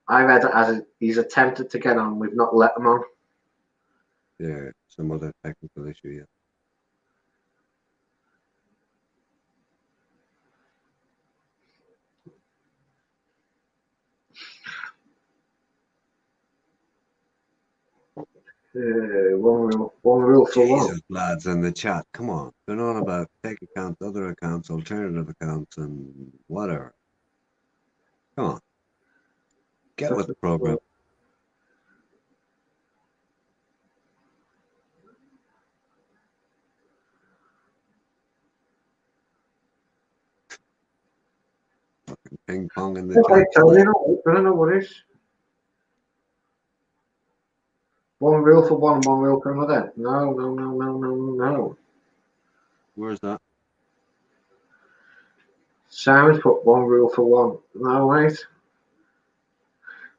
I read it as he's attempted to get on. We've not let him on. Yeah, some other technical issue, yeah. One rule for one. Jesus, lads in the chat, come on. They're not about fake accounts, other accounts, alternative accounts, and whatever. Come on. Get with the program. Fucking ping pong in the Okay, chat. Tony, I don't know what it is. One rule for one, one rule for another. No. Where's that? Simon's put one rule for one. No, wait.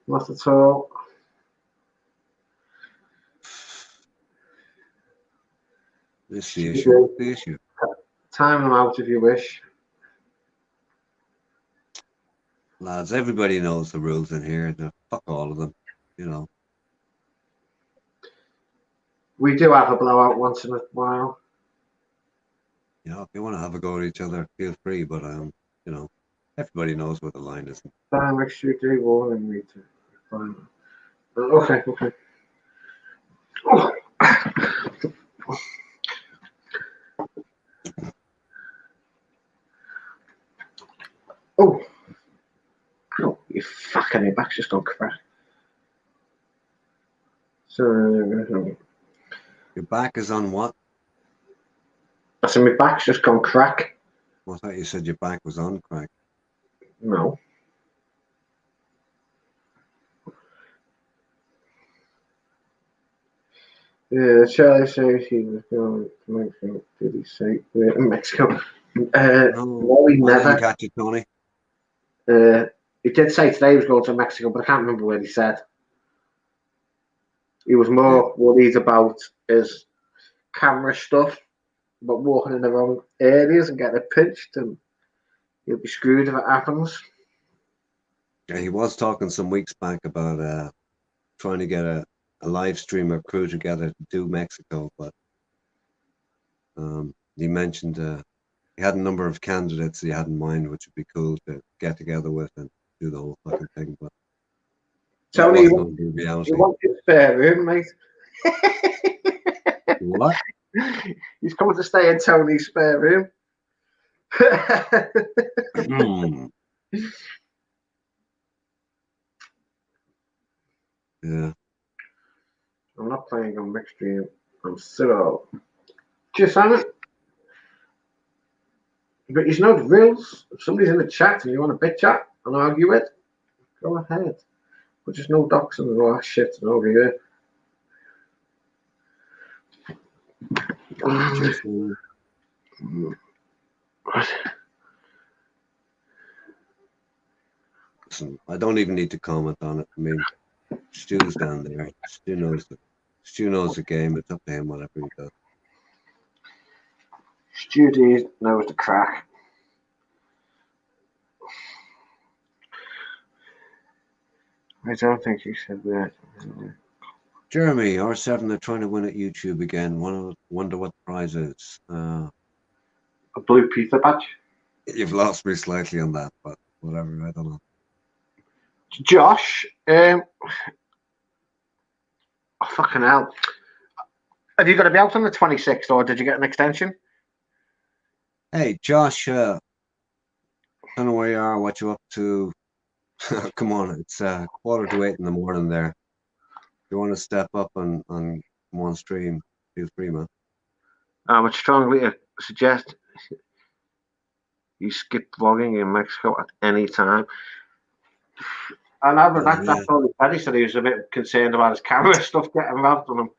Not at all. This is the issue. The issue. Time them out if you wish. Lads, everybody knows the rules in here. Fuck all of them, you know. We do have a blowout once in a while. You know, if you want to have a go at each other, feel free. But you know, everybody knows what the line is. Time next year, day warning me to. Fine. Okay. Kenny, your back's just gone crack. So, Your back is on what? I said my back's just gone crack. Well, I thought you said your back was on crack. No. Yeah, Charlie says he was going to Mexico. Did he say Mexico? No, he I never. didn't catch it, Tony. He did say today he was going to Mexico, but I can't remember what he said. He was more worried about his camera stuff, but walking in the wrong areas and getting it pinched, and he'll be screwed if it happens. Yeah, he was talking some weeks back about trying to get a live streamer crew together to do Mexico, but he mentioned he had a number of candidates he had in mind, which would be cool to get together with and do the whole fucking thing. But Tony, you you want his spare room, mate? What? He's coming to stay in Tony's spare room. Yeah. I'm not playing on mixed stream. I'm still just on it. But you know the rules. If somebody's in the chat and you want to bitch chat and argue it, go ahead. But just no docs and all that shit over here. Listen, I don't even need to comment on it. I mean, Stu's down there. Stu knows the game. It's up to him, whatever he does. Stu D knows the crack. I don't think he said that. Jeremy, R7 are trying to win at YouTube again. Wonder what the prize is. A blue pizza badge. You've lost me slightly on that, but whatever. I don't know. Josh, fucking hell. Have you got to be out on the 26th, or did you get an extension? Hey, Josh, I don't know where you are, what you up to. Come on, it's 7:45 in the morning there. If you want to step up and come on stream, feel free, man. I would strongly suggest you skip vlogging in Mexico at any time. And that's all Paddy said. He was a bit concerned about his camera stuff getting involved in him.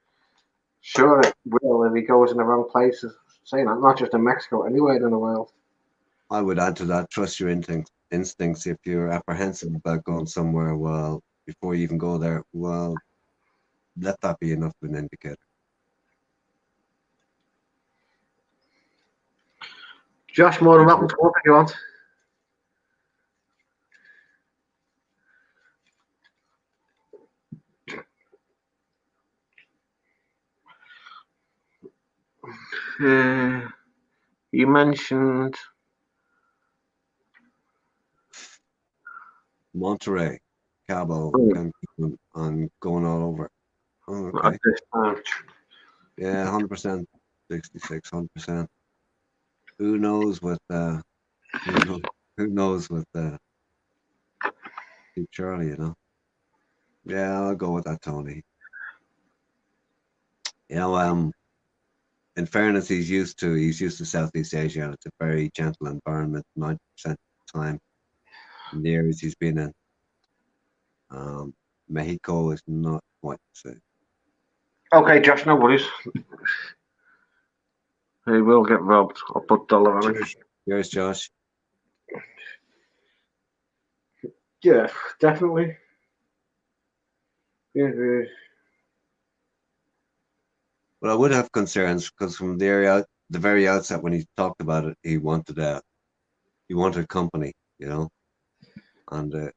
Sure, it will if he goes in the wrong places. Saying that, not just in Mexico, anywhere in the world. I would add to that, trust your instincts. If you're apprehensive about going somewhere, well, before you even go there, well, let that be enough of an indicator. Josh, more than welcome to come up if you want. You mentioned Monterrey, Cabo, Cancun, and going all over. Oh, okay. Yeah, 100%, 66, 100%. Who knows with who knows with Steve Charlie, you know? Yeah, I'll go with that, Tony. You know, in fairness, he's used to Southeast Asia, and it's a very gentle environment 90% of the time. In the areas he's been in, Mexico is not quite the same. Okay, Josh, no worries. He will get robbed. I'll put dollar on it. Cheers, Josh. Yeah, definitely. Yeah. But I would have concerns because from the very outset when he talked about it, he wanted company, you know, and it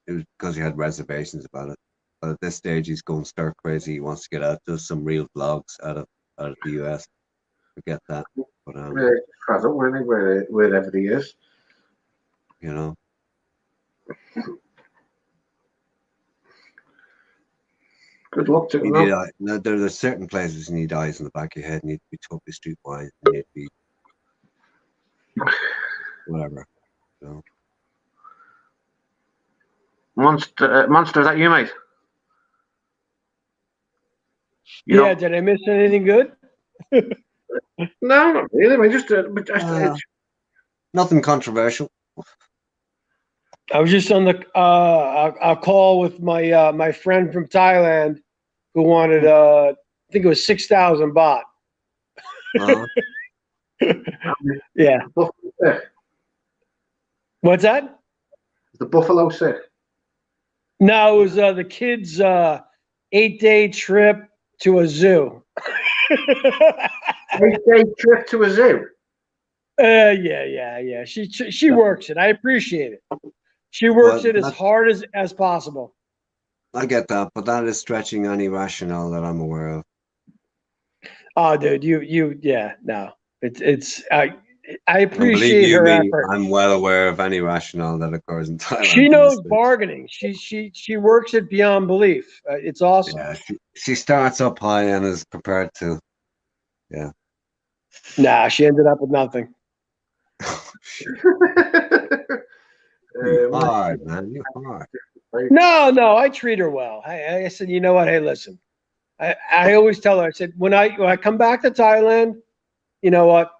was because he had reservations about it. But at this stage, he's going stir crazy. He wants to get out, does some real vlogs out of the US. Forget that. But wherever he is, you know. Good luck to him. There's certain places you need eyes in the back of your head. You need to be totally streetwise. You need to be whatever. You know. Monster, is that you, mate? Yeah, did I miss anything good? No, not really. I mean, just nothing controversial. I was just on a call with my friend from Thailand who wanted I think it was 6,000 baht. Uh-huh. Yeah. What's that? The buffalo sick. No, it was the kids' 8-day trip to a zoo. 8-day trip to a zoo. Yeah. She works it. I appreciate it. She works it as hard as possible. I get that, but that is stretching any rationale that I'm aware of. Oh, dude, yeah, no, it's I And believe appreciate you her me, effort. I'm well aware of any rationale that occurs in Thailand. She knows bargaining. She works it beyond belief. It's awesome. Yeah, she starts up high and is prepared to. Yeah. Nah, she ended up with nothing. You hard, man. You hard. No, I treat her well. I said, you know what? Hey, listen. I always tell her. I said, when I come back to Thailand, you know what?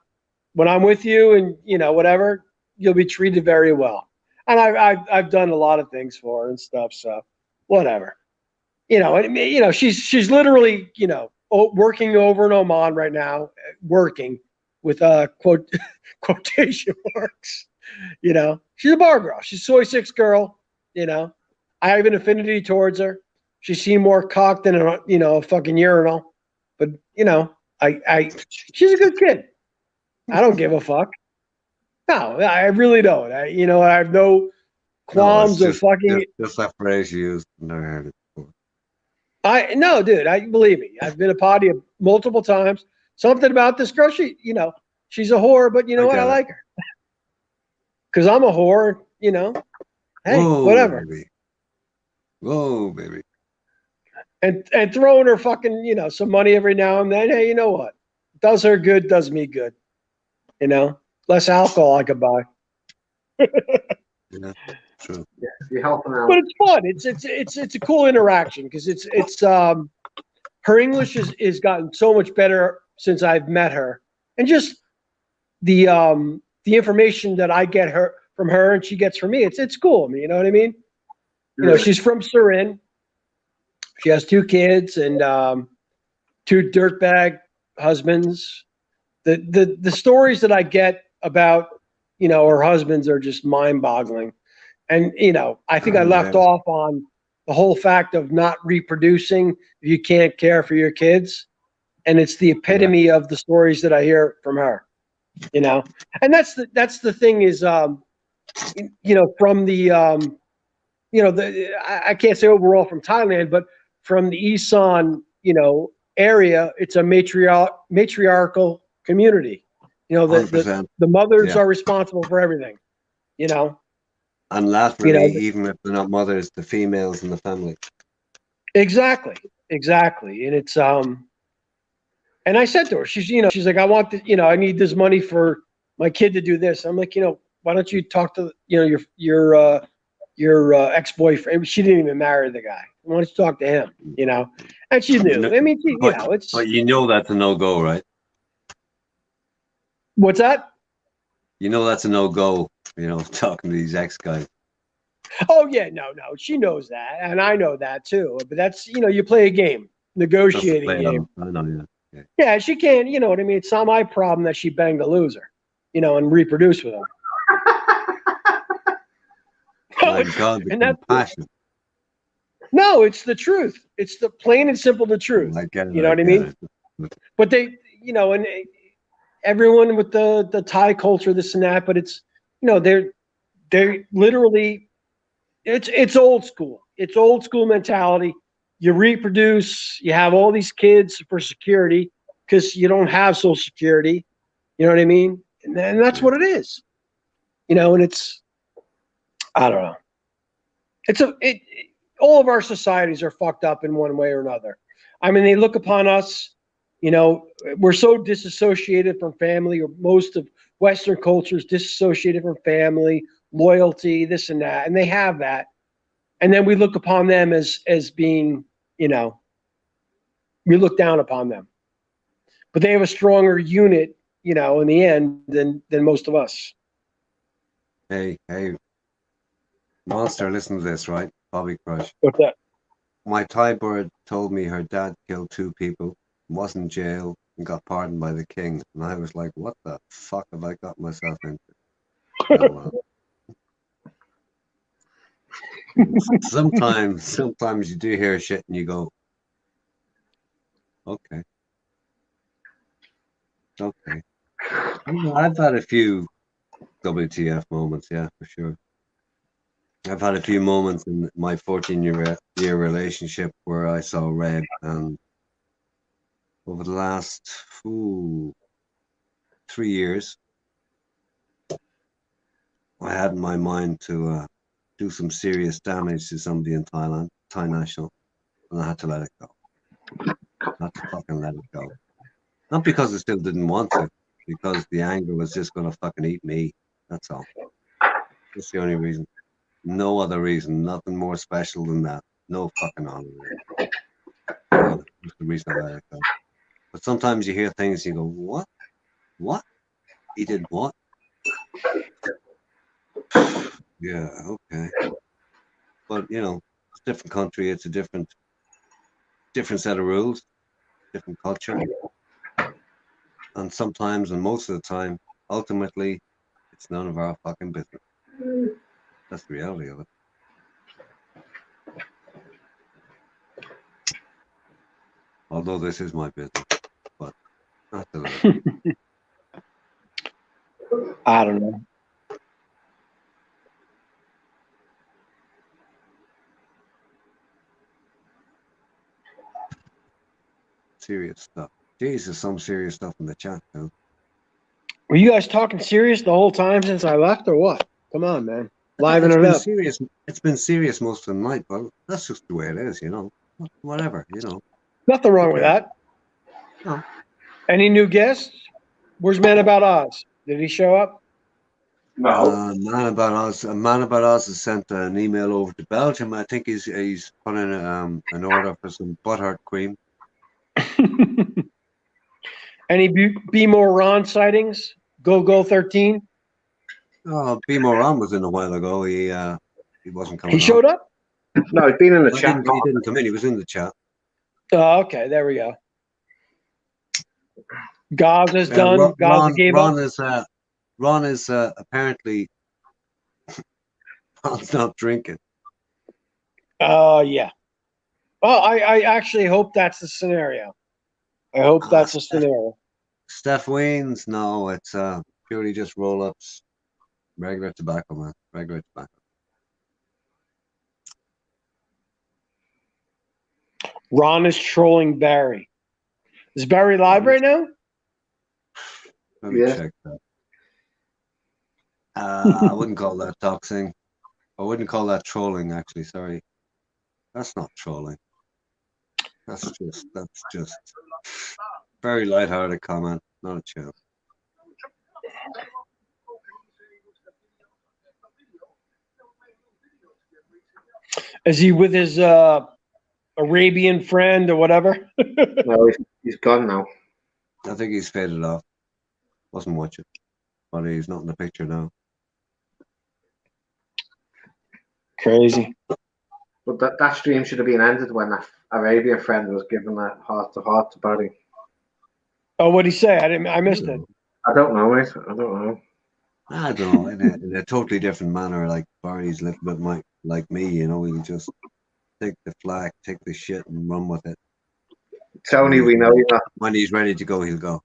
When I'm with you and whatever, you'll be treated very well. And I've done a lot of things for her and stuff. So whatever. She's literally working over in Oman right now, working with quotation marks. She's a bar girl. She's a soy 6 girl. I have an affinity towards her. She seemed more cocked than a fucking urinal. But she's a good kid. I don't give a fuck. No, I really don't. I have no qualms of fucking. Just that phrase you used. Never heard it before. No, dude. Believe me. I've been a potty multiple times. Something about this girl. She's a whore, but you know what? I like her because I'm a whore. Hey, whoa, whatever. Baby. Whoa, baby. And throwing her fucking some money every now and then. Hey, you know what? Does her good. Does me good. Less alcohol I could buy. Yeah, true. Yeah, you're helping out. But it's fun. It's a cool interaction because it's her English is gotten so much better since I've met her, and just the information that I get from her and she gets from me. It's cool. I mean, you know what I mean? She's from Surin. She has 2 kids and 2 dirtbag husbands. The stories that I get about her husbands are just mind-boggling, and I think I left off on the whole fact of not reproducing if you can't care for your kids, and it's the epitome of the stories that I hear from her. And that's the thing is from the I can't say overall from Thailand, but from the Isan area, it's a matriarchal community. The mothers are responsible for everything. And laterally, even if they're not mothers, the females in the family. Exactly. And it's and I said to her, she's like, I want I need this money for my kid to do this. I'm like, why don't you talk to your ex-boyfriend? She didn't even marry the guy. Why don't you talk to him? And she knew. I mean, it's. But that's a no-go, right? What's that? That's a no-go. Talking to these ex guys. Oh yeah, no. She knows that, and I know that too. But that's you play a game, negotiating game. I know, yeah. Yeah, she can't. You know what I mean? It's not my problem that she banged a loser, and reproduced with him. My God, and that's passion. No, it's the truth. It's the plain and simple the truth. I get it, you know what I mean? But they, and everyone with the Thai culture, this and that, but it's, they're literally, it's old school. It's old school mentality. You reproduce, you have all these kids for security because you don't have Social Security. You know what I mean? And that's what it is. And it's, I don't know. All of our societies are fucked up in one way or another. I mean, they look upon us, we're so disassociated from family, or most of Western cultures disassociated from family, loyalty, this and that, and they have that. and then we look upon them as being, you know, we look down upon them. But they have a stronger unit, you know, in the end than most of us. Hey, Monster, listen to this, right? Bobby Crush. What's that? My Thai bird told me her dad killed 2 people, was in jail, and got pardoned by the king. And I was like, what the fuck have I got myself into? Oh, well. Sometimes you do hear shit and you go, okay. Okay. I've had a few WTF moments, yeah, for sure. I've had a few moments in my 14-year relationship where I saw red, and over the last 3 years, I had in my mind to do some serious damage to somebody in Thailand, Thai national, and I had to let it go. I had to fucking let it go. Not because I still didn't want to, because the anger was just going to fucking eat me. That's all. That's the only reason. No other reason. Nothing more special than that. No fucking other reason. That's the reason I let it go. But sometimes you hear things and you go, what? What? He did what? Yeah, okay. But, you know, it's a different country. It's a different set of rules, different culture. And sometimes, and most of the time, ultimately, it's none of our fucking business. That's the reality of it. Although this is my business, but not the I don't know. serious stuff. Jesus, some serious stuff in the chat, though. Were you guys talking serious the whole time since I left, or what? Come on, man. Liven it up. Serious. It's been serious most of the night, but that's just the way it is, you know. Whatever, you know. Nothing wrong with that. No. Any new guests? Where's Man About Oz? Did he show up? Man About Oz has sent an email over to Belgium. I think he's put in an order for some butthurt cream. Any Be More Ron sightings? Go 13? Oh, B. Moran was in a while ago. He wasn't coming. He showed up? No, he's been in the chat. He didn't come in. He was in the chat. Oh, okay. There we go. Gaza's done. Gaza gave up. Ron is apparently Ron's not drinking. Yeah. Oh, I actually hope that's the scenario. I hope that's the scenario. Steph Wayne's, no, it's purely just roll-ups. Regular tobacco, man. Regular tobacco. Ron is trolling Barry. Is Barry live right now? Let me check that. I wouldn't call that doxing. I wouldn't call that trolling, actually. Sorry. That's not trolling. That's just very lighthearted comment. Not a chance. Is he with his Arabian friend or whatever? No, he's gone now. I think he's faded off. Wasn't watching. But he's not in the picture now. Crazy. But that stream should have been ended when that Arabian friend was giving that heart to Barry. Oh, what'd he say? I missed it. I don't know, mate. I don't know. I don't know. In a totally different manner, like Barry's a little bit like me, you know, he'll just take the flack, take the shit and run with it. Tony, we know you're not. When he's ready to go, he'll go.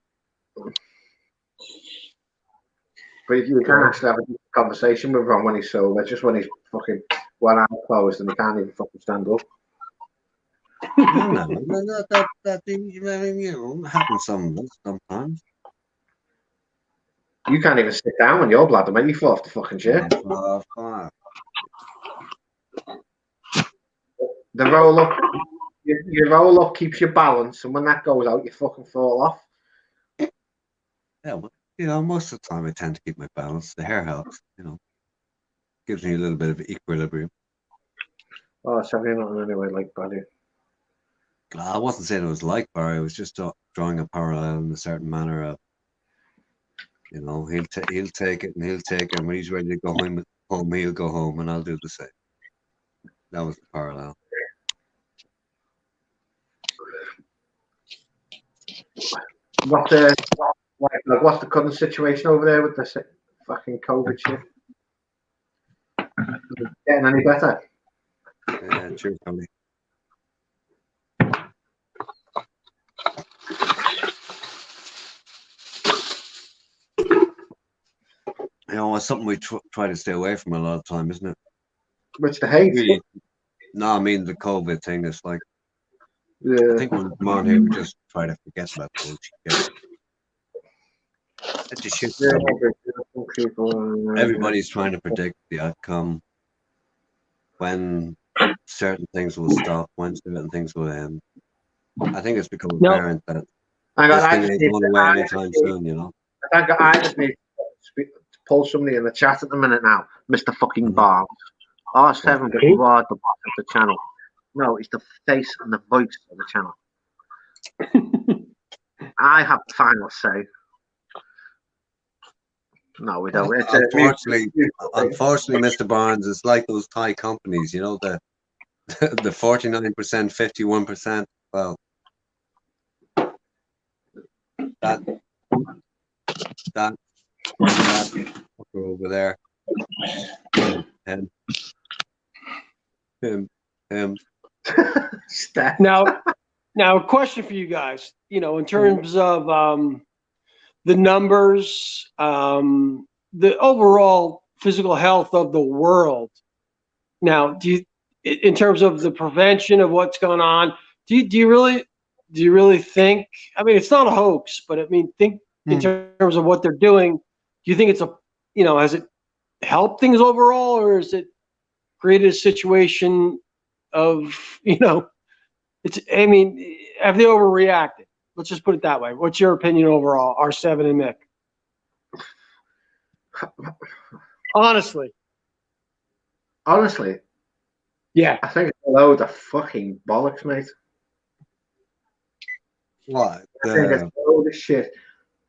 But if you can actually have a conversation with Ron when he's sober, just when he's fucking one eye closed and he can't even fucking stand up. No, that you know, happens sometimes. You can't even sit down when you're bladder, mate. You fall off the fucking chair. The roll up, your roll up keeps your balance, and when that goes out, you fucking fall off. Yeah, well, you know, most of the time I tend to keep my balance. The hair helps, you know, gives me a little bit of equilibrium. Oh, sorry, not in any way like Barry. I wasn't saying it was like Barry. I was just drawing a parallel in a certain manner of, you know, he'll take it and he'll take it, and when he's ready to go home, he'll go home, and I'll do the same. That was the parallel. What's the current situation over there with the fucking COVID shit? Getting any better? Yeah, cheers, Tony. You know, it's something we try to stay away from a lot of time, isn't it? Which the hate? Really, no, I mean the COVID thing. It's like, yeah. I think when we come on here, we just try to forget about bullshit. It's just shit. Everybody's trying to predict the outcome, when certain things will stop, when certain things will end. I think it's become apparent that this thing ain't going away anytime soon, you know. I just need to pull somebody in the chat at the minute now, Mr. fucking Barnes. R7, but you are the boss of the channel. No, it's the face and the voice of the channel. I have the final say. No, we don't. Unfortunately, Mr. Barnes, it's like those Thai companies, you know, the 49%, 51%. Well, that over there, him. Now, a question for you guys. You know, in terms of the numbers, the overall physical health of the world. Now, do you, in terms of the prevention of what's going on, do you really think? I mean, it's not a hoax, but I mean, think in terms of what they're doing. Do you think it's has it helped things overall, or has it created a situation of, it's? I mean, have they overreacted? Let's just put it that way. What's your opinion overall, R7 and Mick? Honestly. Yeah. I think it's a load of fucking bollocks, mate. What? I think it's a load of shit.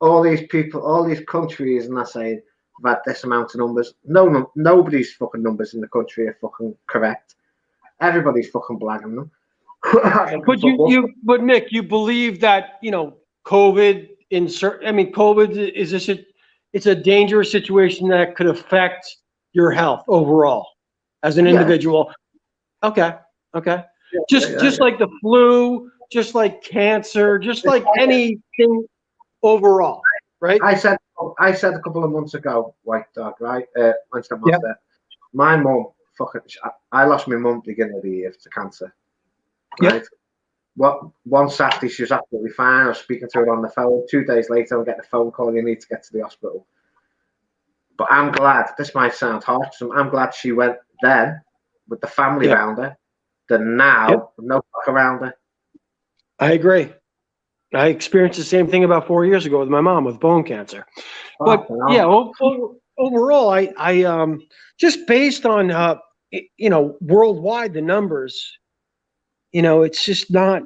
All these people, all these countries, and I say about this amount of numbers. Nobody's fucking numbers in the country are fucking correct. Everybody's fucking blagging them. But but Mick, you believe that COVID COVID is it's a dangerous situation that could affect your health overall as an individual. Okay. Just like the flu, just like cancer, just like anything overall, right? I said a couple of months ago, White Dog, right? My mum, I lost my mum beginning of the year to cancer. Right? One Saturday she was absolutely fine. I was speaking to her on the phone. 2 days later, I'm getting a phone call. You need to get to the hospital. But I'm glad. This might sound harsh. I'm glad she went then with the family around her. Than now, with no fuck around her. I agree. I experienced the same thing about 4 years ago with my mom with bone cancer. But overall, I just based on worldwide the numbers. It's just not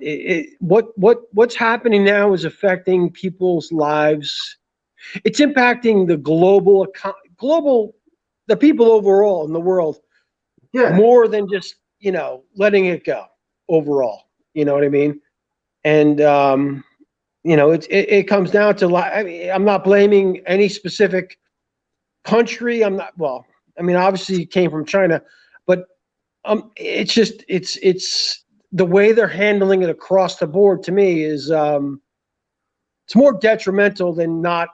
what's happening now is affecting people's lives. It's impacting the global, the people overall in the world, more than just letting it go overall. You know what I mean? And it comes down to I'm not blaming any specific country. I'm not. Well, I mean, obviously it came from China, but it's just it's the way they're handling it across the board. To me, is it's more detrimental than not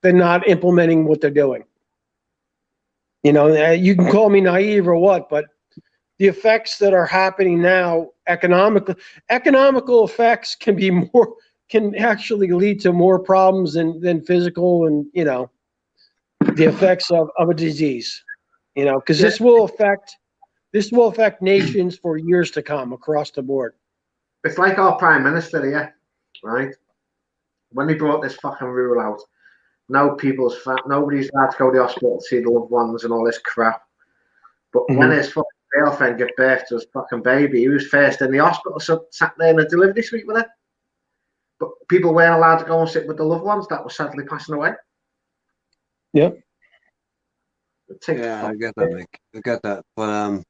implementing what they're doing. You can call me naive or what, but the effects that are happening now, economical effects can actually lead to more problems than physical and the effects of a disease. Because this will affect nations for years to come across the board. It's like our Prime Minister here, right? When he brought this fucking rule out, nobody's allowed to go to the hospital to see the loved ones and all this crap. But when his fucking girlfriend gave birth to his fucking baby. He was first in the hospital, so sat there in the delivery suite with her. But people weren't allowed to go and sit with the loved ones that were sadly passing away. Yep. Yeah, I get that, Mick. I get that. But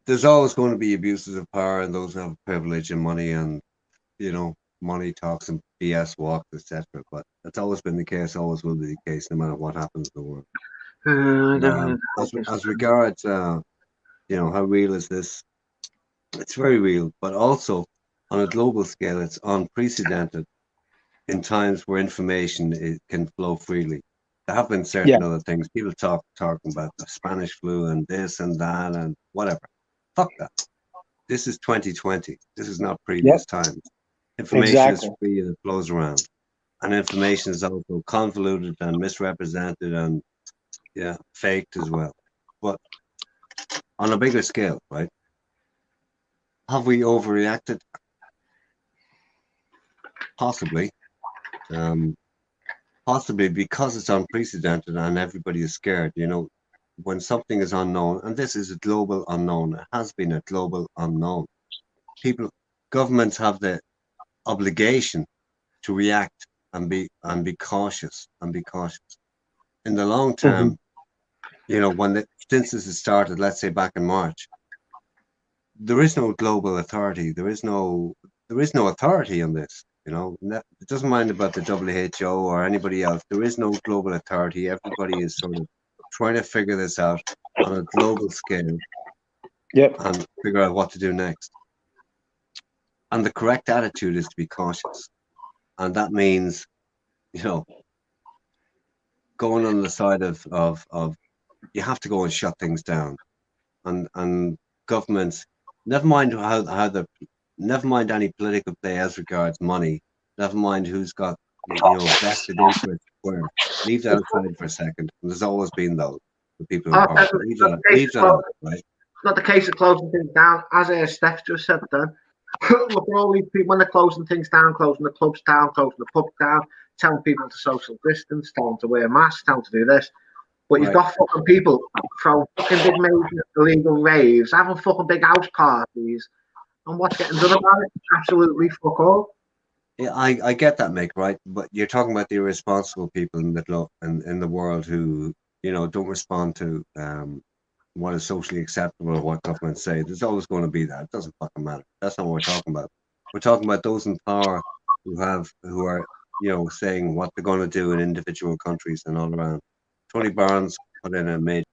there's always going to be abuses of power and those who have privilege and money, and money talks and BS walks, etc. But that's always been the case, always will be the case, no matter what happens in the world. As regards, how real is this? It's very real, but also on a global scale, it's unprecedented in times where information can flow freely. There have been certain other things. People talking about the Spanish flu and this and that and whatever. Fuck that. This is 2020. This is not previous times. Information is free and it flows around. And information is also convoluted and misrepresented and faked as well. But on a bigger scale, right? Have we overreacted? Possibly. Possibly because it's unprecedented and everybody is scared. When something is unknown, and this is a global unknown, it has been a global unknown. Governments have the obligation to react and be cautious and be cautious. In the long term, since this has started, let's say back in March, there is no global authority. There is no authority on this. It doesn't mind about the WHO or anybody else. There is no global authority. Everybody is sort of trying to figure this out on a global scale. And figure out what to do next. And the correct attitude is to be cautious. And that means, going on the side of you have to go and shut things down. And governments, never mind never mind any political play as regards money, never mind who's got vested interest where. Leave that aside for a second. There's always been those. The people in power. Leave that out, right? It's not the case of closing things down, as Steph just said then. Look at all these people when they're closing things down, closing the clubs down, closing the pubs down, telling people to social distance, telling them to wear masks, telling them to do this. But you've got fucking people throwing fucking big major illegal raves, having fucking big house parties, and what's getting done about it? Absolutely fuck all. Yeah, I get that, Mick, right? But you're talking about the irresponsible people in the world who, don't respond to what is socially acceptable or what governments say. There's always going to be that. It doesn't fucking matter. That's not what we're talking about. We're talking about those in power who are, saying what they're going to do in individual countries and all around. Tony Barnes put in a major.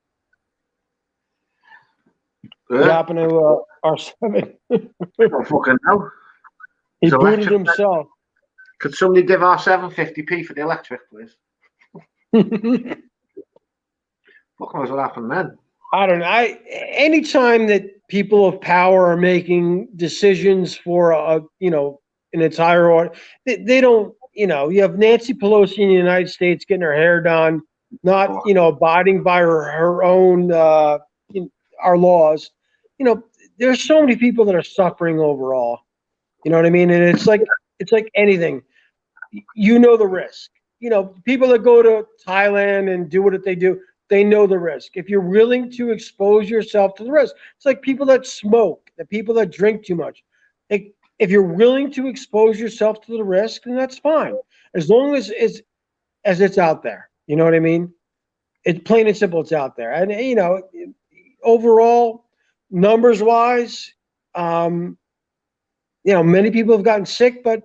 What happened to R7? I don't fucking know. He booted himself. Could somebody give R7 50p for the electric, please? Fuck knows what happened then. I don't know. Anytime that people of power are making decisions for an entire order, they don't. You have Nancy Pelosi in the United States getting her hair done, not abiding by her own our laws. There's so many people that are suffering overall. You know what I mean? And it's like anything. The risk. People that go to Thailand and do what they do, they know the risk. If you're willing to expose yourself to the risk, it's like people that smoke, the people that drink too much. If you're willing to expose yourself to the risk, then that's fine. As long as it's out there. You know what I mean? It's plain and simple. It's out there. And, overall, numbers wise, many people have gotten sick, but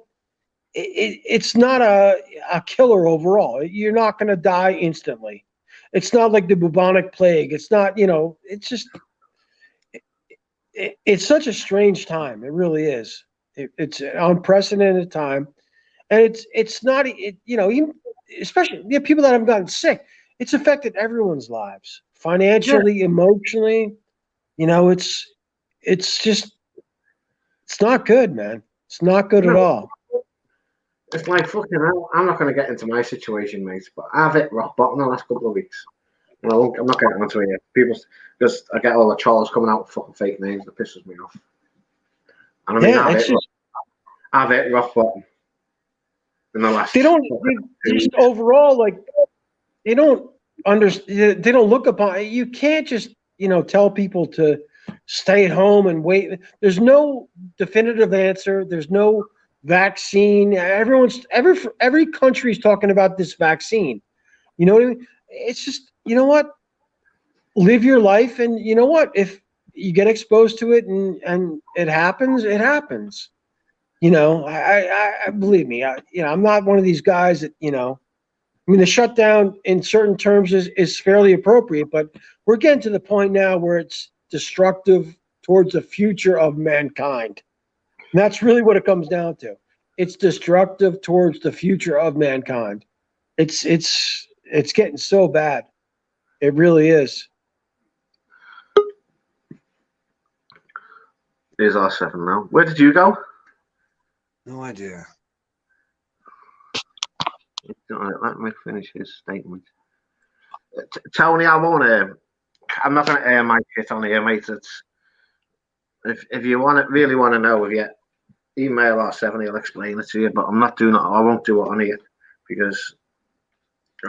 it's not a killer overall. You're not going to die instantly. It's not like the bubonic plague. It's not, it's just, it's such a strange time. It really is. It's an unprecedented time. And it's not, even, especially people that have gotten sick, it's affected everyone's lives, financially, emotionally. It's just, it's not good, man. It's not good at all. It's like fucking hell. I'm not going to get into my situation, mate, but I've hit rock bottom the last couple of weeks. I'm not getting into it yet. Because I get all the trolls coming out with fucking fake names that pisses me off. And I mean, I've hit rock bottom in the last. They just overall, like, they don't understand. They don't look upon. You can't just tell people to stay at home and wait. There's no definitive answer. There's no vaccine. Every country's talking about this vaccine. You know what I mean? It's just, you know what? Live your life, and you know what? If you get exposed to it and it happens, it happens. You know, I believe me. I'm not one of these guys that, I mean, the shutdown in certain terms is fairly appropriate, but we're getting to the point now where it's destructive towards the future of mankind. And that's really what it comes down to. It's destructive towards the future of mankind. It's getting so bad. It really is. Here's R7 now. Where did you go? No idea. Let me finish his statement. Tony, I'm not going to air my shit on here, mate. If you really want to know, if you email R7, he'll explain it to you. But I'm not doing it. I won't do it on here because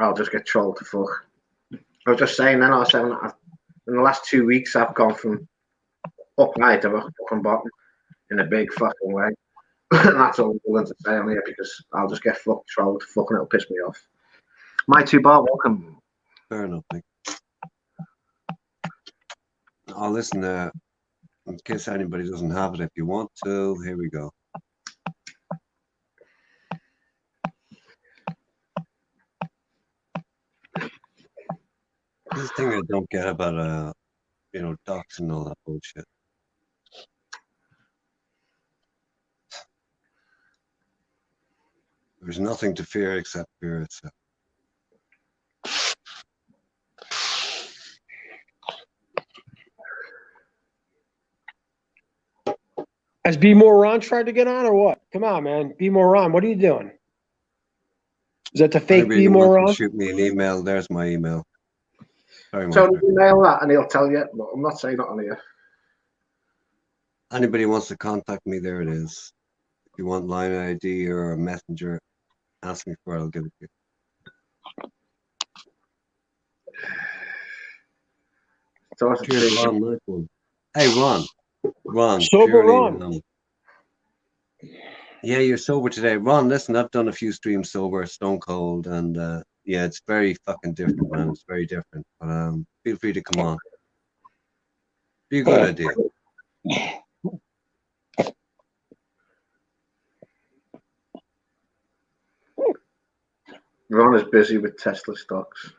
I'll just get trolled to fuck. I was just saying then, R7, in the last 2 weeks, I've gone from up high to fucking bottom in a big fucking way. And that's all I'm willing to say on here because I'll just get fucked trolled. Fucking it'll piss me off. My 2-bar, welcome. Fair enough, mate. I'll listen in case anybody doesn't have it. If you want to, here we go. This thing I don't get about docs and all that bullshit. There's nothing to fear except fear itself. Has B More Ron tried to get on or what? Come on, man. B More Ron, what are you doing? Is that the fake B More Ron? Shoot me an email. There's my email. Sorry, Tony, email that and he'll tell you, but I'm not saying that on here. Anybody wants to contact me, there it is. If you want line ID or a messenger, ask me for it, I'll give it to you. Cheers, Ron, nice one. Hey, Ron. Sober Ron. Yeah, you're sober today. Ron, listen, I've done a few streams sober, stone cold, and yeah, it's very fucking different, man. It's very different. But feel free to come on. Be a good idea. Ron is busy with Tesla stocks.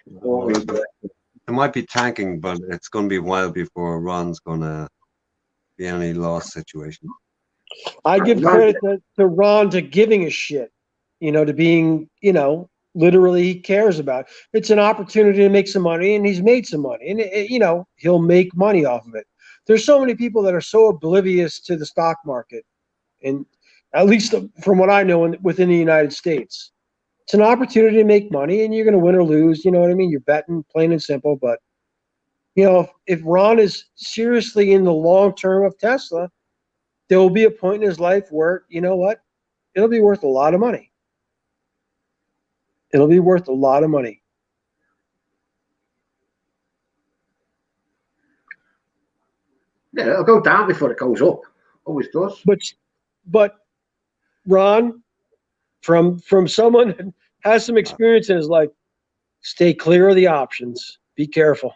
It might be tanking, but it's going to be a while before Ron's going to be in any loss situation. I give credit to Ron to giving a shit, to being, literally he cares about it. It's an opportunity to make some money, and he's made some money, and he'll make money off of it. There's so many people that are so oblivious to the stock market, and at least from what I know within the United States. It's an opportunity to make money, and you're going to win or lose. You know what I mean? You're betting, plain and simple. But, if Ron is seriously in the long term of Tesla, there will be a point in his life where, you know what? It'll be worth a lot of money. It'll be worth a lot of money. Yeah, it'll go down before it goes up. Always does. But Ron, from someone that has some experience in his life, stay clear of the options. Be careful.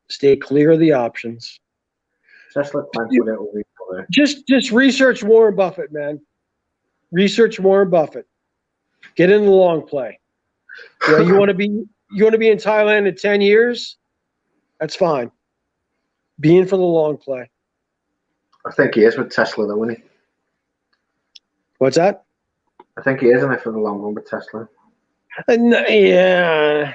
Stay clear of the options. Just research Warren Buffett, man. Research Warren Buffett. Get in the long play. Yeah, you want to be in Thailand in 10 years? That's fine. Be in for the long play. I think he is with Tesla, though, isn't he? What's that? I think he is in it for the long run with Tesla. Yeah.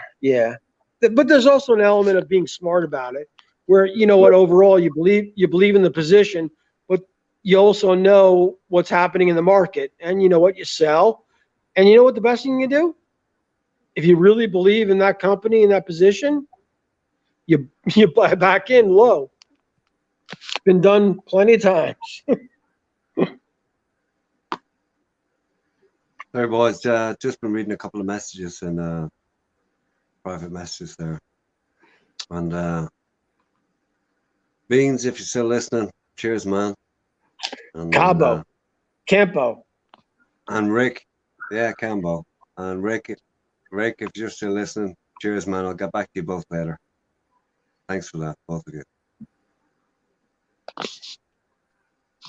But there's also an element of being smart about it, where overall you believe in the position, but you also know what's happening in the market, and you know what you sell, and you know what the best thing you do. If you really believe in that company in that position, you buy back in low. It's been done plenty of times. Hey boys, just been reading a couple of messages and private messages there, and Beans, if you're still listening, cheers, man. And, Cabo. Campo. And Rick, yeah, Cambo. And Rick, if you're still listening, cheers, man. I'll get back to you both later. Thanks for that, both of you.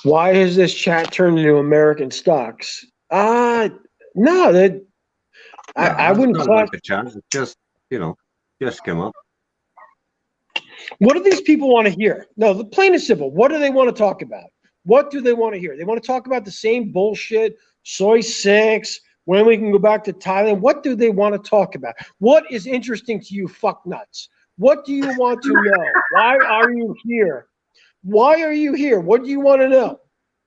Why has this chat turned into American stocks? No, that I wouldn't Not class. like a chat. It's just, just come up. What do these people want to hear? No, the plain and simple. What do they want to talk about? What do they want to hear? They want to talk about the same bullshit, soy 6, when we can go back to Thailand. What do they want to talk about? What is interesting to you, fuck nuts? What do you want to know? Why are you here? Why are you here? What do you want to know?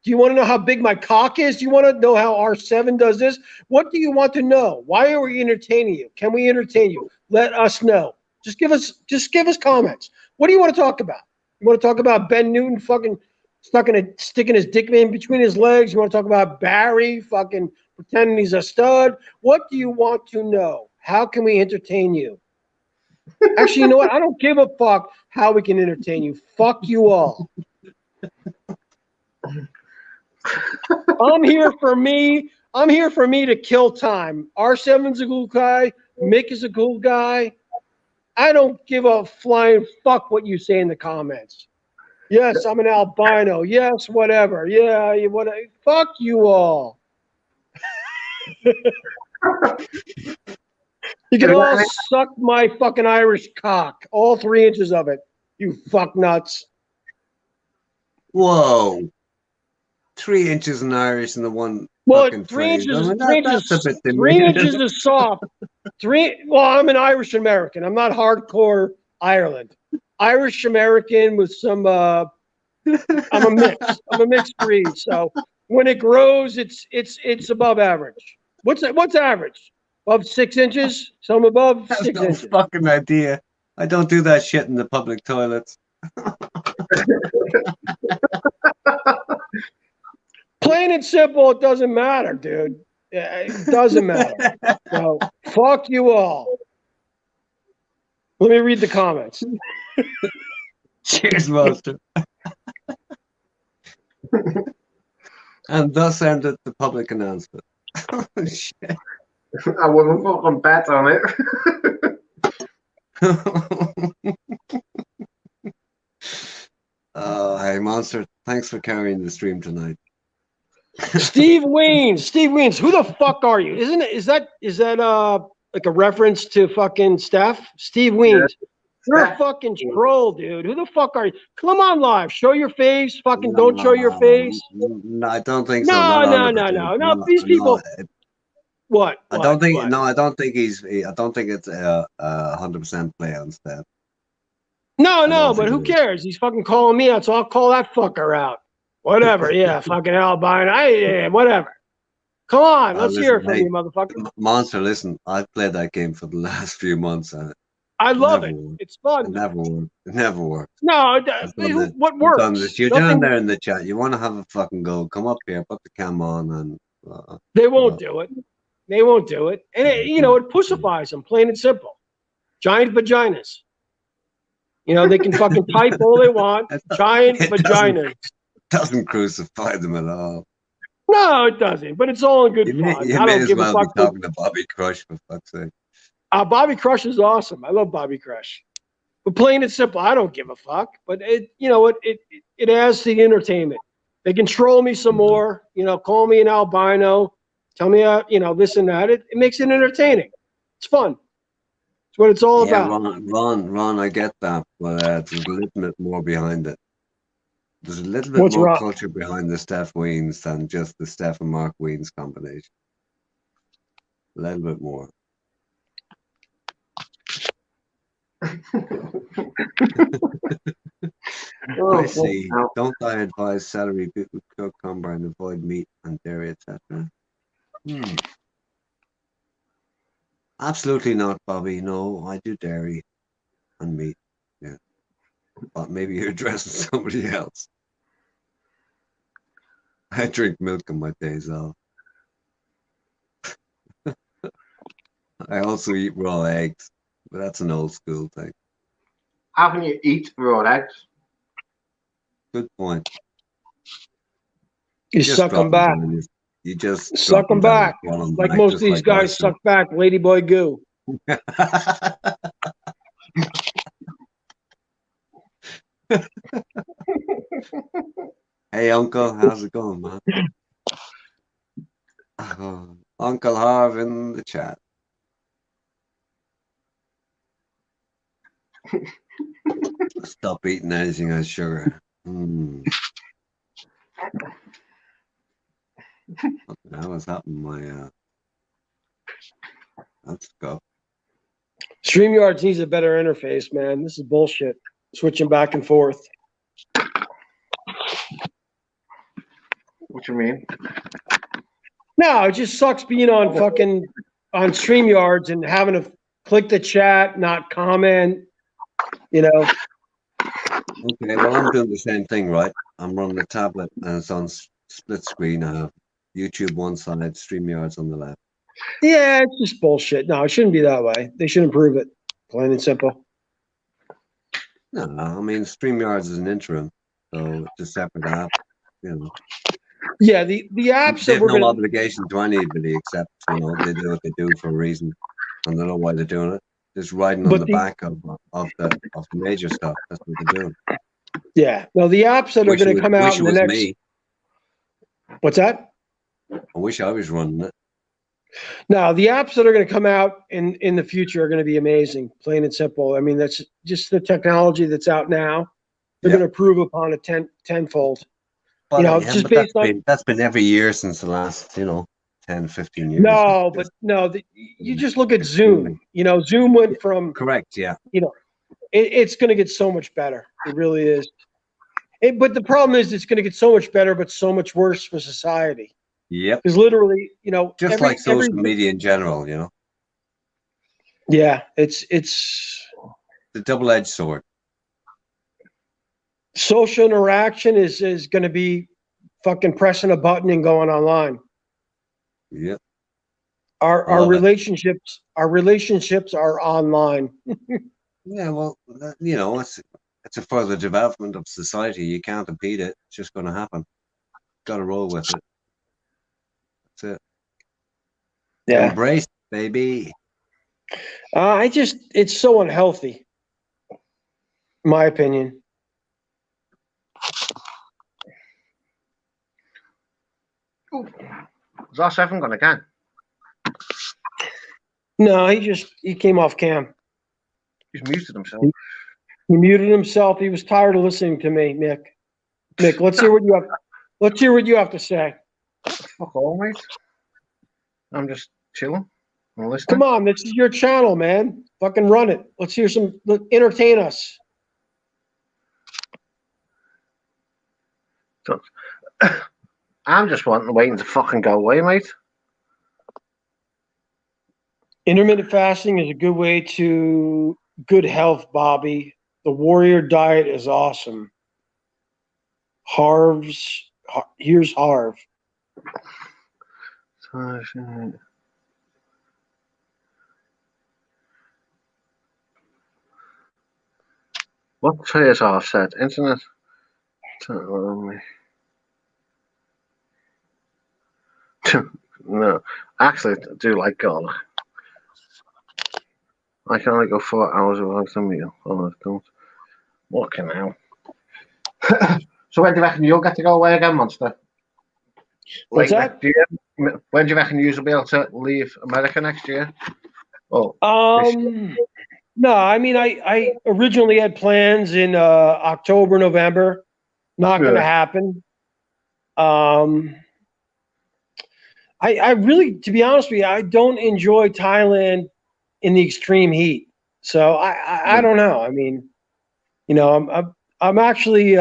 Do you want to know how big my cock is? Do you want to know how R7 does this? What do you want to know? Why are we entertaining you? Can we entertain you? Let us know. Just give us comments. What do you want to talk about? You want to talk about Ben Newton fucking sticking his dick in between his legs? You want to talk about Barry fucking pretending he's a stud? What do you want to know? How can we entertain you? Actually, you know what? I don't give a fuck how we can entertain you. Fuck you all. I'm here for me. I'm here for me to kill time. R7's a cool guy. Mick is a cool guy. I don't give a flying fuck what you say in the comments. Yes, I'm an albino. Yes, whatever. Yeah, fuck you all. You can all suck my fucking Irish cock. All 3 inches of it. You fuck nuts. Whoa. 3 inches in Irish in the one. Well, fucking 3 phrase. inches, I mean, 3 that's inches, a bit 3 demeaning. inches is soft. Well, I'm an Irish American. I'm not hardcore Ireland. Irish American with some. I'm a mix. I'm a mixed breed. So when it grows, it's above average. What's average? Above 6 inches? Some above That's 6 no inches. fucking idea. I don't do that shit in the public toilets. Plain and simple, it doesn't matter, dude. It doesn't matter. So fuck you all. Let me read the comments. Cheers, Monster. And thus ended the public announcement. Oh, shit. I wouldn't fucking bet on it. Oh, hey, Monster. Thanks for carrying the stream tonight. Steve Weens, who the fuck are you? Is that like a reference to fucking Steph? Steve Weens. You're a fucking troll, dude. Who the fuck are you? Come on live. Show your face. Fucking don't show your face. No, I don't think so. No, Not no, 100%. no, no, no. These people. What? I don't think. No, I don't think he's. I don't think it's a 100% play on Steph. No, but who cares? He's fucking calling me out, so I'll call that fucker out. Whatever. Yeah, fucking albino. Yeah, whatever. Come on, let's hear it from you, motherfucker. Monster, listen. I've played that game for the last few months, and I love it. It's fun. It never worked. It never worked. No, what works? You're down there in the chat. You want to have a fucking go? Come up here, put the cam on, and they won't do it. They won't do it, and it pussifies them, plain and simple. Giant vaginas. They can fucking type all they want. Giant vaginas. Doesn't crucify them at all. No, it doesn't. But it's all in good fun. You I may don't as give well a fuck. be talking to Bobby Crush, for fuck's sake. Bobby Crush is awesome. I love Bobby Crush. But plain and simple, I don't give a fuck. But it adds to the entertainment. They can troll me some more. Call me an albino. Tell me this and that. It makes it entertaining. It's fun. It's what it's all about. Ron, I get that, but there's a little bit more behind it. There's a little bit What's more wrong? culture behind the Steph Weens than just the Steph and Mark Weens combination. A little bit more. I see. Don't I advise celery, beetroot, cucumber, and avoid meat and dairy, etc.? Absolutely not, Bobby. No, I do dairy and meat. Yeah, but maybe you're addressing somebody else. I drink milk on my days off. I also eat raw eggs, but that's an old school thing. How can you eat raw eggs? Good point. You Just suck drop them back. down. You just Suck drop them down back. and swallow 'em Like back, most of just these like guys oyster. suck back Ladyboy goo. Hey, Uncle, how's it going, man? Oh, Uncle Harv in the chat. Stop eating anything has sugar. What the hell has happened? Let's go. StreamYards needs a better interface, man. This is bullshit. Switching back and forth. What you mean? No, it just sucks being on fucking on StreamYards and having to click the chat, not comment. You know. Okay, well, I'm doing the same thing, right? I'm running the tablet and it's on split screen. I have YouTube one side, StreamYards on the left. Yeah, it's just bullshit. No, it shouldn't be that way. They should improve it. Plain and simple. No, I mean, StreamYards is an interim, so it's a separate app, you know. Yeah, the apps that There's we're no gonna obligation to anybody except, you know, they do what they do for a reason, and they know why they're doing it. Just riding on the back of the major stuff. That's what they're doing. Yeah. No, the apps that are going to come out in the next. Me. What's that? I wish I was running it. No, the apps that are going to come out in the future are going to be amazing. Plain and simple. I mean, that's just the technology that's out now. They're going to improve upon it tenfold. But, you know, yeah, just but based on. That's been every year since the last, 10, 15 years. No, but no, you just look at Zoom. You know, Zoom went from. Correct. Yeah. It's going to get so much better. It really is. But the problem is, it's going to get so much better, but so much worse for society. Yep. Because literally, just like social media in general, Yeah, it's the double-edged sword. Social interaction is going to be fucking pressing a button and going online. Yep. Our relationships are online. Yeah, well, it's a further development of society. You can't impede it. It's just going to happen. Got to roll with it. That's it. Yeah. Embrace, baby. It's so unhealthy. My opinion. Is our 7 gone again? No, he came off cam. He's muted himself. He muted himself. He was tired of listening to me, Nick. Nick, let's hear what you have. Let's hear what you have to say. Fuck all, mate. I'm just chilling. I'm listening. Come on, this is your channel, man. Fucking run it. Let's hear entertain us. I'm just waiting to fucking go away, mate. Intermittent fasting is a good way to good health, Bobby. The warrior diet is awesome. Here's Harv. What has Harv said? Internet? No, actually, I do like garlic. I can only go 4 hours without a meal. Oh, I don't. Fucking hell. So when do you reckon you'll get to go away again, Monster? What's that? When do you reckon you'll be able to leave America next year? No, I mean, I originally had plans in October, November. Not going to happen. I really, to be honest with you, I don't enjoy Thailand in the extreme heat. So I don't know. I mean, I'm actually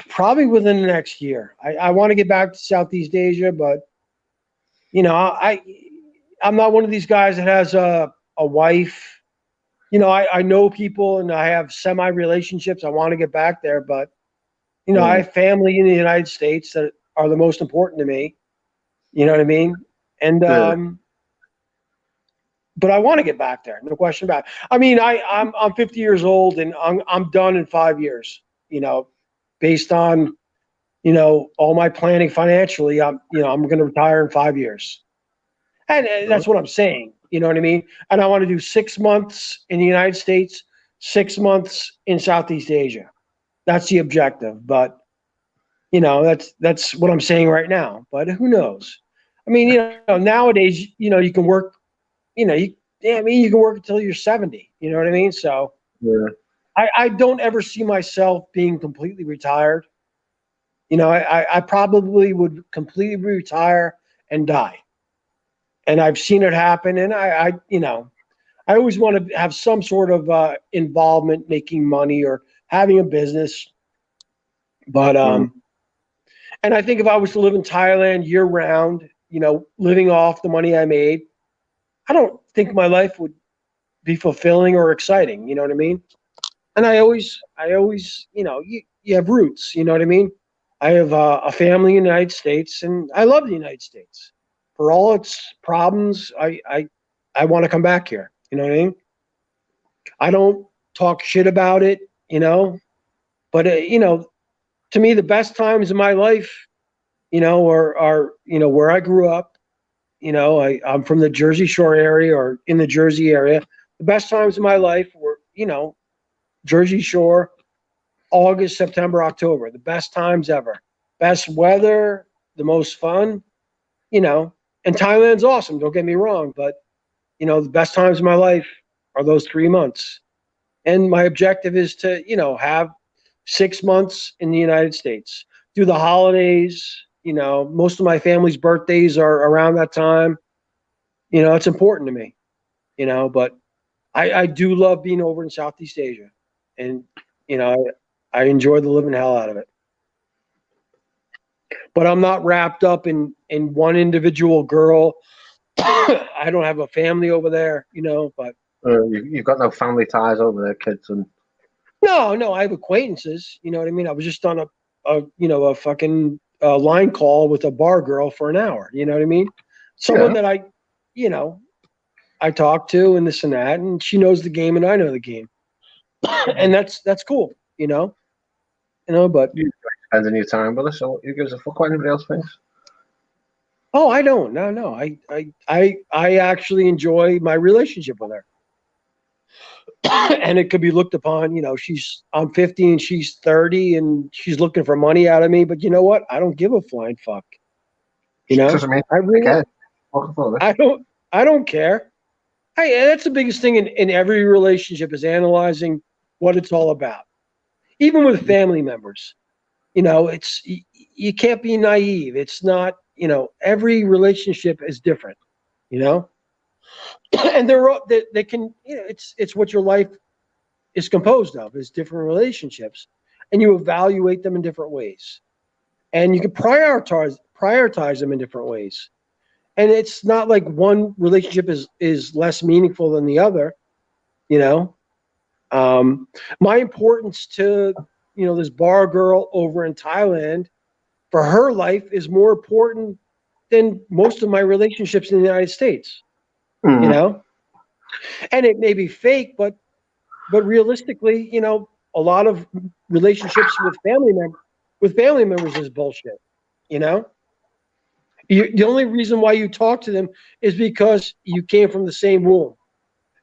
probably within the next year. I want to get back to Southeast Asia, but I'm not one of these guys that has a wife. I know people and I have semi relationships. I want to get back there, but I have family in the United States that are the most important to me. You know what I mean? And but I want to get back there. No question about it. I mean, I'm 50 years old and I'm done in 5 years, based on, all my planning financially. I'm going to retire in 5 years. And that's what I'm saying. You know what I mean? And I want to do 6 months in the United States, 6 months in Southeast Asia. That's the objective. But, that's what I'm saying right now. But who knows? I mean, nowadays, you can work, you can work until you're 70. You know what I mean? So Yeah. I don't ever see myself being completely retired. I probably would completely retire and die. And I've seen it happen. And I always want to have some sort of involvement, making money or having a business. But, and I think if I was to live in Thailand year round, living off the money I made, I don't think my life would be fulfilling or exciting. You know what I mean? And I always, you have roots. You know what I mean? I have a family in the United States, and I love the United States. For all its problems, I want to come back here. You know what I mean? I don't talk shit about it, but to me, the best times in my life, are where I grew up. I'm from the Jersey Shore area or in the Jersey area. The best times in my life were, Jersey Shore, August, September, October. The best times ever. Best weather, the most fun, And Thailand's awesome, don't get me wrong, but the best times of my life are those 3 months. And my objective is to, have 6 months in the United States. Do the holidays, most of my family's birthdays are around that time. It's important to me, but I do love being over in Southeast Asia. And, I enjoy the living hell out of it. But I'm not wrapped up in one individual girl. I don't have a family over there, but You've got no family ties over there, kids, and no, I have acquaintances. You know what I mean? I was just on a fucking line call with a bar girl for an hour. You know what I mean? Someone that I talk to and this and that, and she knows the game and I know the game, and that's cool. But you spending your time with us, so who gives a fuck what anybody else thinks? Oh, I don't. No. I actually enjoy my relationship with her. And it could be looked upon, I'm 50 and she's 30 and she's looking for money out of me. But you know what? I don't give a flying fuck. Doesn't mean I really care. I don't care. That's the biggest thing in every relationship is analyzing what it's all about. Even with family members, you can't be naive. It's not, every relationship is different, and they can, it's what your life is composed of, is different relationships, and you evaluate them in different ways, and you can prioritize them in different ways. And it's not like one relationship is less meaningful than the other, my importance to, this bar girl over in Thailand for her life is more important than most of my relationships in the United States, and it may be fake, but realistically, a lot of relationships with family members is bullshit. The only reason why you talk to them is because you came from the same womb.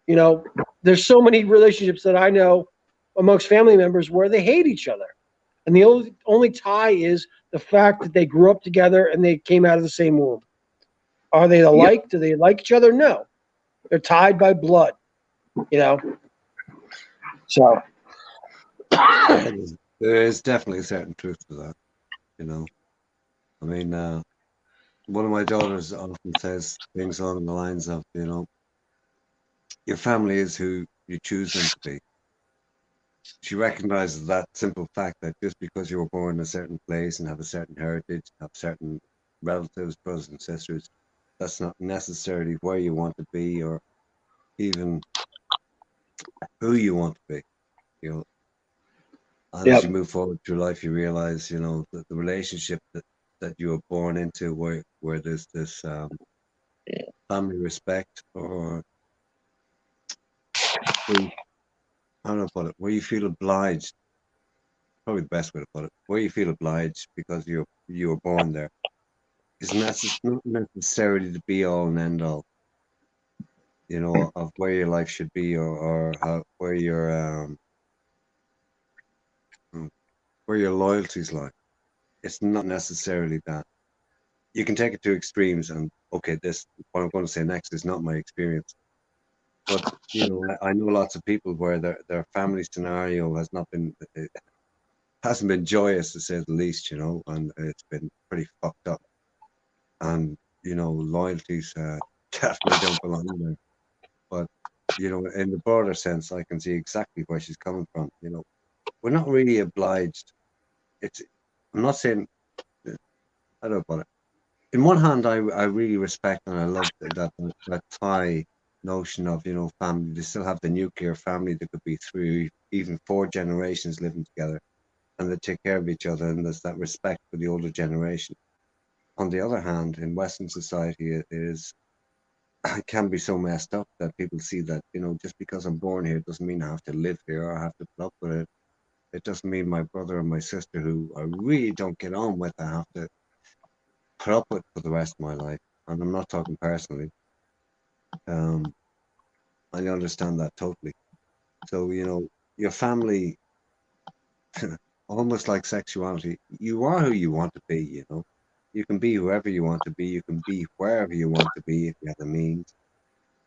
There's so many relationships that I know amongst family members where they hate each other. And the only tie is the fact that they grew up together and they came out of the same womb. Are they alike? Yep. Do they like each other? No. They're tied by blood, So. There is definitely a certain truth to that, I mean, one of my daughters often says things along the lines of, your family is who you choose them to be. She recognizes that simple fact that just because you were born in a certain place and have a certain heritage, have certain relatives, brothers and sisters, that's not necessarily where you want to be or even who you want to be, And as you move forward through life, you realize, that the relationship that you were born into where there's this family respect or how do I put it? Where you feel obliged. Probably the best way to put it. Where you feel obliged because you were born there. It's not necessarily the be all and end all, you know, of where your life should be or how where your loyalties lie. It's not necessarily that. You can take it to extremes, and okay, this what I'm going to say next is not my experience, but you know, I know lots of people where their family scenario has not been, it hasn't been joyous to say the least, you know, and it's been pretty fucked up. And you know, loyalties definitely don't belong there. But you know, in the broader sense, I can see exactly where she's coming from. You know, we're not really obliged. I'm not saying. I don't know. In one hand, I really respect and I love that Thai notion of, you know, family. They still have the nuclear family that could be 3, even 4 generations living together, and they take care of each other, and there's that respect for the older generation. On the other hand, in Western society, it can be so messed up that people see that, you know, just because I'm born here doesn't mean I have to live here or I have to put up with it. It doesn't mean my brother or my sister, who I really don't get on with, I have to put up with for the rest of my life. And I'm not talking personally. I understand that totally. So, you know, your family, almost like sexuality, you are who you want to be, you know. You can be whoever you want to be. You can be wherever you want to be if you have the means.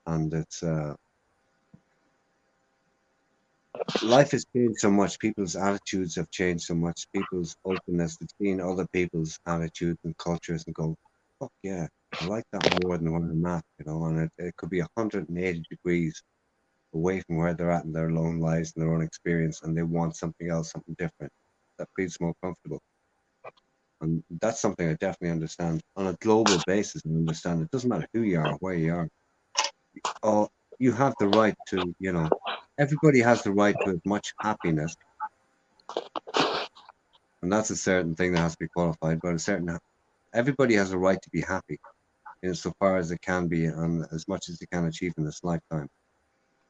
And it's life has changed so much. People's attitudes have changed so much. People's openness to seeing other people's attitudes and cultures and go, fuck yeah, I like that more than where I'm at, you know. And it could be 180 degrees away from where they're at in their own lives and their own experience, and they want something else, something different that feels more comfortable. And that's something I definitely understand on a global basis. And understand it doesn't matter who you are, where you are. Oh, you have the right to, you know, everybody has the right to as much happiness, and that's a certain thing that has to be qualified. But everybody has a right to be happy, insofar as it can be, and as much as they can achieve in this lifetime.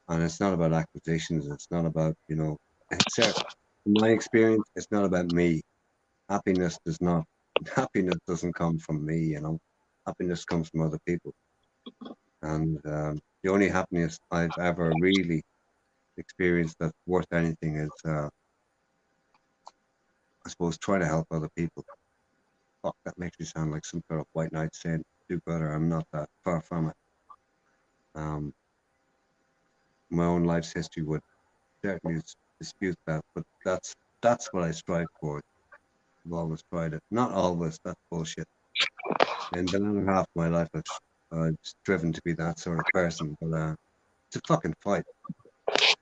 And it's not about acquisitions. It's not about, you know, in my experience, it's not about me. Happiness doesn't come from me, you know. Happiness comes from other people. And the only happiness I've ever really experienced that's worth anything is, I suppose, try to help other people. Fuck, that makes me sound like some sort of white knight saying, do better. I'm not that far from it. My own life's history would certainly dispute that, but that's what I strive for. I've always tried it. Not always, that's bullshit. In the latter half of my life, I've striven to be that sort of person, but it's a fucking fight.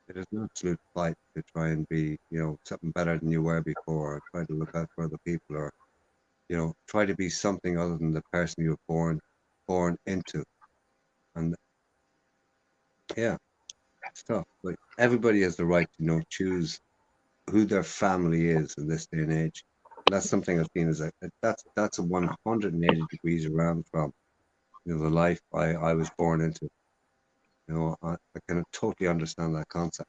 It is an absolute fight to try and be, you know, something better than you were before, or try to look out for other people, or, you know, try to be something other than the person you were born into. And yeah, it's tough. Like, everybody has the right to, you know, choose who their family is in this day and age. And that's something I've seen as that's a 180 degrees around from, you know, the life I was born into. You know, I can totally understand that concept,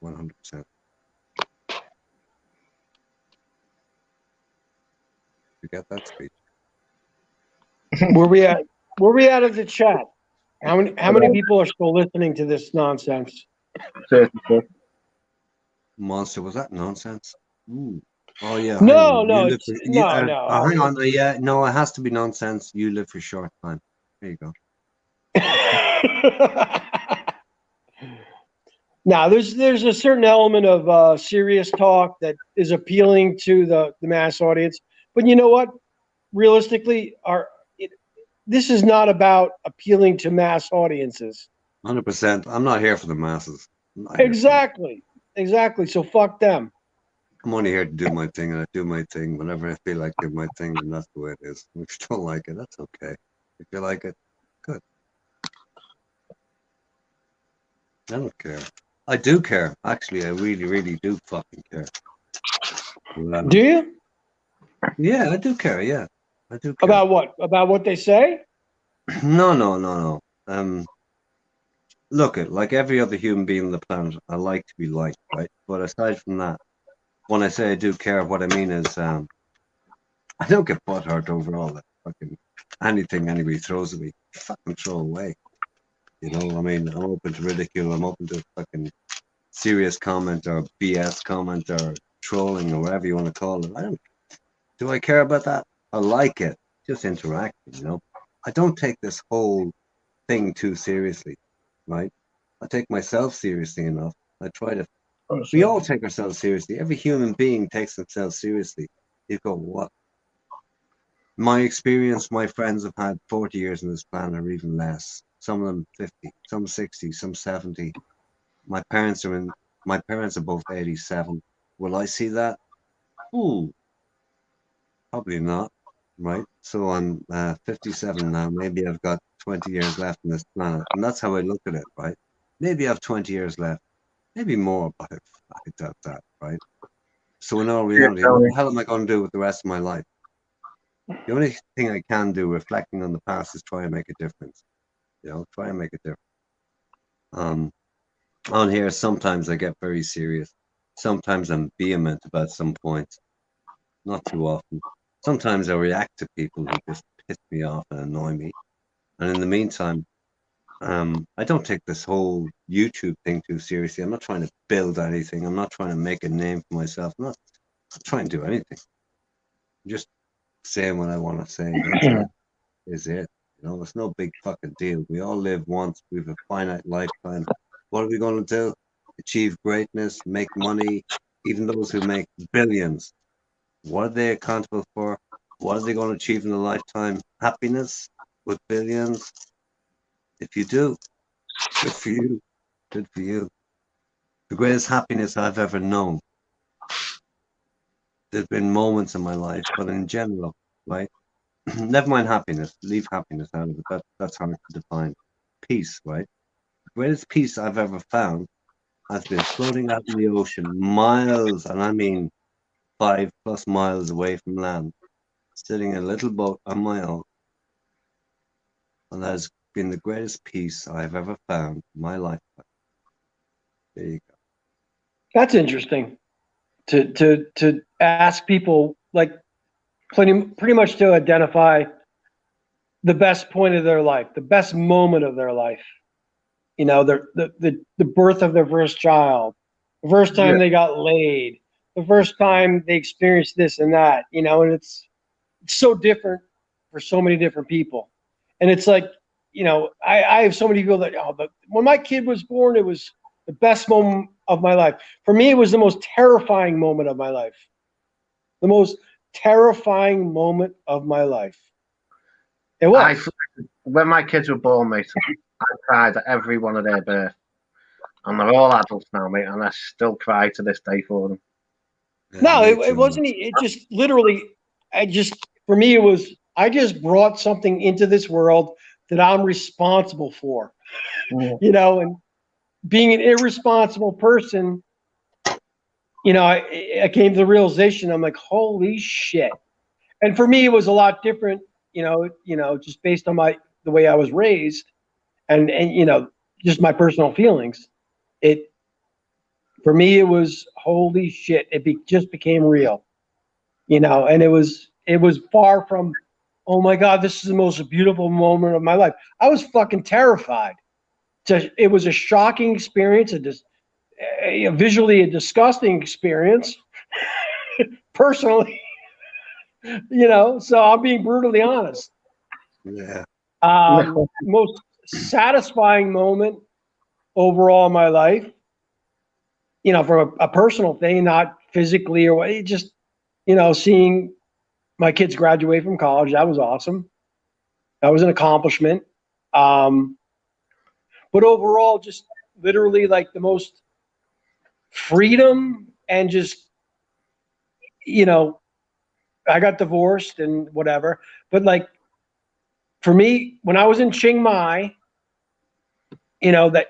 100%. You get that speech? Where we at? Where we at the chat? How many people are still listening to this nonsense? Monster, was that nonsense? Ooh. Oh yeah. No, no. no. Hang on. Yeah, no, it has to be nonsense. You live for a short time. There you go. Now, there's a certain element of serious talk that is appealing to the mass audience, but you know what? Realistically, this is not about appealing to mass audiences. 100%. I'm not here for the masses. Exactly. So fuck them. I'm only here to do my thing, and I do my thing whenever I feel like doing my thing, and that's the way it is. If you don't like it, that's okay. If you like it, good. I don't care. I do care. Actually, I really, really do fucking care. Do you? Yeah, I do care. Yeah, I do care. About what? About what they say? No. look at like every other human being on the planet. I like to be liked, right? But aside from that, when I say I do care, what I mean is I don't get butthurt over all that fucking anything anybody throws at me. Fucking throw away. You know, I mean, I'm open to ridicule. I'm open to fucking serious comment or BS comment or trolling or whatever you want to call it. I don't. Do I care about that? I like it. Just interacting, you know. I don't take this whole thing too seriously, right? I take myself seriously enough. I try to. We all take ourselves seriously. Every human being takes themselves seriously. You go, what? My experience, my friends have had 40 years on this planet or even less. Some of them 50, some 60, some 70. My parents are both 87. Will I see that? Ooh, probably not, right? So I'm 57 now. Maybe I've got 20 years left on this planet. And that's how I look at it, right? Maybe I have 20 years left. Maybe more, but I doubt that, right? So in all reality, what the hell am I going to do with the rest of my life? The only thing I can do, reflecting on the past, is try and make a difference. You know, try and make a difference. On here, sometimes I get very serious. Sometimes I'm vehement about some points. Not too often. Sometimes I react to people who just piss me off and annoy me. And in the meantime, I don't take this whole YouTube thing too seriously. I'm not trying to build anything. I'm not trying to make a name for myself. I'm not trying to do anything. I'm just saying what I want to say. That's is it. You know, it's no big fucking deal. We all live once. We have a finite lifetime. What are we going to do? Achieve greatness, make money. Even those who make billions, what are they accountable for? What are they going to achieve in a lifetime? Happiness with billions? If you do, good for you. Good for you. The greatest happiness I've ever known. There's been moments in my life, but in general, right? Never mind happiness. Leave happiness out of it. That's hard to define. Peace, right? The greatest peace I've ever found has been floating out in the ocean, miles, and I mean 5+ miles away from land, sitting in a little boat on my own. And that has been the greatest peace I've ever found in my life. There you go. That's interesting. To ask people, like, pretty much to identify the best point of their life, the best moment of their life. You know, the birth of their first child, the first time they got laid, the first time they experienced this and that, you know, and it's so different for so many different people. And it's like, you know, I have so many people that, but when my kid was born, it was the best moment of my life. For me, it was the most terrifying moment of my life. The most terrifying moment of my life. It was. When my kids were born, mate, I cried at every one of their births. And they're all adults now, mate, and I still cry to this day for them. No, it wasn't. It just literally, for me, it was, I just brought something into this world that I'm responsible for. You know, and being an irresponsible person, you know, I came to the realization, I'm like, holy shit. And for me, it was a lot different, you know, just based on the way I was raised and, you know, just my personal feelings. For me, it was holy shit. It just became real, you know, and it was far from, oh my God, this is the most beautiful moment of my life. I was fucking terrified. It was a shocking experience, visually a disgusting experience, personally, you know, so I'm being brutally honest. Yeah. Most satisfying moment overall in my life, you know, from a personal thing, not physically or what, just, you know, seeing my kids graduate from college, that was awesome. That was an accomplishment. But overall, just literally like the most freedom and just, you know, I got divorced and whatever. But like, for me, when I was in Chiang Mai, you know, that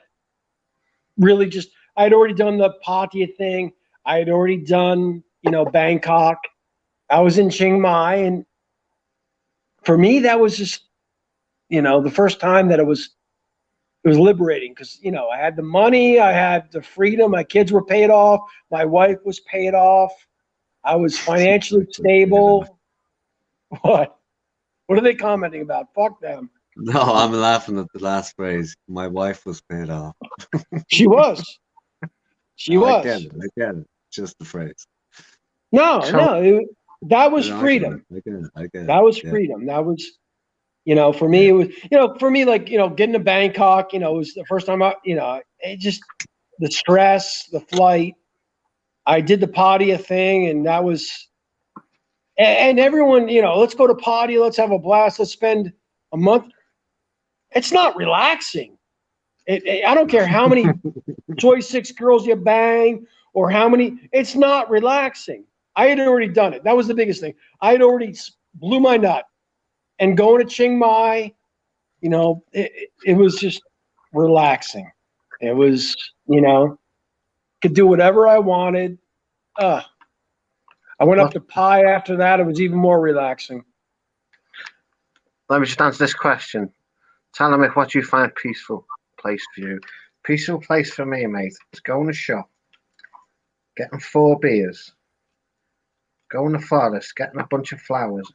really just, I had already done the Pattaya thing. I had already done, you know, Bangkok. I was in Chiang Mai. And for me, that was just, you know, the first time that it was it was liberating because, you know, I had the money, I had the freedom, my kids were paid off, my wife was paid off, I was financially stable. What? What are they commenting about? Fuck them. No, I'm laughing at the last phrase. My wife was paid off. She was. She was. I get it. Just the phrase. No, that was No, freedom. I get it. That was Yeah. freedom. That was, you know, for me, it was, you know, for me, like, you know, getting to Bangkok, you know, it was the first time you know, it just, the stress, the flight. I did the Pattaya thing, and that was, and everyone, you know, let's go to Pattaya, let's have a blast, let's spend a month. It's not relaxing. I don't care how many Joy 6 girls you bang or how many, it's not relaxing. I had already done it. That was the biggest thing. I had already blew my nut. And going to Chiang Mai, you know, it was just relaxing. It was, you know, could do whatever I wanted. I went up to Pai after that. It was even more relaxing. Let me just answer this question. Tell me what you find peaceful place for you. Peaceful place for me, mate, is going to shop, getting 4 beers, going to the forest, getting a bunch of flowers,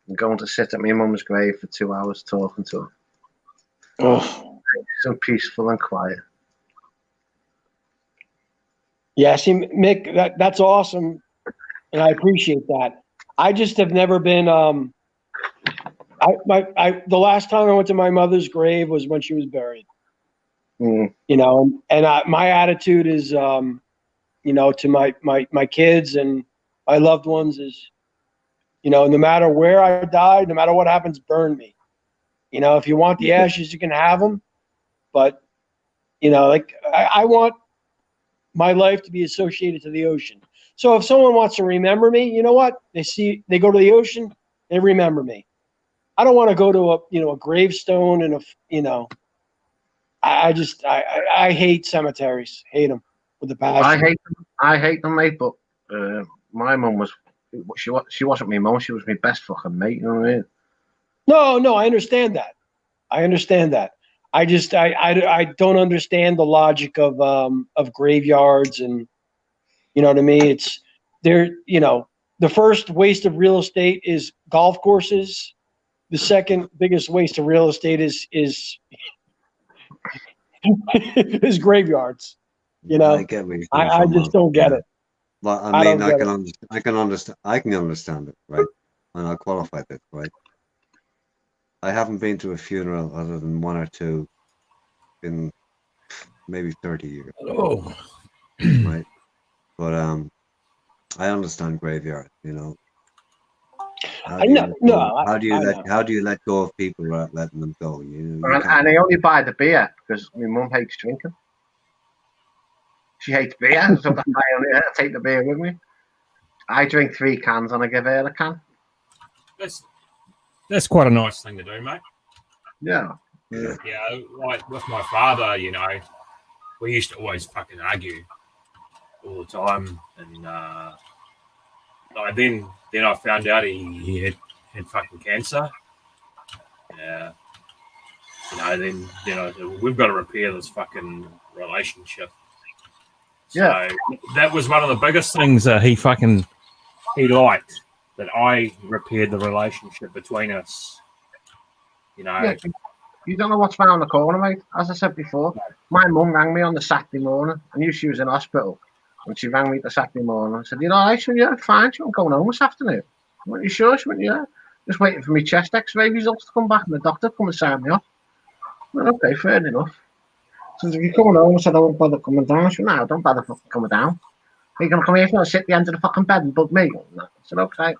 and going to sit at my mum's grave for 2 hours talking to her. Oh, so peaceful and quiet. Yeah, see, Mick, that's awesome, and I appreciate that. I just have never been. The last time I went to my mother's grave was when she was buried. Mm. You know, and my attitude is, you know, to my kids and my loved ones is, you know, no matter where I die, no matter what happens, burn me. You know, if you want the ashes, you can have them, but you know, like I want my life to be associated to the ocean. So if someone wants to remember me, you know what? They go to the ocean, they remember me. I don't want to go to a gravestone and I hate cemeteries. Hate them with the passion. I hate them, mate. But my mum was, she wasn't my mum. She was my best fucking mate. You know what I mean? No, I understand that. I just I don't understand the logic of graveyards, and you know what I mean. It's there. You know, the first waste of real estate is golf courses. The second biggest waste of real estate is is graveyards. You know, I just don't get it. But I mean, I can understand it, right? And I'll qualify this, right? I haven't been to a funeral other than 1 or 2 in maybe 30 years. Oh, right. But I understand graveyard. You know. How do you let go of people without letting them go? You and I only buy the beer because my mum hates drinking. She hates beer, so I only take the beer with me. I drink 3 cans and I give her a can. That's quite a nice thing to do, mate. Yeah. Yeah, like with my father, you know, we used to always fucking argue all the time, and like then I found out he had fucking cancer. Yeah, you know, then I said, we've got to repair this fucking relationship. Yeah, so that was one of the biggest things that he liked, that I repaired the relationship between us. You know. Yeah, you don't know what's around the corner, mate. As I said before, my mum rang me on the Saturday morning. I knew she was in hospital. And she rang me the Saturday morning. I said, you know, I said, yeah, fine. She went going home this afternoon. I went, you sure? She went, yeah. Just waiting for me chest x-ray results to come back and the doctor come and sign me off. I went, okay, fair enough. So if you're coming home, I said, I won't bother coming down. She went, no, don't bother fucking coming down. Are you going to come here if you want to sit at the end of the fucking bed and bug me? I said, okay.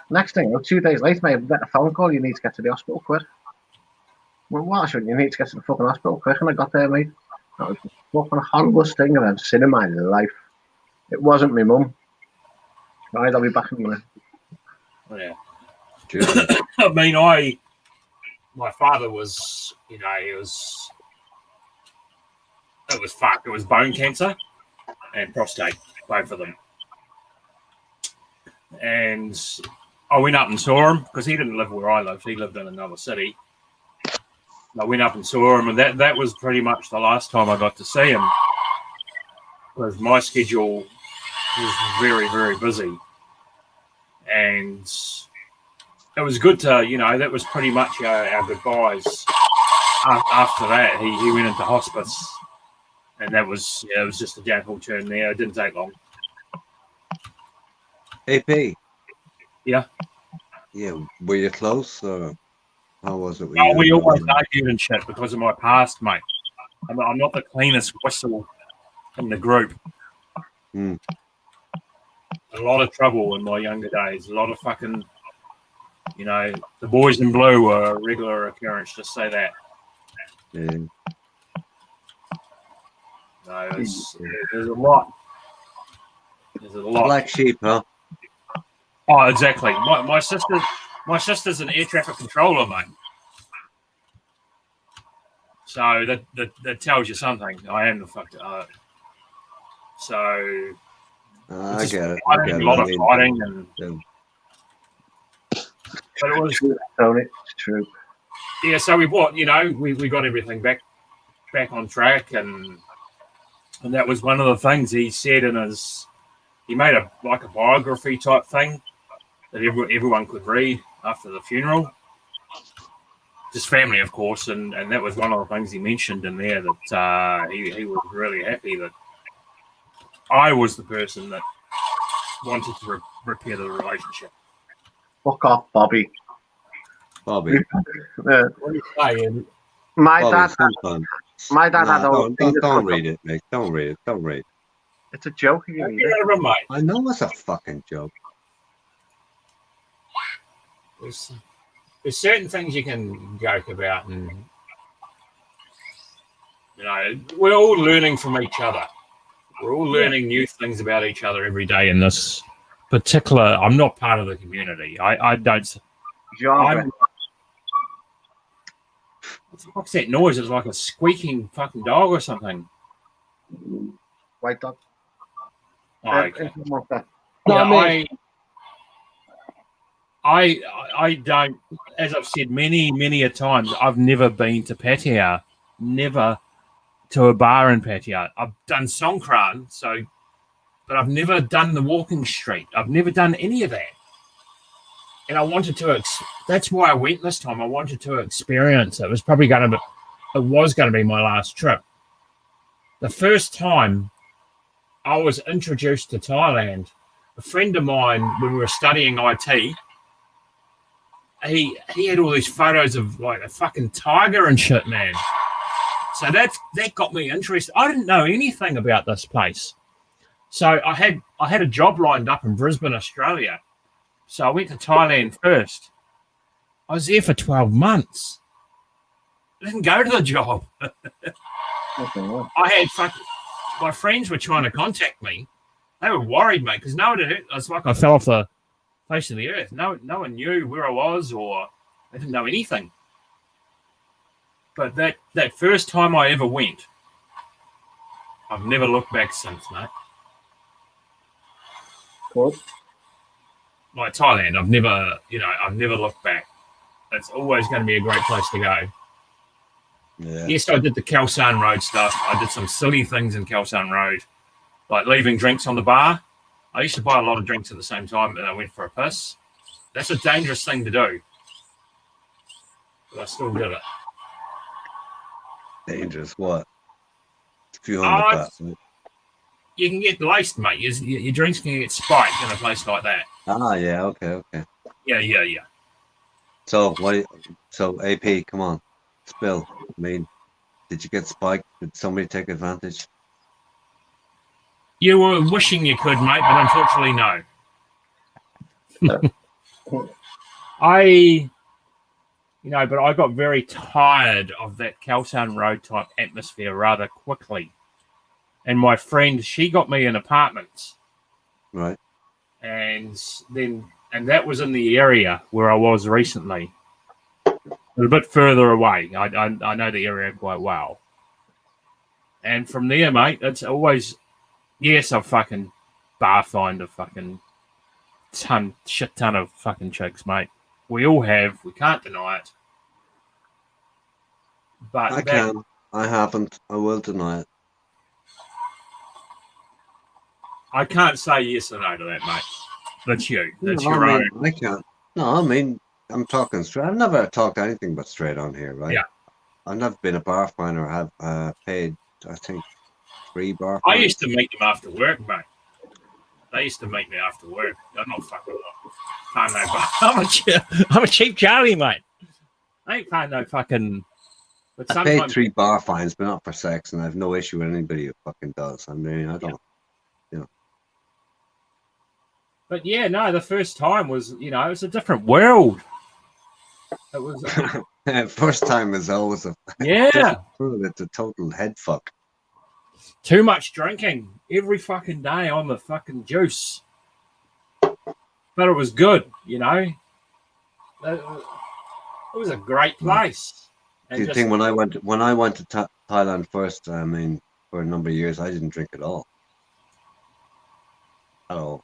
Next thing, 2 days later, mate, we get a phone call. You need to get to the hospital quick. Well, what? I said, you need to get to the fucking hospital quick. And I got there, mate. That was the fucking horriblest thing I've ever seen in my life. It wasn't my mum. Right, I'll be back in a minute. Oh, yeah. I mean, my father was, you know, it was fucked. It was bone cancer and prostate, both of them. And I went up and saw him because he didn't live where I lived. He lived in another city. I went up and saw him, and that was pretty much the last time I got to see him, because my schedule was very, very busy. And it was good to, that was pretty much our goodbyes. After that, he went into hospice, and it was just a downhill turn there. It didn't take long. AP. Yeah. Yeah. Were you close, or how was it? We always argued and shit because of my past, mate. I'm not the cleanest whistle in the group. Mm. A lot of trouble in my younger days. A lot of fucking, the boys in blue were a regular occurrence. Just say that. Yeah. No, there's a lot. There's a lot. Black sheep, huh? Oh, exactly. My sister's an air traffic controller, mate. So that tells you something. I am the fuck. So I get it. A lot of fighting and. But it was it's true. Yeah, so we got everything back on track, and that was one of the things he said in his. He made a biography type thing that everyone could read after the funeral. Just family, of course, and that was one of the things he mentioned in there, that he was really happy that I was the person that wanted to repair the relationship. Fuck off, Bobby. Bobby. What are you saying? My Bobby, dad. sometimes. My dad had all. Don't read it, mate. Don't read it. Don't read it. It's a joke. You read it. I know it's a fucking joke. There's certain things you can joke about, and we're all learning from each other. We're all learning new things about each other every day in this particular. I'm not part of the community. I don't. What the fuck's that noise? It's like a squeaking fucking dog or something. White dog. Oh, okay. No, I don't, as I've said many a times, I've never been to Pattaya, never to a bar in Pattaya. I've done Songkran, but I've never done the walking street. I've never done any of that. And I wanted to, that's why I went this time. I wanted to experience it. It was probably going to be my last trip. The first time I was introduced to Thailand, a friend of mine, when we were studying IT, he had all these photos of like a fucking tiger and shit, man. So that got me interested. I didn't know anything about this place. So I had a job lined up in Brisbane, Australia. So I went to Thailand first. I was there for 12 months. I didn't go to the job. My friends were trying to contact me. They were worried, mate, because no one had. It's like I fell off the face of the earth. No one knew where I was, or they didn't know anything. But that first time I ever went, I've never looked back since, mate. Good. Like Thailand, I've never looked back. It's always going to be a great place to go. Yeah. Yes, I did the Khao San Road stuff. I did some silly things in Khao San Road, like leaving drinks on the bar. I used to buy a lot of drinks at the same time, and I went for a piss. That's a dangerous thing to do, but I still did it. Dangerous what? A few hundred bucks. You can get laced, mate. Your drinks can get spiked in a place like that. Ah, yeah, okay. Yeah. So AP, come on, spill. I mean, did you get spiked? Did somebody take advantage? You were wishing you could, mate, but unfortunately, no. But I got very tired of that Khao San Road type atmosphere rather quickly. And my friend, she got me an apartment. Right. And that was in the area where I was recently. A bit further away. I know the area quite well. And from there, mate, it's always, yes, I've fucking bar fined a fucking shit ton of fucking chicks, mate. We all have. We can't deny it. But I back- can. I haven't. I will deny it. I can't say yes or no to that, mate. That's you. That's No, your I own. mean, I can't. No, I mean, I'm talking straight. I've never talked anything but straight on here, right? Yeah. I've never been a bar fine or have paid, I think, 3 bar I fines. used to meet them after work, mate. They used to meet me after work. I'm not fucking paying no I'm a cheap Charlie, mate. I ain't paying no fucking. But I paid sometimes 3 bar fines, but not for sex, and I have no issue with anybody who fucking does. I mean, I don't. But yeah, no, the first time was, it was a different world. It was, First time is always a yeah, it's a total head fuck. too much drinking every fucking day on the fucking juice. But it was good, It was a great place. And Do you just- think when I went to Thailand first, I mean, for a number of years, I didn't drink at all. At all.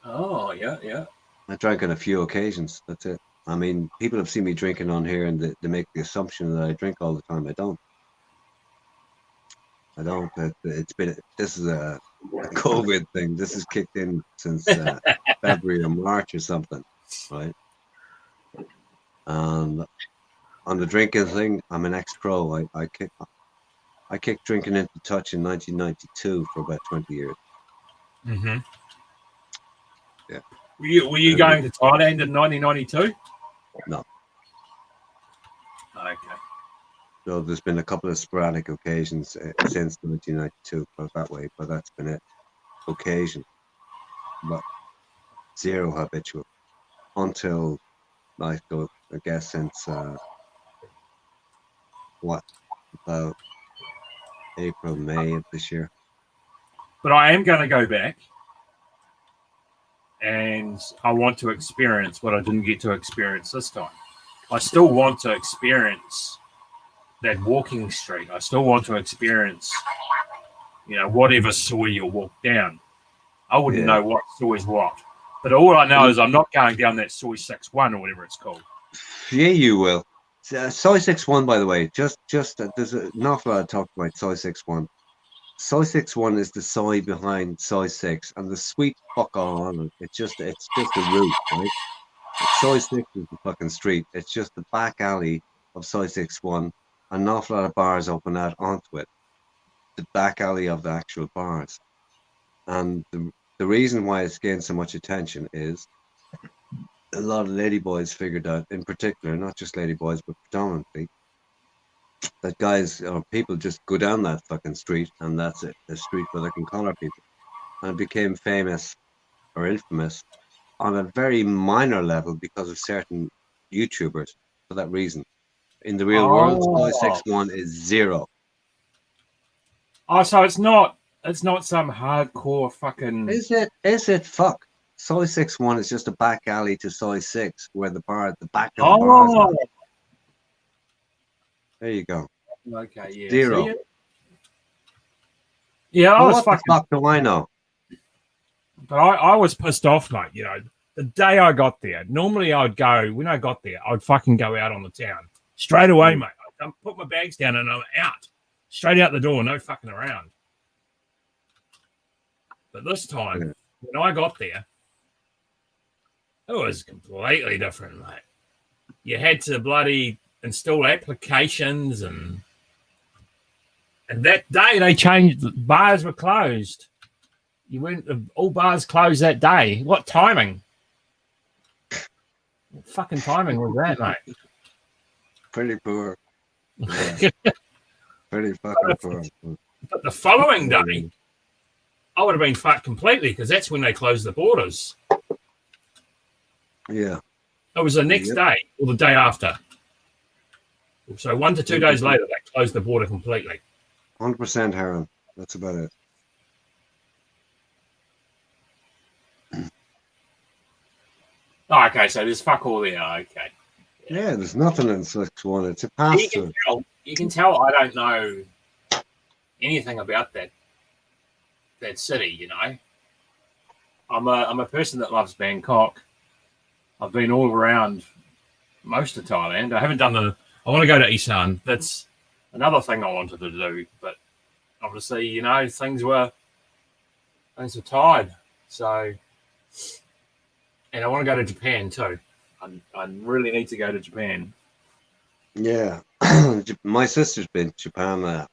Oh, yeah, yeah. I drank on a few occasions. That's it. I mean, people have seen me drinking on here, and they make the assumption that I drink all the time. I don't. I don't. This is a COVID thing. This has kicked in since February or March or something, right? And on the drinking thing, I'm an ex-pro. I kicked drinking into touch in 1992 for about 20 years. Mm-hmm. Yeah. Were you going to Thailand in 1992? No. Okay. So there's been a couple of sporadic occasions since 1992, put it that way, but that's been it. Occasion. But zero habitual. Until, I guess, since, about April, May of this year. But I am going to go back, and I want to experience what I didn't get to experience this time. I still want to experience that walking street. I still want to experience, whatever soy you walk down. I wouldn't know what soy is what. But all I know is I'm not going down that soy 6-1 or whatever it's called. Yeah, you will. Soy 6-1, by the way, just there's an awful lot of talk about Soy 6-1. Soy 6-1 is the soy behind Soy 6, and the sweet fuck all on it. It's just a route, right? Soy 6 is the fucking street. It's just the back alley of Soy 6-1. An awful lot of bars open out onto it. The back alley of the actual bars. And the reason why it's gained so much attention is a lot of ladyboys figured out, in particular, not just ladyboys, but predominantly, that guys or people just go down that fucking street, and that's it, the street where they can collar people. And it became famous or infamous on a very minor level because of certain YouTubers for that reason. In the real world, Soy 6-1 is 0. Oh, so it's not some hardcore fucking. Is it? Fuck. Soy 6-1 is just a back alley to Soy 6, where the bar at the back of the bars are. There you go. Okay, yeah. 0. See, yeah, I Well, was what the fucking. fuck do I know? But I was pissed off, mate. The day I got there, normally I'd go, when I got there, I'd fucking go out on the town. Straight away, mate. I'd put my bags down and I'm out. Straight out the door, no fucking around. But this time, when I got there, it was completely different, mate. You had to bloody install applications and that day they changed, bars were closed. All bars closed that day. What timing? What fucking timing was that, mate? Pretty poor. Yeah. Pretty fucking poor. But the following day, I would have been fucked completely because that's when they closed the borders. Yeah. It was the next day or the day after. So 1 to 2 days later, they closed the border completely. 100% heroin. That's about it. Oh, okay, so there's fuck all there. Okay. Yeah, there's nothing in 6-1. It's a pass through. You can tell I don't know anything about that city, I'm a person that loves Bangkok. I've been all around most of Thailand. I haven't done I want to go to Isan. That's another thing I wanted to do, but obviously, you know, things were tied. So, and I want to go to Japan too. I really need to go to Japan. Yeah, my sister's been to Japan. I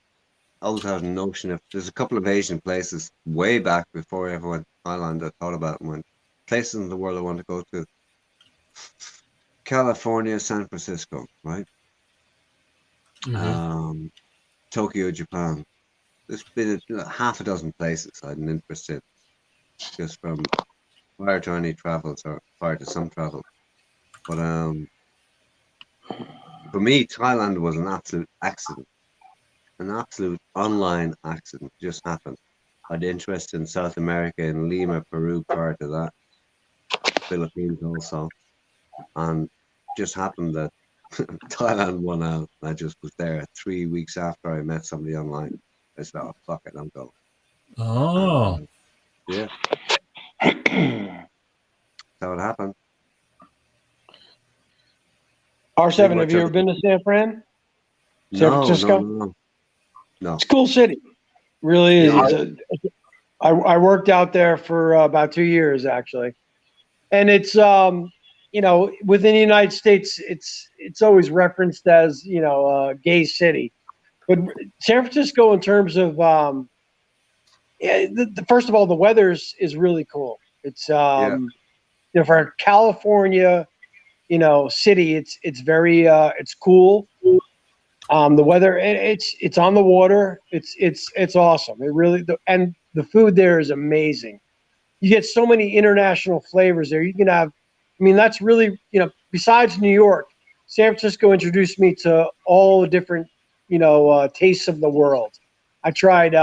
always had a notion of there's a couple of Asian places way back before I ever went to Thailand. I thought about and went places in the world I want to go to. California, San Francisco, right? Tokyo, Japan. There's been half a dozen places I'm interested in, just from prior to any travels or prior to some travel. But for me, Thailand was an absolute accident. An absolute online accident just happened. I had interest in South America, in Lima, Peru prior to that. Philippines also. And just happened that Thailand won out. I just was there 3 weeks after I met somebody online. I said, oh, fuck it, I'm going. Oh. Yeah. That's how it happened. R7, have you ever been to San Fran? San Francisco? No. It's a cool city. Really is. Yeah. I worked out there for about 2 years, actually. And it's, you know, within the United States, it's always referenced as, you know, a gay city. But San Francisco, in terms of, first of all, the weather is really cool. It's, you know, for a California, you know, city, it's very, it's cool. The weather, it's on the water. It's awesome. It really, and the food there is amazing. You get so many international flavors there. You can have, I mean, that's really, you know, besides New York, San Francisco introduced me to all the different, you know, tastes of the world. I tried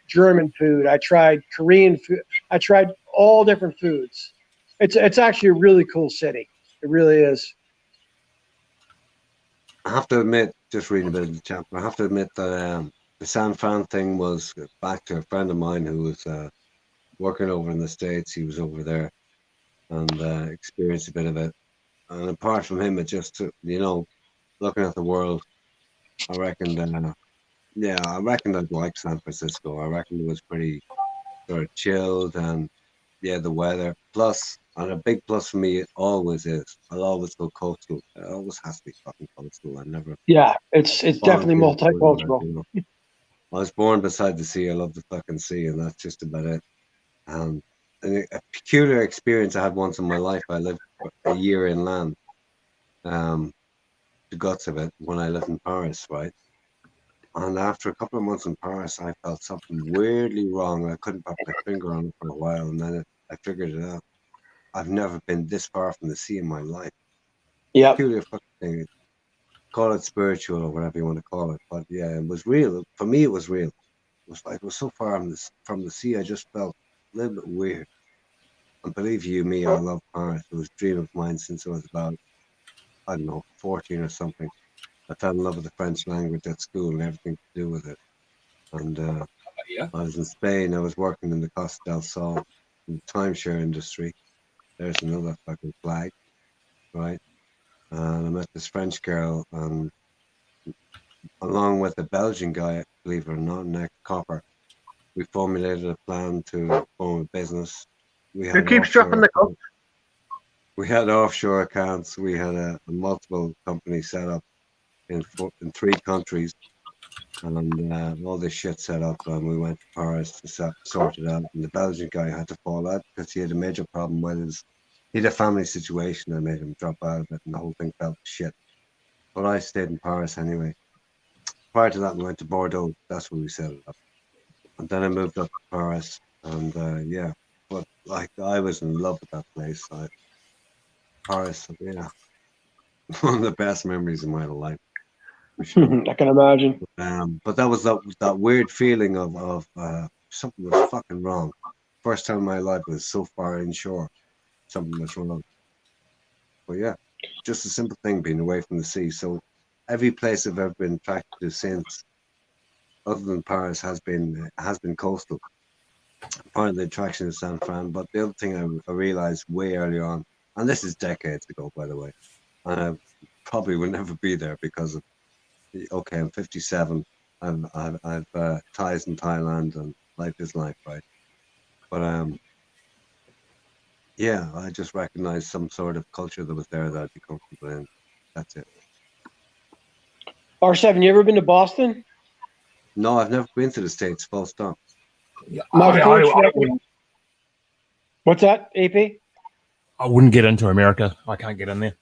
German food. I tried Korean food. I tried all different foods. It's actually a really cool city. It really is. I have to admit, just reading a bit of the chat, I have to admit that the San Fran thing was back to a friend of mine who was working over in the States. He was over there and experienced a bit of it. And apart from him, it just took, you know, looking at the world, I reckon, I reckon I'd like San Francisco. I reckon it was pretty sort of chilled and, yeah, the weather. Plus, and a big plus for me always is, I'll always go coastal. It always has to be fucking coastal. I never. Yeah, it's definitely multicultural. You know. I was born beside the sea. I love the fucking sea, and that's just about it. And a peculiar experience I had once in my life. I lived a year inland. The guts of it when I lived in Paris, right? And after a couple of months in Paris, I felt something weirdly wrong. I couldn't put my finger on it for a while, and then I figured it out. I've never been this far from the sea in my life. Yeah. Peculiar fucking thing. Call it spiritual or whatever you want to call it, but yeah, it was real. For me, it was real. It was like it was so far from the sea. I just felt a little bit weird. And believe you me, I love Paris. It was a dream of mine since I was about, I don't know, 14 or something. I fell in love with the French language at school and everything to do with it. And I was in Spain. I was working in the Costa del Sol, in the timeshare industry. There's another fucking flag, right? And I met this French girl, and along with a Belgian guy, believe it or not, Nick Copper, we formulated a plan to form a business. Who keeps dropping the cup? We had offshore accounts. We had a multiple company set up in 3 countries, and all this shit set up. And we went to Paris to sort it out. And the Belgian guy had to fall out because he had a major problem with his. He had a family situation that made him drop out of it, and the whole thing felt shit. But I stayed in Paris anyway. Prior to that, we went to Bordeaux. That's where we set it up. And then I moved up to Paris, and yeah. But like, I was in love with that place. Paris, yeah, one of the best memories of my life. For sure. I can imagine. But that was that weird feeling of something was fucking wrong. First time in my life was so far inshore. Something was wrong. But yeah, just a simple thing, being away from the sea. So every place I've ever been attracted to since, other than Paris, has been coastal. Part of the attraction is San Fran, but the other thing I realized way early on, and this is decades ago, by the way, and I probably will never be there because of okay, I'm 57. I've ties in Thailand, and life is life, right? But yeah, I just recognized some sort of culture that was there that I'd be comfortable in. That's it. R7, you ever been to Boston? No, I've never been to the States. Full stop. What's that, AP? I wouldn't get into America. I can't get in there.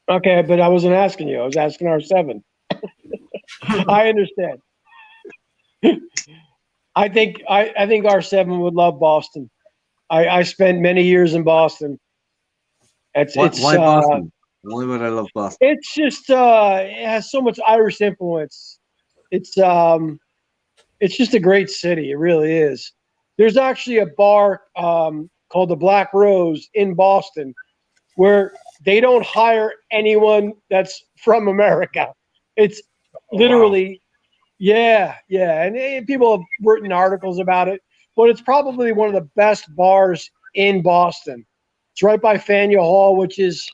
Okay, but I wasn't asking you. I was asking R7. I understand. I think R7 would love Boston. I spent many years in Boston. Why Boston? Why would I love Boston? It's just it has so much Irish influence. It's just a great city. It really is. There's actually a bar called the Black Rose in Boston where they don't hire anyone that's from America. It's literally, yeah. And people have written articles about it, but it's probably one of the best bars in Boston. It's right by Faneuil Hall, which is,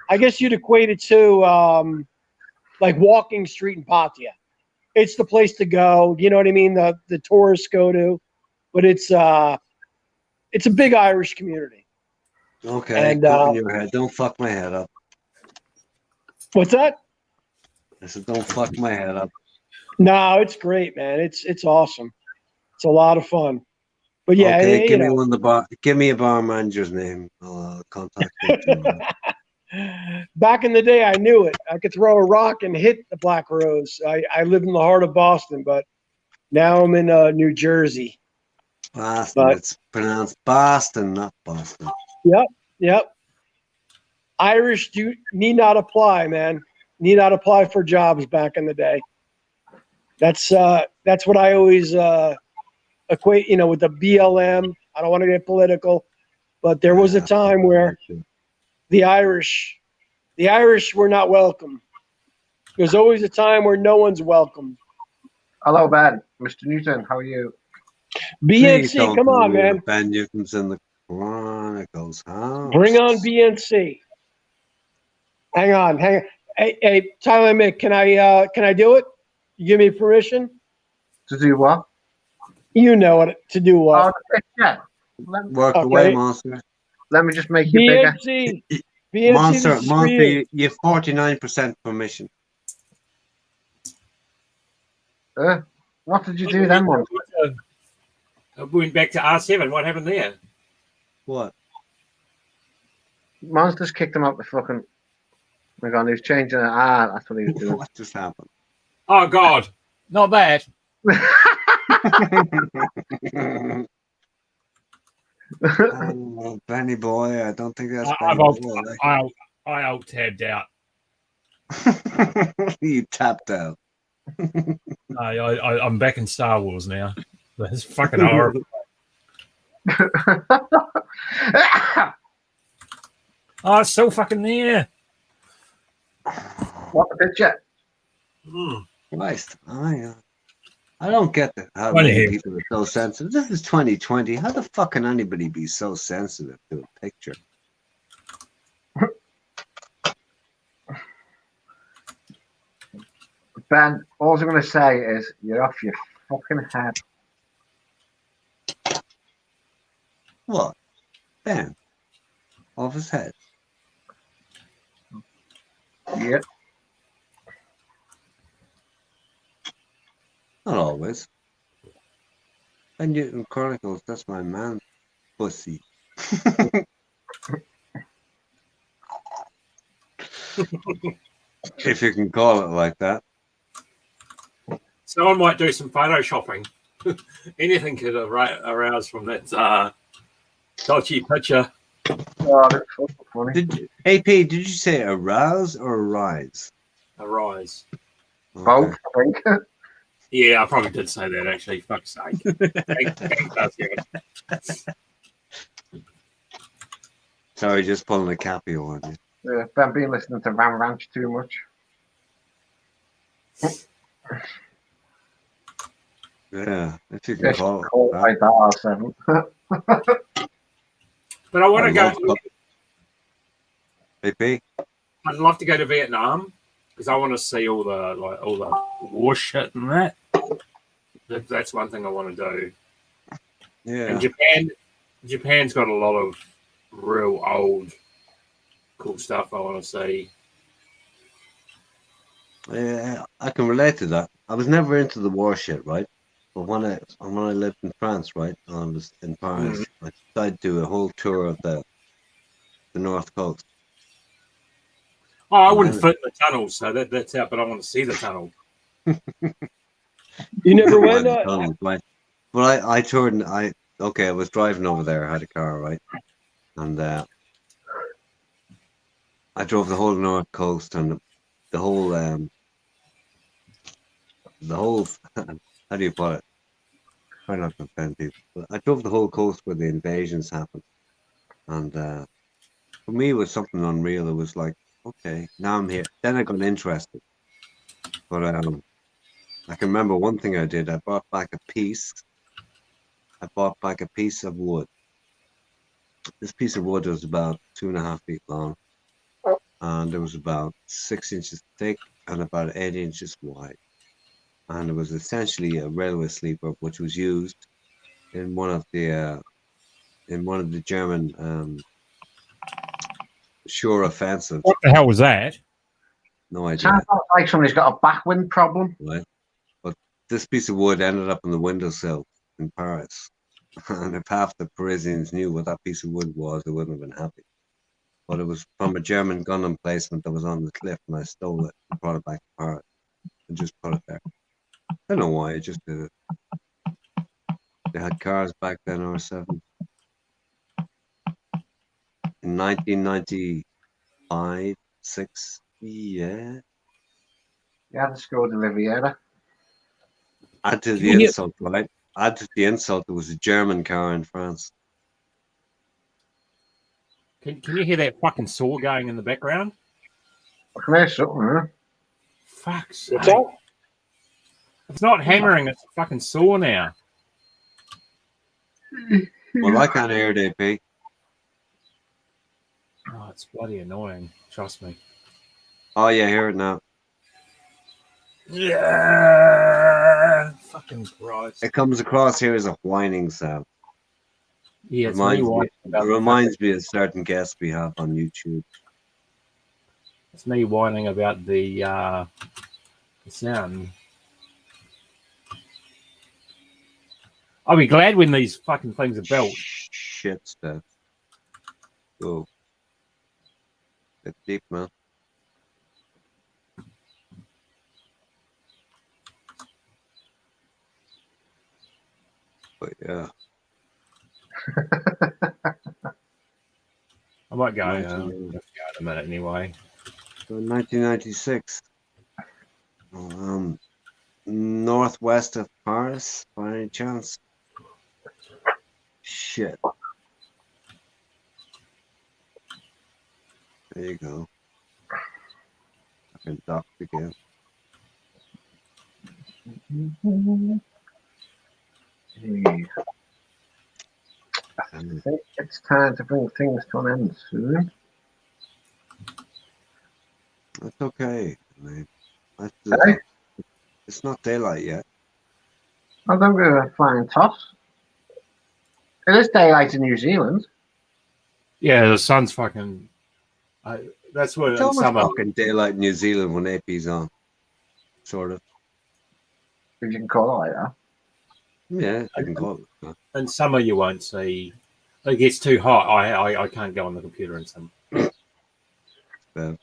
I guess you'd equate it to like Walking Street in Pattaya. It's the place to go. You know what I mean? The tourists go to, but it's a big Irish community. Okay, And, cut in your head. Don't fuck my head up. What's that? I said, don't fuck my head up. No, it's great, man. It's awesome. It's a lot of fun. But yeah, okay, you know. Give me a bar manager's name. I'll contact him. Back in the day, I knew it. I could throw a rock and hit the Black Rose. I lived in the heart of Boston, but now I'm in New Jersey. Boston. It's pronounced Boston, not Boston. Yep. Irish need not apply, man. Need not apply for jobs back in the day. That's what I always equate, you know, with the BLM. I don't want to get political, but there was a time where the Irish were not welcome. There's always a time where no one's welcome. Hello, Ben. Mr. Newton, how are you? BNC, come on, man. Ben Newton's in the Chronicles, huh? Bring on BNC. Hang on. Hey, Tyler Mick, can I do it? You give me permission? To do what? You know what to do what? Oh, yeah. Work away, Monster. Let me just make you bigger. BNC, Monster, you have 49% permission. What did you do then, Monster? We went back to R7. What happened there? What? Monster's kicked him out the fucking. Oh my God, he was changing it. That's what he was doing. What just happened? Oh, God. Not bad. Oh, Benny boy, I don't think that's I Benny alt-tabbed out. You tapped out. I'm back in Star Wars now. That's fucking horrible. Oh, it's still fucking there. What the picture? Christ, I don't get that. How many people are so sensitive? This is 2020. How the fuck can anybody be so sensitive to a picture? Ben, all I'm going to say is you're off your fucking head. What? Ben? Off his head? Yep. Not always. Ben Newton Chronicles, that's my man, pussy. If you can call it like that. Someone might do some photoshopping. Anything could arouse from that dodgy picture. Oh, that's funny. AP, did you say arouse or arise? Arise. Both, I think. Yeah, I probably did say that actually. Fuck's sake. Sorry, just pulling a Capio on you. Yeah, Ben been listening to Ram Ranch too much. Yeah, if you can call it. Like that, R7. But I want to go. AP? I'd love to go to Vietnam because I want to see all the war shit and that. That's one thing I want to do. Yeah. And Japan's got a lot of real old cool stuff I want to see. Yeah, I can relate to that. I was never into the war shit, right? But when I lived in France, right, and I was in Paris, I decided to do a whole tour of the North Coast. Oh, I wouldn't fit in the tunnel, so that's out. But I want to see the tunnel. You never went? Right. But I toured. And I was driving over there. I had a car, right, and I drove the whole North Coast and the whole how do you put it? Try not to offend people. But I drove the whole coast where the invasions happened, and for me it was something unreal. It was like, okay, now I'm here. Then I got interested, but I can remember one thing I did. I brought back a piece of wood. This piece of wood was about 2.5 feet long, and it was about 6 inches thick and about 8 inches wide. And it was essentially a railway sleeper, which was used in one of the German shore offensives. What the hell was that? No idea. Sounds like somebody's got a backwind problem. Right, but this piece of wood ended up on the windowsill in Paris, and if half the Parisians knew what that piece of wood was, they wouldn't have been happy. But it was from a German gun emplacement that was on the cliff, and I stole it and brought it back to Paris and just put it there. I don't know why, I just did it. They had cars back then, or 7. In 1995, 6, yeah. Yeah, the Skoda Riviera. Add to the insult, right? Add to the insult, there was a German car in France. Can you hear that fucking saw going in the background? I can hear something, huh? Fuck's sake. It's not hammering, it's a fucking saw now. Well, I can't hear it, AP. Oh, it's bloody annoying. Trust me. Oh, yeah, I hear it now. Yeah. Fucking Christ. It comes across here as a whining sound. Yeah, it's It reminds me of certain guests we have on YouTube. It's me whining about the sound. I'll be glad when these fucking things are built. Shit stuff. Go. It's deep, man. But yeah. I might go in a minute anyway. So in 1996, northwest of Paris, by any chance? Shit. There you go. Fucking docked again. I think it's time to bring things to an end soon. That's okay. I mean, Hey? it's not daylight yet. I don't give a flying toss. It is daylight in New Zealand. Yeah, the sun's fucking. That's what It's in almost summer. fucking daylight in New Zealand when AP's on. Sort of. If you can call it like that. Yeah, I can call it. In summer, you won't see. It gets too hot. I can't go on the computer in summer. Bad.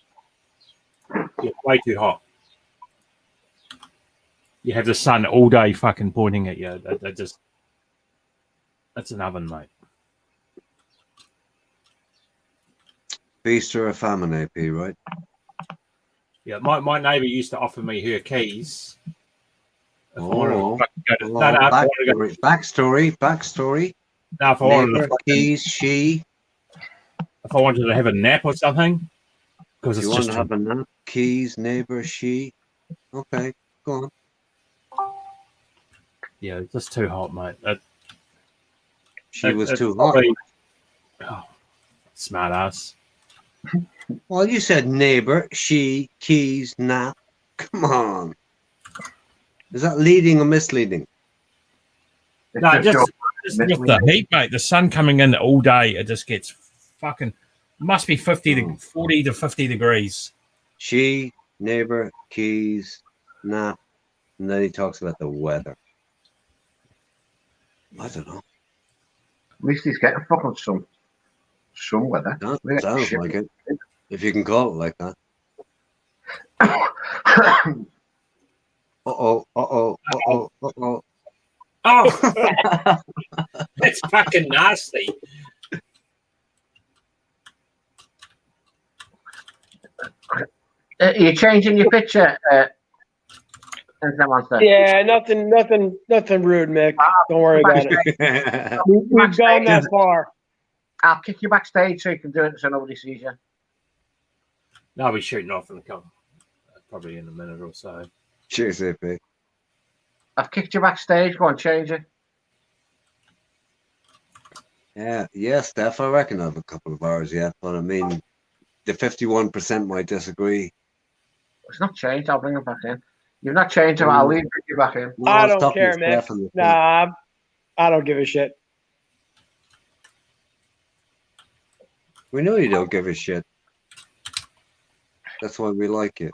Yeah, way too hot. You have the sun all day fucking pointing at you. That's an oven, mate. Feast or a famine, AP, right? Yeah, my neighbour used to offer me her keys. If I wanted to Oh, fucking go to, oh, no, if I wanted to go, backstory. no, if I wanted Neighbor, to, keys, she. if I wanted to have a nap or something, because it's You want just to have a nap? Keys, neighbor, she. Okay, go on. yeah, it's just too hot, mate. She was it's too hot. probably- Oh, smart ass. Well, you said neighbor, she, keys, nah. Come on. Is that leading or misleading? No, just with the heat, mate. The sun coming in all day, it just gets fucking. Must be 40 to 50 degrees. She, neighbor, keys, nah. And then he talks about the weather. I don't know. At least he's getting fucking some weather. That sounds like it. If you can call it like that. Uh-oh. Oh, that's fucking nasty. You're changing your picture. Yeah, nothing rude, Mick. Don't worry about it. We've gone that far. I'll kick you backstage so you can do it so nobody sees you. I'll be shooting off in a couple, probably in a minute or so. Cheers, AP. I've kicked you backstage. Go on, change it. Yeah, Steph. I reckon I have a couple of hours yet, but I mean, the 51% might disagree. It's not changed. I'll bring it back in. You've not changed it. I'll leave you back in. I don't care, man. Nah, I don't give a shit. We know you don't give a shit. That's why we like it.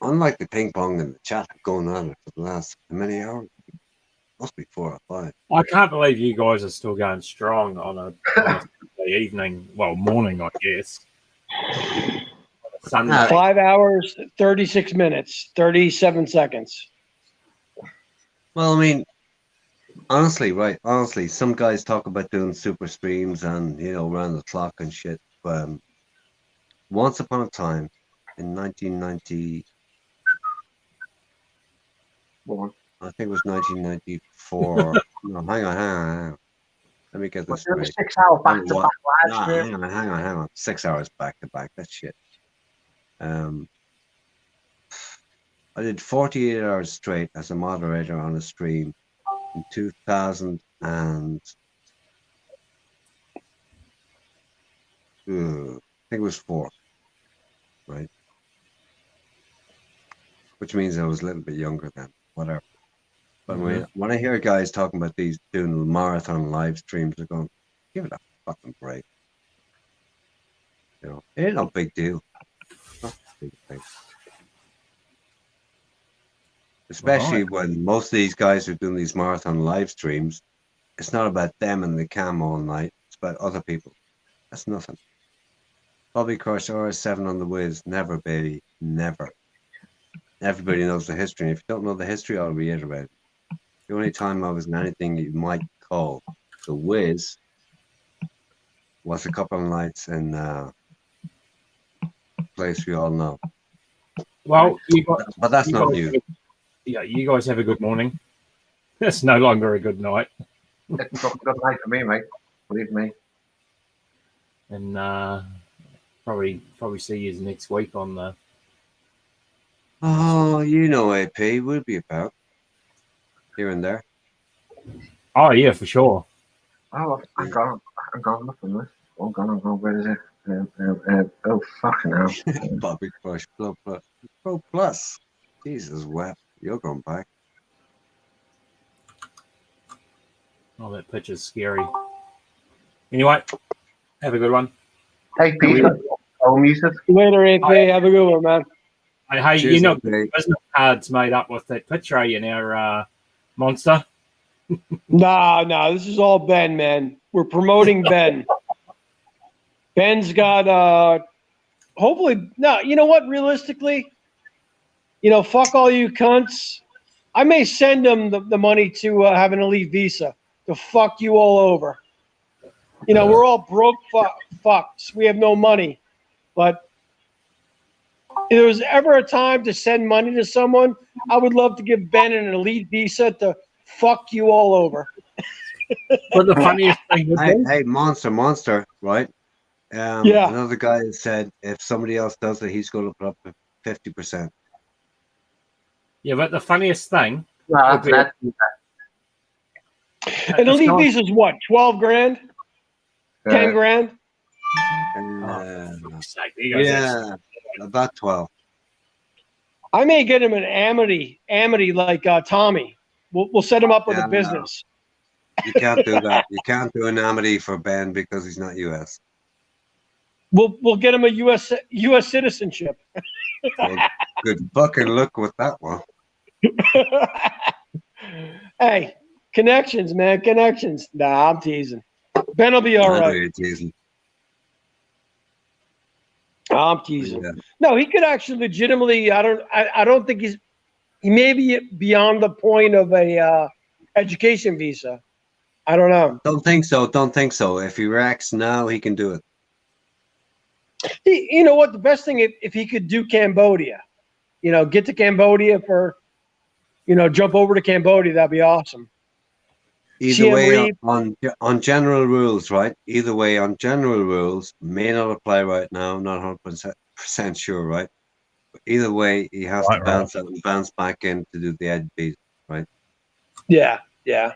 Unlike the ping pong and the chat going on for the last how many hours? Must be 4 or 5. I can't believe you guys are still going strong on a Sunday evening, well, morning, I guess. Sunday. 5 hours, 36 minutes, 37 seconds. Well, I mean, honestly, some guys talk about doing super streams and, around the clock and shit. Once upon a time, in 1990, I think it was 1994. No, hang on. Let me get this straight. 6 hour back to back live stream. Hang on. 6 hours back to back. That's shit. I did 48 hours straight as a moderator on a stream in 2000 and I think it was 4, right? Which means I was a little bit younger then, whatever. But when I hear guys talking about these doing marathon live streams, they're going, give it a fucking break. It ain't no big deal. Not a big thing. Especially when most of these guys are doing these marathon live streams, it's not about them and the cam all night. It's about other people. That's nothing. Bobby Crush RS7 on the Wiz. Never, baby. Never. Everybody knows the history. And if you don't know the history, I'll reiterate. The only time I was in anything you might call the Wiz was a couple of nights in a place we all know. Well, but that's not you. Yeah, you guys have a good morning. It's no longer a good night. It's a good night for me, mate. Believe me. And probably see you next week on the. Oh, AP, we'll be about here and there. Oh yeah, for sure. Oh, I'm gone. Look at this. I'm gone. Where is it? Oh, fucking hell. Bobby Crush Pro Plus. Jesus, web. You're going back. Oh, that picture's scary. Anyway, have a good one. Hey, Peter. Later, AP. Have a good one, man. Hey, Cheers, business cards made up with that picture in our monster. No, this is all Ben, man. We're promoting Ben. Ben's got hopefully no, you know what, realistically, fuck all you cunts. I may send him the money to have an elite visa to fuck you all over. We're all broke fucks. We have no money. But if there was ever a time to send money to someone, I would love to give Ben an elite visa to fuck you all over. But the funniest thing hey, monster, right? Yeah. Another guy said if somebody else does it, he's going to put up 50%. Yeah, but the funniest thing. Well, An elite visa is what? 12 grand? 10 grand? Yeah, about 12. I may get him an Amity like Tommy. We'll set him up with a business. You can't do that. You can't do an Amity for Ben because he's not U.S. We'll get him a U.S. citizenship. Well, good fucking luck with that one. Hey, connections, man, connections. Nah, I'm teasing. Ben will be all I know right. you're teasing. I'm teasing. Yeah. No, he could actually legitimately. I don't think he may be beyond the point of a education visa. I don't know. Don't think so. Don't think so. If he reacts now, he can do it. You know what? The best thing if he could do Cambodia, get to Cambodia for, jump over to Cambodia. That'd be awesome. Either way, on general rules, right? Either way, on general rules, may not apply right now. I'm not 100% sure, right? But either way, he has to bounce out and bounce back in to do the ed visa, right? Yeah, yeah.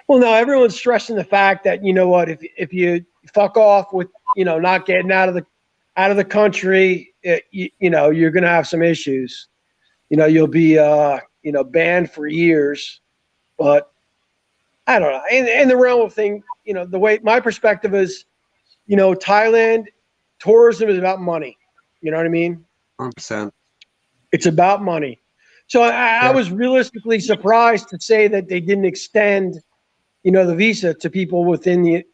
Well, now everyone's stressing the fact that if you fuck off with not getting out of the country, you're gonna have some issues. You'll be banned for years. But I don't know. In the realm of thing, the way my perspective is, Thailand tourism is about money. You know what I mean? 100%. It's about money. So I was realistically surprised to say that they didn't extend, the visa to people within the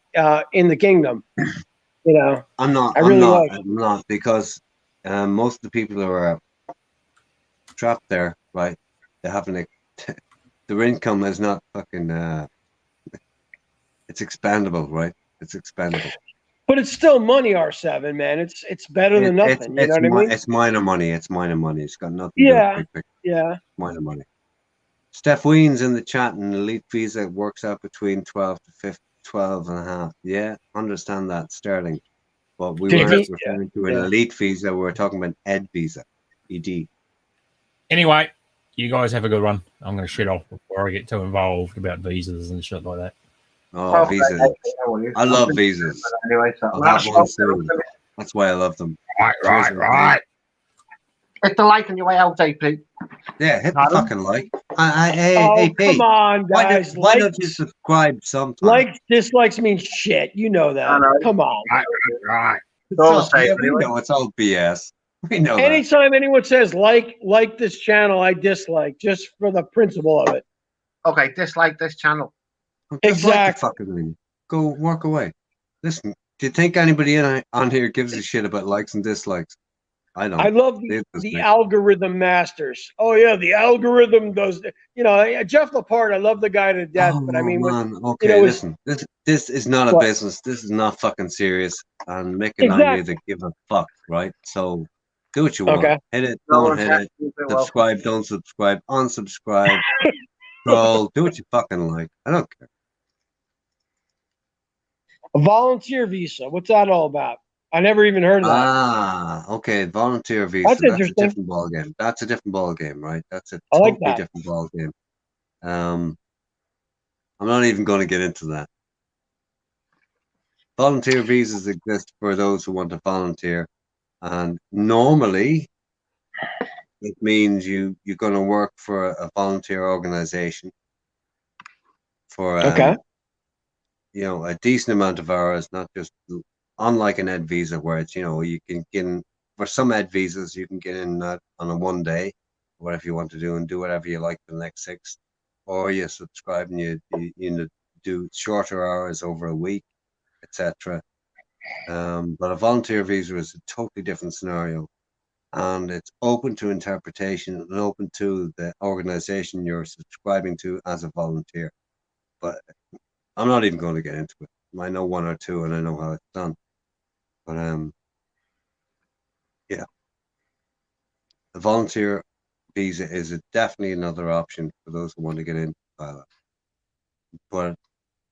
in the kingdom. I'm not. I really was. I'm not because most of the people who are trapped there, right? They haven't. Their income is not fucking. It's expandable, right? It's expandable. But it's still money, R7, man. It's better than nothing. You know what I mean? It's minor money. It's minor money. It's got nothing. Yeah. To do with big picture. Yeah. Minor money. Steph Ween's in the chat, and elite visa works out between 12 to 12 and a half. Yeah, understand that, Sterling. But we weren't referring to an elite visa. We were talking about ed visa, ED. Anyway, you guys have a good one. I'm going to shut off before I get too involved about visas and shit like that. Oh, visas. I love visas. Anyway, so I'll have one soon. That's why I love them. Right. Hit the like on your way out, JP. Yeah, hit the fucking like. Hey, come on, guys. Why don't you subscribe sometime? Likes, dislikes mean shit. You know that. Come on. Right. It's all the same. We know it's all BS. We know that. Anytime anyone says like this channel, I dislike just for the principle of it. Okay, dislike this channel. Exactly. Fucking go walk away. Listen, do you think anybody on here gives a shit about likes and dislikes? I don't. I love the algorithm masters. Oh yeah, the algorithm does. Jeff Laporte. I love the guy to death, but I mean, okay, listen. This is not a business. This is not fucking serious. And Mick and I need to give a fuck, right? So do what you want. Okay. Hit it. Don't hit it. Subscribe. Don't subscribe. Unsubscribe. Troll. Do what you fucking like. I don't care. A volunteer visa. What's that all about? I never even heard of that. Ah, okay. Volunteer visa. That's interesting. A different ball game. That's a different ball game, right? That's a I like totally that. different ball game. I'm not even going to get into that. Volunteer visas exist for those who want to volunteer, and normally it means you're going to work for a volunteer organization for a decent amount of hours, not just. Unlike an ed visa where it's, you can get in, for some ed visas, you can get in on a 1 day, whatever you want to do and do whatever you like for the next 6, or you subscribe and you do shorter hours over a week, etc. But a volunteer visa is a totally different scenario, and it's open to interpretation and open to the organization you're subscribing to as a volunteer. But I'm not even going to get into it. I know 1 or 2 and I know how it's done. But yeah, the volunteer visa is definitely another option for those who want to get into Thailand. But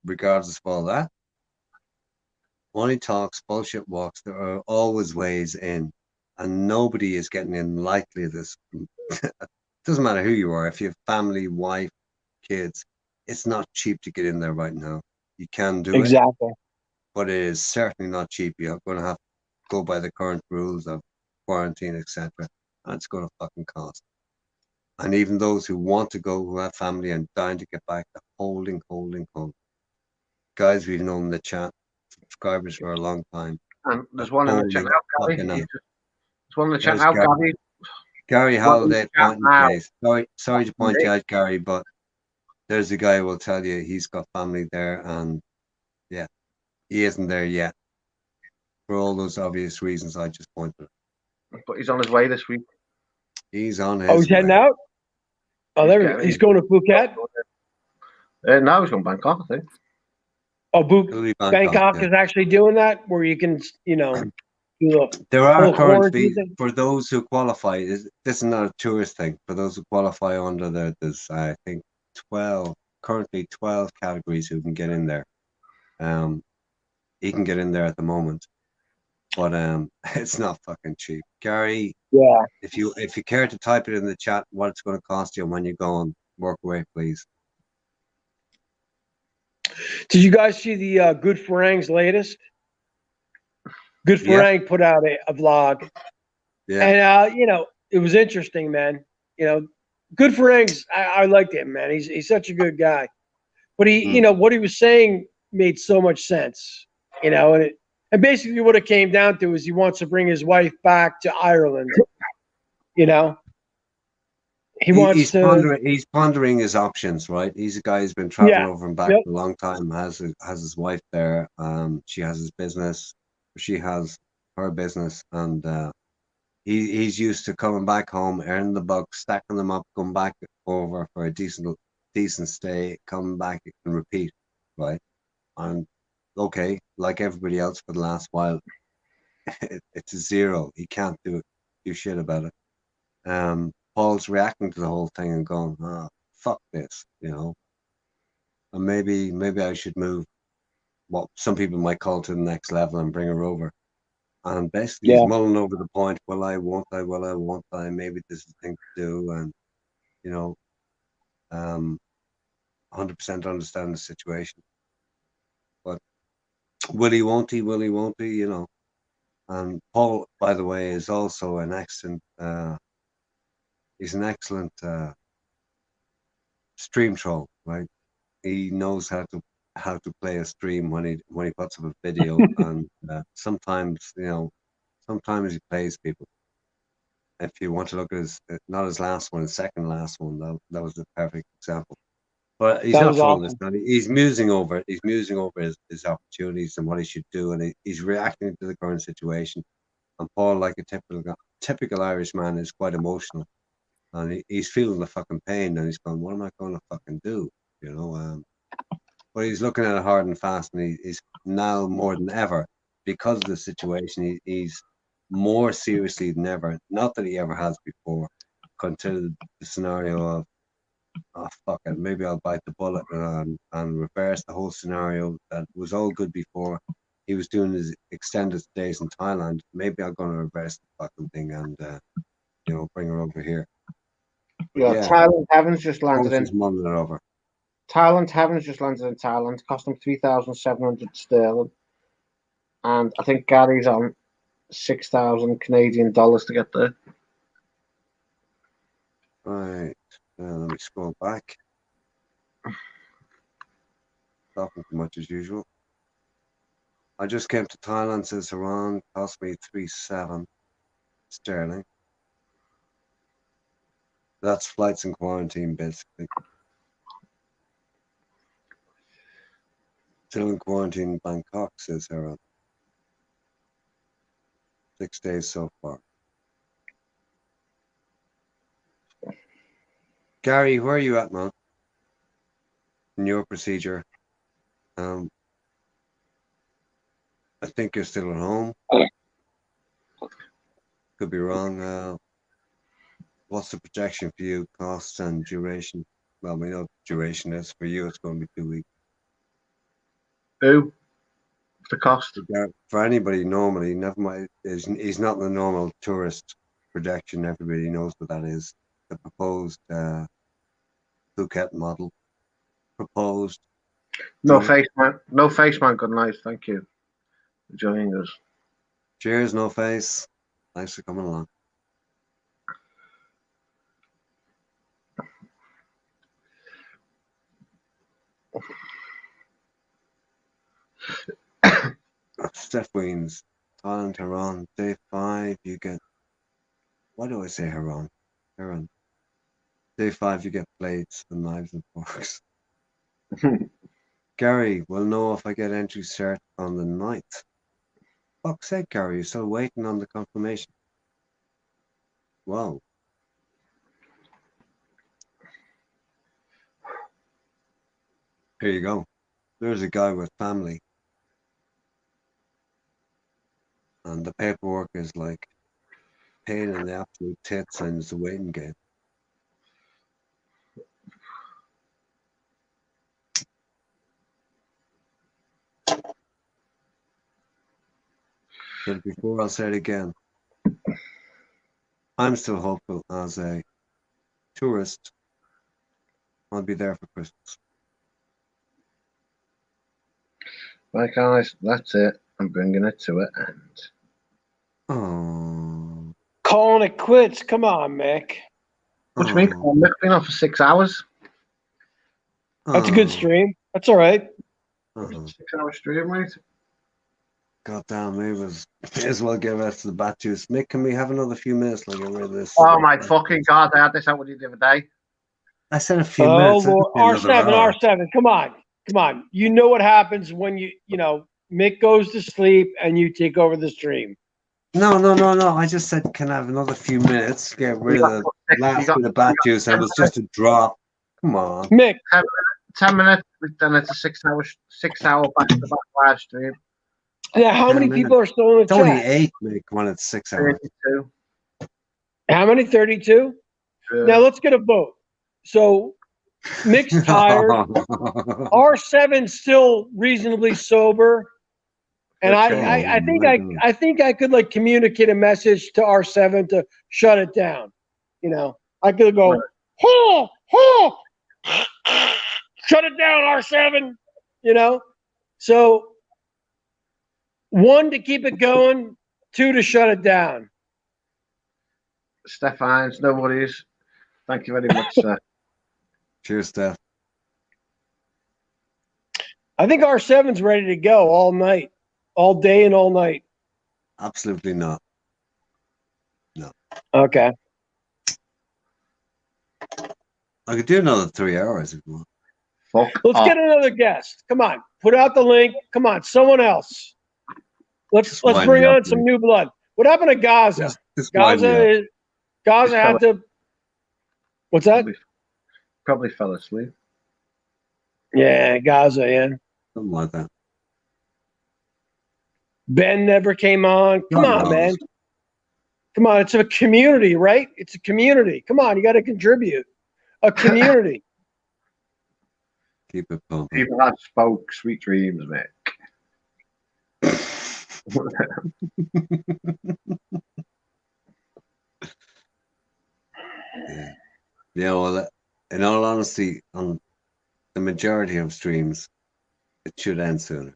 regardless of all that, money talks, bullshit walks. There are always ways in, and nobody is getting in lightly. This doesn't matter who you are. If you have family, wife, kids, it's not cheap to get in there right now. You can do it, Exactly. but it is certainly not cheap. You're going to have to go by the current rules of quarantine, etc. And it's going to fucking cost. And even those who want to go, who have family and dying to get back, they're holding. Guys we've known in the chat, subscribers for a long time. And there's one in the chat now, Gary. Fucking hell. There's one in the chat There's now, Gary. Gary One in the Holiday, chat point in now. case. Sorry to point you out, Gary, but there's a guy who will tell you he's got family there, and yeah, he isn't there yet for all those obvious reasons I just pointed. But he's on his way this week. He's on his Oh, he's heading way. out? Oh, there we go. He's going to Phuket? No, he's going to Bangkok, I think. Oh, He'll be Bangkok yeah. is actually doing that, where you can, you know, do a There are whole current quarantine fees thing. for those who qualify. This is not a tourist thing. For those who qualify under there, there's I think 12 categories who can get in there. He can get in there at the moment, but it's not fucking cheap. Gary, yeah. If you care to type it in the chat, what it's going to cost you when you go and work away, please. Did you guys see the Good Farang's latest? Good Yeah. Farang put out a vlog. Yeah. And, you know, it was interesting, man. You know, Good Farang's, I liked him, man. He's such a good guy. But he, you know, what he was saying made so much sense, you know, and basically what it came down to is he wants to bring his wife back to Ireland, you know. He's pondering his options, right? He's a guy who's been traveling over and back for a long time, has his wife there. She has his business, she has her business, and he's used to coming back home, earning the bucks, stacking them up, going back over for a decent stay, coming back and repeat, right? And okay, like everybody else for the last while, it's a zero. He can't do shit about it. Paul's reacting to the whole thing and going, "Oh, fuck this," you know. And maybe I should move what some people might call to the next level and bring her over. And basically, he's mulling over the point. Will I? Won't I? Will I? Won't I? Maybe this is the thing to do. And you know, 100% understand the situation. But will he? Won't he? Will he? Won't he? You know. And Paul, by the way, is also an excellent. He's an excellent stream troll, right? He knows how to play a stream when he puts up a video, and sometimes he plays people. If you want to look at not his last one, his second last one, that was the perfect example. But he's not trolling this now. He's musing over it. He's musing over his opportunities and what he should do, and he's reacting to the current situation. And Paul, like a typical Irish man, is quite emotional. And he's feeling the fucking pain, and he's going, "What am I going to fucking do?" You know. But he's looking at it hard and fast, and he's now more than ever, because of the situation, he's more seriously than ever. Not that he ever has before. Considered the scenario of, "Oh fuck it, maybe I'll bite the bullet and reverse the whole scenario that was all good before." He was doing his extended stays in Thailand. Maybe I'm going to reverse the fucking thing and bring her over here. Yeah, Thailand Heavens just landed in. Over. Thailand Heavens just landed in Thailand. Cost him 3,700 sterling, and I think Gary's on 6,000 Canadian dollars to get there. Right. Let me scroll back. Talking too much as usual. I just came to Thailand, says Iran. Cost me 3,700 sterling. That's flights and quarantine, basically. Still in quarantine in Bangkok, says Harold. 6 days so far. Gary, where are you at, man? In your procedure? I think you're still at home. Could be wrong. What's the projection for you, costs and duration? Well, we know what duration is. For you, it's going to be 2 weeks. Who? The cost? For anybody normally, never mind. He's not the normal tourist projection. Everybody knows what that is. The proposed Phuket model. proposed. No Join- face man. No face man. Good night. Thank you for joining us. Cheers, no face. Thanks for coming along. Steph Weens, Thailand, Haran, day 5, you get. Why do I say Haran? Haran. Day 5, you get plates and knives and forks. Gary, will know if I get entry start on the 9th. Fuck's sake, Gary, you're still waiting on the confirmation. Wow. Here you go. There's a guy with family. And the paperwork is like pain in the absolute tits and it's a waiting game. But before I'll say it again, I'm still hopeful as a tourist. I'll be there for Christmas. Right, guys, that's it. I'm bringing it to an end. Oh. Calling it quits. Come on, Mick. What do you mean? Mick's been on for 6 hours. That's a good stream. That's all right. 6-hour stream, mate. God damn, may as well get rest of the bat juice. Mick, can we have another few minutes to get rid of this? Oh my fucking god! I had this out with you the other day. I said a few Oh, minutes. Lord. R7. Come on. You know what happens when you know, Mick goes to sleep and you take over the stream. No. I just said, can I have another few minutes? Get rid of the last bit of bat juice. And it was just a drop. Come on. Mick. 10 minutes, then it's a 6-hour back-to-back live stream. Yeah, how many people are still in the It's only chat? 8, Mick, when it's 6 hours. 32. How many? 32? Now let's get a vote. So Mick's tired. R7's still reasonably sober. And I think I could like communicate a message to R7 to shut it down. You know, I could go, shut it down, R7. You know, so 1 to keep it going, 2 to shut it down. Steph Hines, no worries. Thank you very much, sir. Cheers, Steph. I think R7's ready to go all night, all day and all night. Absolutely not. No. Okay. I could do another 3 hours if you want. Let's get another guest. Come on, put out the link. Come on, someone else. Let's wind bring me on up, some Nick. new blood. What happened to Gaza? Just wind me up. Gaza had to. What's that? Probably fell asleep. Yeah, Gaza. Yeah. Something like that. Ben never came on. Come on, man. Come on, it's a community, right? It's a community. Come on, you got to contribute. A community. Keep it pumping. People have spoke. Sweet dreams, mate. Yeah, well, in all honesty, on the majority of streams, it should end sooner.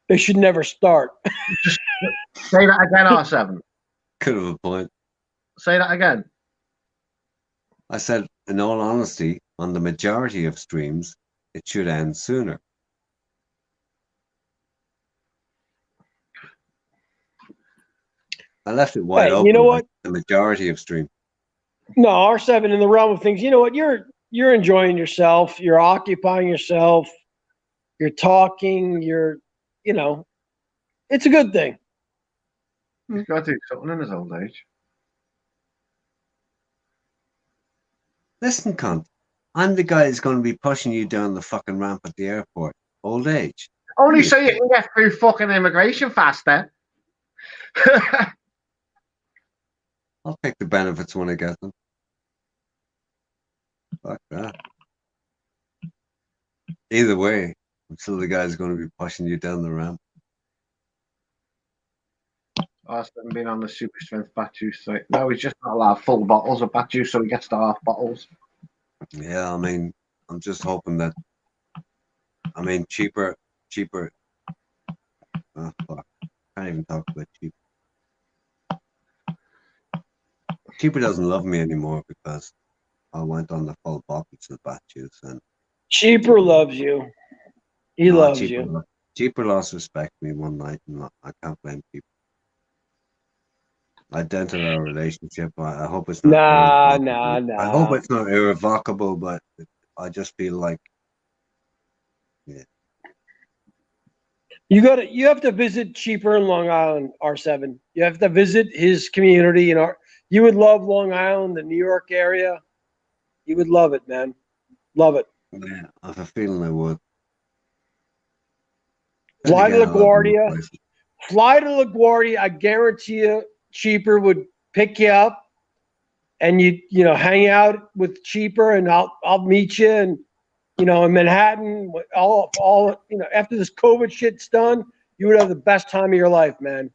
They should never start. Just say that again, R7. Could have a point. Say that again. I said, in all honesty, on the majority of streams, it should end sooner. I left it wide Hey, open. you know what? The majority of streams. No, R7 in the realm of things. You know what? You're enjoying yourself. You're occupying yourself. You're talking. You know, it's a good thing. He's got to do something in his old age. Listen, cunt. I'm the guy that's going to be pushing you down the fucking ramp at the airport. Old age. Only so you can get through fucking immigration faster. I'll take the benefits when I get them. Fuck that. Either way, I'm still the guy who's going to be pushing you down the ramp. Austin been on the super strength bat juice site. No, he's just not allowed full bottles of bat juice, so he gets the half bottles. Yeah, I mean, I'm just hoping that. I mean, cheaper. Oh, fuck. Can't even talk about cheap. Cheaper doesn't love me anymore because I went on the full buckets of bat juice and Cheaper loves you. He no, loves cheaper, you. Cheaper lost respect me one night, and I can't blame people. I dented our relationship. I hope it's not. I hope it's not irrevocable, but I just feel like, yeah. You have to visit Cheaper in Long Island, R7. You have to visit his community you would love Long Island, the New York area. You would love it, man. Love it. Yeah, I have a feeling I would. Fly to Again, I love both LaGuardia. places. Fly to LaGuardia. I guarantee you, Cheaper would pick you up, and you hang out with Cheaper, and I'll meet you, and in Manhattan, all after this COVID shit's done, you would have the best time of your life, man.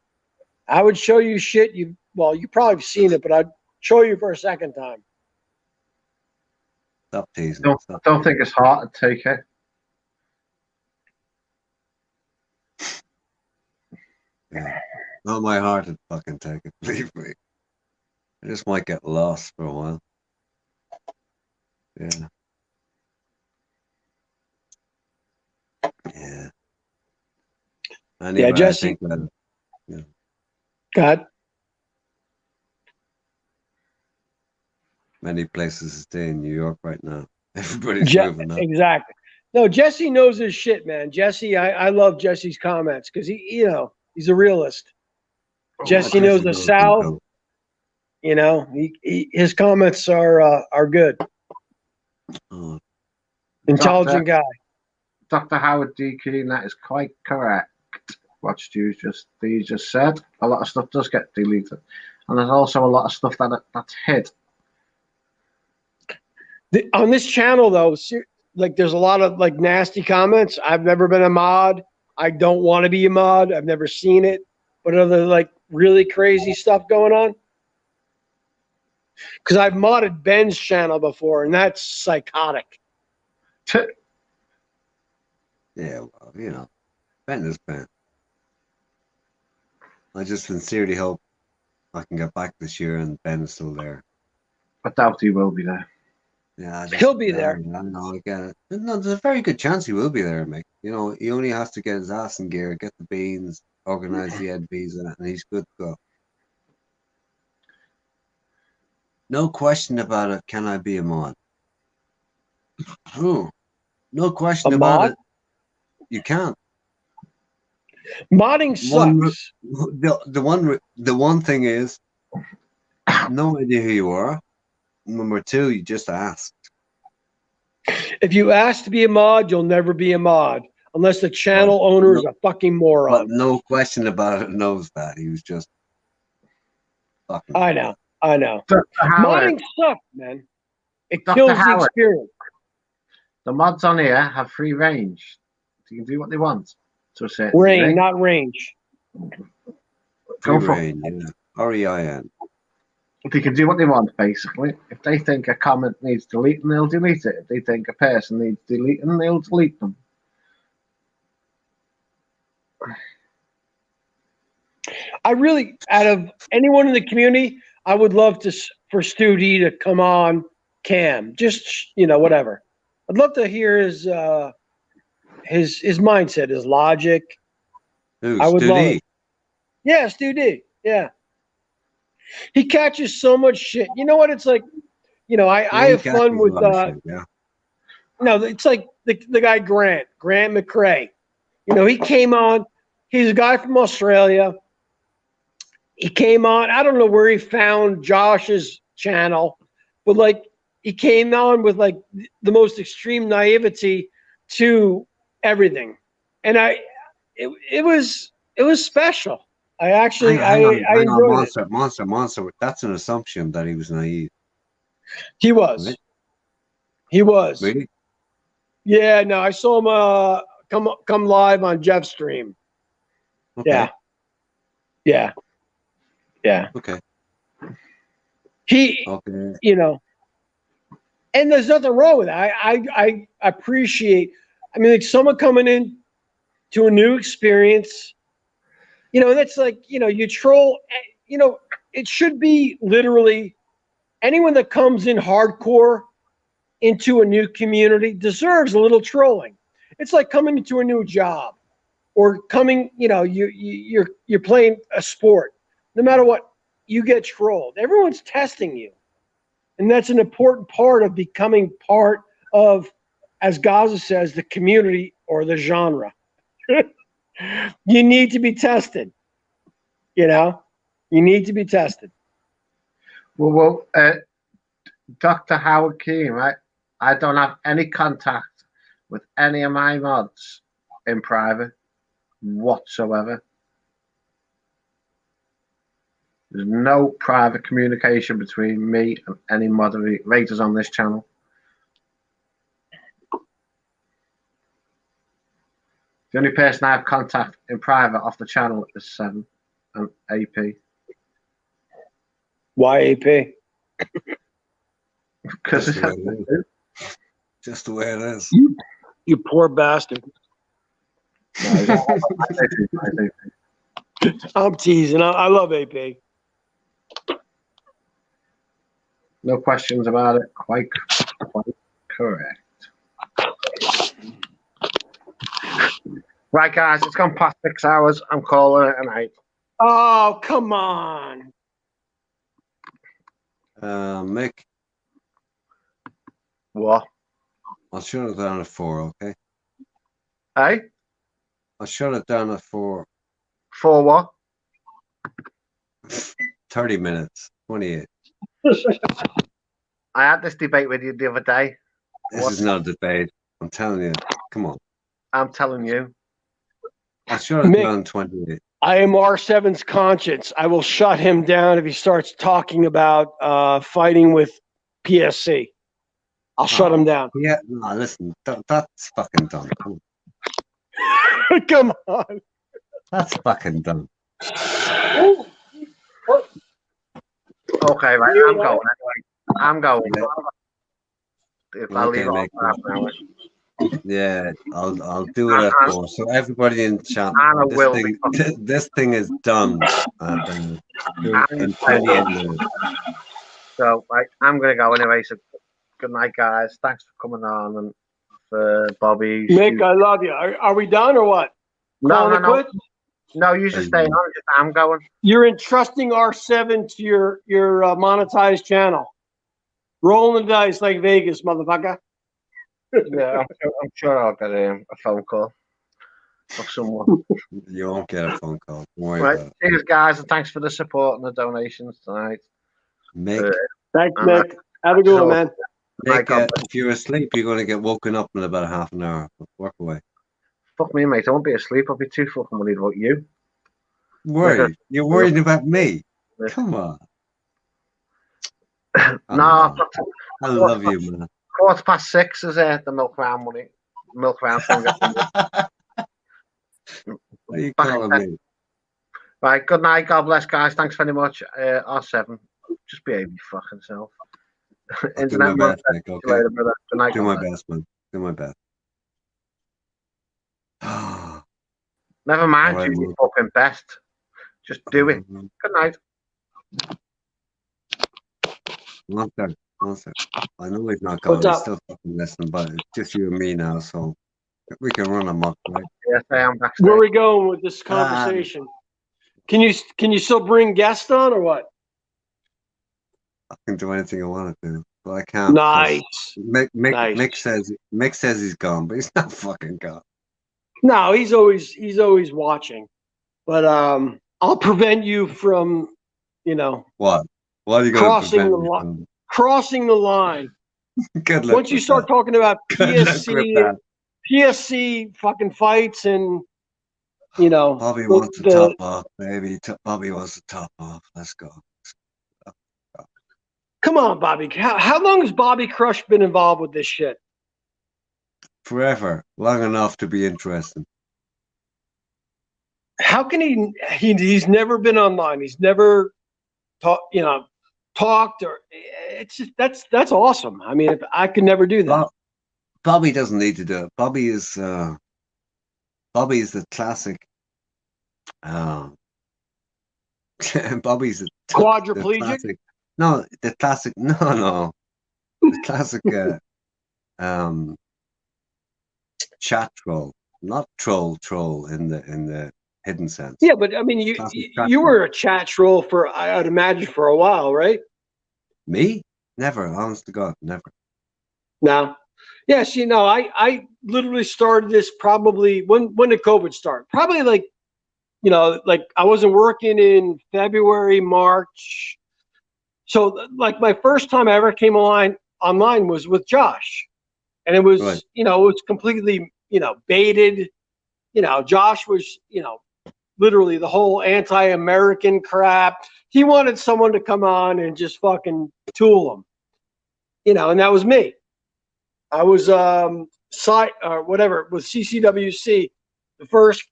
I would show you shit you probably have seen it, but I'd show you for a second time. Stop teasing. I don't think it's hard to take it. Yeah. Not my heart to fucking take it, believe me. I just might get lost for a while. Yeah. Yeah. Anyway, Jesse. I think that, yeah. God. Many places to stay in New York right now. Everybody's moving up. Exactly. No, Jesse knows his shit, man. Jesse, I love Jesse's comments because he's a realist. Jesse knows the South. His comments are good. Oh. Intelligent guy. Dr. Howard D. Keane, that is quite correct. What Stu just said. A lot of stuff does get deleted, and there's also a lot of stuff that's hid. On this channel, though, there's a lot of nasty comments. I've never been a mod. I don't want to be a mod. I've never seen it. But other really crazy stuff going on? Because I've modded Ben's channel before, and that's psychotic. Yeah, well, Ben is Ben. I just sincerely hope I can get back this year and Ben is still there. I doubt he will be there. Yeah, he'll be there. I know, I get it. No, there's a very good chance he will be there, mate. He only has to get his ass in gear, get the beans, organize the Ed visa, and he's good to go. No question about it. Can I be a mod? No question about it. You can't. Modding sucks. The one thing is, no idea who you are. Number two, you just asked. If you ask to be a mod, you'll never be a mod unless the channel owner is a fucking moron. But no question about it, knows that. He was just fucking. I know. Modding sucks, man. It Dr. kills the Howard. experience. The mods on here have free range. They can do what they want to a certain Rain, degree. not range. Go for Rain, yeah. R-E-I-N. They can do what they want, basically. If they think a comment needs deleting, they'll delete it. If they think a person needs deleting, they'll delete them. I really, out of anyone in the community, I would love for Stu D to come on cam. Just, whatever. I'd love to hear his mindset, his logic. Who, I would Stu love D? it. Yeah, Stu D. Yeah. He catches so much shit. You know what? It's like, I have fun with yeah. No, it's like the guy Grant McRae. He came on. He's a guy from Australia. He came on. I don't know where he found Josh's channel, but he came on with the most extreme naivety to everything, and it was special. I actually I enjoyed it. Monster. That's an assumption that he was naive. He was. Right? He was. Really? Yeah. No, I saw him come live on Jeff's stream. Okay. Yeah. Okay. He. Okay. And there's nothing wrong with that. I appreciate. I mean, like someone coming in to a new experience, you know, that's like, you know, you troll. You know, it should be literally anyone that comes in hardcore into a new community deserves a little trolling. It's like coming into a new job or coming, you know, you're playing a sport. No matter what, you get trolled. Everyone's testing you. And that's an important part of becoming part of, as Gaza says, the community or the genre. You need to be tested. You know, you need to be tested. Well, Dr. Howard Keane, right? I don't have any contact with any of my mods in private whatsoever. There's no private communication between me and any moderators on this channel. The only person I have contact in private off the channel is Seven and AP. Why AP? Because it's just the way it is. You poor bastard. I'm teasing. I love AP. No questions about it. Quite correct. Right, guys, it's gone past 6 hours. I'm calling it a night. Oh, come on. Mick. What? I'll shut it down at 4, okay? Hey? I'll shut it down at 4. 4 what? 30 minutes. 28. I had this debate with you the other day. This is not a debate. I'm telling you. Come on. I'm telling you. I'll shut it down 28. I am R7's conscience. I will shut him down if he starts talking about fighting with PSC. I'll shut him down. Yeah, no, listen, that's fucking done. Come on. Come on. That's fucking done. Okay, right, I'm going anyway. I'm going. If I leave Okay, off half an hour. Yeah, I'll do it at 4. So everybody in chat, this thing is done. In 28 minutes. So, right, I'm gonna go anyway. So, good night, guys. Thanks for coming on and for Bobby. Mick, I love you. Are we done or what? No. No, you just stay on. I'm going. You're entrusting R7 to your monetized channel. Rolling the dice like Vegas, motherfucker. Yeah, I'm sure I'll get a phone call of someone. You won't get a phone call. Don't worry Right, about it. cheers, guys, and thanks for the support and the donations tonight. Mick, Thanks, Mick. Have a good one, man. Mick, if you're asleep, you're going to get woken up in about half an hour. Work away. Fuck me, mate. I won't be asleep. I'll be too fucking worried about you. Worried? You're worried about me? Come on. No, I love you, man. 6:15 is the milk round money. Milk round thing. What are you calling me? Right, good night. God bless, guys. Thanks very much. R7, just behave your fucking self. I'll do my best, Nick, okay? Later, brother. Good night. Do my best, man. Do my best. Never mind, All right, do your man. fucking best. Just do it. Good night. One sec. I know he's not going. What's He's up? still fucking listening, but it's just you and me now, so we can run amok, right? Yes, I am back. Where are we going with this conversation? Can you still bring guests on or what? I can do anything I want to do, but I can't. Nice. Mick Nice. Mick says he's gone, but he's not fucking gone. No, he's always watching. But I'll prevent you from, What? What are you going to crossing prevent the me line. from? Crossing the line. Good luck Once you with start that. talking about Good luck with that. PSC fucking fights and Bobby wants to top off, baby. Bobby wants to top off. Let's go. Come on, Bobby. How long has Bobby Crush been involved with this shit? Forever, long enough to be interesting. How can he's never been online. He's never talked or it's just that's awesome. I mean, if I could never do that. Bobby doesn't need to do it. Bobby is the classic. Bobby's the Quadriplegic? classic. No, the classic. No, the classic. Chat troll, not troll in the hidden sense. Yeah, but I mean, you were a chat troll for, I'd imagine, for a while, right? Me? Never. Honest to God, never. No. Yes, I literally started this probably when did COVID start? Probably like I wasn't working in February, March. So like my first time I ever came online was with Josh. And it was, Right. it was completely, baited. Josh was, literally the whole anti-American crap. He wanted someone to come on and just fucking tool him. And that was me. I was with CCWC the first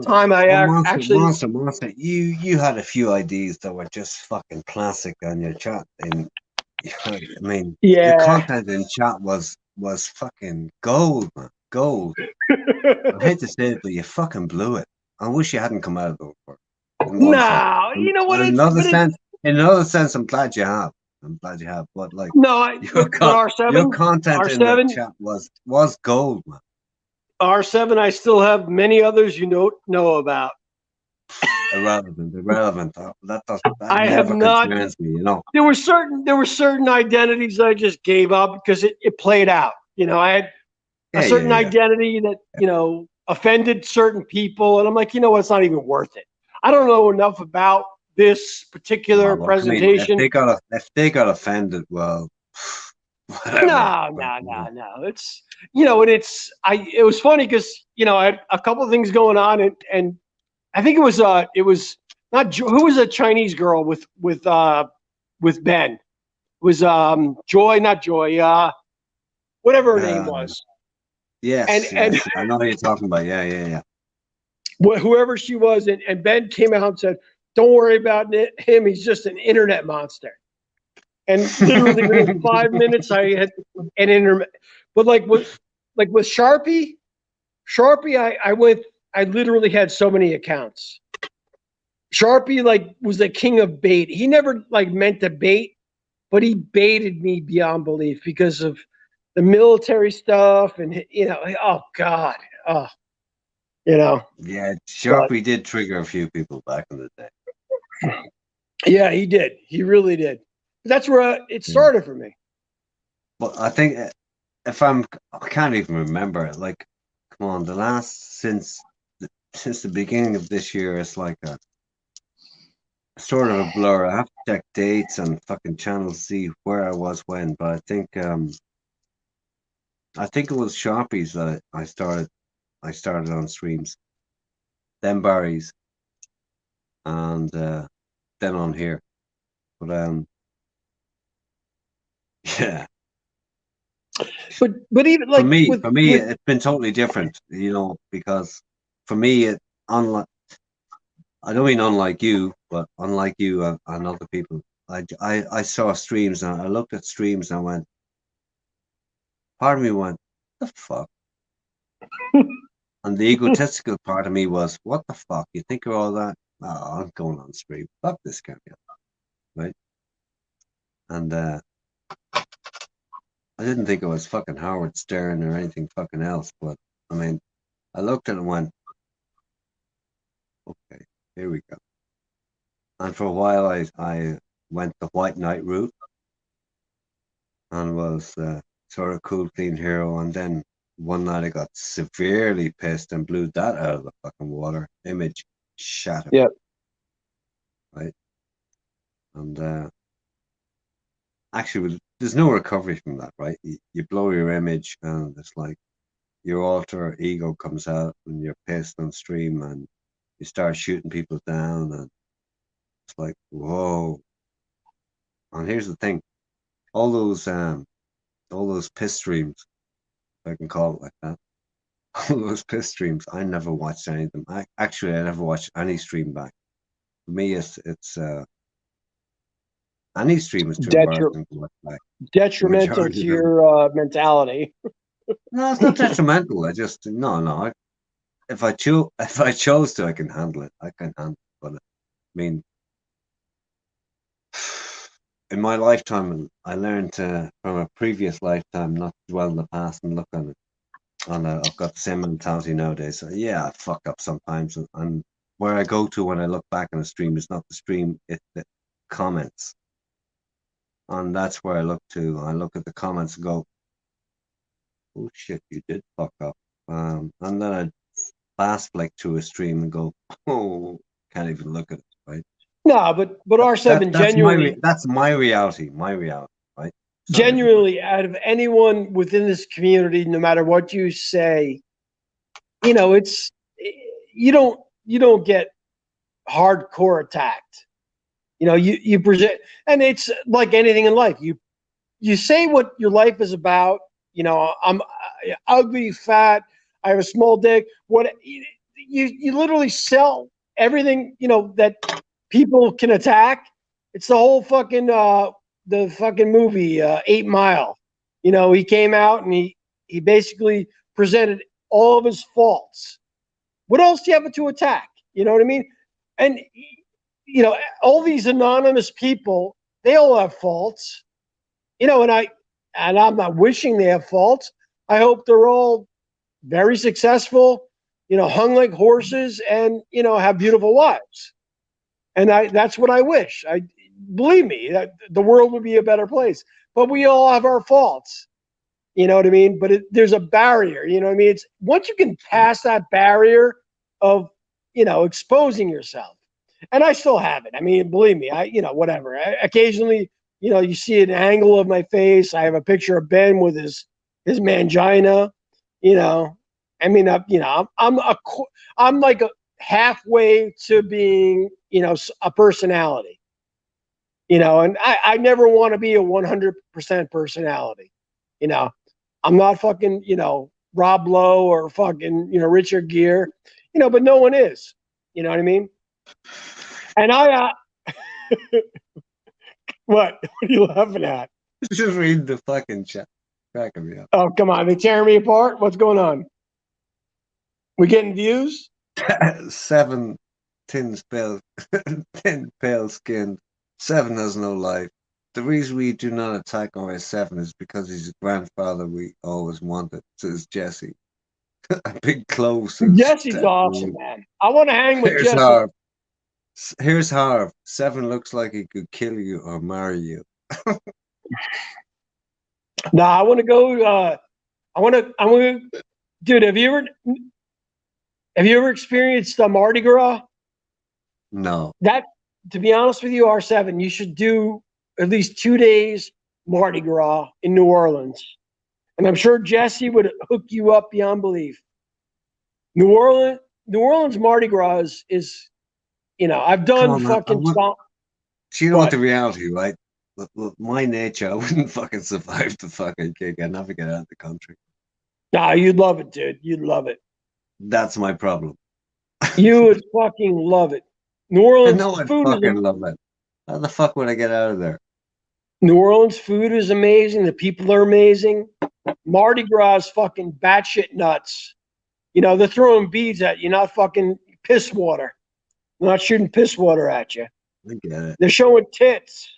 time I actually. Monster, you had a few ideas that were just fucking classic on your chat, and I mean, your content in chat was fucking gold, man, gold. I hate to say it, but you fucking blew it. I wish you hadn't come out of the woodwork. No, you know what? In another sense, I'm glad you have. But like, your content in the chat was gold, man. R7, I still have many others you don't know about. Irrelevant. That I have not. Concerns me, There were certain identities I just gave up because it played out. I had a certain identity that offended certain people, and I'm like, it's not even worth it. I don't know enough about this particular presentation. I mean, if they got offended, well, whatever. No. It's and it was funny because I had a couple of things going on, and I think it was not who was a Chinese girl with Ben. It was Joy, not Joy. Whatever her name was. Yes, and I know what you're talking about. Yeah. Whoever she was, and Ben came out and said, "Don't worry about him. He's just an internet monster." And literally within 5 minutes, I had an internet. But like with Sharpie, I literally had so many accounts. Sharpie was the king of bait. He never meant to bait, but he baited me beyond belief because of the military stuff and oh God. Yeah, Sharpie did trigger a few people back in the day. Yeah, he did. He really did. That's where it started for me. But I think I can't even remember. Like, come on, since the beginning of this year, it's like a sort of a blur. I have to check dates and fucking channels, see where I was when. But I think it was Sharpies that I started on streams, then Barry's, and then on here. But yeah. But even for me, it's been totally different, because for me, unlike you, but unlike you and other people, I saw streams and I looked at streams and I went, part of me went, the fuck? And the egotistical part of me was, what the fuck? You think you're all that? Oh, I'm going on stream. Fuck this guy. Right? And I didn't think it was fucking Howard Stern or anything fucking else, but I mean, I looked at it and went, okay, here we go. And for a while, I went the White Knight route and was sort of cool, clean hero. And then one night I got severely pissed and blew that out of the fucking water. Image shattered. Yep. Right. And actually, there's no recovery from that, right? You blow your image and it's like your alter ego comes out and you're pissed on stream and you start shooting people down and it's like, whoa. And here's the thing, all those piss streams, if I can call it like that, all those piss streams, I never watched any of them. I never watched any stream back. For me, it's Any stream is too Detri- embarrassing to watch back. Detrimental Majority to of them. your mentality. No, it's not detrimental. I just no. If I chose to, I can handle it. I can handle it. But I mean, in my lifetime, I learned from a previous lifetime not to dwell in the past and look on it. And I've got the same mentality nowadays. So yeah, I fuck up sometimes, and where I go to when I look back on a stream is not the stream, it's the comments, and that's where I look to. I look at the comments and go, "Oh shit, you did fuck up," and then I fast flick to a stream and go, "Oh, can't even look at it." Right? No, but R7 genuinely. That's my reality. My reality, right? Genuinely, out of anyone within this community, no matter what you say, it's you don't get hardcore attacked. You present, and it's like anything in life. You say what your life is about. I'm ugly, fat. I have a small dick. What you literally sell everything that people can attack. It's the whole fucking the fucking movie 8 Mile. He came out and he basically presented all of his faults. What else do you have to attack? You know what I mean? And all these anonymous people, they all have faults. And I'm not wishing they have faults. I hope they're all very successful, hung like horses, and have beautiful wives. And that's what I wish. Believe me, that the world would be a better place. But we all have our faults. You know what I mean? But there's a barrier. You know what I mean? It's once you can pass that barrier of exposing yourself. And I still have it. I mean, believe me, whatever. Occasionally, you see an angle of my face. I have a picture of Ben with his mangina. I mean, I'm like halfway to being, a personality. And I never want to be a 100% personality. I'm not fucking, Rob Lowe or fucking, Richard Gere, but no one is. You know what I mean? And what are you laughing at? Just reading the fucking chat. Cracking me up. Oh, come on. They tearing me apart? What's going on? We getting views? 7 thin pale skinned. 7 has no life. The reason we do not attack RS7 is because he's a grandfather we always wanted, says Jesse. A big close. Jesse's awesome, man. I want to hang with Jesse. Here's Harv. 7 looks like he could kill you or marry you. Nah, I want to go. I want to. Dude, have you ever experienced Mardi Gras? No. To be honest with you, R7, you should do at least 2 days Mardi Gras in New Orleans. And I'm sure Jesse would hook you up beyond belief. New Orleans Mardi Gras is I've done fucking. You know what the reality, right? Look, my nature, I wouldn't fucking survive the fucking gig. I'd never get out of the country. Nah, you'd love it, dude. You'd love it. That's my problem. You would fucking love it. New Orleans I'd food fucking love it. How the fuck would I get out of there? New Orleans food is amazing. The people are amazing. Mardi Gras is fucking batshit nuts. They're throwing beads at you, not fucking piss water. They're not shooting piss water at you. I get it. They're showing tits.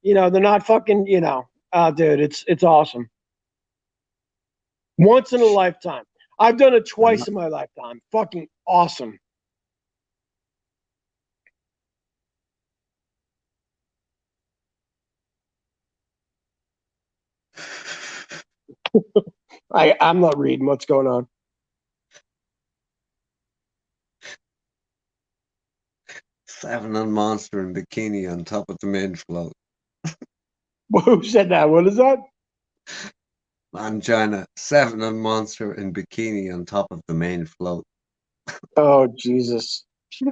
They're not fucking, dude, it's awesome. Once in a lifetime. I've done it twice in my lifetime. Fucking awesome. I'm not reading what's going on. Seven on Monster in bikini on top of the main float. Who said that? What is that? Mangina. 7 on Monster in bikini on top of the main float. Oh, Jesus. The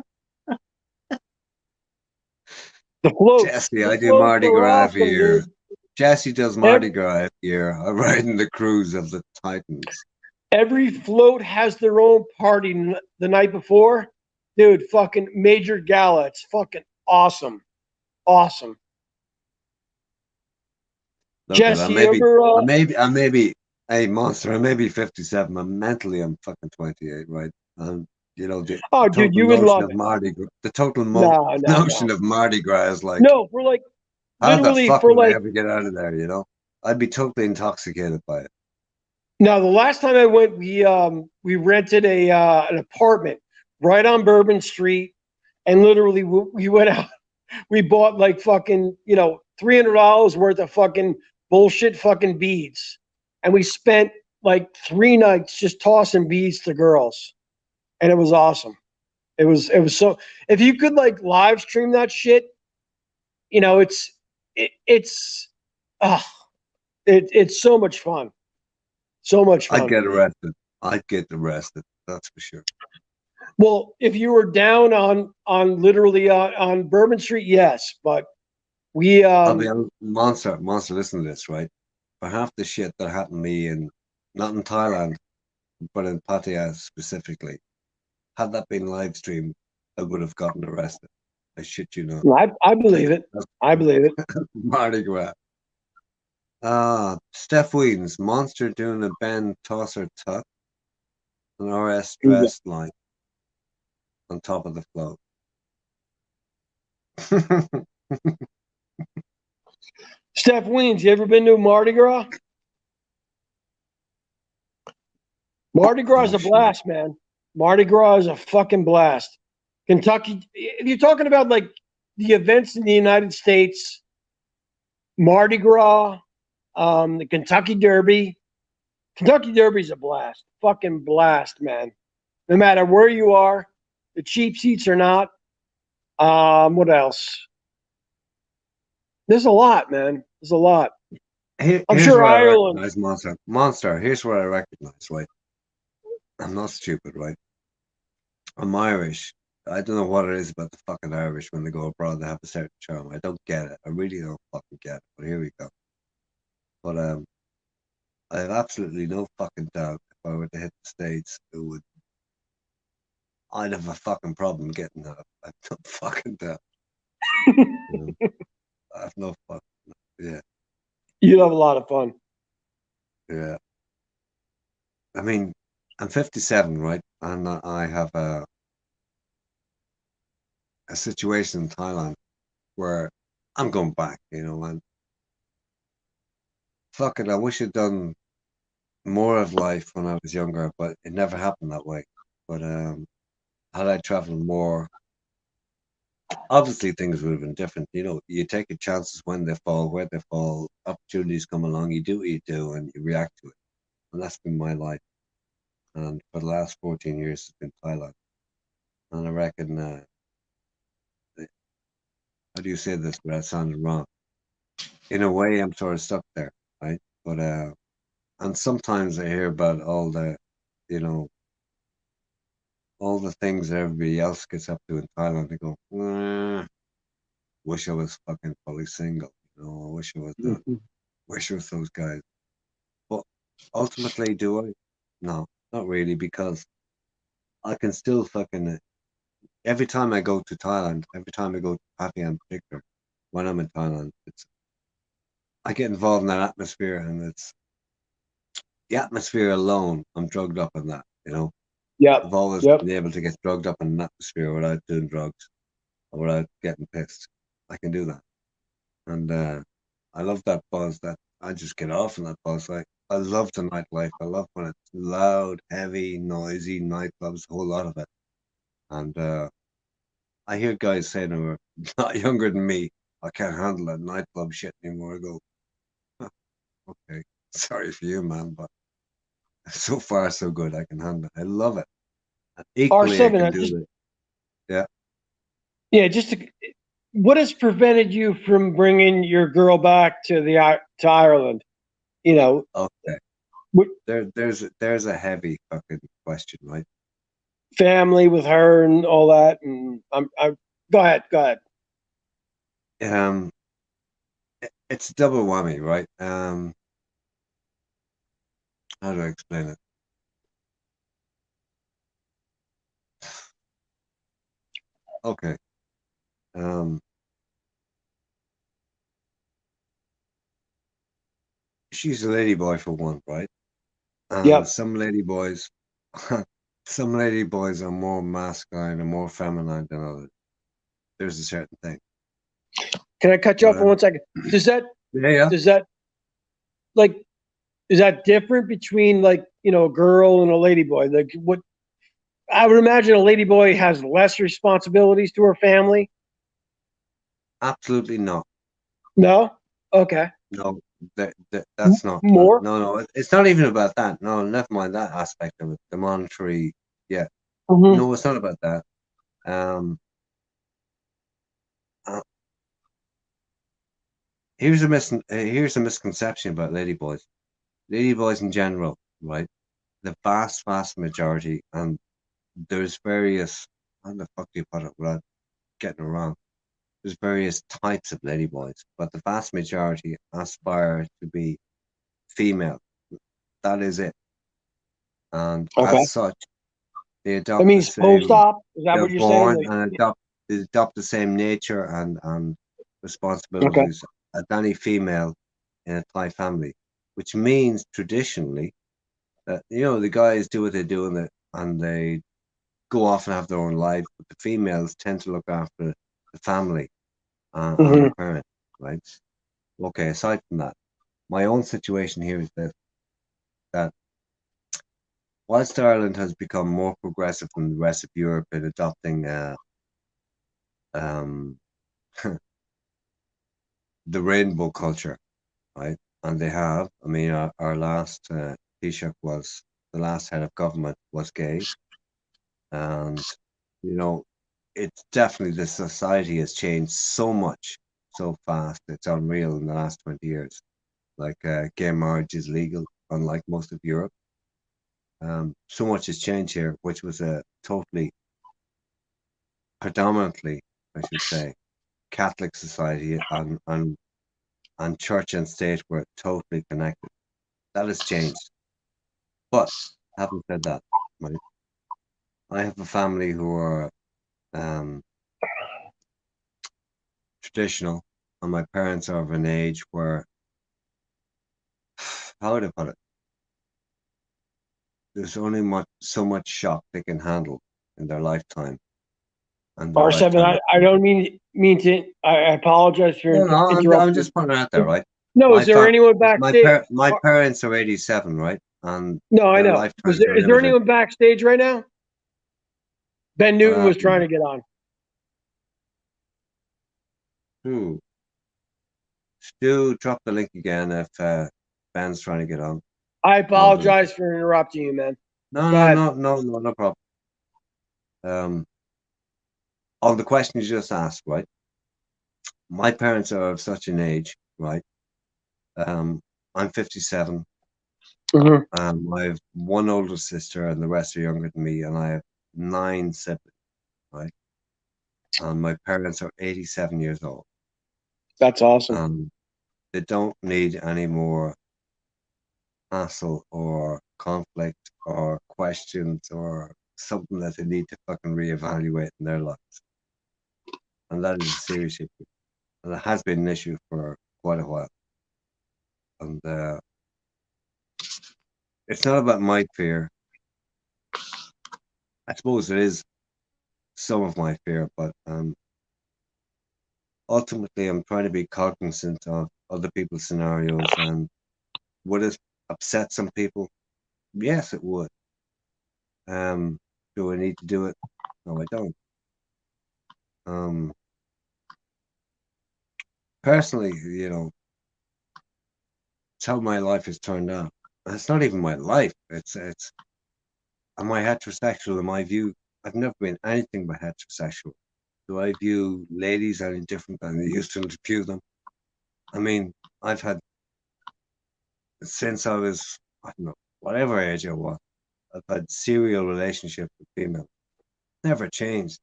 float. Jesse, I do Mardi Gras every year. Jesse does Mardi Gras every year. I ride in the cruise of the Titans. Every float has their own party the night before. Dude, fucking major gala. It's fucking awesome. Awesome. Look, I Jesse, may be, ever, I may be a monster. I may be 57. I'm mentally, I'm fucking 28, right? You know, the oh, dude, total you would notion love of it. Mardi Gras, the total No, notion of Mardi Gras is like, No, for like, how the literally fuck for would I like, ever get out of there? You know, I'd be totally intoxicated by it. now the last time I went, we rented an apartment right on Bourbon Street, and literally we went out, we bought like fucking, you know, $300 worth of fucking bullshit fucking beads, and we spent like 3 nights just tossing beads to girls, and it was awesome. It was so. If you could like live stream that shit, you know, it's it's so much fun. So much I'd fun. get arrested. I'd get arrested. That's for sure. Well, if you were down on literally on Bourbon Street, yes, but we I'll be honest, monster. Listen to this, right? For half the shit that happened to me not in Thailand, but in Pattaya specifically, had that been live streamed, I would have gotten arrested. I shit you not. I believe it. I believe it. Mardi Gras. Steph Weedens, monster doing a bend tosser tuck, an RS dress line on top of the float. Steph Weens, you ever been to Mardi Gras? Mardi Gras is a blast, man. Mardi Gras is a fucking blast. Kentucky, if you're talking about like the events in the United States, Mardi Gras, the Kentucky Derby. Kentucky Derby is a blast. Fucking blast, man. No matter where you are, the cheap seats or not. What else? There's a lot, man. There's a lot. I'm Here's sure where I Ireland. recognize Monster. Here's what I recognize, right? I'm not stupid, right? I'm Irish. I don't know what it is about the fucking Irish when they go abroad. They have a certain charm. I don't get it. I really don't fucking get it. But here we go. But I have absolutely no fucking doubt if I were to hit the States, I'd have a fucking problem getting out. I have no fucking doubt. You know? I have no fucking. Yeah. You'd have a lot of fun. Yeah. I mean, I'm 57, right? And I have a situation in Thailand where I'm going back, you know, and fuck it, I wish I'd done more of life when I was younger, but it never happened that way. But had I traveled more, obviously things would have been different. You know, you take your chances when they fall, where they fall, opportunities come along, you do what you do and you react to it. And that's been my life. And for the last 14 years, it's been Thailand. And I reckon, how do you say this without sounding wrong? In a way, I'm sort of stuck there, right? But, and sometimes I hear about all the, you know, all the things that everybody else gets up to in Thailand. They go, wish I was fucking fully single. You know, I wish I was wish I was those guys. But ultimately, do I? No, not really, because I can still fucking every time I go to Thailand, every time I go to Pattaya in particular, when I'm in Thailand, I get involved in that atmosphere, and it's the atmosphere alone. I'm drugged up in that, you know. Yeah. I've always been able to get drugged up in an atmosphere without doing drugs or without getting pissed. I can do that, and I love that buzz. That I just get off in that buzz. I love the nightlife. I love when it's loud, heavy, noisy nightclubs, a whole lot of it. And I hear guys saying who are not younger than me, I can't handle that nightclub shit anymore. I go, okay, sorry for you, man, but so far so good. I can handle it. I love it. And equally, R7, I can I do just- it. Yeah. Yeah, what has prevented you from bringing your girl back to Ireland? You know. Okay. There's a heavy fucking question, right? Family with her and all that, and I'm go ahead. It's a double whammy, right? How do I explain it? Okay. she's a lady boy for one, right? And Yep. some lady boys, some lady boys are more masculine and more feminine than others. There's a certain thing. Can I cut you off for 1 second? Does that like is that different between like a girl and a lady boy? Like what I would imagine a lady boy has less responsibilities to her family. Absolutely not. No? Okay. No, that's not more. No, it's not even about that. No, never mind that aspect of it. The monetary, yeah. Mhm. No, it's not about that. Here's a misconception about ladyboys. Ladyboys in general, right? The vast majority, and there's various. How the fuck do you put it without getting it wrong? There's various types of ladyboys, but the vast majority aspire to be female. That is it. And Okay. as such, they adopt That means the post same. op. Is that They're what you're born saying? and adopt the same nature and responsibilities as any female in a Thai family, which means traditionally that the guys do what they do and they go off and have their own life, but the females tend to look after the family and the parents, right? Okay, aside from that, my own situation here is this, that whilst Ireland has become more progressive than the rest of Europe in adopting the rainbow culture, right? And they have, I mean, our last Taoiseach was, the last head of government was gay. And, it's definitely, the society has changed so much, so fast. It's unreal in the last 20 years. Like gay marriage is legal, unlike most of Europe. So much has changed here, which was a predominantly, I should say, Catholic society, and church and state were totally connected. That has changed. But having said that, right, I have a family who are traditional, and my parents are of an age where, how would I put it? There's only so much shock they can handle in their lifetime. And their R7, lifetime. I don't mean to. I apologize for interrupting. I'm just putting it out there, right? No, is there anyone backstage? My parents are 87, right? And No, I their know. lifetimes Is are there limited. anyone backstage right now? Ben Newton was trying to get on. Stu, drop the link again if Ben's trying to get on. I apologize for interrupting you, man. No problem. On the question you just asked, right? My parents are of such an age, right? I'm 57. I have one older sister, and the rest are younger than me, and I have 9 siblings, right? And my parents are 87 years old. That's awesome. They don't need any more hassle or conflict or questions or something that they need to fucking reevaluate in their lives. And that is a serious issue. And it has been an issue for quite a while. And it's not about my fear. I suppose it is some of my fear, but ultimately I'm trying to be cognizant of other people's scenarios. And would it upset some people? Yes, it would. Do I need to do it? No, I don't. Personally, it's how my life has turned out. It's not even my life. It's am I heterosexual? In my view, I've never been anything but heterosexual. Do I view ladies any different than I used to view them? I mean, I've had, since I was, I don't know, whatever age I was, I've had serial relationships with females. Never changed.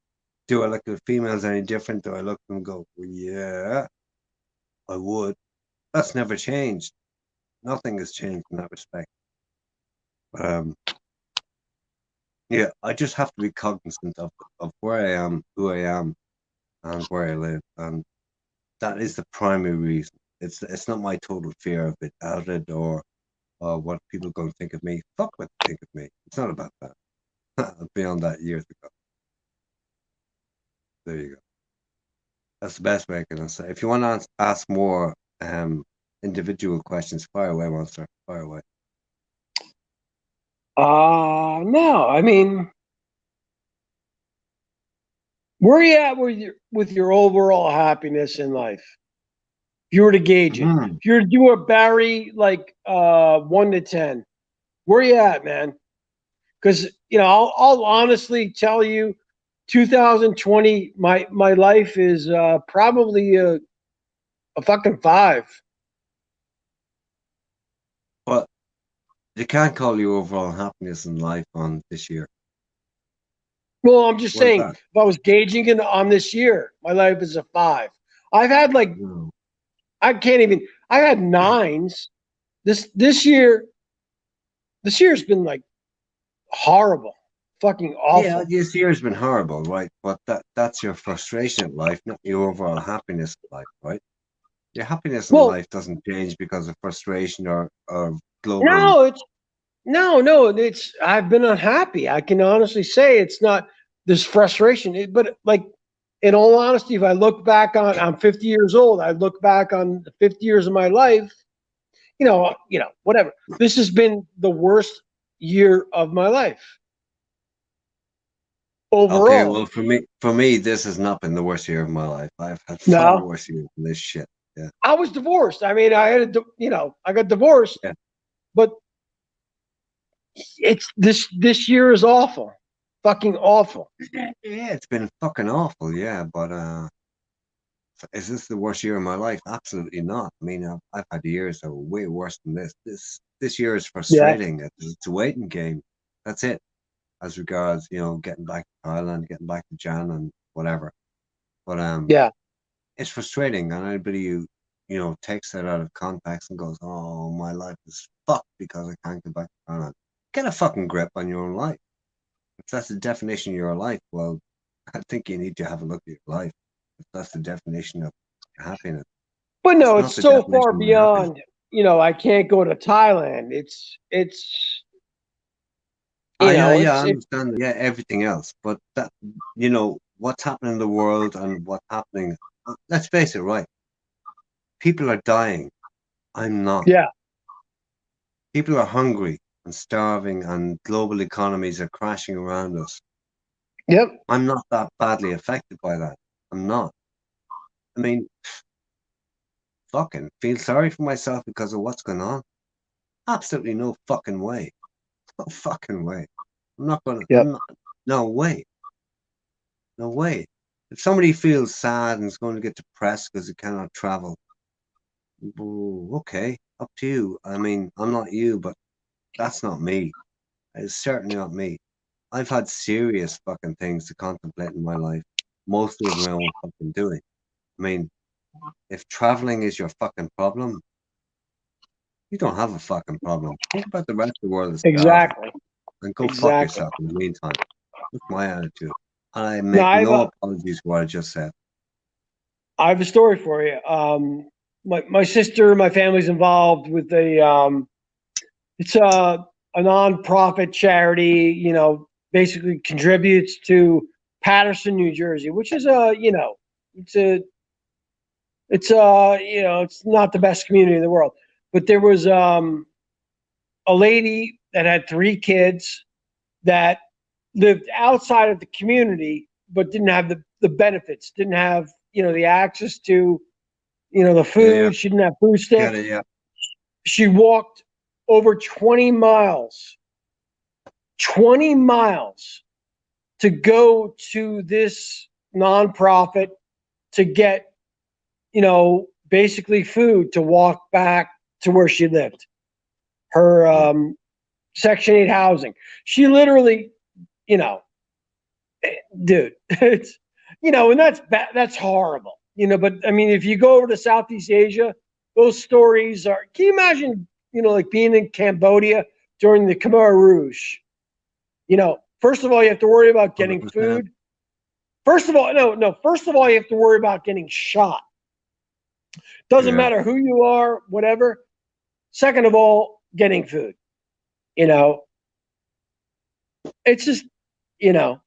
Do I look at females any different? Do I look at them and go, well, yeah, I would? That's never changed. Nothing has changed in that respect. Yeah, I just have to be cognizant of where I am, who I am, and where I live. And that is the primary reason. It's not my total fear of it outed or what people going to think of me. Fuck what they think of me. It's not about that. Beyond that years ago. There you go. That's the best way I can say. If you want to ask more individual questions, fire away, Monster. Fire away. No, I mean, where are you at with your overall happiness in life? If you were to gauge it, if you were to do a Barry like 1 to 10, where are you at, man? Because I'll honestly tell you, 2020, my life is probably a fucking 5. But you can't call your overall happiness in life on this year. Well, I'm just What saying, about? if I was gauging it on this year, my life is a 5. I've had like, I had 9s. This year's been like horrible, fucking awful. Yeah, this year's been horrible, right? But that's your frustration in life, not your overall happiness in life, right? Your happiness in life doesn't change because of frustration or global. No, it's I've been unhappy. I can honestly say it's not this frustration, but like in all honesty, if I look back on, I'm 50 years old. I look back on the 50 years of my life. Whatever. This has been the worst year of my life overall. Okay, well, for me, this has not been the worst year of my life. I've had far worse years than this shit. Yeah. I was divorced. I mean, I got divorced, but it's this year is awful, fucking awful. Yeah, it's been fucking awful. Yeah, but is this the worst year of my life? Absolutely not. I mean, I've had years that were way worse than this. This year is frustrating. It's a waiting game. That's it. As regards, getting back to Thailand, getting back to Jan and whatever. But it's frustrating, and anybody who takes that out of context and goes, "Oh, my life is fucked because I can't get back to Thailand." Get a fucking grip on your own life. If that's the definition of your life, well, I think you need to have a look at your life. If that's the definition of happiness. But no, it's so far beyond. I can't go to Thailand. I understand. Yeah, everything else, but that what's happening in the world and what's happening. Let's face it, right? People are dying. I'm not. Yeah. People are hungry and starving, and global economies are crashing around us. Yep. I'm not that badly affected by that. I'm not. I mean, fucking feel sorry for myself because of what's going on. Absolutely no fucking way. No fucking way. I'm not gonna. No way. No way. If somebody feels sad and is going to get depressed because they cannot travel, okay, up to you. I mean, I'm not you, but that's not me. It's certainly not me. I've had serious fucking things to contemplate in my life, mostly of my own fucking doing. I mean, if traveling is your fucking problem, you don't have a fucking problem. Think about the rest of the world. Exactly. And go fuck yourself in the meantime. That's my attitude. I make no apologies for what I just said. I have a story for you. My sister, my family's involved with it's a non-profit charity, basically contributes to Paterson, New Jersey, which is it's not the best community in the world. But there was a lady that had 3 kids that lived outside of the community, but didn't have the benefits, didn't have, the access to, the food. She didn't have food stamps. She walked over 20 miles to go to this nonprofit to get, basically food to walk back to where she lived. Her Section 8 housing. She literally, dude, it's, and that's horrible, but I mean, if you go over to Southeast Asia, those stories are, can you imagine, like being in Cambodia during the Khmer Rouge? First of all, you have to worry about getting 100%. food. First of all, you have to worry about getting shot. Doesn't Yeah. matter who you are, whatever. Second of all, getting food. It's just, in the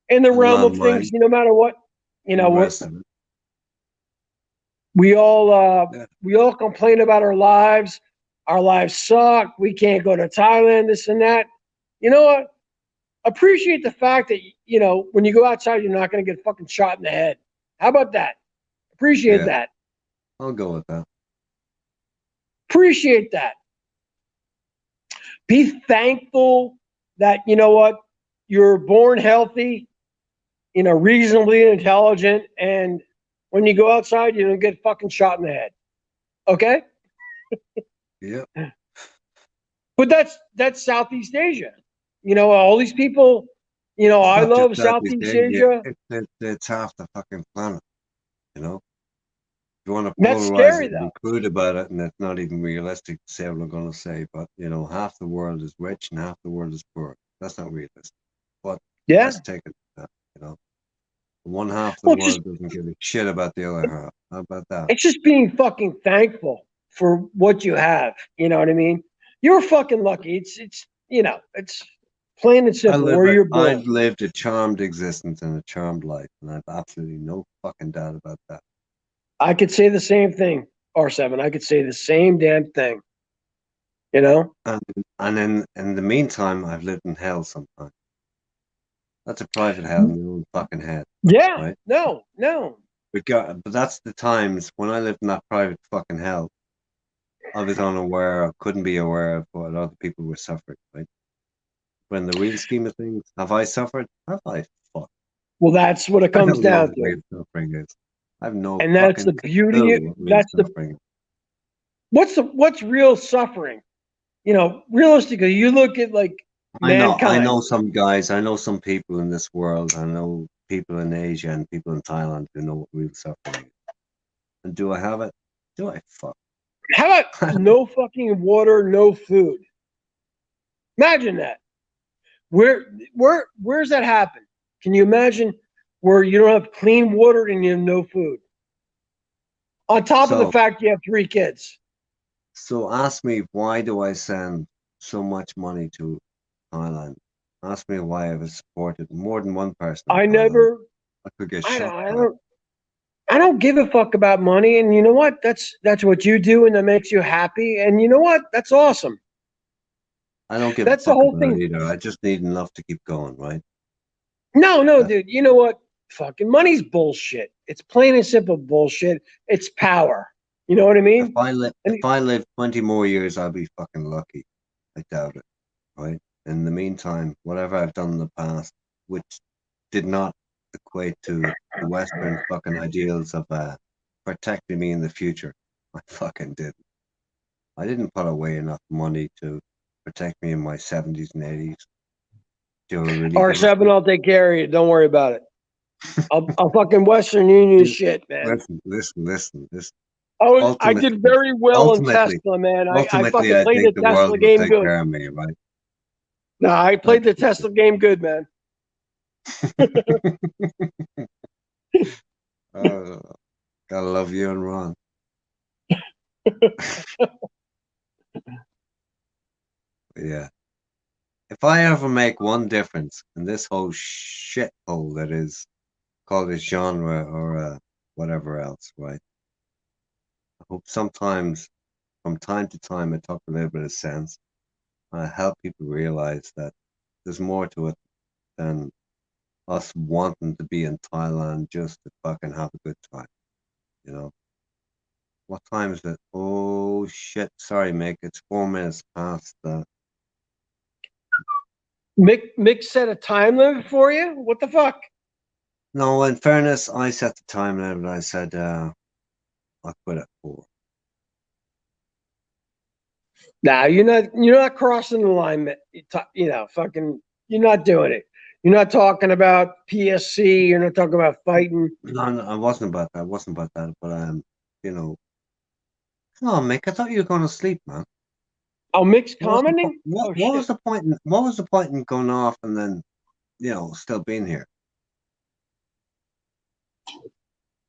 And realm of landline things, no matter what, and the what rest of it. we all complain about our lives. Our lives suck. We can't go to Thailand, this and that. You know what? Appreciate the fact that, when you go outside, you're not going to get fucking shot in the head. How about that? Appreciate Yeah. that. I'll go with that. Appreciate that. Be thankful that, you're born healthy, reasonably intelligent, and when you go outside, you don't get fucking shot in the head. Okay? Yeah. But that's Southeast Asia. All these people, I Not just love Southeast Southeast Asia. It's half the fucking planet, If you want to That's polarize scary, it and be crude about it, and it's not even realistic to say what I'm going to say, but, half the world is rich and half the world is poor. That's not realistic. But Yeah. let's take it to that, One half of the world doesn't give a shit about the other half. How about that? It's just being fucking thankful for what you have. You know what I mean? You're fucking lucky. It's plain and simple. Where you're born. I've lived a charmed existence and a charmed life, and I've absolutely no fucking doubt about that. I could say the same thing, R7. I could say the same damn thing. And in the meantime, I've lived in hell sometimes. That's a private hell in your own fucking head. Yeah. Right? No. But that's the times when I lived in that private fucking hell. I was unaware, I couldn't be aware of what other people were suffering, right? But in the real scheme of things, have I suffered? Have I? Fuck. Well, that's what it I comes don't know down what to. real suffering is. I have no And that's the fucking beauty. clue what real That's suffering is. what's real suffering? Realistically, you look at I mankind. know some guys, I know some people in this world, I know people in Asia and people in Thailand who know what real suffering is. And do I have it? Do I? Fuck. How about no fucking water, no food? Imagine that. Where's that happen? Can you imagine where you don't have clean water and you have no food? On top of the fact you have 3 kids. So ask me, why do I send so much money to Thailand? Ask me why I've supported more than one person. I could get shot. I don't give a fuck about money, and you know what? That's what you do, and that makes you happy. And you know what? That's awesome. I don't give That's a fuck the whole about thing. it either. I just need enough to keep going, right? No, dude. You know what? Fucking money's bullshit. It's plain and simple bullshit. It's power. You know what I mean? If I live 20 more years, I'll be fucking lucky. I doubt it, right? In the meantime, whatever I've done in the past, which did not equate to the Western fucking ideals of protecting me in the future, I fucking didn't. I didn't put away enough money to protect me in my 70s and 80s. R7, I'll take care of you. Don't worry about it. I'll fucking Western Union shit, man. Listen. I did very well in Tesla, man. I fucking played the Tesla game good. Care of me, right? No, I played the Tesla game good, man. Gotta love you and Ron. Yeah. If I ever make one difference in this whole shithole that is called a genre or whatever else, right? I hope sometimes, from time to time, I talk a little bit of sense. I help people realize that there's more to it than us wanting to be in Thailand just to fucking have a good time. What time is it? Oh shit! Sorry, Mick. It's 4 minutes past. Mick set a time limit for you? What the fuck? No, in fairness, I set the time limit. I said I'll quit at 4. Nah, you're not crossing the line. Fucking, you're not doing it. You're not talking about PSC. You're not talking about fighting. No, I wasn't about that. But come on, Mick. I thought you were going to sleep, man. Oh, Mick's commenting. What was the point? What was the point in going off and then, still being here?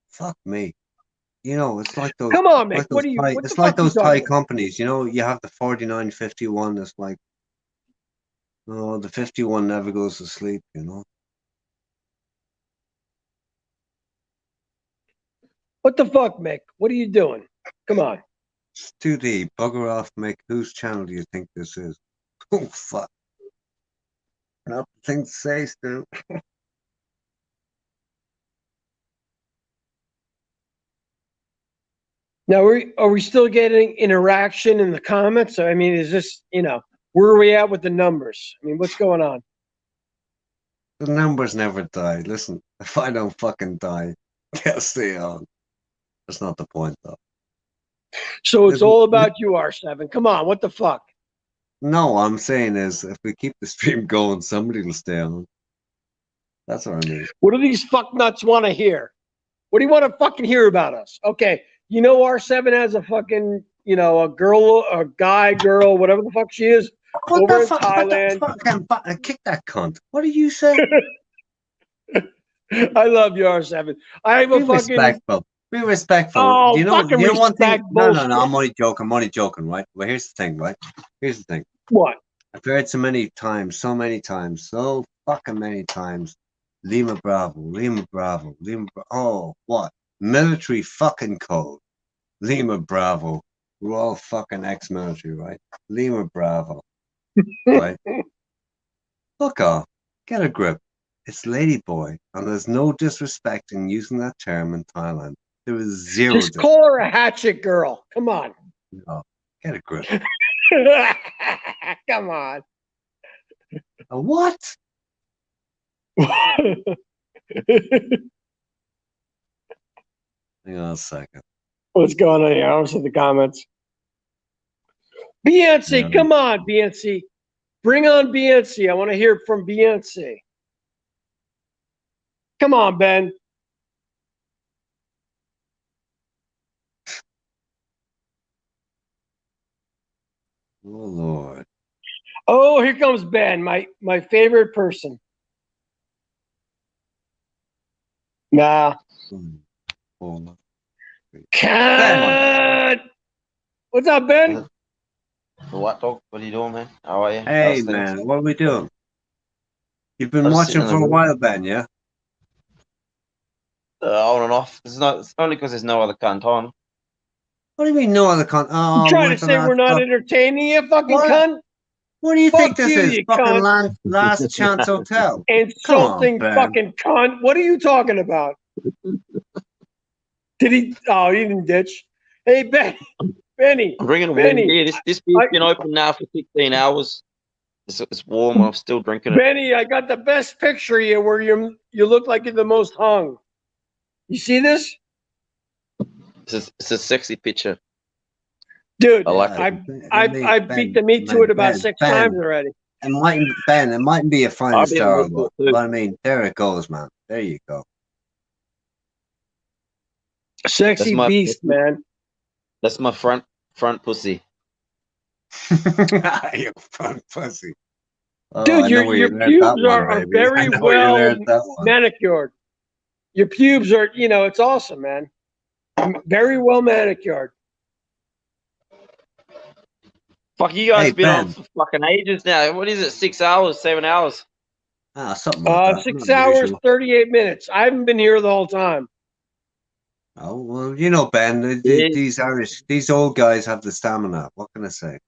Fuck me. You know, it's like those. Come on, Mick. Like What those are you? Thai, What the it's like fuck are you those Thai talking about? companies. You know, you have the 4951. That's like, oh, the 51 never goes to sleep. You know. What the fuck, Mick? What are you doing? Come on. Stu D, bugger off, Mick. Whose channel do you think this is? Oh fuck! Not the thing to say, Stu. Now, are we still getting interaction in the comments? I mean, is this, where are we at with the numbers? I mean, what's going on? The numbers never die. Listen, if I don't fucking die, they'll stay on. That's not the point, though. So it's all about you, R7. Come on, what the fuck? No, I'm saying is if we keep the stream going, somebody will stay on. That's what I mean. What do these fuck nuts want to hear? What do you want to fucking hear about us? Okay, R7 has a fucking, a girl, a guy, girl, whatever the fuck she is, over in Thailand. Kick that cunt. What do you say? I love you, R7. I have a fucking. Respectful. Be respectful. Oh, you know one thing? No, bullshit. I'm only joking. I'm only joking, right? Well, here's the thing, right? Here's the thing. What? I've heard so many times, so fucking many times. Lima Bravo, Lima Bravo, Lima Bravo. Oh, what? Military fucking code. Lima Bravo. We're all fucking ex-military, right? Lima Bravo. Right? Fuck off. Get a grip. It's Ladyboy, and there's no disrespect in using that term in Thailand. There is zero. Just call her a hatchet girl. Come on. No, get a grip. Come on. A what? Hang on a second. What's going on here? I was in the comments. BNC, Yeah. come on, BNC. Bring on BNC. I want to hear from BNC. Come on, Ben. Oh Lord. Oh, here comes Ben, my favorite person. Nah. Cat. What's up, Ben? What, dog? What are you doing, man? How are you? Hey, How's things? man, what are we doing? You've been I was watching sitting for in a the- while, Ben, yeah? On and off. It's only because there's no other cunt on. What do you mean, no other con? Oh, You trying to like the say we're last not fuck- entertaining you, fucking What? cunt? What do you Fuck think this you, is? you Fucking cunt. last chance hotel. Insulting Ben. fucking cunt. What are you talking about? Did he? Oh, he didn't ditch. Hey, Benny. I'm drinking a Benny. warm beer. This beer's been open now for 16 hours. It's warm. I'm still drinking it. Benny, I got the best picture of you where you look like you're the most hung. You see this? It's a sexy picture. Dude, I like I beat the meat to it about 6 times already. It mightn't be a fine I'll be star, able to but, do it too. I mean, there it goes, man. There you go. Sexy That's my- beast, man. That's my front pussy. You front pussy. Oh, I Dude, know your where you learned that pubes one, are baby. I very know where you well learned that one. manicured. Your pubes are, it's awesome, man. Very well manicured. Fuck, you guys Hey, been on Ben. for fucking ages now. What is it? 6 hours, 7 hours? Ah, something like that. 6 Not hours, unusual. 38 minutes. I haven't been here the whole time. Oh, well, you know, Ben, Yeah. these old guys have the stamina. What can I say?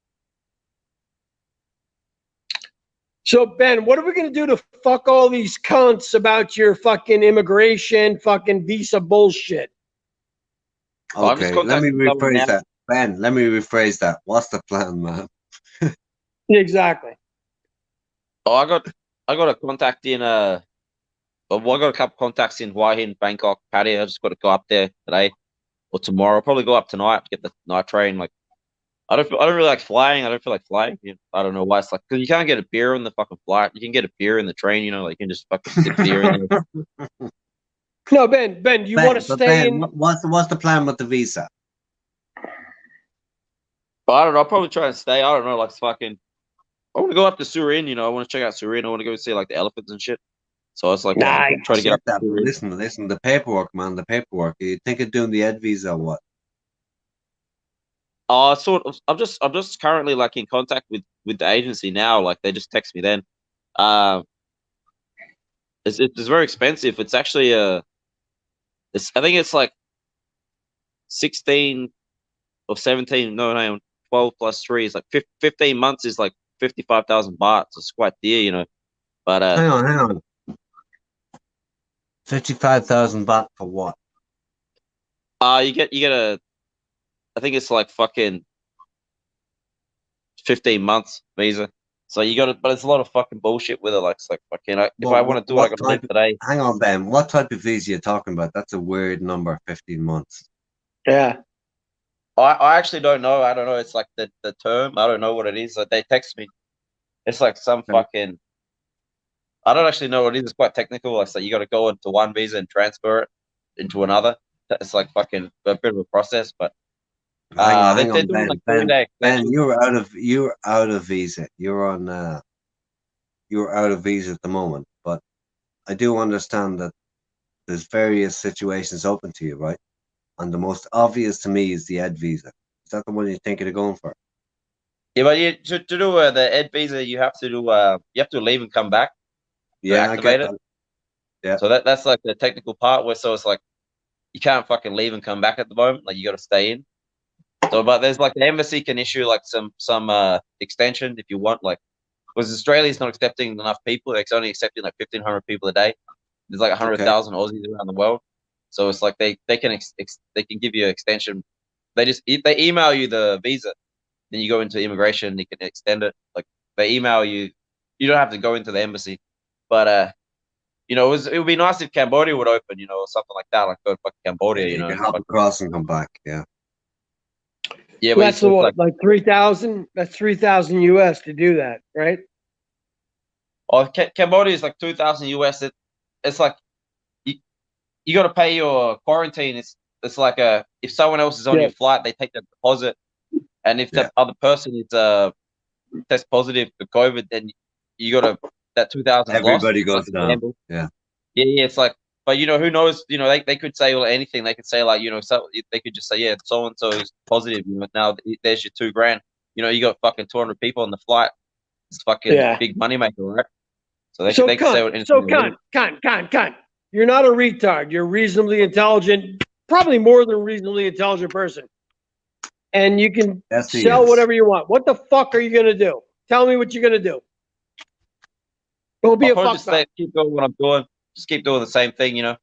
So, Ben, what are we going to do to fuck all these cunts about your fucking immigration, fucking visa bullshit? I'm just Okay, let me contacting the government rephrase now. that. Ben, let me rephrase that. What's the plan, man? Exactly. Oh, I got a contact in I got a couple contacts in Hua Hin, Bangkok, Pattaya. I just got to go up there today or tomorrow. I'll probably go up tonight, get the night train. Like, I don't really like flying. I don't feel like flying. I don't know why. It's like, because you can't get a beer on the fucking flight. You can get a beer in the train. Like you can just fucking stick beer in there. No, Ben, you want to stay in? What's the plan with the visa? But I don't know. I'll probably try and stay. I don't know. Like fucking, I want to go up to Surin. I want to check out Surin. I want to go see like the elephants and shit. So I was like, Nice. trying to get up. that. Listen, the paperwork, man, the paperwork. You think of doing the Ed visa or what? Sort of. I'm just currently like in contact with the agency now. Like they just text me then. It's very expensive. It's actually I think it's like 16 or 17. No, 12 plus 3 is like 15 months is like 55,000 baht. So it's quite dear, you know. But Hang on. 55,000 baht for what? you get I think it's like fucking 15 months visa. So you got it, but it's a lot of fucking bullshit with it. Like, it's like fucking. If I want to do it, I got to leave today. Hang on, Ben. What type of visa are you talking about? That's a weird number. 15 months. Yeah. I actually don't know. I don't know. It's like the term. I don't know what it is. Like they text me. It's like some fucking. I don't actually know what it is. It's quite technical. Like, so you got to go into one visa and transfer it into another. It's like fucking a bit of a process, but. Hang on, Ben, you're out of visa. You're out of visa at the moment. But I do understand that there's various situations open to you, right? And the most obvious to me is the Ed visa. Is that the one you're thinking of going for? Yeah, but to do the Ed visa, you have to leave and come back. Yeah, activate I it. get that. Yeah. So that's like the technical part where it's like you can't fucking leave and come back at the moment. Like you got to stay in. So, but there's like the embassy can issue like some extension if you want, like, because Australia's not accepting enough people. It's only accepting like 1,500 people a day. There's like 100,000 Aussies around the world. So it's like they can give you an extension. They email you the visa, then you go into immigration and you can extend it. Like they email you, you don't have to go into the embassy. But you know, it would be nice if Cambodia would open, you know, or something like that, like go to Cambodia, You you know, can hop across and come back. Yeah. Yeah, Well, but that's like 3,000. That's 3,000 US to do that, right? Oh, Cambodia is like 2,000 US. It's like you got to pay your quarantine. It's like if someone else is on your flight, they take the deposit, and if that other person is test positive for COVID, then you got to that 2,000. Everybody goes down. Yeah. Yeah. It's like, but you know, who knows? You know, they could say anything. They could say like, you know, so they could just say, yeah, so and so is positive. You know, now there's your $2,000. You know, you got fucking 200 people on the flight. It's fucking big money maker, right? So they could say what cunt. You're not a retard. You're reasonably intelligent, probably more than a reasonably intelligent person. And you can sell whatever you want. What the fuck are you gonna do? Tell me what you're gonna do. Don't be a fuck up. Keep doing what I'm doing. Just keep doing the same thing, you know.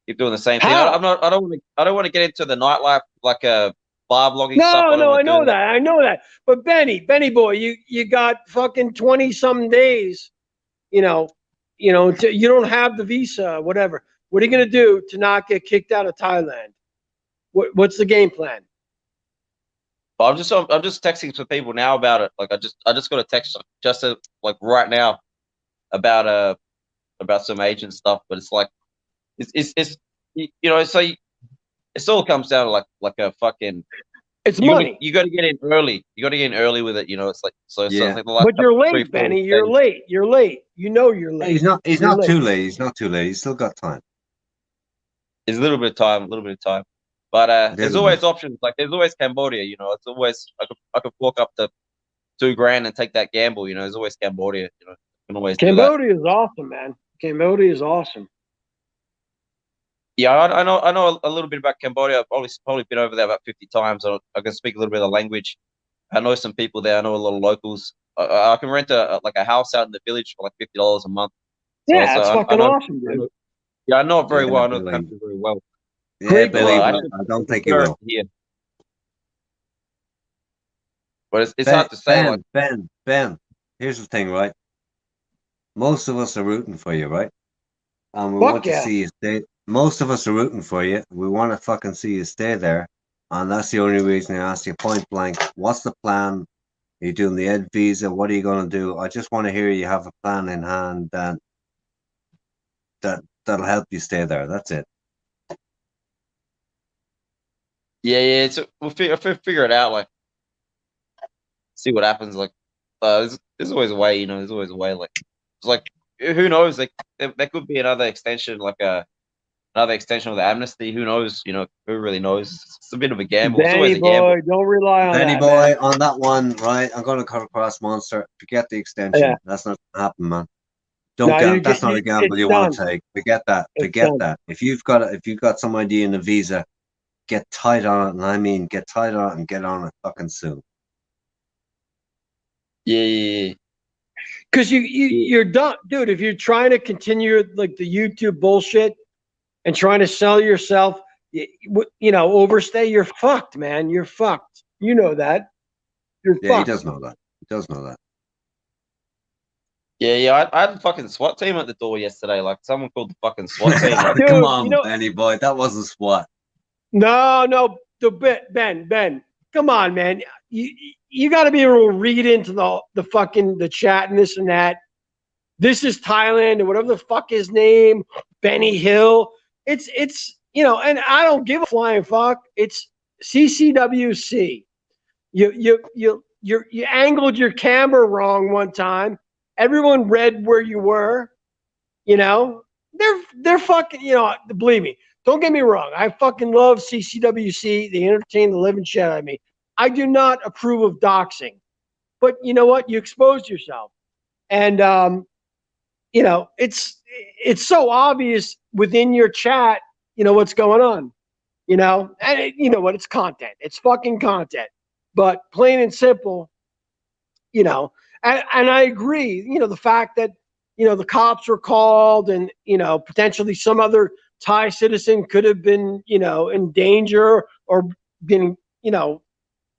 Keep doing the same thing. I don't want to get into the nightlife like a bar blogging stuff. No, I know that. But Benny boy, you got fucking 20-some days. You know, you don't have the visa, whatever. What are you gonna do to not get kicked out of Thailand? What's the game plan? I'm just texting some people now about it. Like I just got a text like right now about some agent stuff, but it's like it's you know, so it all comes down to like a fucking money. You got to get in early. You got to get in early with it. You know, it's like so. Yeah. Like but you're late, Benny. You're late. You're late. You know you're late. He's not too late. He's not too late. He's still got time. There's a little bit of time. But there's always options. Like there's always Cambodia. You know, it's always I could walk up to $2,000 and take that gamble. You know, there's always Cambodia. You know, you can always Cambodia is awesome, man. Cambodia is awesome. Yeah, I know a little bit about Cambodia. I've probably been over there about 50 times. I can speak a little bit of the language. I know some people there. I know a lot of locals. I can rent a house out in the village for like $50 a month. Yeah, that's fucking awesome, dude. Yeah, I know it very well. I know the country very well. Yeah, Billy, I don't think you will. Here. But it's hard to say. Ben, here's the thing, right? Most of us are rooting for you, right? And we want to see you stay. Most of us are rooting for you. We want to fucking see you stay there. And that's the only reason I asked you point blank, what's the plan? Are you doing the Ed visa? What are you going to do? I just want to hear you have a plan in hand that'll help you stay there. That's it. Yeah. We'll figure it out. Like, see what happens. Like, there's always a way. You know, there's always a way. Like, it's like who knows? Like there could be another extension, like another extension of the amnesty. Who knows? You know, who really knows? It's a bit of a gamble. It's always Benny a gamble. boy, don't rely on Benny that, boy, man. on that one, right? I'm gonna cut across Monster. Forget the extension. Yeah. That's not gonna happen, man. Don't No, gamble. you That's get- not a you- gamble it's you want to done. take. Forget that. It's Forget done. that. If you've got some idea in a visa, get tight on it, and I mean get tight on it and get on it fucking soon. Yeah. Because you're done, dude. If you're trying to continue like the YouTube bullshit and trying to sell yourself, overstay, you're fucked, man. You're fucked. You know that. You're Yeah, he fucked. does know that. He does know that. Yeah. I had a fucking SWAT team at the door yesterday. Like someone called the fucking SWAT team. Like, Dude, Come on, you know- Benny boy. That wasn't SWAT. No, Ben, come on, man. You got to be able to read into the chat and this and that. This is Thailand and whatever the fuck his name, Benny Hill. It's and I don't give a flying fuck. It's CCWC. You angled your camera wrong one time. Everyone read where you were. They're fucking. Believe me. Don't get me wrong. I fucking love CCWC. They entertain the living shit out of me. I do not approve of doxing, but you know what? You exposed yourself, and it's so obvious within your chat. What's going on. And you know what? It's content. It's fucking content. But plain and simple, and I agree. The fact that the cops were called, and potentially some other Thai citizen could have been, in danger or been,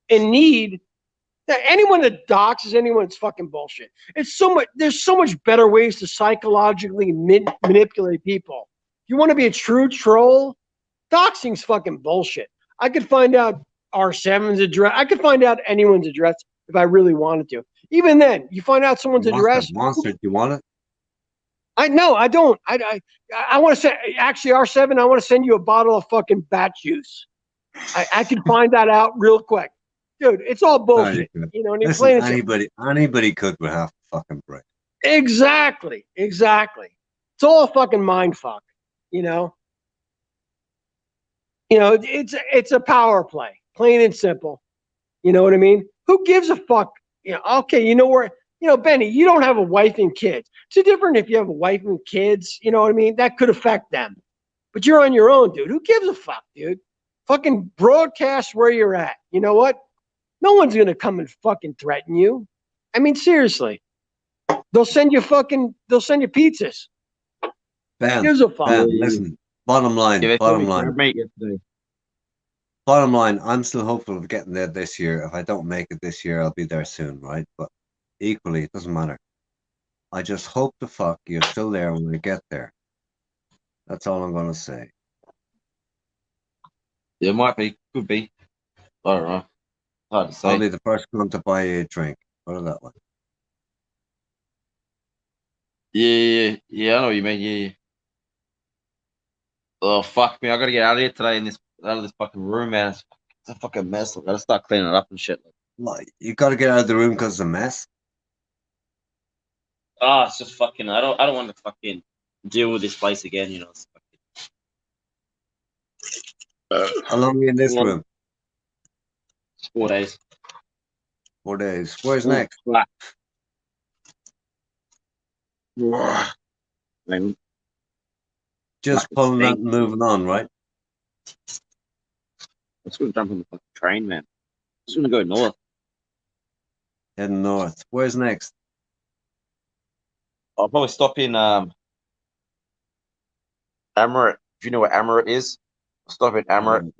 in need. Anyone that doxes anyone, it's fucking bullshit. There's so much better ways to psychologically manipulate people. If you want to be a true troll, doxing's fucking bullshit. I could find out R7's address. I could find out anyone's address if I really wanted to. Even then, you find out someone's address. Monster, do you want it? I don't. I want to say, actually, R7, I want to send you a bottle of fucking bat juice. I can find that out real quick. Dude, it's all bullshit. No, You know what I mean? Listen, Plain and simple. anybody could with half a fucking brain. Exactly. It's all a fucking mind fuck. It's a power play, plain and simple. You know what I mean? Who gives a fuck? Okay, Benny, you don't have a wife and kids. It's different if you have a wife and kids, you know what I mean? That could affect them. But you're on your own, dude. Who gives a fuck, dude? Fucking broadcast where you're at. You know what? No one's going to come and fucking threaten you. I mean, seriously. They'll send you pizzas. Ben, Here's a fuck. listen, bottom line, I'm still hopeful of getting there this year. If I don't make it this year, I'll be there soon, right? But equally, it doesn't matter. I just hope the fuck you're still there when we get there. That's all I'm going to say. It might be, could be. I don't know. Hard to say. I'll be the first one to buy you a drink. Put it that way. Yeah, I know what you mean. Yeah. Oh fuck me! I gotta get out of here today out of this fucking room, man. It's a fucking mess. I gotta start cleaning it up and shit. Like, you got to get out of the room because it's a mess. Oh, it's just fucking. I don't want to fucking deal with this place again. It's fucking, How long are you in this room? 4 days. 4 days. Where's next? Just pulling up and moving on, right? I'm just gonna jump on the fucking train, man. I'm just gonna go north. Heading north. Where's next? I'll probably stop in Amaret. If you know where Amaret is, I'll stop in Amaret.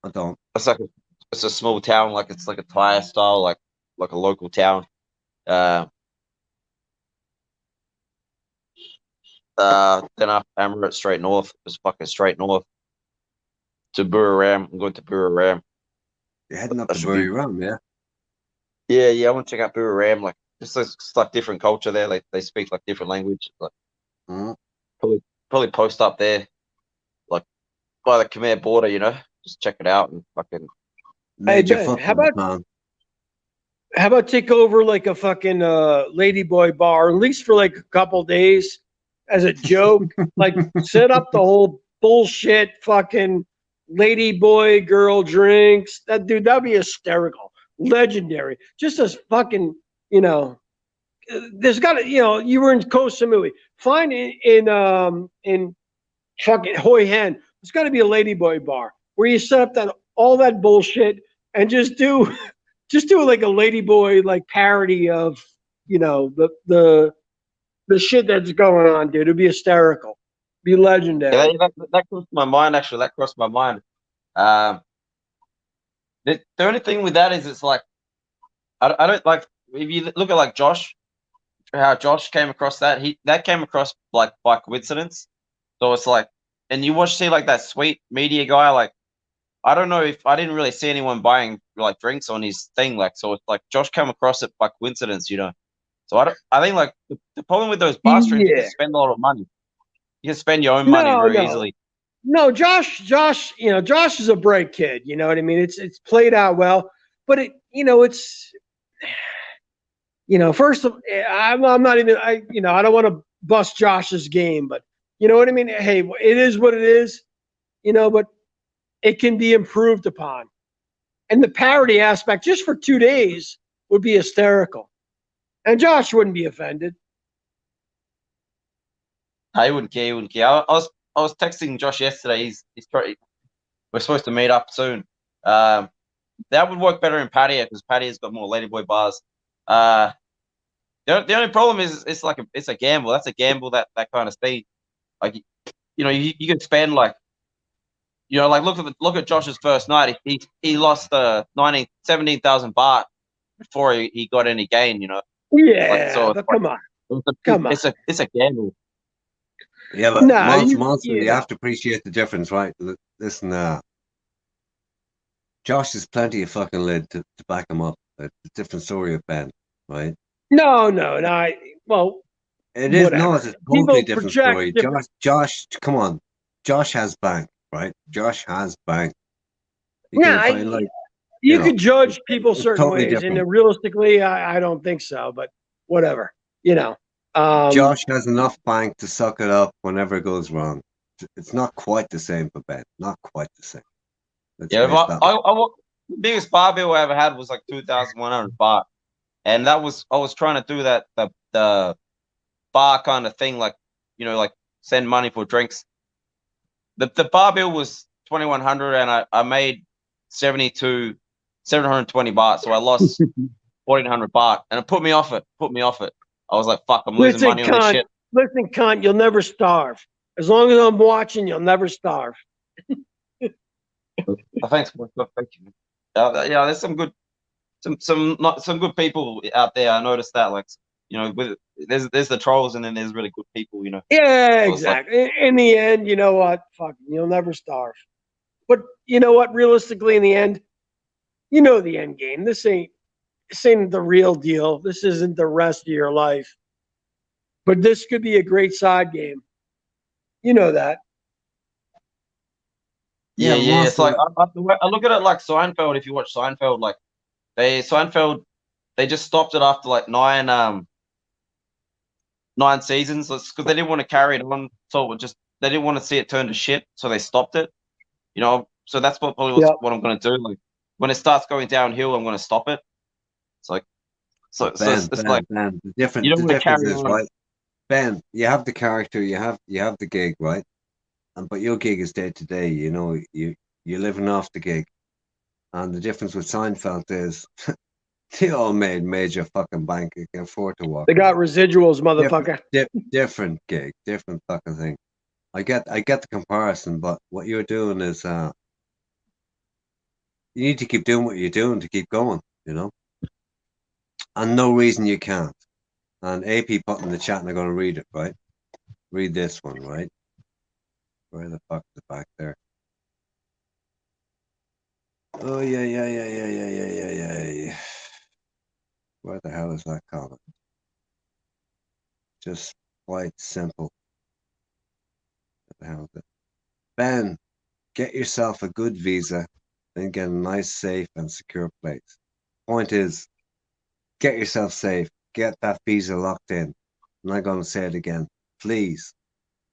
I don't. It's a small town, like it's like a Thai style, like a local town. Then after Amaret, straight north, just fucking straight north to Buriram. I'm going to Buriram. You're heading up to Buriram, yeah? Yeah. I want to check out Buriram. Like, it's like different culture there. Like, they speak like different language. Like, probably post up there, like by the Khmer border. Just check it out and fucking. Hey, Ben, how how about take over like a fucking Ladyboy bar, at least for like a couple days as a joke? Like set up the whole bullshit fucking Ladyboy girl drinks. That'd be hysterical. Legendary. Just as fucking, there's got to, you were in Koh Samui. Find in fucking Hoi Hen, there's got to be a Ladyboy bar where you set up all that bullshit and just do like a Ladyboy like parody of the shit that's going on, dude. It'd be hysterical, be legendary. Yeah, that crossed my mind actually. That crossed my mind. The only thing with that is it's like I don't like if you look at like Josh, how Josh came across that that came across like by coincidence. So it's like, and you see like that sweet media guy, like I don't know if I didn't really see anyone buying like drinks on his thing, like so it's like Josh came across it by coincidence, So I think like the problem with those bar streams, you can spend a lot of money. You can spend your own money very easily. No, Josh, Josh is a bright kid. You know what I mean? It's played out well, but it's first of I'm not even I don't want to bust Josh's game, but you know what I mean? Hey, it is what it is, but it can be improved upon. And the parody aspect just for 2 days would be hysterical. And Josh wouldn't be offended. I wouldn't care. He wouldn't care. I was texting Josh yesterday. We're supposed to meet up soon. That would work better in Pattaya because Pattaya's got more Ladyboy bars. The only problem is it's a gamble. That's a gamble that kind of thing. Like you can spend like look at Josh's first night. He lost 17,000 baht before he got any gain. Yeah, come on. It's a gamble. Yeah, but Monster, you have to appreciate the difference, right? Listen, Josh has plenty of fucking lid to back him up. A different story of Ben, right? No. Well, it is. Whatever. No, it's a totally People different story. project Josh, come on. Josh has bank, right? Josh has bank. You could judge people certain totally ways, different. and realistically, I don't think so. But whatever, Josh has enough bank to suck it up whenever it goes wrong. It's not quite the same for Ben. Not quite the same. The biggest bar bill I ever had was like 2,100 baht, and I was trying to do that the bar kind of thing, like like send money for drinks. The bar bill was 2,100, and I made 720 baht, so I lost 1,400 baht, and it put me off it. I was like, fuck, I'm losing money on this shit. Listen, cunt, you'll never starve. As long as I'm watching, you'll never starve. Thanks, thank you. Yeah, there's some good people out there. I noticed that, like, there's the trolls, and then there's really good people, Yeah, So exactly. In the end, you know what? Fuck, you'll never starve. But you know what? Realistically, in the end, the end game. This ain't the real deal. This isn't the rest of your life. But this could be a great side game. You know that. Yeah. It's like I look at it like Seinfeld. If you watch Seinfeld, like they just stopped it after like 9 seasons because they didn't want to carry it on. So they didn't want to see it turn to shit, so they stopped it. So that's what what I'm going to do. Like when it starts going downhill, I'm going to stop it. It's like it's like Ben, the difference is on. right. Ben, you have the character, you have the gig, right? But your gig is day to day. You're living off the gig, and the difference with Seinfeld is they all made major fucking bank. You can afford to walk. They got residuals, motherfucker. Different gig, different fucking thing. I get the comparison, but what you're doing is you need to keep doing what you're doing to keep going. And no reason you can't. And AP put in the chat, and I'm going to read it, right? Read this one, right? Where the fuck is it back there? Oh, yeah. Where the hell is that comment? Just quite simple. What the hell is it? Ben, get yourself a good visa and get a nice, safe, and secure place. Point is, get yourself safe. Get that visa locked in. I'm not going to say it again. Please,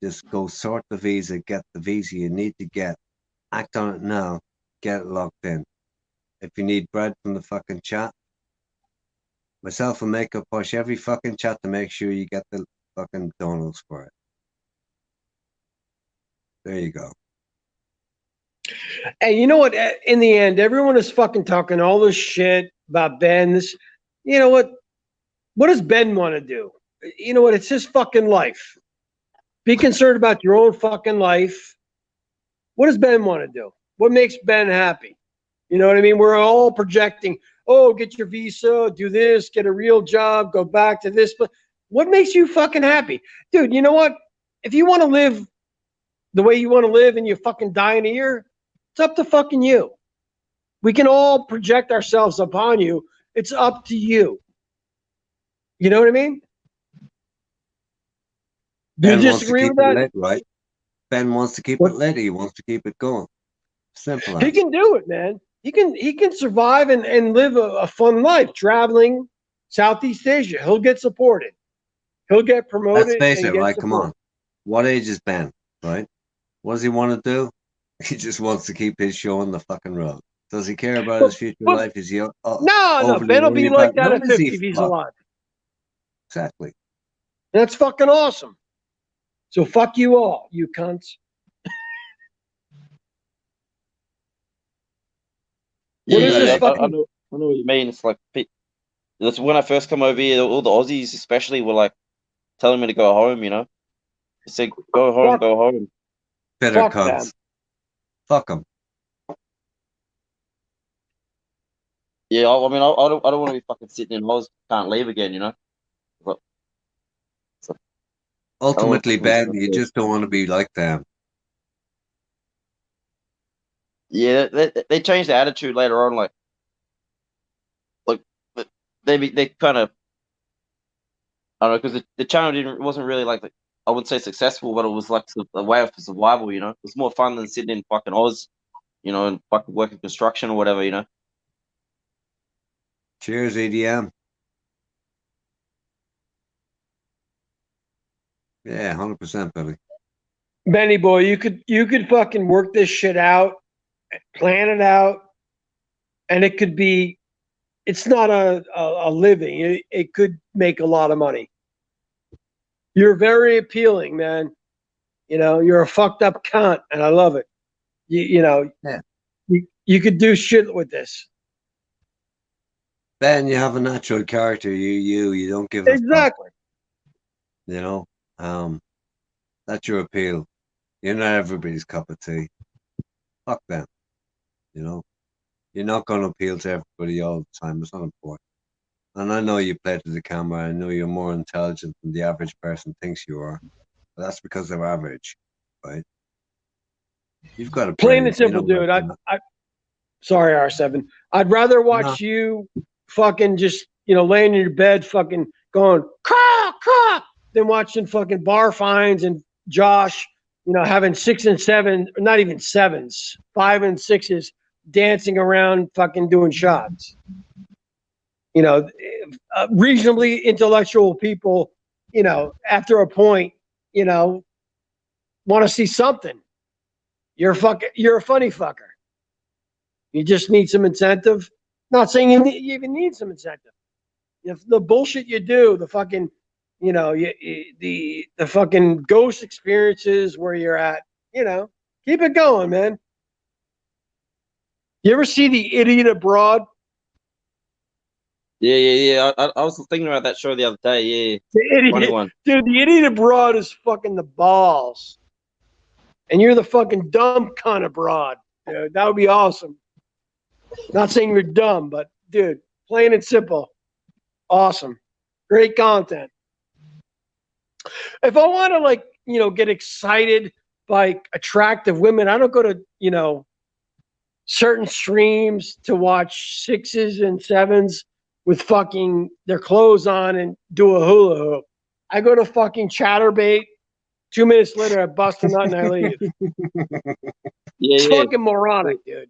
just go sort the visa, get the visa you need to get. Act on it now. Get it locked in. If you need bread from the fucking chat, myself and Makeup push every fucking chat to make sure you get the fucking donuts for it. There you go. And you know what? In the end, everyone is fucking talking all this shit about Ben. This, you know what? What does Ben want to do? You know what? It's his fucking life. Be concerned about your own fucking life. What does Ben want to do? What makes Ben happy? You know what I mean? We're all projecting, oh, get your visa, do this, get a real job, go back to this. But what makes you fucking happy? Dude, you know what? If you want to live the way you want to live and you fucking die in a year, it's up to fucking you. We can all project ourselves upon you. It's up to you. You know what I mean? Do you Ben wants to disagree keep with that? it lit, right? Ben wants to keep it lit. He wants to keep it going. Simple. He can do it, man. He can survive and live a fun life traveling Southeast Asia. He'll get supported. He'll get promoted. Let's face and it, get right? Come supported. on. What age is Ben, right? What does he want to do? He just wants to keep his show on the fucking road. Does he care about his future life? Is he No, overly Ben will be worried like about- that No, at is he? 50 if he's Fuck. alive. Exactly. That's fucking awesome. So fuck you all, you cunts. What is this I fucking? know what you mean. It's like that's when I first come over here. All the Aussies, especially, were like telling me to go home. You know, they said, "Go home, Fuck. go home." Bitter Fuck cunts. them. Fuck them. Yeah, I mean, I don't want to be fucking sitting in Oz, can't leave again. You know. But, Ultimately, Ben, fucking- you just don't want to be like them. Yeah, they changed the attitude later on. Like they kind of, I don't know, because the channel wasn't really like I wouldn't say successful, but it was like a way of survival. You know, it was more fun than sitting in fucking Oz, you know, and fucking working construction or whatever. You know. Cheers, EDM. Yeah, 100%, Billy. Benny boy, you could fucking work this shit out, plan it out, and it could be. It's not a living. It could make a lot of money. You're very appealing, man. You know, you're a fucked up cunt, and I love it. You know, Yeah. you could do shit with this. Ben, you have a natural character. You don't give a fuck. Exactly. You know, that's your appeal. You're not everybody's cup of tea. Fuck them. You know, you're not going to appeal to everybody all the time. It's not important. And I know you play to the camera. I know you're more intelligent than the average person thinks you are. But that's because they're average, right? You've got to Plain and simple, dude. Sorry, R7. I'd rather watch you fucking just, you know, laying in your bed fucking going, caw, caw, than watching fucking Bar Fines and Josh, you know, having 6 and 7, not even 7s, 5 and 6s, dancing around fucking doing shots. You know, reasonably intellectual people, you know, after a point, you know, want to see something. You're a funny fucker. You just need some incentive. Not saying you even need some incentive. If the bullshit you do, the fucking, you know, the fucking ghost experiences where you're at, you know, keep it going, man. You ever see The Idiot Abroad? Yeah. I was thinking about that show the other day. Yeah, The Idiot, funny one. dude. The Idiot Abroad is fucking the balls, and you're the fucking dumb cunt abroad, dude. That would be awesome. Not saying you're dumb, but dude, plain and simple, awesome, great content. If I want to, like, you know, get excited by attractive women, I don't go to, you know, certain streams to watch 6s and 7s with fucking their clothes on and do a hula hoop. I go to fucking Chatterbait. 2 minutes later, I bust a nut and I leave. It's fucking moronic, dude.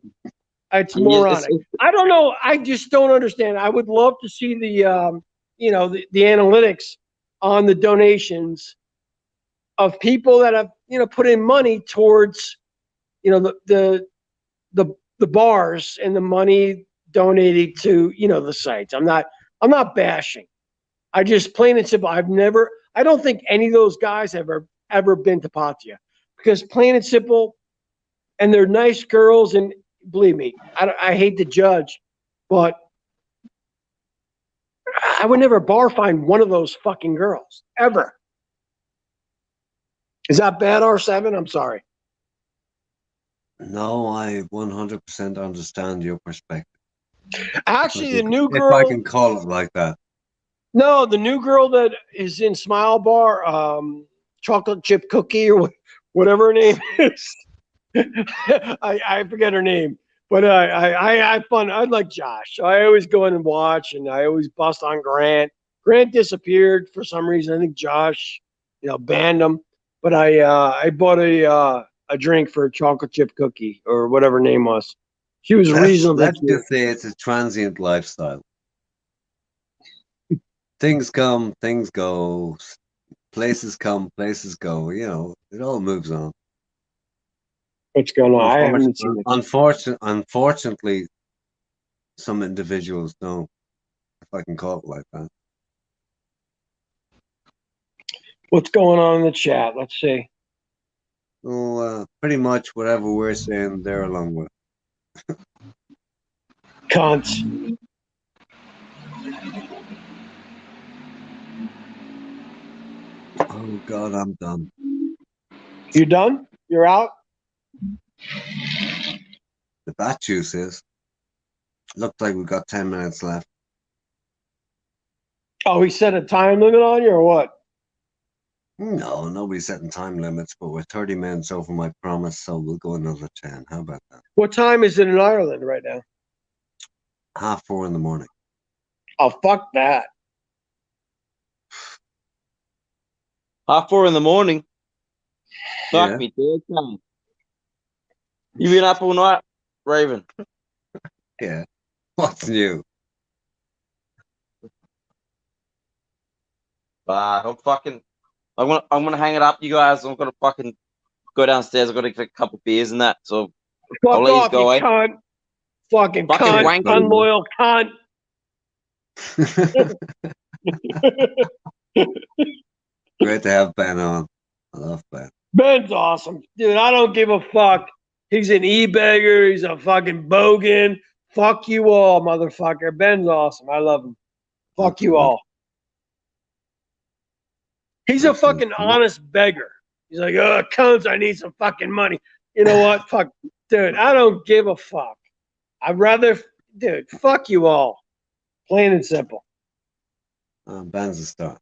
It's And you- it's- moronic. I don't know. I just don't understand. I would love to see the the analytics on the donations of people that have put in money towards the bars and the money donated to the sites. I'm not bashing. I just plain and simple. I don't think any of those guys have ever been to Pattaya, because plain and simple, and they're nice girls, and believe me, I hate to judge, but I would never bar find one of those fucking girls ever. Is that bad, R7? I'm sorry. No, I 100% understand your perspective. Actually, the new If I girl. can call it like that. No, the new girl that is in Smile Bar, chocolate chip cookie or whatever her name is. I forget her name, but I fun. I like Josh. I always go in and watch, and I always bust on Grant. Grant disappeared for some reason. I think Josh, banned him. But I bought a drink for a chocolate chip cookie or whatever her name was. She was reasonably Let's cute. just say it's a transient lifestyle. Things come, things go. Places come, places go. It all moves on. What's going on? I haven't seen it. Unfortunately, some individuals don't, if I can call it like that. What's going on in the chat? Let's see. Well, pretty much whatever we're saying, they're along with. Cunts. Oh God, I'm done. You done? You're out? The bat juice is. Looks like we've got 10 minutes left. Oh, he set a time limit on you or what? No, nobody's setting time limits, but we're 30 minutes over my promise, so we'll go another 10. How about that? What time is it in Ireland right now? 4:30 in the morning. Oh, fuck that. 4:30 in the morning. Fuck Yeah. me, dude. Man. You been up all night, Raven? Yeah. What's new? I'm gonna hang it up, you guys. I'm gonna fucking go downstairs. I've got to get a couple beers and that. So Fuck I'll let you off, go, you eh? cunt. Fucking Fucking cunt. wanker. Unloyal cunt. Great to have Ben on. I love Ben. Ben's awesome. Dude, I don't give a fuck. He's an e-bagger. He's a fucking bogan. Fuck you all, motherfucker. Ben's awesome. I love him. Fuck you all. He's a fucking honest beggar. He's like, oh, cunts, I need some fucking money. You know what? Fuck. Dude, I don't give a fuck. I'd rather, dude, fuck you all. Plain and simple. Ben's a star.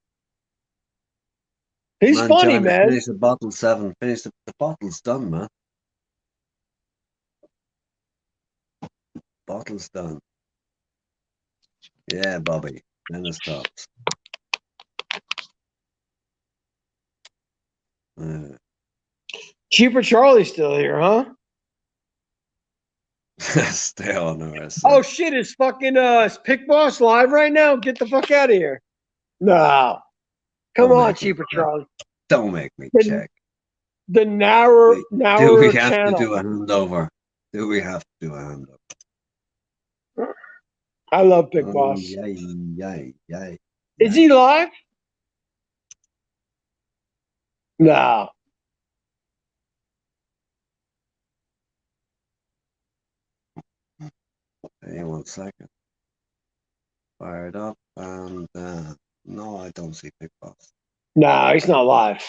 He's funny, John, man. Finish the bottle 7. Finish the bottle's done, man. Bottle's done. Yeah, Bobby. Then it stops. Cheaper Charlie's still here, huh? Stay on the rest. Oh shit, is fucking is Pick Boss live right now? Get the fuck out of here. No. Come Don't on, make me Cheaper check. Charlie. Don't make me check. The narrower Do we have channel. to do a handover? Do we have to do a handover? I love Big Boss. Yay. Is he live? No. Hey, 1 second. Fire it up, and no, I don't see Big Boss. No, he's not live.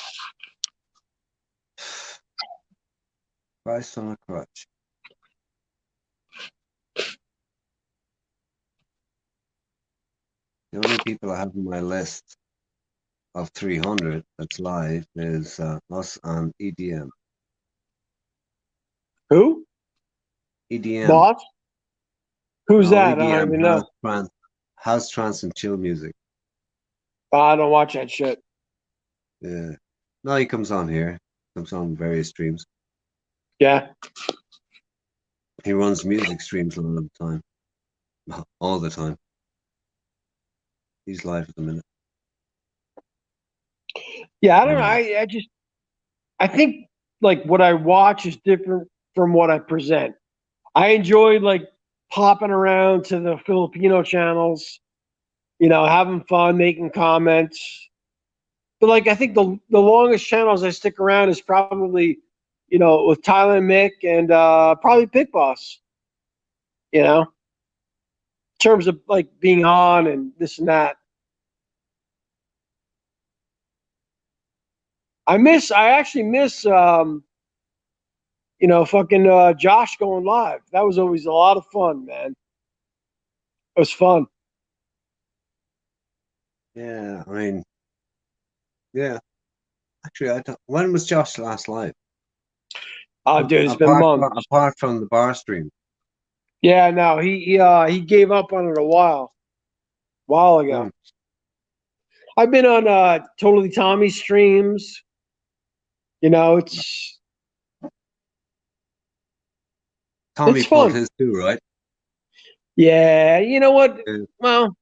Christ on a crutch. The only people I have on my list of 300 that's live is us and EDM. Who? EDM. Boss? Who's No, that? I EDM, don't even know. House trance and chill music. I don't watch that shit. Yeah. No, he comes on here. Comes on various streams. Yeah. He runs music streams a lot of the time. All the time. He's live at the minute. Yeah, I don't know. I think like what I watch is different from what I present. I enjoy like popping around to the Filipino channels, having fun, making comments. But like I think the longest channels I stick around is probably, with Thailand Mick and probably Big Boss. In terms of like being on and this and that. I actually miss fucking Josh going live. That was always a lot of fun, man. It was fun. Yeah, I mean, yeah. Actually, I don't. When was Josh last live? Oh, dude, it's been months. Apart from the bar stream. Yeah, no, he gave up on it a while ago. I've been on Totally Tommy streams. It's Tommy it's fun. pulled his too, right? Yeah, you know what? Well,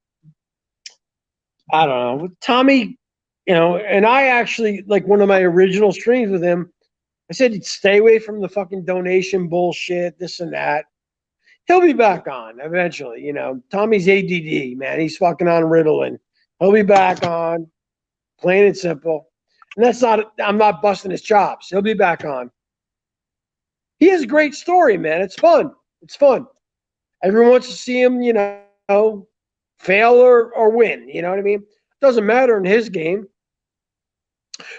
I don't know. With Tommy, and I actually, like one of my original streams with him, I said he'd stay away from the fucking donation bullshit, this and that. He'll be back on eventually, Tommy's ADD, man. He's fucking on Ritalin. He'll be back on, plain and simple. And I'm not busting his chops. He'll be back on. He has a great story, man. It's fun. It's fun. Everyone wants to see him, fail or win. You know what I mean? Doesn't matter in his game.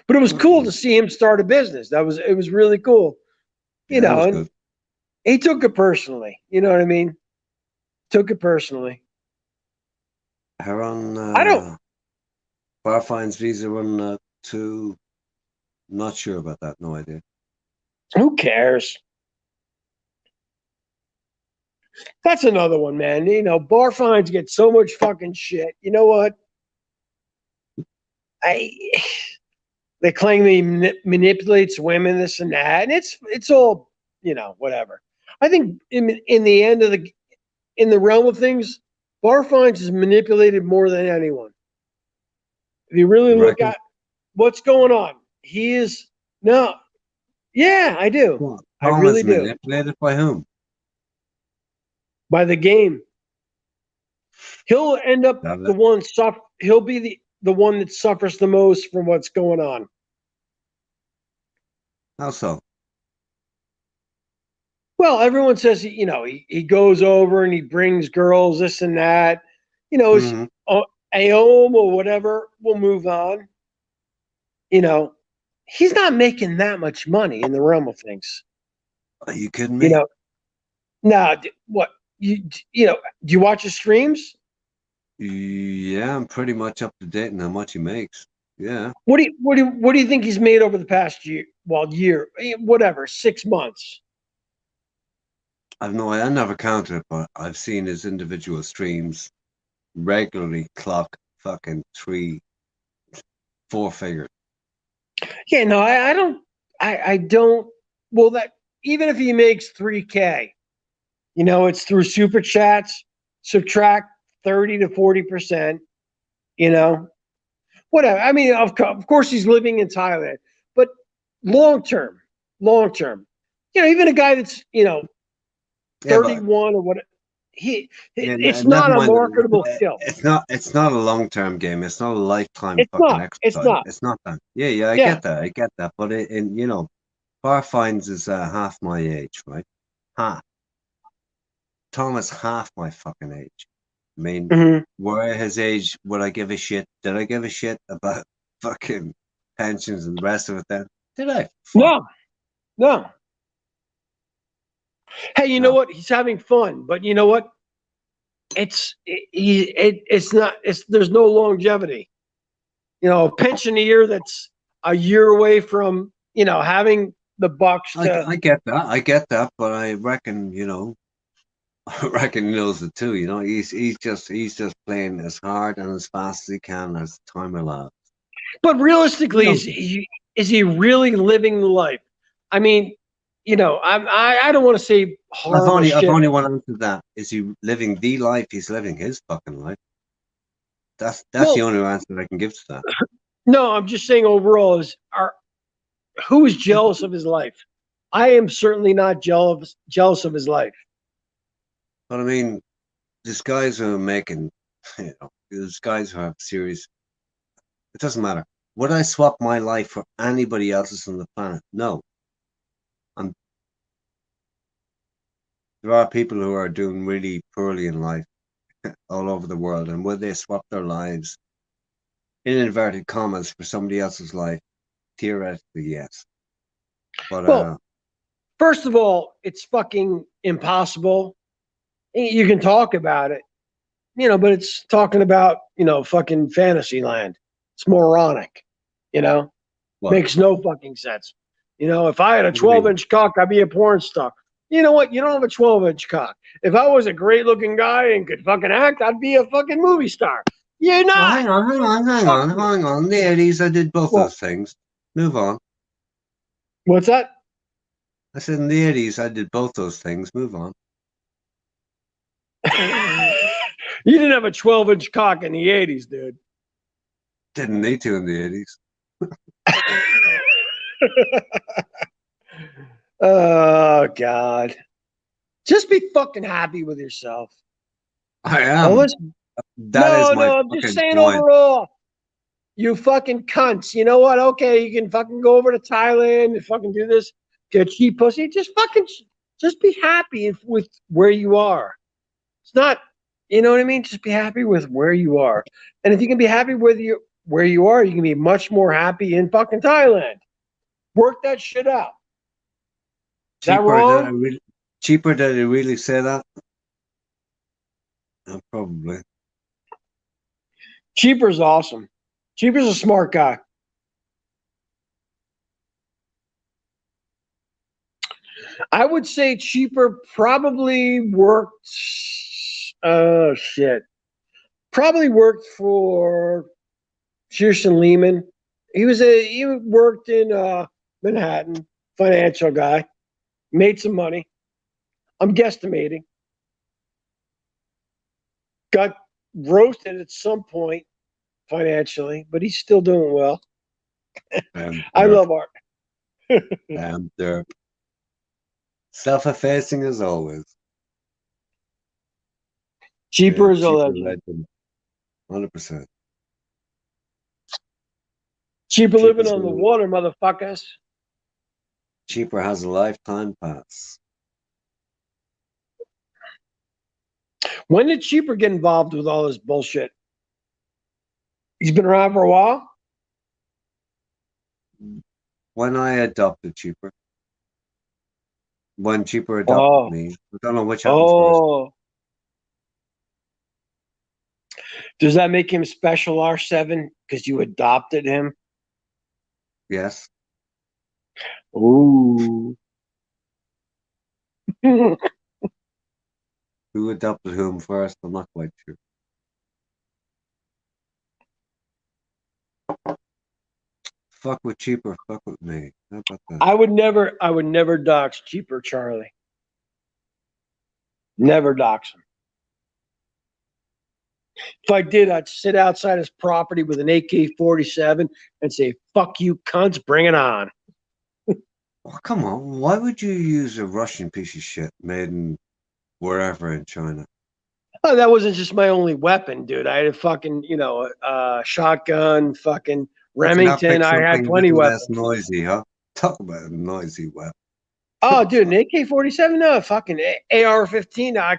But it was cool to see him start a business. It was really cool. And he took it personally. You know what I mean? Took it personally. Heron, I don't. Barfine's visa run to. Not sure about that. No idea. Who cares? That's another one, man. Bar fines get so much fucking shit. You know what? They claim he manipulates women, this and that, and it's all whatever. I think in the end of in the realm of things, Bar Fines is manipulated more than anyone. If you really look at what's going on, he is no. Yeah, I do. Well, I really do. Manipulated by whom? By the game. He'll end up the one he'll be the one that suffers the most from what's going on. How so? Well, everyone says he goes over and he brings girls, this and that. Aom or whatever will move on. He's not making that much money in the realm of things. Are you kidding me? Nah, what do you watch his streams? Yeah, I'm pretty much up to date on how much he makes. Yeah. What do you think he's made over the past year? Well, whatever, 6 months. I never counted it, but I've seen his individual streams regularly clock fucking 3-4 figures. Yeah, no, I don't. Well, that even if he makes $3K, it's through super chats. Subtract 30 to 40%. Whatever. I mean, of course, he's living in Thailand, but long term, even a guy that's 31 or what. It's not a marketable skill. It's not a long-term game. It's not a lifetime It's fucking not. exercise. It's not that. Yeah, I get that. But Bar Fines is half my age, right? Half. Tom is half my fucking age. I mean, were I his age, would I give a shit? Did I give a shit about fucking pensions and the rest of it then? Did I? No. Hey, you know what? He's having fun, but you know what? There's no longevity. A pensioner that's a year away from, having the bucks. I get that, but I reckon, I reckon he knows it too. He's just playing as hard and as fast as he can as time allows. But realistically, is he really living the life? I mean, I don't want to say horrible I've shit. only one answer to that. Is he living the life? He's living his fucking life. That's the only answer I can give to that. No, I'm just saying overall who is jealous of his life? I am certainly not jealous of his life. But I mean, these guys who are making, these guys who have serious. It doesn't matter. Would I swap my life for anybody else's on the planet? No. There are people who are doing really poorly in life all over the world, and would they swap their lives, in inverted commas, for somebody else's life? Theoretically, yes. But first of all, it's fucking impossible. You can talk about it, but it's talking about, fucking fantasy land. It's moronic, makes no fucking sense. If I had a 12-inch cock, I'd be a porn star. You know what? You don't have a 12-inch cock. If I was a great-looking guy and could fucking act, I'd be a fucking movie star. You're not. hang on. In the 80s, I did both those things. Move on. What's that? I said in the 80s, I did both those things. Move on. You didn't have a 12-inch cock in the 80s, dude. Didn't need to in the 80s. Oh, God. Just be fucking happy with yourself. I am. I'm just saying point. overall. You fucking cunts. You know what? Okay, you can fucking go over to Thailand and fucking do this. Get cheap pussy. Just be happy with where you are. It's not, you know what I mean? Just be happy with where you are. And if you can be happy with where you are, you can be much more happy in fucking Thailand. Work that shit out. Is that wrong? Cheaper did he really say that? Probably. Cheaper's awesome. Cheaper's a smart guy. I would say Cheaper probably worked. Oh shit! Probably worked for Shearson Lehman. He worked in Manhattan, financial guy. Made some money. I'm guesstimating. Got roasted at some point financially, but he's still doing well. I love art. And they're self-effacing as always. Cheaper is a legend. 100%. Cheaper living on the water, motherfuckers. Cheaper has a lifetime pass. When did Cheaper get involved with all this bullshit? He's been around for a while? When I adopted Cheaper. When Cheaper adopted me. I don't know which happened first. Does that make him special R7 because you adopted him? Yes. Ooh. Who adopted whom first? I'm not quite sure. Fuck with Cheaper, fuck with me. How about that? I would never dox Cheaper Charlie. Never dox him. If I did, I'd sit outside his property with an AK-47 and say, fuck you cunts, bring it on. Oh, come on. Why would you use a Russian piece of shit made in wherever in China? Oh, that wasn't just my only weapon, dude. I had a fucking, shotgun, fucking Remington. I had plenty of weapons. That's noisy, huh? Talk about a noisy weapon. Oh, dude, an AK-47? No, fucking AR-15.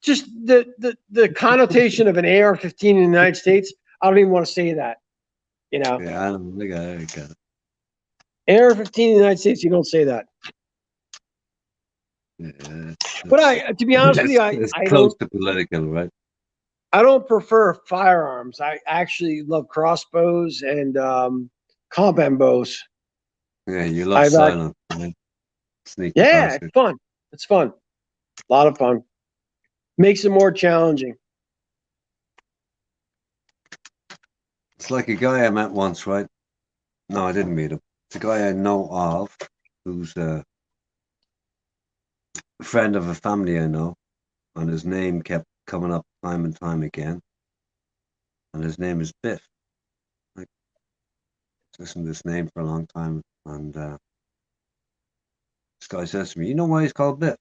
Just the connotation of an AR-15 in the United States, I don't even want to say that. Yeah, I don't think I got it. AR-15 in the United States, you don't say that. Yeah, but to be honest with you, it's I close don't. to political, right? I don't prefer firearms. I actually love crossbows and compound bows. Yeah, you love silence. Sneaky Yeah, bastard. it's fun. It's fun. A lot of fun. Makes it more challenging. It's like a guy I met once, right? No, I didn't meet him. It's a guy I know of who's a friend of a family I know, and his name kept coming up time and time again. And his name is Biff. Like, listened to this name for a long time, and this guy says to me, "You know why he's called Biff?"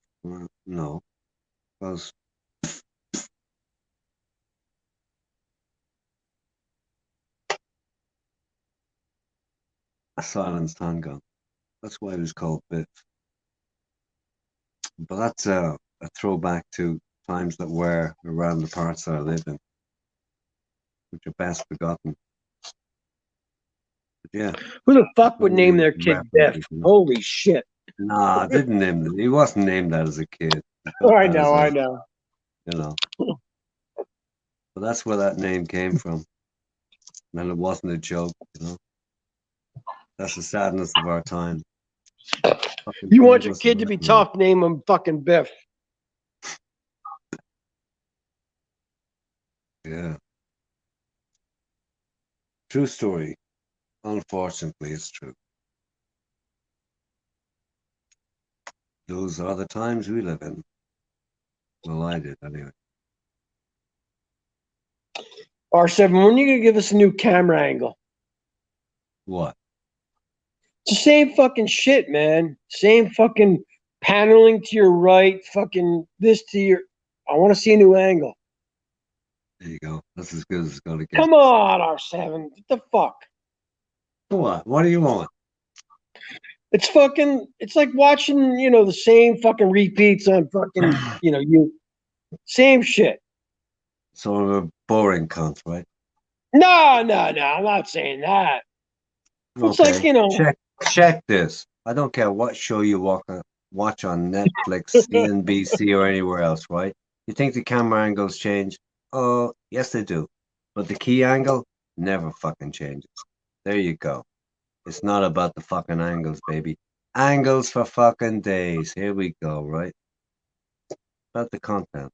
No, because a silenced handgun. That's why it was called Biff. But that's a throwback to times that were around the parts that I live in, which are best forgotten. But yeah. Who the fuck would name their kid Biff? Holy shit. Nah, I didn't name him. He wasn't named that as a kid. Oh, I know. You know. But that's where that name came from. And it wasn't a joke, you know. That's the sadness of our time. You want your kid to be tough, name him fucking Biff. Yeah. True story. Unfortunately, it's true. Those are the times we live in. Well, I did anyway. R7, when are you going to give us a new camera angle? What? It's the same fucking shit, man. Same fucking paneling to your right, fucking this to your... I want to see a new angle. There you go. That's as good as it's going to get. Come on, R7. What the fuck? What? What do you want? It's fucking... It's like watching, you know, the same fucking repeats on fucking, you know, you... Same shit. So I'm a boring cunt, right? No, I'm not saying that. It's like, you know... Check this. I don't care what show you watch on Netflix, CNBC, or anywhere else, right? You think the camera angles change? Oh, yes, they do. But the key angle never fucking changes. There you go. It's not about the fucking angles, baby. Angles for fucking days. Here we go, right? About the content.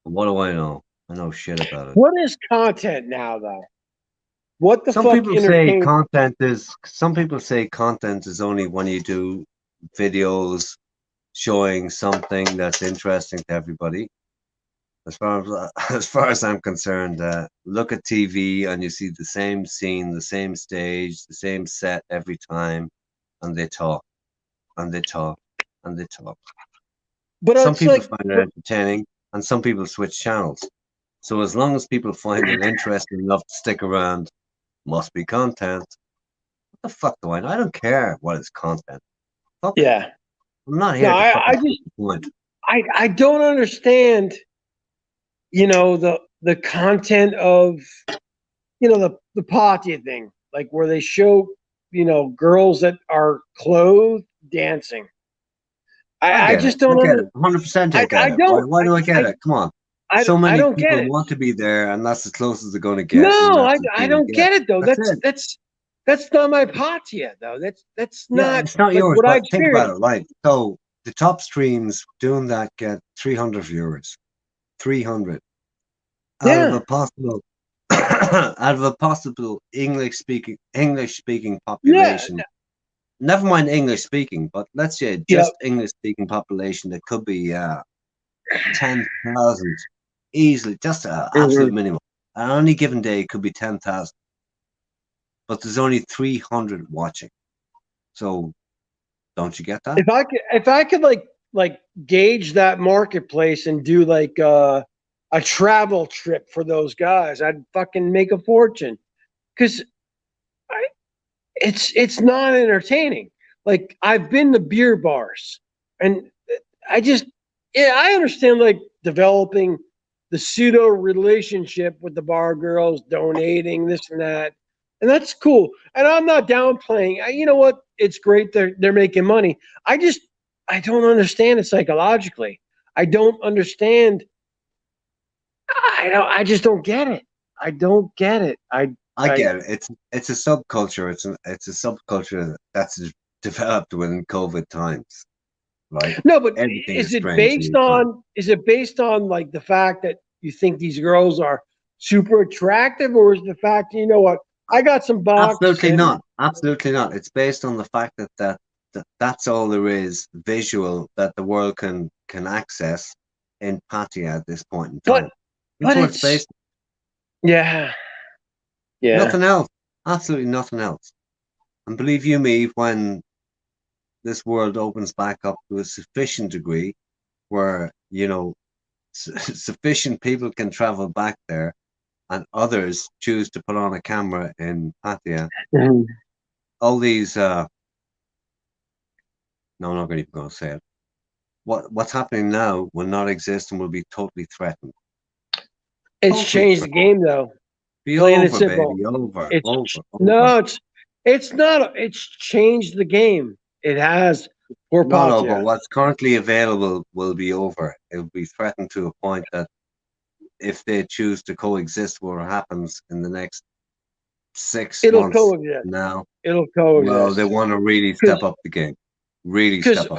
What do I know? I know shit about it. What is content now, though? What the Some fuck? people say content is. Some people say content is only when you do videos showing something that's interesting to everybody. As far as I'm concerned, look at TV and you see the same scene, the same stage, the same set every time, and they talk, and they talk, and they talk. But some it's people like, find it entertaining, and some people switch channels. So as long as people find it interesting enough to stick around, must be content. What the fuck do I know? I don't care what is content. Fuck yeah. it. I'm not here No, to I fucking just point. I don't understand, you know, the content of, you know, the party thing, like where they show, you know, girls that are clothed dancing. I just don't get it. 100% I get it. Why do I get it? Come on. So many don't people get it. want to be there, and that's as close as they're going to get. No, I don't get it though. That's not my party yet though. That's not. It's not like yours. what I But think about it, experienced. right? So the top streams doing that get 300 viewers. 300 out of a possible English speaking population. Yeah. Never mind English speaking, but let's say just English speaking population that could be 10,000 easily, just an absolute minimum. On any given day, it could be 10,000, but there's only 300 watching. So, don't you get that? If I could like gauge that marketplace and do like a travel trip for those guys, I'd fucking make a fortune. Because it's not entertaining. Like I've been to beer bars, and I understand like developing the pseudo relationship with the bar girls, donating this and that, and that's cool. And I'm not downplaying. You know what? It's great they're making money. I don't understand it psychologically. I don't understand. I just don't get it. I don't get it. I get it. It's a subculture. It's a subculture that's developed within COVID times, right? No, but everything is it strange based on? Is it based on like the fact that you think these girls are super attractive, or is the fact you know what? I got some box. Absolutely not. Absolutely not. It's based on the fact that That's all there is visual that the world can access in Pattaya at this point in time. But That's what it's based on. Yeah. Yeah. Nothing else. Absolutely nothing else. And believe you me, when this world opens back up to a sufficient degree where, you know, sufficient people can travel back there and others choose to put on a camera in Pattaya, all these, no, I'm not even going to say it. What's happening now will not exist and will be totally threatened. It's changed the game, though. Be Plain and over, simple. baby, over, It's over. no, it's not. It's changed the game. It has for No, Pattaya. but what's currently available will be over. It will be threatened to a point that if they choose to coexist, what happens in the next 6 It'll months coexist. now, It'll coexist. well, they want to really step up the game. Really Because step up.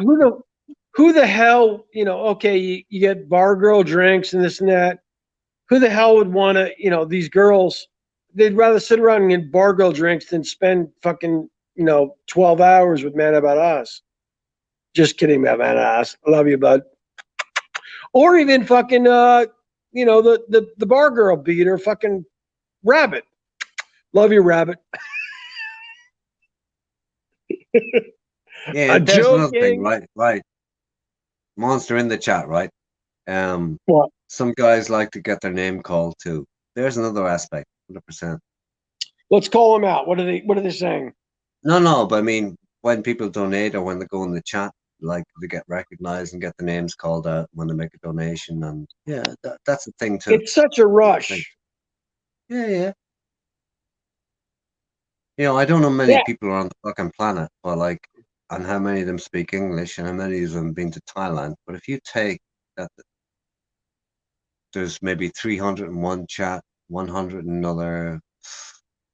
who the hell, you know, okay, you get bar girl drinks and this and that. Who the hell would want to, you know, these girls, they'd rather sit around and get bar girl drinks than spend fucking, 12 hours with Man About Us. Just kidding, Man About Us. I love you, bud. Or even fucking, the bar girl beater, fucking Rabbit. Love you, Rabbit. Yeah, I'm there's another thing, joking. right? Monster in the chat, right? What? Some guys like to get their name called too. There's another aspect, 100%. Let's call them out. What are they saying? No, but I mean, when people donate or when they go in the chat, like they get recognized and get the names called out when they make a donation, and yeah, that's a thing too. It's such a rush. Yeah. You know, I don't know many people are on the fucking planet, but like, and how many of them speak English and how many of them have been to Thailand. But if you take that, there's maybe 301 chat, 100 another,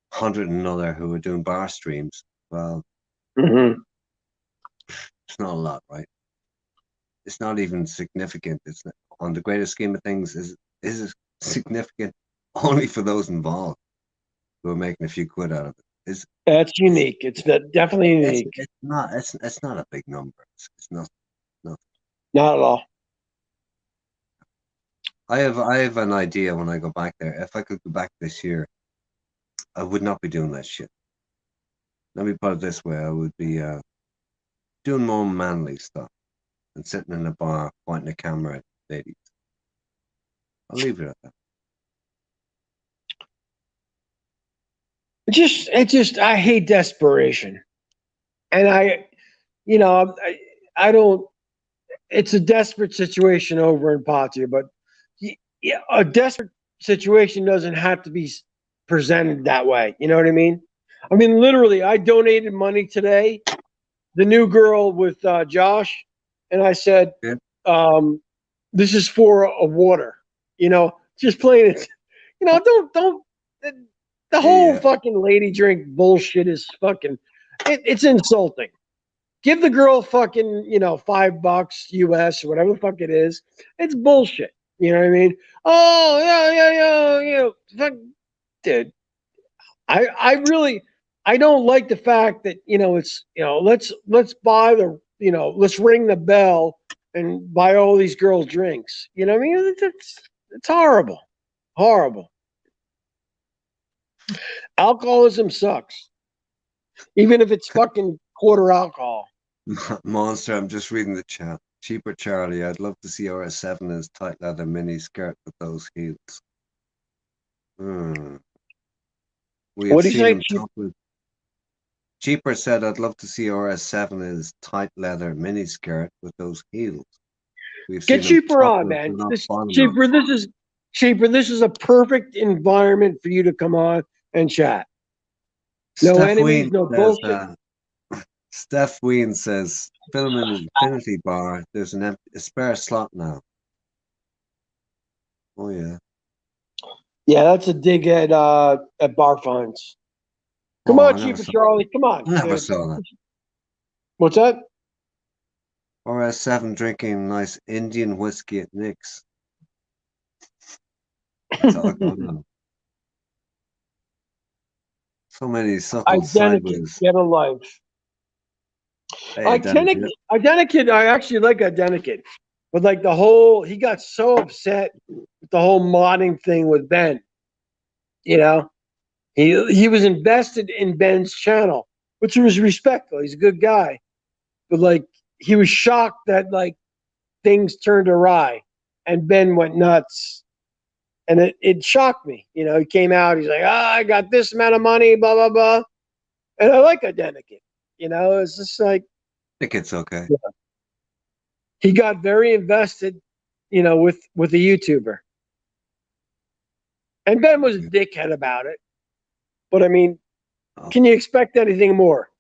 100 another who are doing bar streams. Well, it's not a lot, right? It's not even significant. It's not, on the greater scheme of things, is it significant only for those involved who are making a few quid out of it. That's unique. It's definitely unique. It's not a big number. It's not. Not at all. I have an idea when I go back there. If I could go back this year, I would not be doing that shit. Let me put it this way: I would be doing more manly stuff and sitting in a bar pointing a camera at ladies. I'll leave it at that. I hate desperation. And I don't, it's a desperate situation over in Pattaya, but a desperate situation doesn't have to be presented that way. You know what I mean? I mean, literally, I donated money today, the new girl with Josh, and I said, this is for a water, just plain it, don't, the whole fucking lady drink bullshit is fucking, it's insulting. Give the girl fucking, $5 US or whatever the fuck it is. It's bullshit. You know what I mean? Oh, yeah. Fuck, dude. I don't like the fact that, it's, let's buy the, let's ring the bell and buy all these girls drinks. You know what I mean? It's horrible. Horrible. Alcoholism sucks. Even if it's fucking quarter alcohol. Monster, I'm just reading the chat. Cheaper Charlie, I'd love to see RS7 in his tight leather mini skirt with those heels. What do you say? Cheaper said, I'd love to see RS7 in his tight leather mini skirt with those heels. Get Cheaper on, man. Cheaper. This is a perfect environment for you to come on and chat. No enemies, no bullshit. Steph Ween says, film in Infinity Bar. There's a spare slot now. Oh yeah. Yeah, that's a dig at Bar Finds. Come on, Cheaper Charlie. Come on. I never saw that. What's that? RS7 drinking nice Indian whiskey at Nick's. That's all going on. So many subtle Identity, sideways. get a life. Hey, Identikit, I actually like Identikit. But like he got so upset with the whole modding thing with Ben. You know, he was invested in Ben's channel, which was respectful. He's a good guy. But like he was shocked that like things turned awry and Ben went nuts. And it shocked me. You know, he came out, he's like, I got this amount of money, blah, blah, blah. And I like Identikit. You know, it's just like I think it's okay. Yeah. He got very invested, you know, with a YouTuber. And Ben was a dickhead about it. But I mean, can you expect anything more?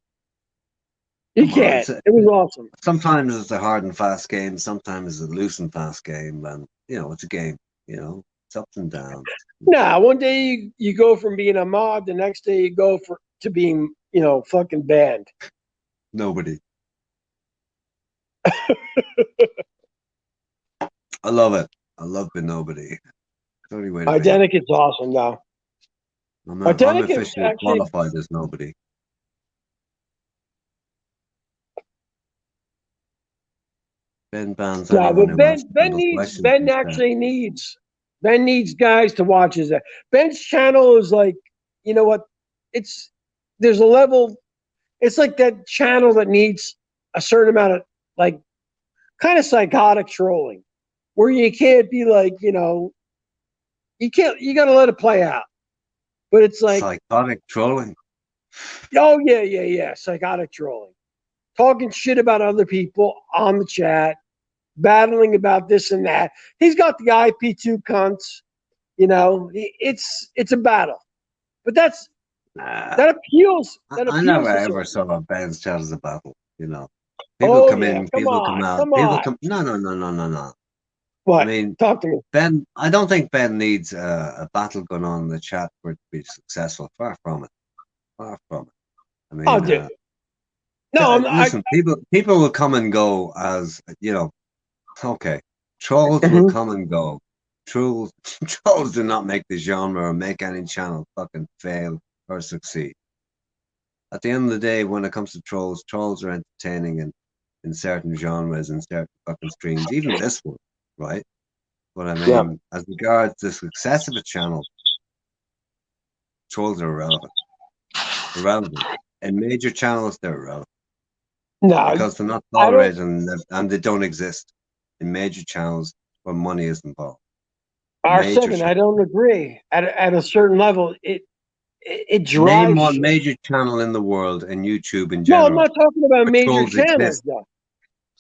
You can't. It was awesome. Sometimes it's a hard and fast game. Sometimes it's a loose and fast game. And, you know, it's a game. You know, it's ups and downs. Nah, one day you go from being a mod, the next day you go to being, you know, fucking banned. Nobody. I love it. I love the nobody. Identikit's awesome, though. I'm officially qualified as nobody. Ben bans. Yeah, but Ben needs guys to watch his. Ben's channel is like, you know what? There's a level. It's like that channel that needs a certain amount of like kind of psychotic trolling, where you can't be like, you know, you got to let it play out. But it's like psychotic trolling. Oh yeah, psychotic trolling, talking shit about other people on the chat, battling about this and that. He's got the IP2 cunts, you know. It's a battle, but that appeals. I never ever saw Ben's chat as a battle, you know. People come in, people come out. No. What? I mean, talk to me. Ben, I don't think Ben needs a battle going on in the chat for it to be successful. Far from it. Far from it. I mean, dude. No, listen, people will come and go as, you know, okay. Trolls will come and go. Trolls do not make the genre or make any channel fucking fail or succeed. At the end of the day, when it comes to trolls are entertaining in certain genres and certain fucking streams, even this one, right? But I mean, as regards the success of a channel, trolls are irrelevant. Irrelevant. In major channels, they're irrelevant. No, because they're not tolerated and they don't exist in major channels where money is involved. R7, I don't agree. At a certain level, it drives. Name one major channel in the world and YouTube in general. No, I'm not talking about major channels, though.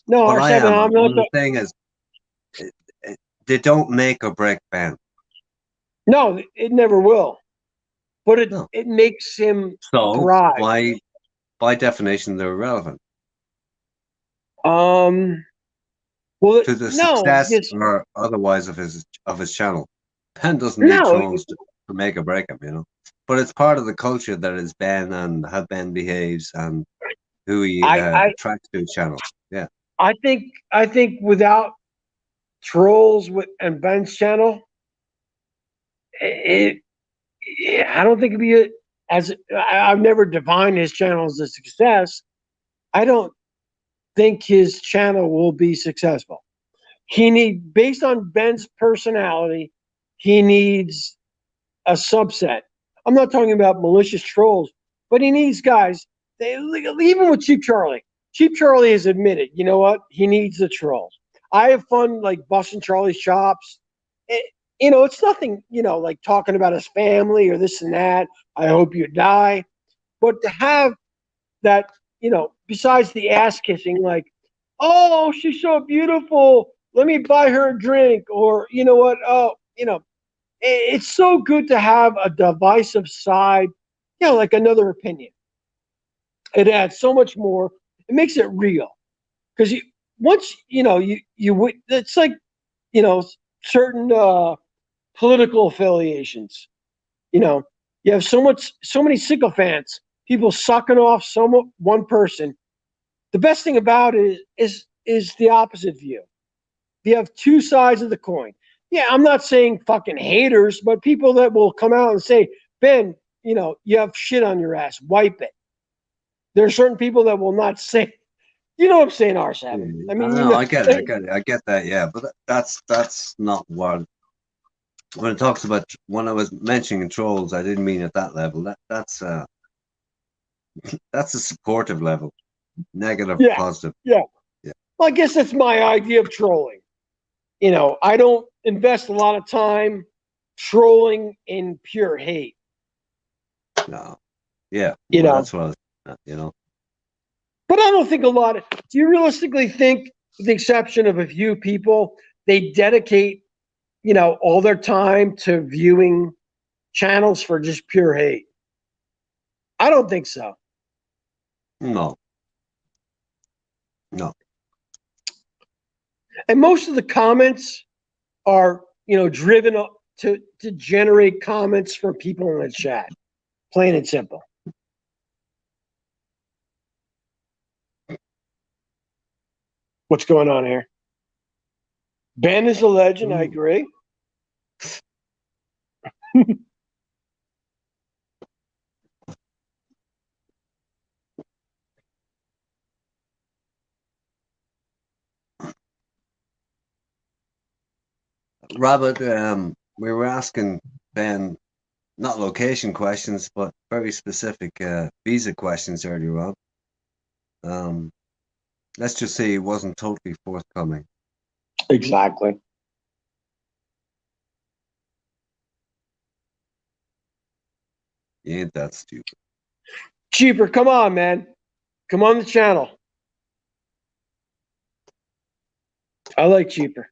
No, but R7, I'm not. The thing is, they don't make or break Ben. No, it never will. But it makes him thrive. By definition, they're irrelevant. Well, to the success or otherwise of his channel. Ben doesn't need trolls to make or break him, you know. But it's part of the culture that is Ben and how Ben behaves and who he attracts to his channel. Yeah. I think without trolls and Ben's channel, I don't think it'd be I've never defined his channel as a success. I don't think his channel will be successful. Based on Ben's personality, he needs a subset. I'm not talking about malicious trolls, but he needs guys. Even with Cheap Charlie. Cheap Charlie has admitted, you know what? He needs the trolls. I have fun like busting Charlie's chops. You know, it's nothing, you know, like talking about his family or this and that. I hope you die. But to have that, you know, besides the ass kissing, like, oh, she's so beautiful. Let me buy her a drink. Or, you know what? Oh, you know, it's so good to have a divisive side, you know, like another opinion. It adds so much more. It makes it real. Because once, you know, it's like, you know, certain political affiliations. You know, you have so many sycophants, people sucking off one person. The best thing about it is the opposite view. You have two sides of the coin. Yeah, I'm not saying fucking haters, but people that will come out and say, Ben, you know, you have shit on your ass, wipe it. There are certain people that will not say You know what I'm saying, R7. I mean, no, I get it. I get that. Yeah, but that's not what. When it talks about when I was mentioning trolls, I didn't mean at that level. That's a supportive level, negative, Yeah. positive. Yeah. Yeah. Well, I guess that's my idea of trolling. You know, I don't invest a lot of time trolling in pure hate. No. Yeah. You well, know. that's what I was. You know. But I don't think a lot of. Do you realistically think, with the exception of a few people, they dedicate, you know, all their time to viewing channels for just pure hate? I don't think so. No. No. And most of the comments are, you know, driven up to generate comments from people in the chat. Plain and simple. What's going on here? Ben is a legend, I agree. Robert, we were asking Ben not location questions, but very specific visa questions earlier on. Let's just say it wasn't totally forthcoming. Exactly. You ain't that stupid. Cheaper, come on, man. Come on the channel. I like Cheaper.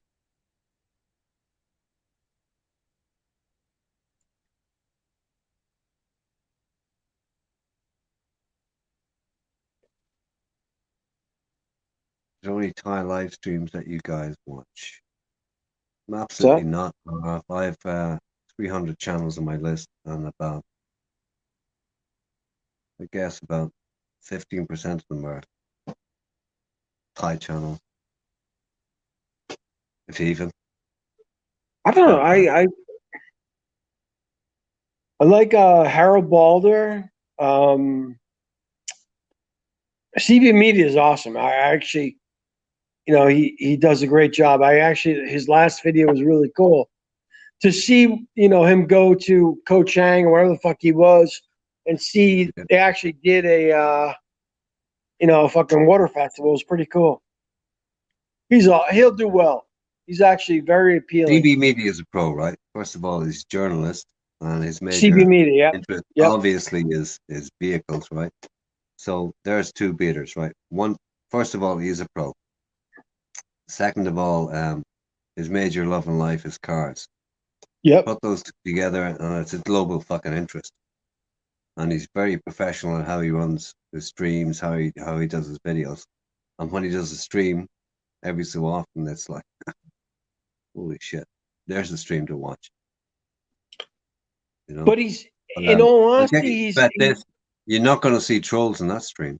There's only Thai live streams that you guys watch. Absolutely not. I have 300 channels on my list, and about, I guess, about 15% of them are Thai channels, if even. I don't know. I like Harold Balder. CB Media is awesome. I actually, you know, he does a great job. His last video was really cool to see, you know, him go to Koh Chang or wherever the fuck he was and see they actually did a, you know, a fucking water festival. It was pretty cool. He'll do well. He's actually very appealing. CB Media is a pro, right? First of all, he's a journalist, and his major CB Media, interest Yep. obviously is vehicles, right? So there's two beaters, right? One, first of all, he's a pro. Second of all, his major love in life is cars. Yep. Put those two together, and it's a global fucking interest. And he's very professional in how he runs his streams, how he does his videos. And when he does a stream, every so often, it's like, holy shit, there's a stream to watch. You know? But he's, in all honesty, you're not going to see trolls in that stream.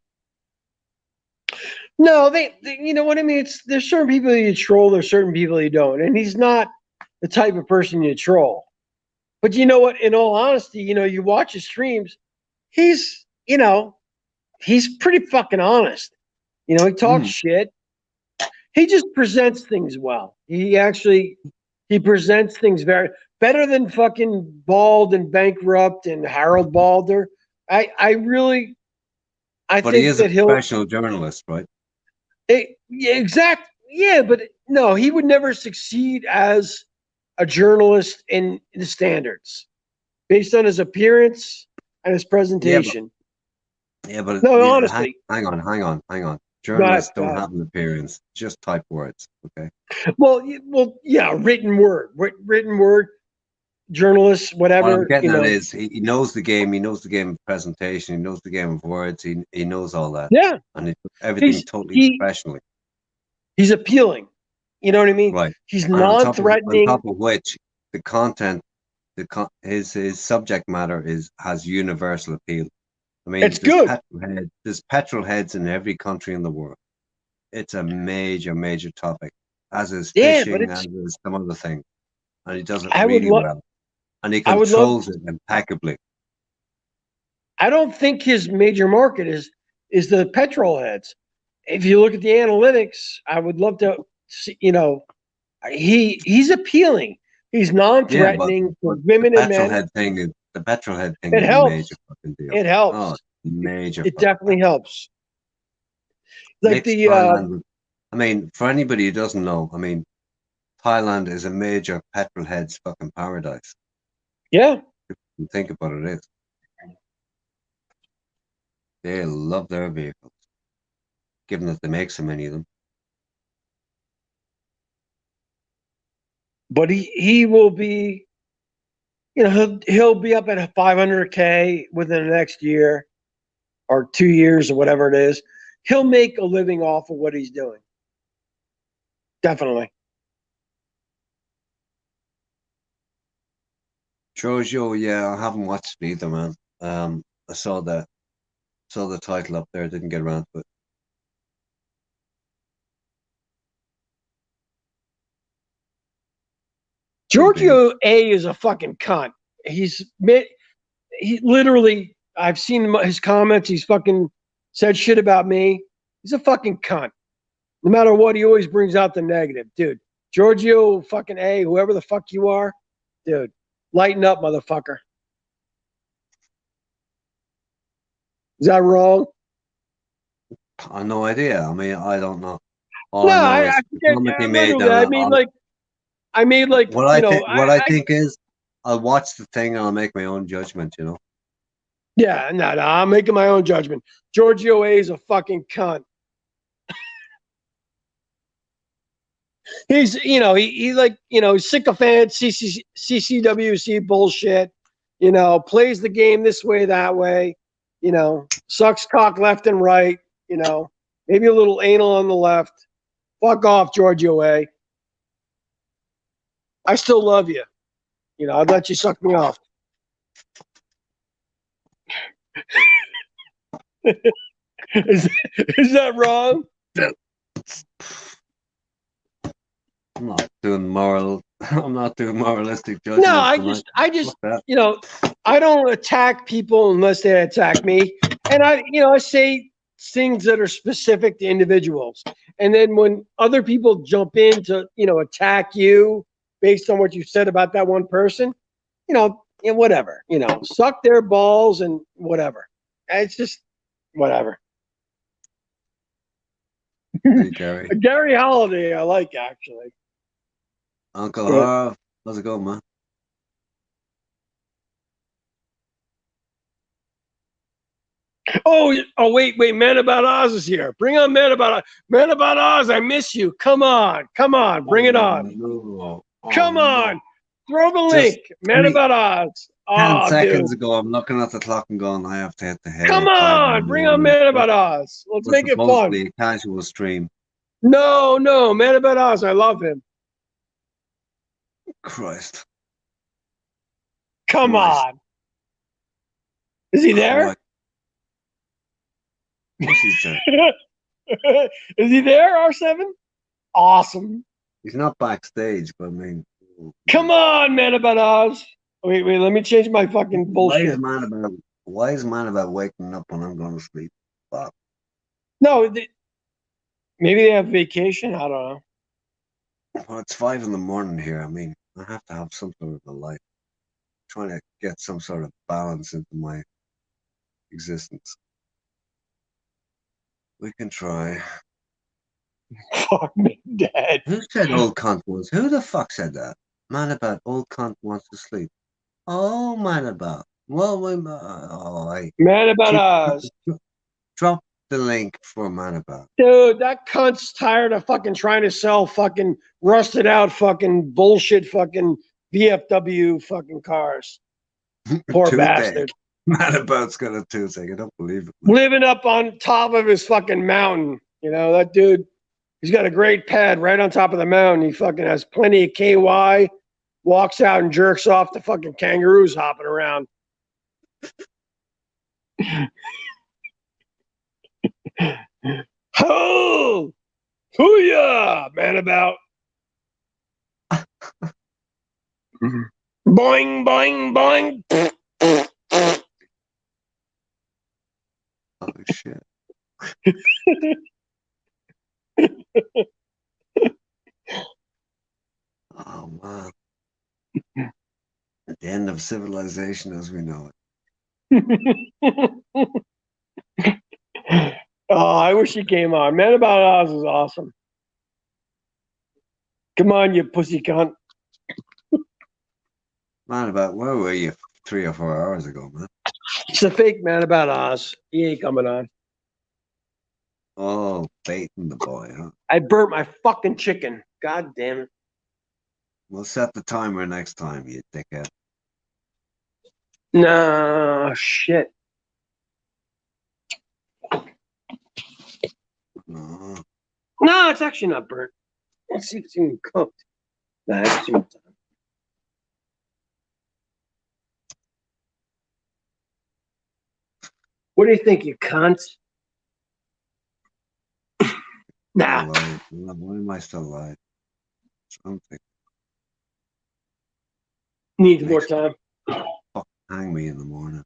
No, they you know what I mean? There's certain people you troll, there's certain people you don't. And he's not the type of person you troll. But you know what? In all honesty, you know, you watch his streams, he's, you know, he's pretty fucking honest. You know, he talks shit. He just presents things well. He presents things better than fucking Bald and Bankrupt and Harold Balder. I think he is that a professional journalist, right? Yeah, but no, he would never succeed as a journalist in the standards based on his appearance and his presentation. But no, honestly, hang on. Journalists don't have an appearance; just type words. Okay. Well, yeah, written word, journalists, whatever. What I'm getting at is he knows the game. He knows the game of presentation. He knows the game of words. He knows all that. Yeah, and he does everything totally professionally. He's appealing. You know what I mean? Right. He's And non-threatening. On top of which, the content, his subject matter has universal appeal. I mean, it's good. There's petrol heads in every country in the world. It's a major, major topic, as is fishing, as is some other thing. And he does it really well. And he controls it impeccably. I don't think his major market is the petrol heads. if you look at the analytics, I would love to see, he's appealing. He's non-threatening for women and men. The petrolhead thing It is helps. a major fucking deal. It helps. Oh, major. It definitely helps. Like Mixed Thailand, I mean, for anybody who doesn't know, I mean, Thailand is a major petrolhead's fucking paradise. Yeah. If you think about it, it is. They love their vehicles, given that they make so many of them. But he will be, he'll be up at 500K within the next year or 2 years or whatever it is. He'll make a living off of what he's doing. Definitely. Giorgio, yeah, I haven't watched it either, man. I saw the title up there, didn't get around to it. Giorgio A is a fucking cunt. He literally, I've seen his comments. He's fucking said shit about me. He's a fucking cunt. No matter what, he always brings out the negative, dude. Giorgio fucking A, whoever the fuck you are, dude, lighten up, motherfucker. Is that wrong? I have no idea. I mean, I don't know. I made like what I think is, I'll watch the thing and I'll make my own judgment. Yeah, no, I'm making my own judgment. Giorgio A is a fucking cunt. He's, sycophant, CCWC bullshit, plays the game this way, that way, sucks cock left and right, maybe a little anal on the left. Fuck off, Giorgio A. I still love you. I'd let you suck me off. Is that wrong? I'm not doing moralistic judgment. No, I just I don't attack people unless they attack me. And I say things that are specific to individuals. And then when other people jump in to, attack you based on what you said about that one person, whatever, suck their balls and whatever. It's just whatever. Hey, Gary. Gary Holiday, I like, actually. Uncle Harv, how's it going, man? Oh, wait, Man About Oz is here. Bring on Man About Oz. Man About Oz, I miss you. Come on, bring it on. Come on, throw the link. Man About Oz. 10 seconds ago, I'm looking at the clock and going, I have to hit the head. Come on, bring on Man About Oz. Let's make it fun. Supposedly a casual stream. No, Man About Oz. I love him. Christ. Come on. Is he there? Yes, he's there. Is he there, R7? Awesome. He's not backstage, but I mean. Come on, Man About Oz. Wait, let me change my fucking bullshit. Why is man about waking up when I'm going to sleep? Fuck. No, maybe they have vacation. I don't know. Well, it's 5 a.m. here. I mean, I have to have some sort of a life. I'm trying to get some sort of balance into my existence. We can try. Fuck me, Dad. Who said old cunt was? Who the fuck said that? Man about old cunt wants to sleep. Oh, man about. Well, Man About Oz. Drop the link for Man About. Dude, that cunt's tired of fucking trying to sell fucking rusted out fucking bullshit fucking VFW fucking cars. Poor bastard. Man About's got a toothache. I don't believe it. Living up on top of his fucking mountain. That dude, he's got a great pad right on top of the mountain. He fucking has plenty of KY, walks out and jerks off the fucking kangaroos hopping around. Oh, hoo-yah, Man About. Boing, boing, boing. Oh, shit. Oh man. At the end of civilization as we know it. Oh, I wish he came on. Man About Oz is awesome. Come on, you pussy cunt. Man about where were you 3 or 4 hours ago, man? It's a fake Man About Oz. He ain't coming on. Oh, baiting the boy, huh? I burnt my fucking chicken. God damn it. We'll set the timer next time, you dickhead. No, shit. No. No, it's actually not burnt. Let's see if it's even cooked. Nah, it's too much time. What do you think, you cunt? Nah. Why am I still alive? Something. Needs more time. Fuck, hang me in the morning.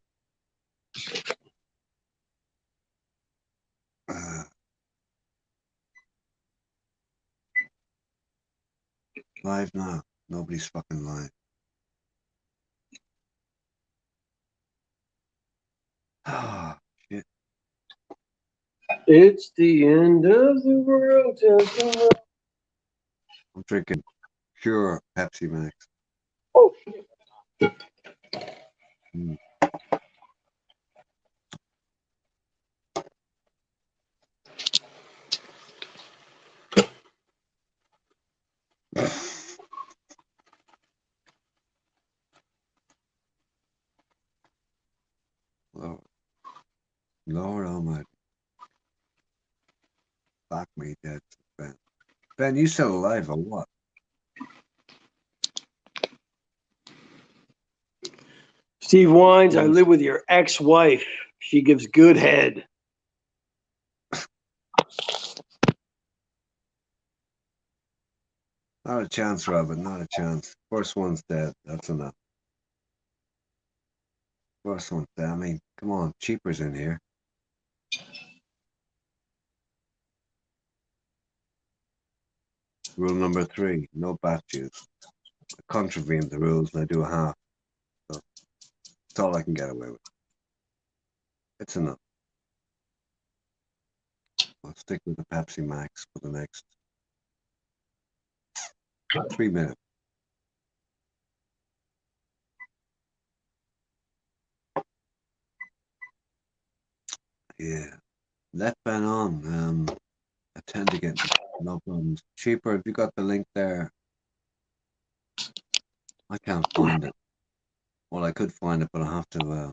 Live now. Nobody's fucking live. Ah, shit. It's the end of the world. I'm drinking pure Pepsi Max. Oh, Mm. Lord Almighty. Fuck me dead, Ben. Ben, you still alive or what? Steve Wines, I live with your ex-wife. She gives good head. Not a chance, Robin. Not a chance. First one's dead. That's enough. First one's dead. I mean, come on. Cheaper's in here. Rule number 3. No bat juice. I contravene the rules and I do a half. So that's all I can get away with. It's enough. I'll stick with the Pepsi Max for the next 3 minutes. Yeah. Let Ben on. I tend to get no problems. Cheaper, have you got the link there? I can't find it. Well, I could find it, but I have to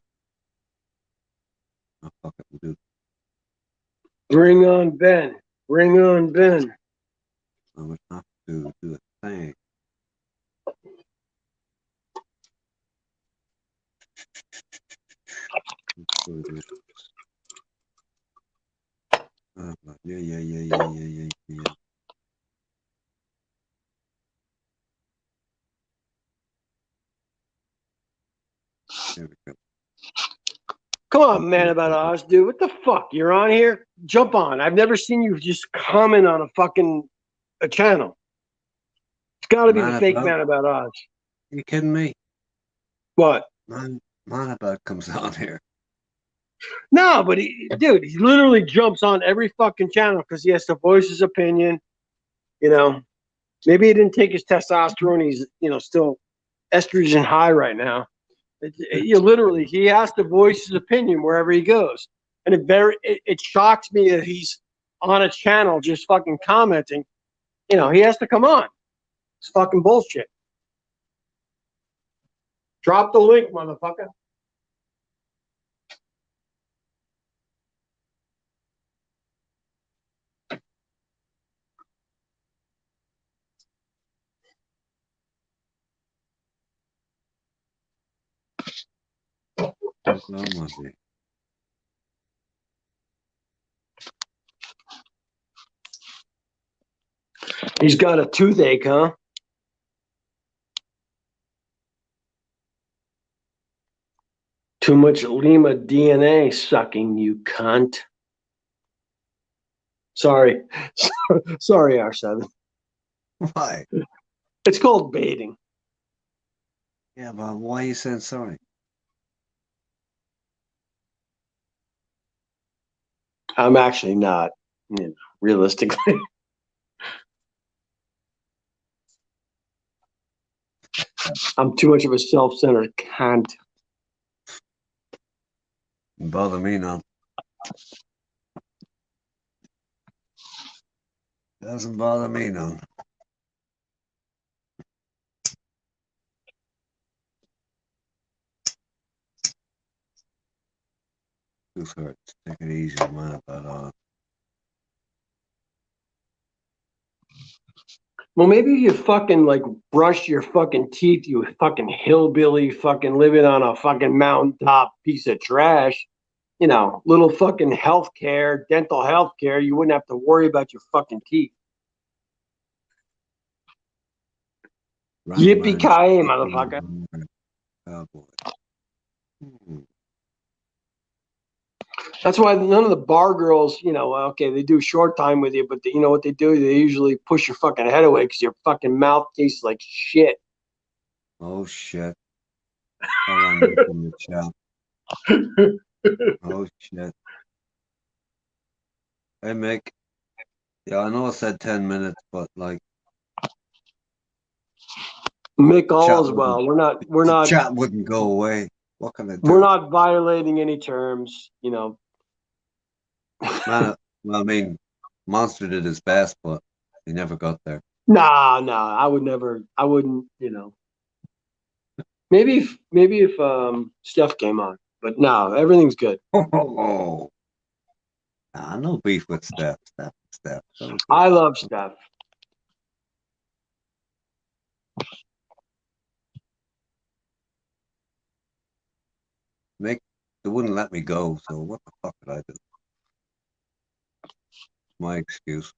oh, fuck it, we'll do. Bring on Ben. Bring on Ben. I would have to do a thing. Yeah. There we go. Come on, Man About Oz, dude. What the fuck? You're on here? Jump on. I've never seen you just comment on a channel. It's got to be the fake Man About Oz. You kidding me? What? Man About comes on here. No, but he literally jumps on every fucking channel because he has to voice his opinion. You know, maybe he didn't take his testosterone. He's, still estrogen high right now. Literally, he has to voice his opinion wherever he goes. And it shocks me that he's on a channel just fucking commenting. He has to come on. It's fucking bullshit. Drop the link, motherfucker. He's got a toothache, huh? Too much Lima DNA sucking, you cunt. Sorry. Sorry, R7. Why? It's called baiting. Yeah, but why are you saying sorry? I'm actually not, realistically. I'm too much of a self-centered cunt. Bother me none. Doesn't bother me none. Tooth hurts. Take it easy, man. But Well, maybe if you fucking like brush your fucking teeth, you fucking hillbilly fucking living on a fucking mountaintop piece of trash, little fucking health care, dental health care, you wouldn't have to worry about your fucking teeth. Yippee-ki-yay, motherfucker. Cowboy. That's why none of the bar girls, okay, they do short time with you, but you know what they do? They usually push your fucking head away because your fucking mouth tastes like shit. Oh shit. Hold on, Nick in the chat. Oh shit. Hey Mick. Yeah, I know I said 10 minutes, but like Mick, all chat is well. wouldn't- We're the not chat wouldn't go away. What can I do? we're not violating any terms, Man, well, I mean, Monster did his best, but he never got there. Nah, I wouldn't, Maybe if Steph came on, but no, everything's good. Oh, nah, no beef with Steph. Steph. I love Steph. Mick, they wouldn't let me go, so what the fuck could I do? My excuse.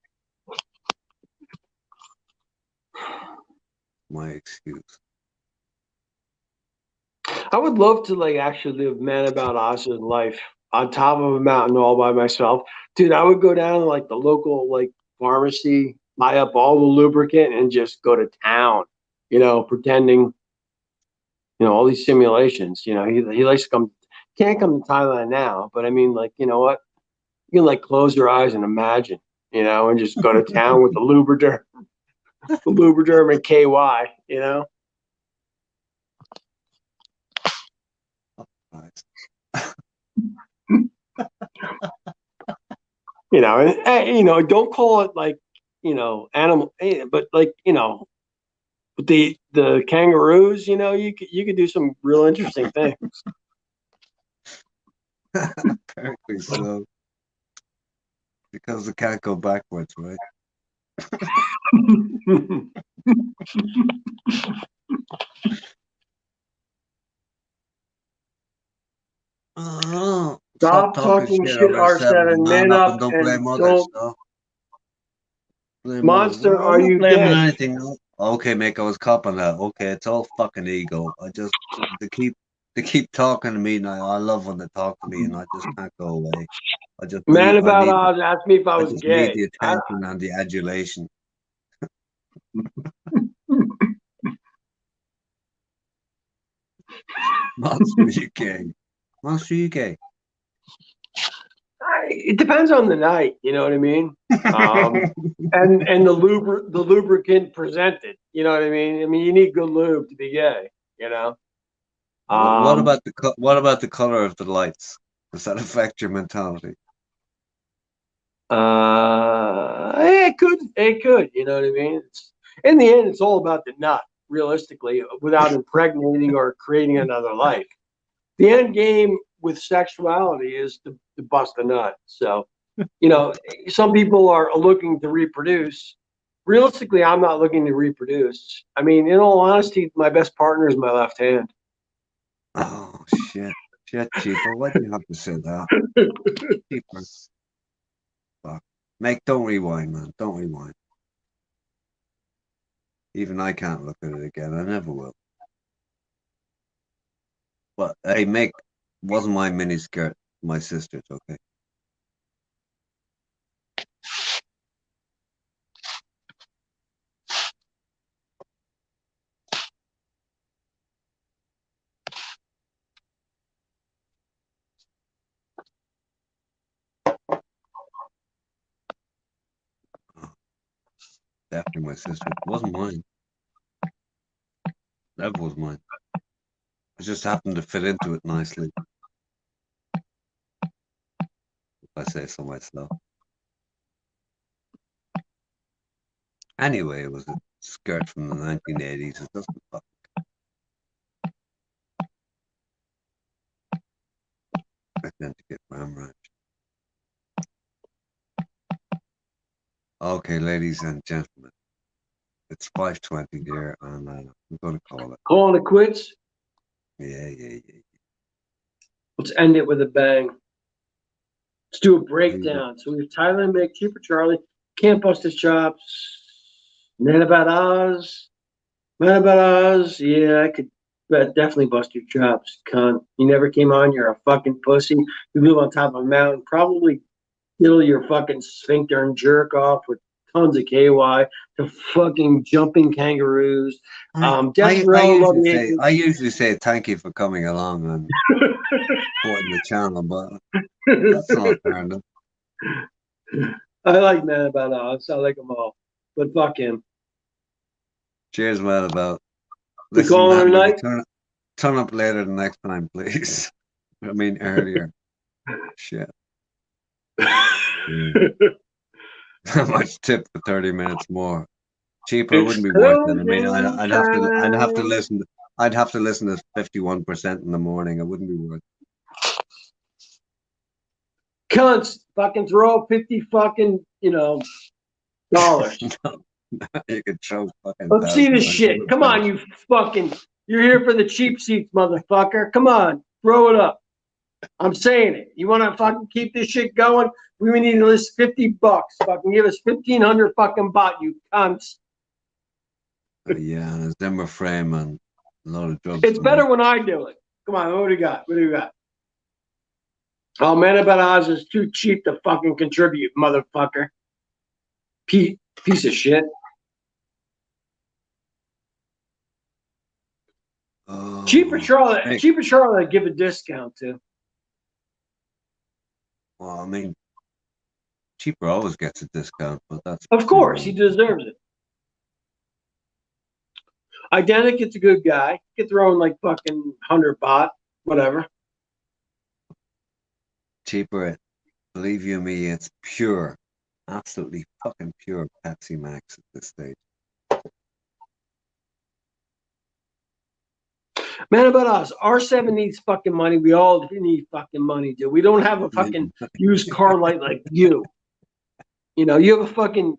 My excuse. I would love to like actually live Man About Oz's life on top of a mountain all by myself. Dude, I would go down to like the local like pharmacy, buy up all the lubricant and just go to town, pretending, all these simulations. He likes to can't come to Thailand now, but I mean like, you know what? You can like close your eyes and imagine, and just go to town with the Lubriderm and KY, and don't call it like, animal, but like, the kangaroos, you could do some real interesting things. Apparently so. Because they can't go backwards, right? Stop talking shit, R7. Man up and don't and blame others. don't. No? Blame Monster, others. are I'm not you blaming dead? anything. No? Okay, Mick, I was copping that. Okay, it's all fucking ego. They keep talking to me now. I love when they talk to me, and I just can't go away. Man About Oz asked me if I was just need gay. the attention and the adulation. Monster UK. Monster UK. It depends on the night, you know what I mean? And the lubricant presented, you know what I mean? I mean, you need good lube to be gay, What about the color of the lights? Does that affect your mentality? It could, you know what I mean? In the end, it's all about the nut, realistically, without impregnating or creating another life. The end game with sexuality is to bust a nut. So, some people are looking to reproduce. Realistically, I'm not looking to reproduce. I mean, in all honesty, my best partner is my left hand. Oh, shit. Shit, Cheaper. Why do you have to say that? Cheaper. Fuck. Mick, don't rewind, man. Don't rewind. Even I can't look at it again. I never will. But, hey, Mick, wasn't my miniskirt my sister's, okay? definitely my sister. It wasn't mine. That was mine. I just happened to fit into it nicely. If I say so myself. Anyway, it was a skirt from the 1980s. It doesn't fuck. I tend to get Ram Ranch. Okay, ladies and gentlemen, it's 5:20 here, and we're going to call it. Calling it quits. Yeah. Let's end it with a bang. Let's do a breakdown. So we have Tyler and Mick, Cheaper Charlie, Can't Bust His Chops, Man About Oz. Yeah, I could definitely bust your chops, cunt. You never came on, you're a fucking pussy. You live on top of a mountain, probably fill your fucking sphincter and jerk off with tons of KY to fucking jumping kangaroos. I usually say thank you for coming along and supporting the channel, but that's not fair enough. I like Man About Oz. I like them all, but fuck him. Cheers, man. About We calling it a night? Turn up later the next time, please. I mean earlier. Shit. How much tip for 30 minutes more? Cheaper it wouldn't be worth it. I mean, I'd have to listen. I'd have to listen to 51% in the morning. It wouldn't be worth it. Cunts, fucking throw 50 fucking dollars. You could throw fucking. Let's see this shit. Come on, you fucking. You're here for the cheap seats, motherfucker. Come on, throw it up. I'm saying it. You want to fucking keep this shit going? We need to list $50. Fucking give us 1,500 fucking baht, you cunts. Yeah, and a Zimmer frame and a lot of drugs. It's better when I do it. Come on, what do you got? What do you got? Oh, Man About Oz is too cheap to fucking contribute, motherfucker. Piece of shit. Cheaper Charlotte. Hey. Cheaper Charlotte, I'd give a discount to. Well, I mean, Cheaper always gets a discount, but that's of course he deserves it. Identic, it's a good guy. Get throwing like fucking 100 baht, whatever. Cheaper, believe you me, it's pure, absolutely fucking pure Pepsi Max at this stage. Man About Us, R7 needs fucking money. We all need fucking money, dude. We don't have a fucking used car light like you. You have an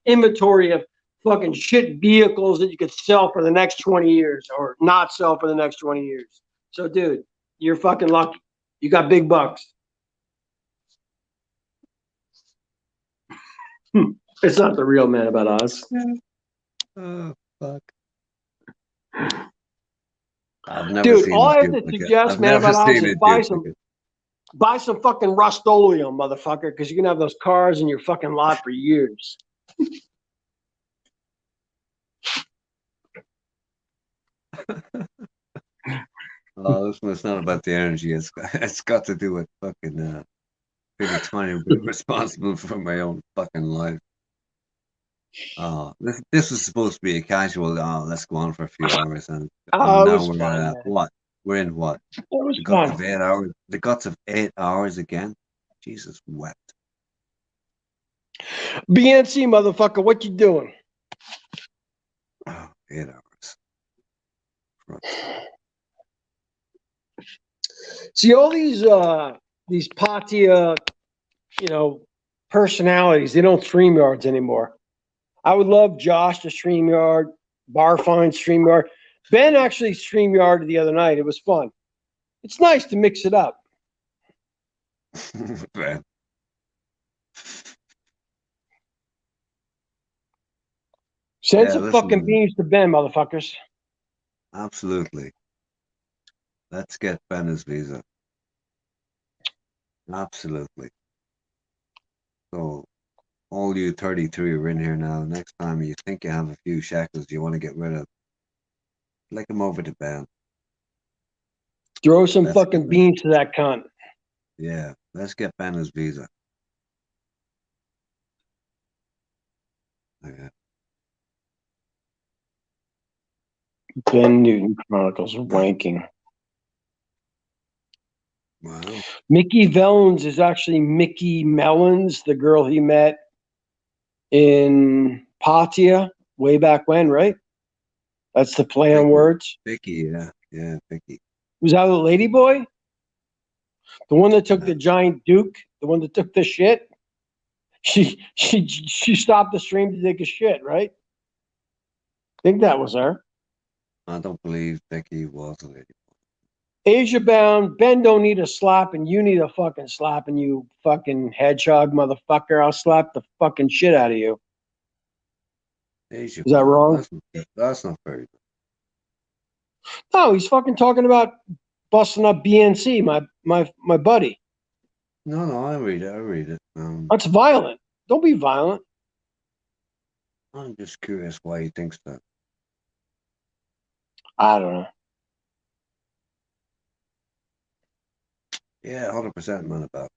inventory of fucking shit vehicles that you could sell for the next 20 years or not sell for the next 20 years. So, dude, you're fucking lucky. You got big bucks. It's not the real Man About Us. Oh, fuck. I've never dude, seen all I have it. to suggest, Man About Us, is buy some fucking Rust-Oleum, motherfucker, because you can have those cars in your fucking lot for years. Oh, this one's not about the energy. It's got to do with fucking being trying to be responsible for my own fucking life. This was supposed to be a casual. Let's go on for a few hours, and now we're fun, what? We're in what? It was the guts of 8 hours. The guts of 8 hours again. Jesus wept. BNC, motherfucker, what you doing? Oh, 8 hours. Right. See, all these Patia, personalities, they don't StreamYards anymore. I would love Josh to StreamYard, Barfine StreamYard. Ben actually StreamYarded the other night. It was fun. It's nice to mix it up. Ben. Send some fucking beans to Ben, motherfuckers. Absolutely. Let's get Ben his visa. Absolutely. So, all you 33 are in here now. Next time you think you have a few shekels you want to get rid of, flick them over to Ben. Throw some fucking beans to that cunt. Yeah, let's get Ben his visa. Okay. Ben Newton Chronicles wanking. Wow. Mickey Vellens is actually Mickey Mellons, the girl he met in Patia way back when, right? That's the play on words. Vicky, yeah, Vicky. Was that a lady boy? The one that took the giant Duke, the one that took the shit. She stopped the stream to take a shit, right? I think that was her. I don't believe Vicky was a lady. Asia bound, Ben don't need a slap, and you need a fucking slap, and you fucking hedgehog motherfucker. I'll slap the fucking shit out of you. Asia, Is that wrong? That's not very good. No, he's fucking talking about busting up BNC, my buddy. No, I read it. That's violent. Don't be violent. I'm just curious why he thinks that. I don't know. Yeah, 100% man about.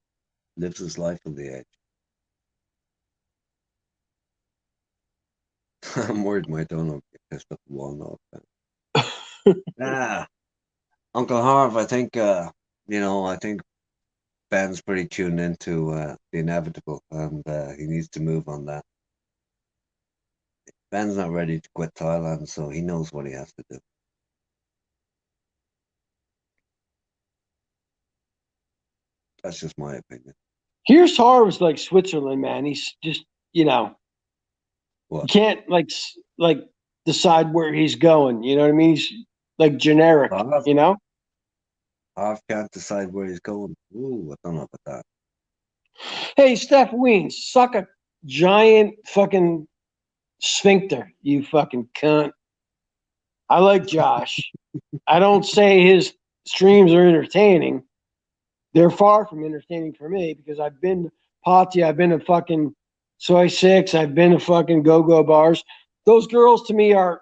Lives his life on the edge. I'm worried my donut get pissed up the wall now. Uncle Harv, I think I think Ben's pretty tuned into the inevitable, and he needs to move on that. Ben's not ready to quit Thailand, so he knows what he has to do. That's just my opinion. Here's Harv's like Switzerland, man. He's just, you can't like decide where he's going. You know what I mean? He's like generic, Harv can't decide where he's going. Ooh, I don't know about that. Hey, Steph Weens, suck a giant fucking sphincter, you fucking cunt. I like Josh. I don't say his streams are entertaining. They're far from entertaining for me because I've been to Patia, I've been to fucking Soy Six, I've been to fucking go-go bars. Those girls to me are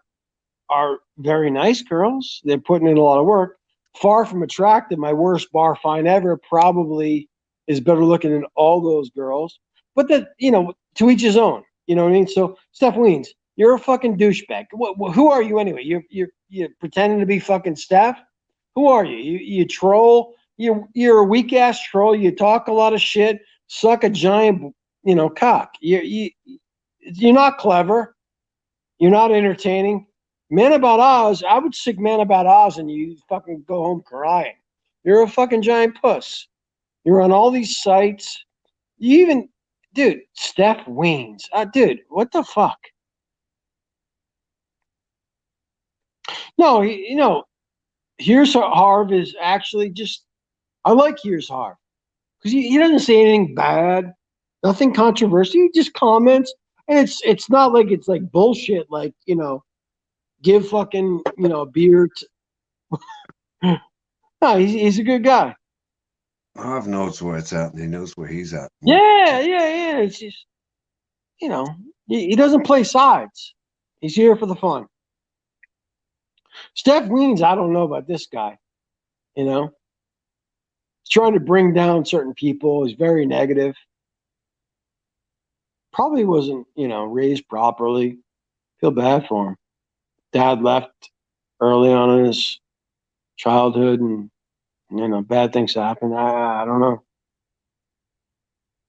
very nice girls. They're putting in a lot of work. Far from attractive. My worst bar find ever probably is better looking than all those girls. But that, to each his own. You know what I mean? So, Steph Weens, you're a fucking douchebag. Who are you anyway? You're pretending to be fucking Steph? Who are you? You troll? You're a weak ass troll. You talk a lot of shit. Suck a giant, cock. You're not clever. You're not entertaining. Man About Oz, I would sick Man About Oz and you fucking go home crying. You're a fucking giant puss. You're on all these sites. Dude, Steph Weens. Dude, what the fuck? No, Here's Harv is actually just, I like Here's Harv. Because he doesn't say anything bad, nothing controversial. He just comments. And it's not like it's like bullshit, like, give fucking, a beer to... No, he's a good guy. Harv knows where it's at and he knows where he's at. Yeah. It's just, he doesn't play sides. He's here for the fun. Steph Weens, I don't know about this guy. He's trying to bring down certain people. He's very negative. Probably wasn't, raised properly. Feel bad for him. Dad left early on in his childhood and, bad things happen. I don't know.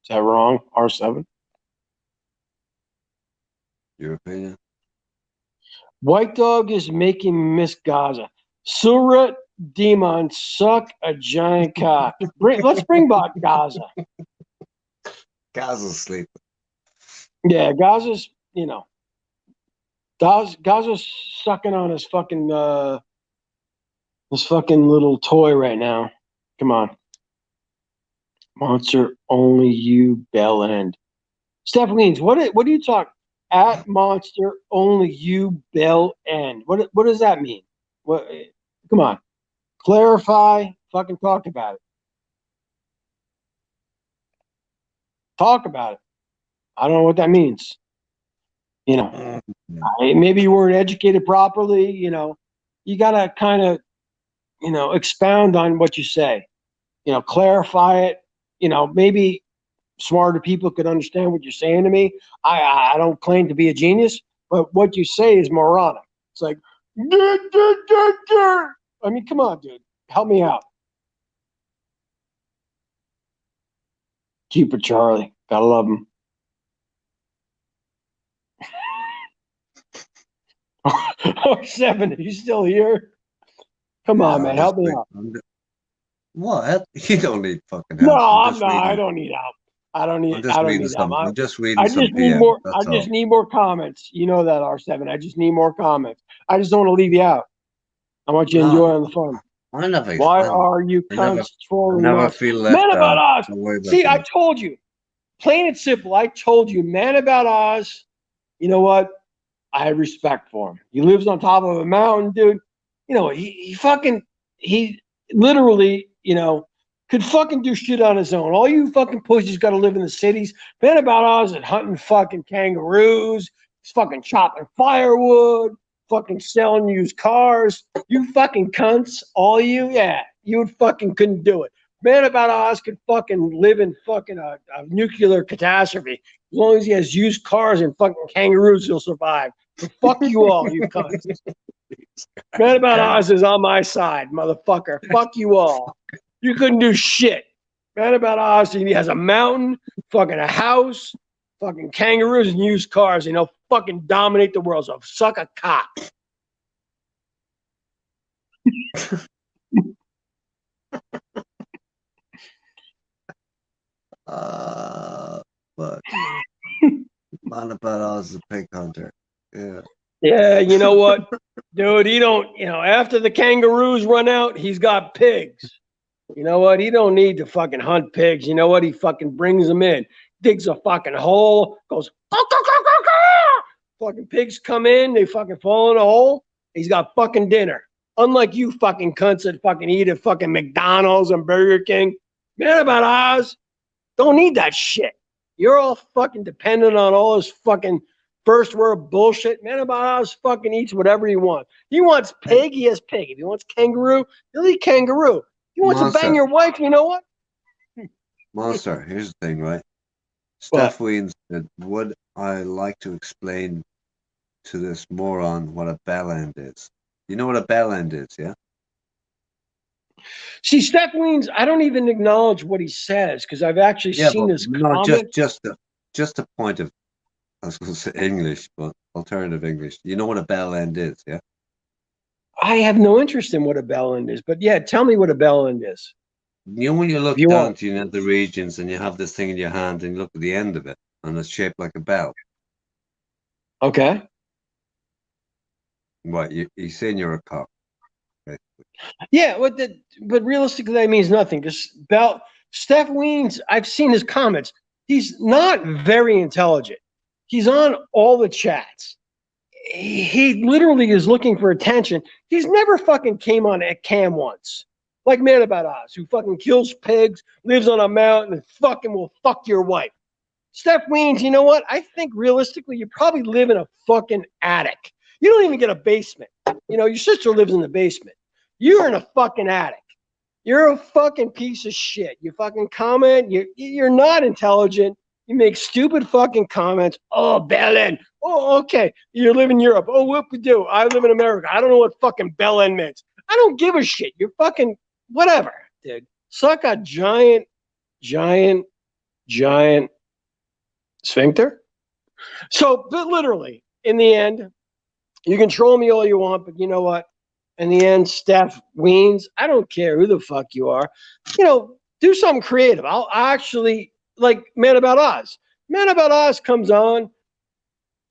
Is that wrong? R7? Your opinion? White Dog is making Miss Gaza. Surat Demon, suck a giant cock. Let's bring back Gaza. Gaza's sleeping. Yeah, Gaza's, Gaza's sucking on his fucking little toy right now. Come on. Monster only you bell end. Steph Weens, what do you talk? At Monster only you bell end. What does that mean? What? Come on, clarify. Fucking talk about it. Talk about it. I don't know what that means. Maybe you weren't educated properly. You gotta kind of, expound on what you say. Clarify it. Maybe smarter people could understand what you're saying to me. I don't claim to be a genius, but what you say is moronic. It's like, I mean, come on, dude. Help me out. Keeper Charlie. Gotta love him. Oh, 7, are you still here? Come on, man. Help me out. What? You don't need fucking help. No, I'm I'm not. I don't need help. I don't need help. I'm just reading I some just need PMs, more. I that's all. just need more comments. You know that, R7. I just need more comments. I just don't want to leave you out. I want you to No. enjoy on the fun. I never Why explain. are you I never trolling never feel left Man About out. Oz. Don't worry about See, I that. told you. Plain and simple. I told you, Man About Oz. You know what? I have respect for him. He lives on top of a mountain, dude. You know, he literally, you know, could fucking do shit on his own. All you fucking pussies got to live in the cities. Man About Oz and hunting fucking kangaroos. He's fucking chopping firewood. Fucking selling used cars. You fucking cunts, all you, yeah, you fucking couldn't do it. Man About Oz could fucking live in fucking a nuclear catastrophe. As long as he has used cars and fucking kangaroos, he'll survive. So fuck you all, you cunts. Man About Oz is on my side, motherfucker. Fuck you all. You couldn't do shit. Man About Oz, he has a mountain, fucking a house, fucking kangaroos and used cars, and he'll fucking dominate the world. So suck a cock. But Man About Oz is a pig hunter. Yeah. Yeah, you know what, dude? He don't. You know, after the kangaroos run out, he's got pigs. You know what? He don't need to fucking hunt pigs. You know what? He fucking brings them in, digs a fucking hole, goes. Fucking pigs come in, they fucking fall in a hole. He's got fucking dinner. Unlike you fucking cunts that fucking eat at fucking McDonald's and Burger King. Man About Oz, don't need that shit. You're all fucking dependent on all this fucking first world bullshit. Man About Oz fucking eats whatever he wants. He wants pig, he has pig. If he wants kangaroo, he'll eat kangaroo. He wants to bang your wife, you know what? Monster, here's the thing, right? Steph Weens said, would I like to explain to this moron what a bell end is? You know what a bell end is, yeah? See, Steph Weens, I don't even acknowledge what he says because I've actually seen his comment. just a point of, I was going to say English, but alternative English. You know what a bell end is, yeah? I have no interest in what a bell end is, but yeah, tell me what a bell end is. You know when you look down to the regions and you have this thing in your hand and you look at the end of it and it's shaped like a bell. Okay. What, you're saying you're a cop. Yeah, but realistically that means nothing because Steph Weens, I've seen his comments. He's not very intelligent. He's on all the chats. He literally is looking for attention. He's never fucking came on a cam once. Like Man About Oz, who fucking kills pigs, lives on a mountain, and fucking will fuck your wife. Steph Weens, you know what? I think realistically, you probably live in a fucking attic. You don't even get a basement. You know, your sister lives in the basement. You're in a fucking attic. You're a fucking piece of shit. You fucking comment. You're not intelligent. You make stupid fucking comments. Oh, bell end. Oh, okay. You live in Europe. Oh, what we do? I live in America. I don't know what fucking bell end means. I don't give a shit. You're fucking whatever, dude. Suck a giant sphincter. So, but literally, in the end, you can troll me all you want, but you know what? In the end, Steph Weens, I don't care who the fuck you are. You know, do something creative. I'll actually, like Man About Oz. Man About Oz comes on,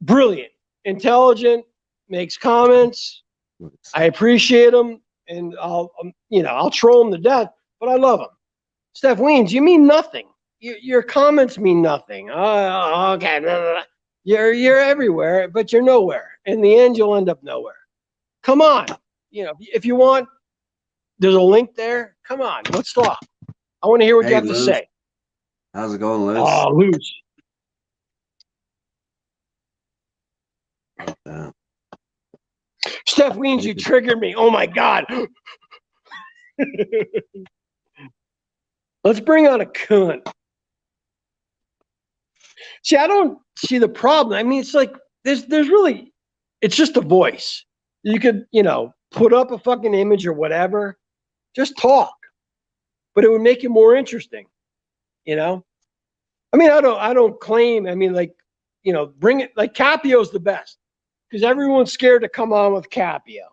brilliant, intelligent, makes comments. I appreciate him, and I'll troll him to death, but I love him. Steph Weens, you mean nothing. Your comments mean nothing. Okay, blah, blah, blah. You're everywhere, but you're nowhere. In the end, you'll end up nowhere. Come on. You know, if you want, there's a link there. Come on, let's talk. I want to hear what you have to say. How's it going, Liz? Oh, Luz. Steph Weens, you triggered me. Oh my God. Let's bring on a cunt. See, I don't see the problem. I mean, it's like there's really, it's just a voice. You could, put up a fucking image or whatever. Just talk. But it would make it more interesting. I mean, I don't claim, bring it, like Capio's the best. Because everyone's scared to come on with Capio.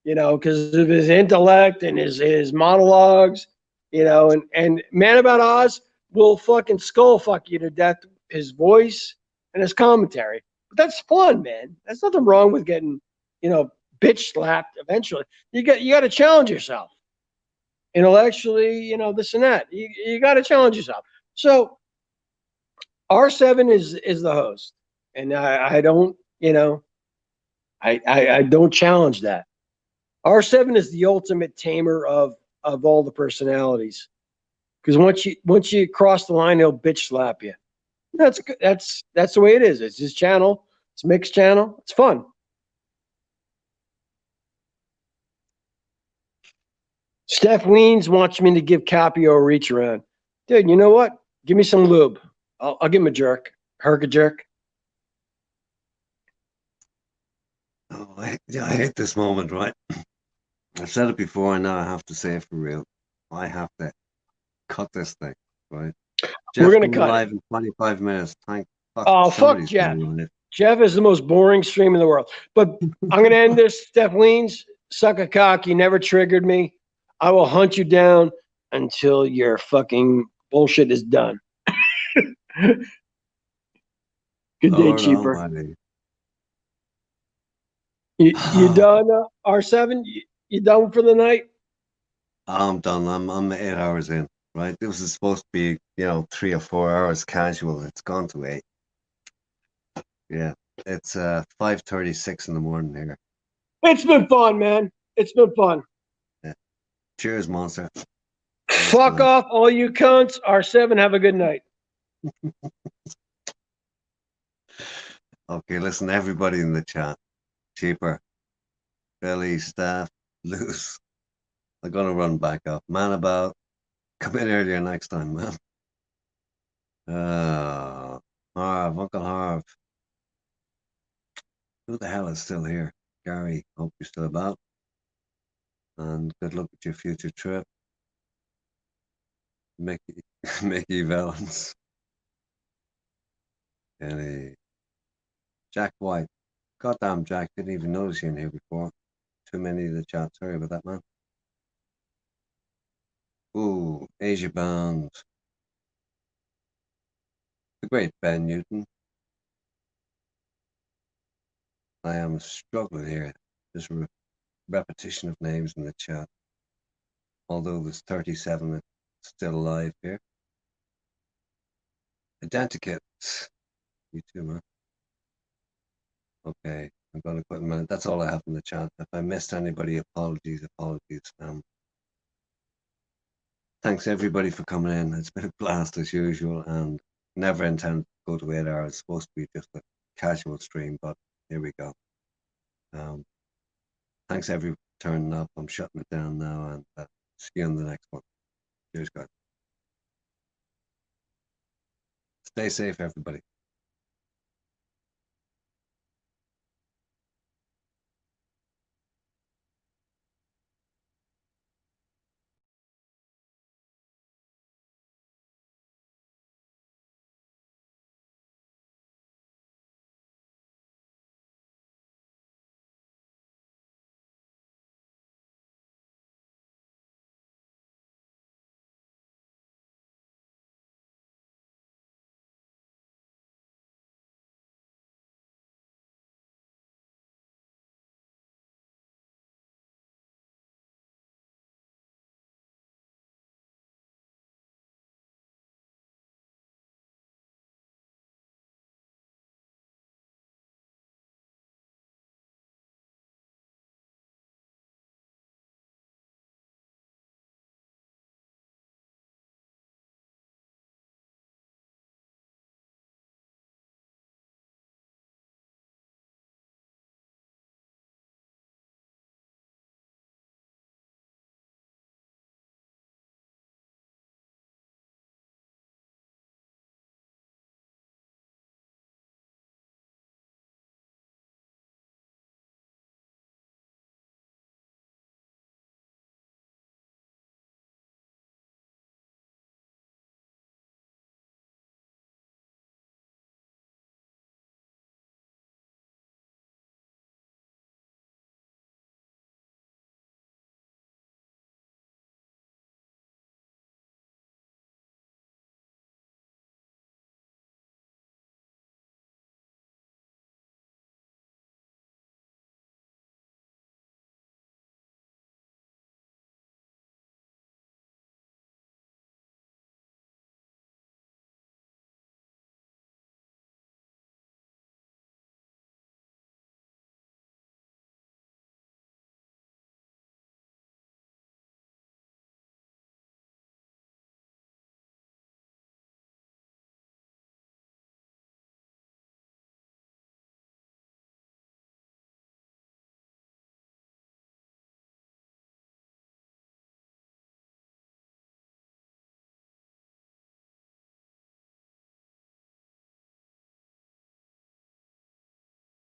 Because of his intellect and his monologues, and Man About Oz will fucking skull fuck you to death, his voice and his commentary. But that's fun, man. There's nothing wrong with getting, bitch slapped eventually. You got to challenge yourself. Intellectually, this and that. You got to challenge yourself. So R7 is the host. And I don't, I don't challenge that. R7 is the ultimate tamer of all the personalities, because once you cross the line, he'll bitch slap you. That's good. That's the way it is. It's his channel. It's Mick's channel. It's fun. Steph Weens wants me to give Capio a reach around. Dude, you know what? Give me some lube. I'll give him a jerk. Herk a jerk. Oh, I hate this moment, right? I've said it before, and now I have to say it for real. I have to cut this thing, right? We're gonna go cut live in 25 minutes. Fuck Jeff. doing it. Jeff is the most boring stream in the world. But I'm gonna end this. Steph Weens, suck a cock. You never triggered me. I will hunt you down until your fucking bullshit is done. Good day, Lord cheaper. Almighty. You done, R7? You done for the night? I'm done. I'm 8 hours in, right? This was supposed to be, 3 or 4 hours casual. It's gone to 8. Yeah, it's 5:36 in the morning here. It's been fun, man. It's been fun. Yeah. Cheers, monster. Fuck off, all you cunts. R7, have a good night. Okay, listen, everybody in the chat. Cheaper, Billy, Staff, Loose. I'm gonna run back up. Man about. Come in earlier next time, man. Harv, Uncle Harv. Who the hell is still here? Gary, hope you're still about. And good luck with your future trip. Mickey Valens. Kenny. Jack White. Goddamn Jack, didn't even notice you in here before. Too many of the chat. Sorry about that, man. Ooh, Asia Bound. The great Ben Newton. I am struggling here. There's a repetition of names in the chat. Although there's 37 still alive here. Identikit. You too, man. Okay, I'm going to put a minute. That's all I have in the chat. If I missed anybody, apologies. Thanks everybody for coming in. It's been a blast as usual, and never intended to go to 8 hours. It's supposed to be just a casual stream, but here we go. Thanks everyone for turning up. I'm shutting it down now, and see you on the next one. Cheers, guys. Stay safe, everybody.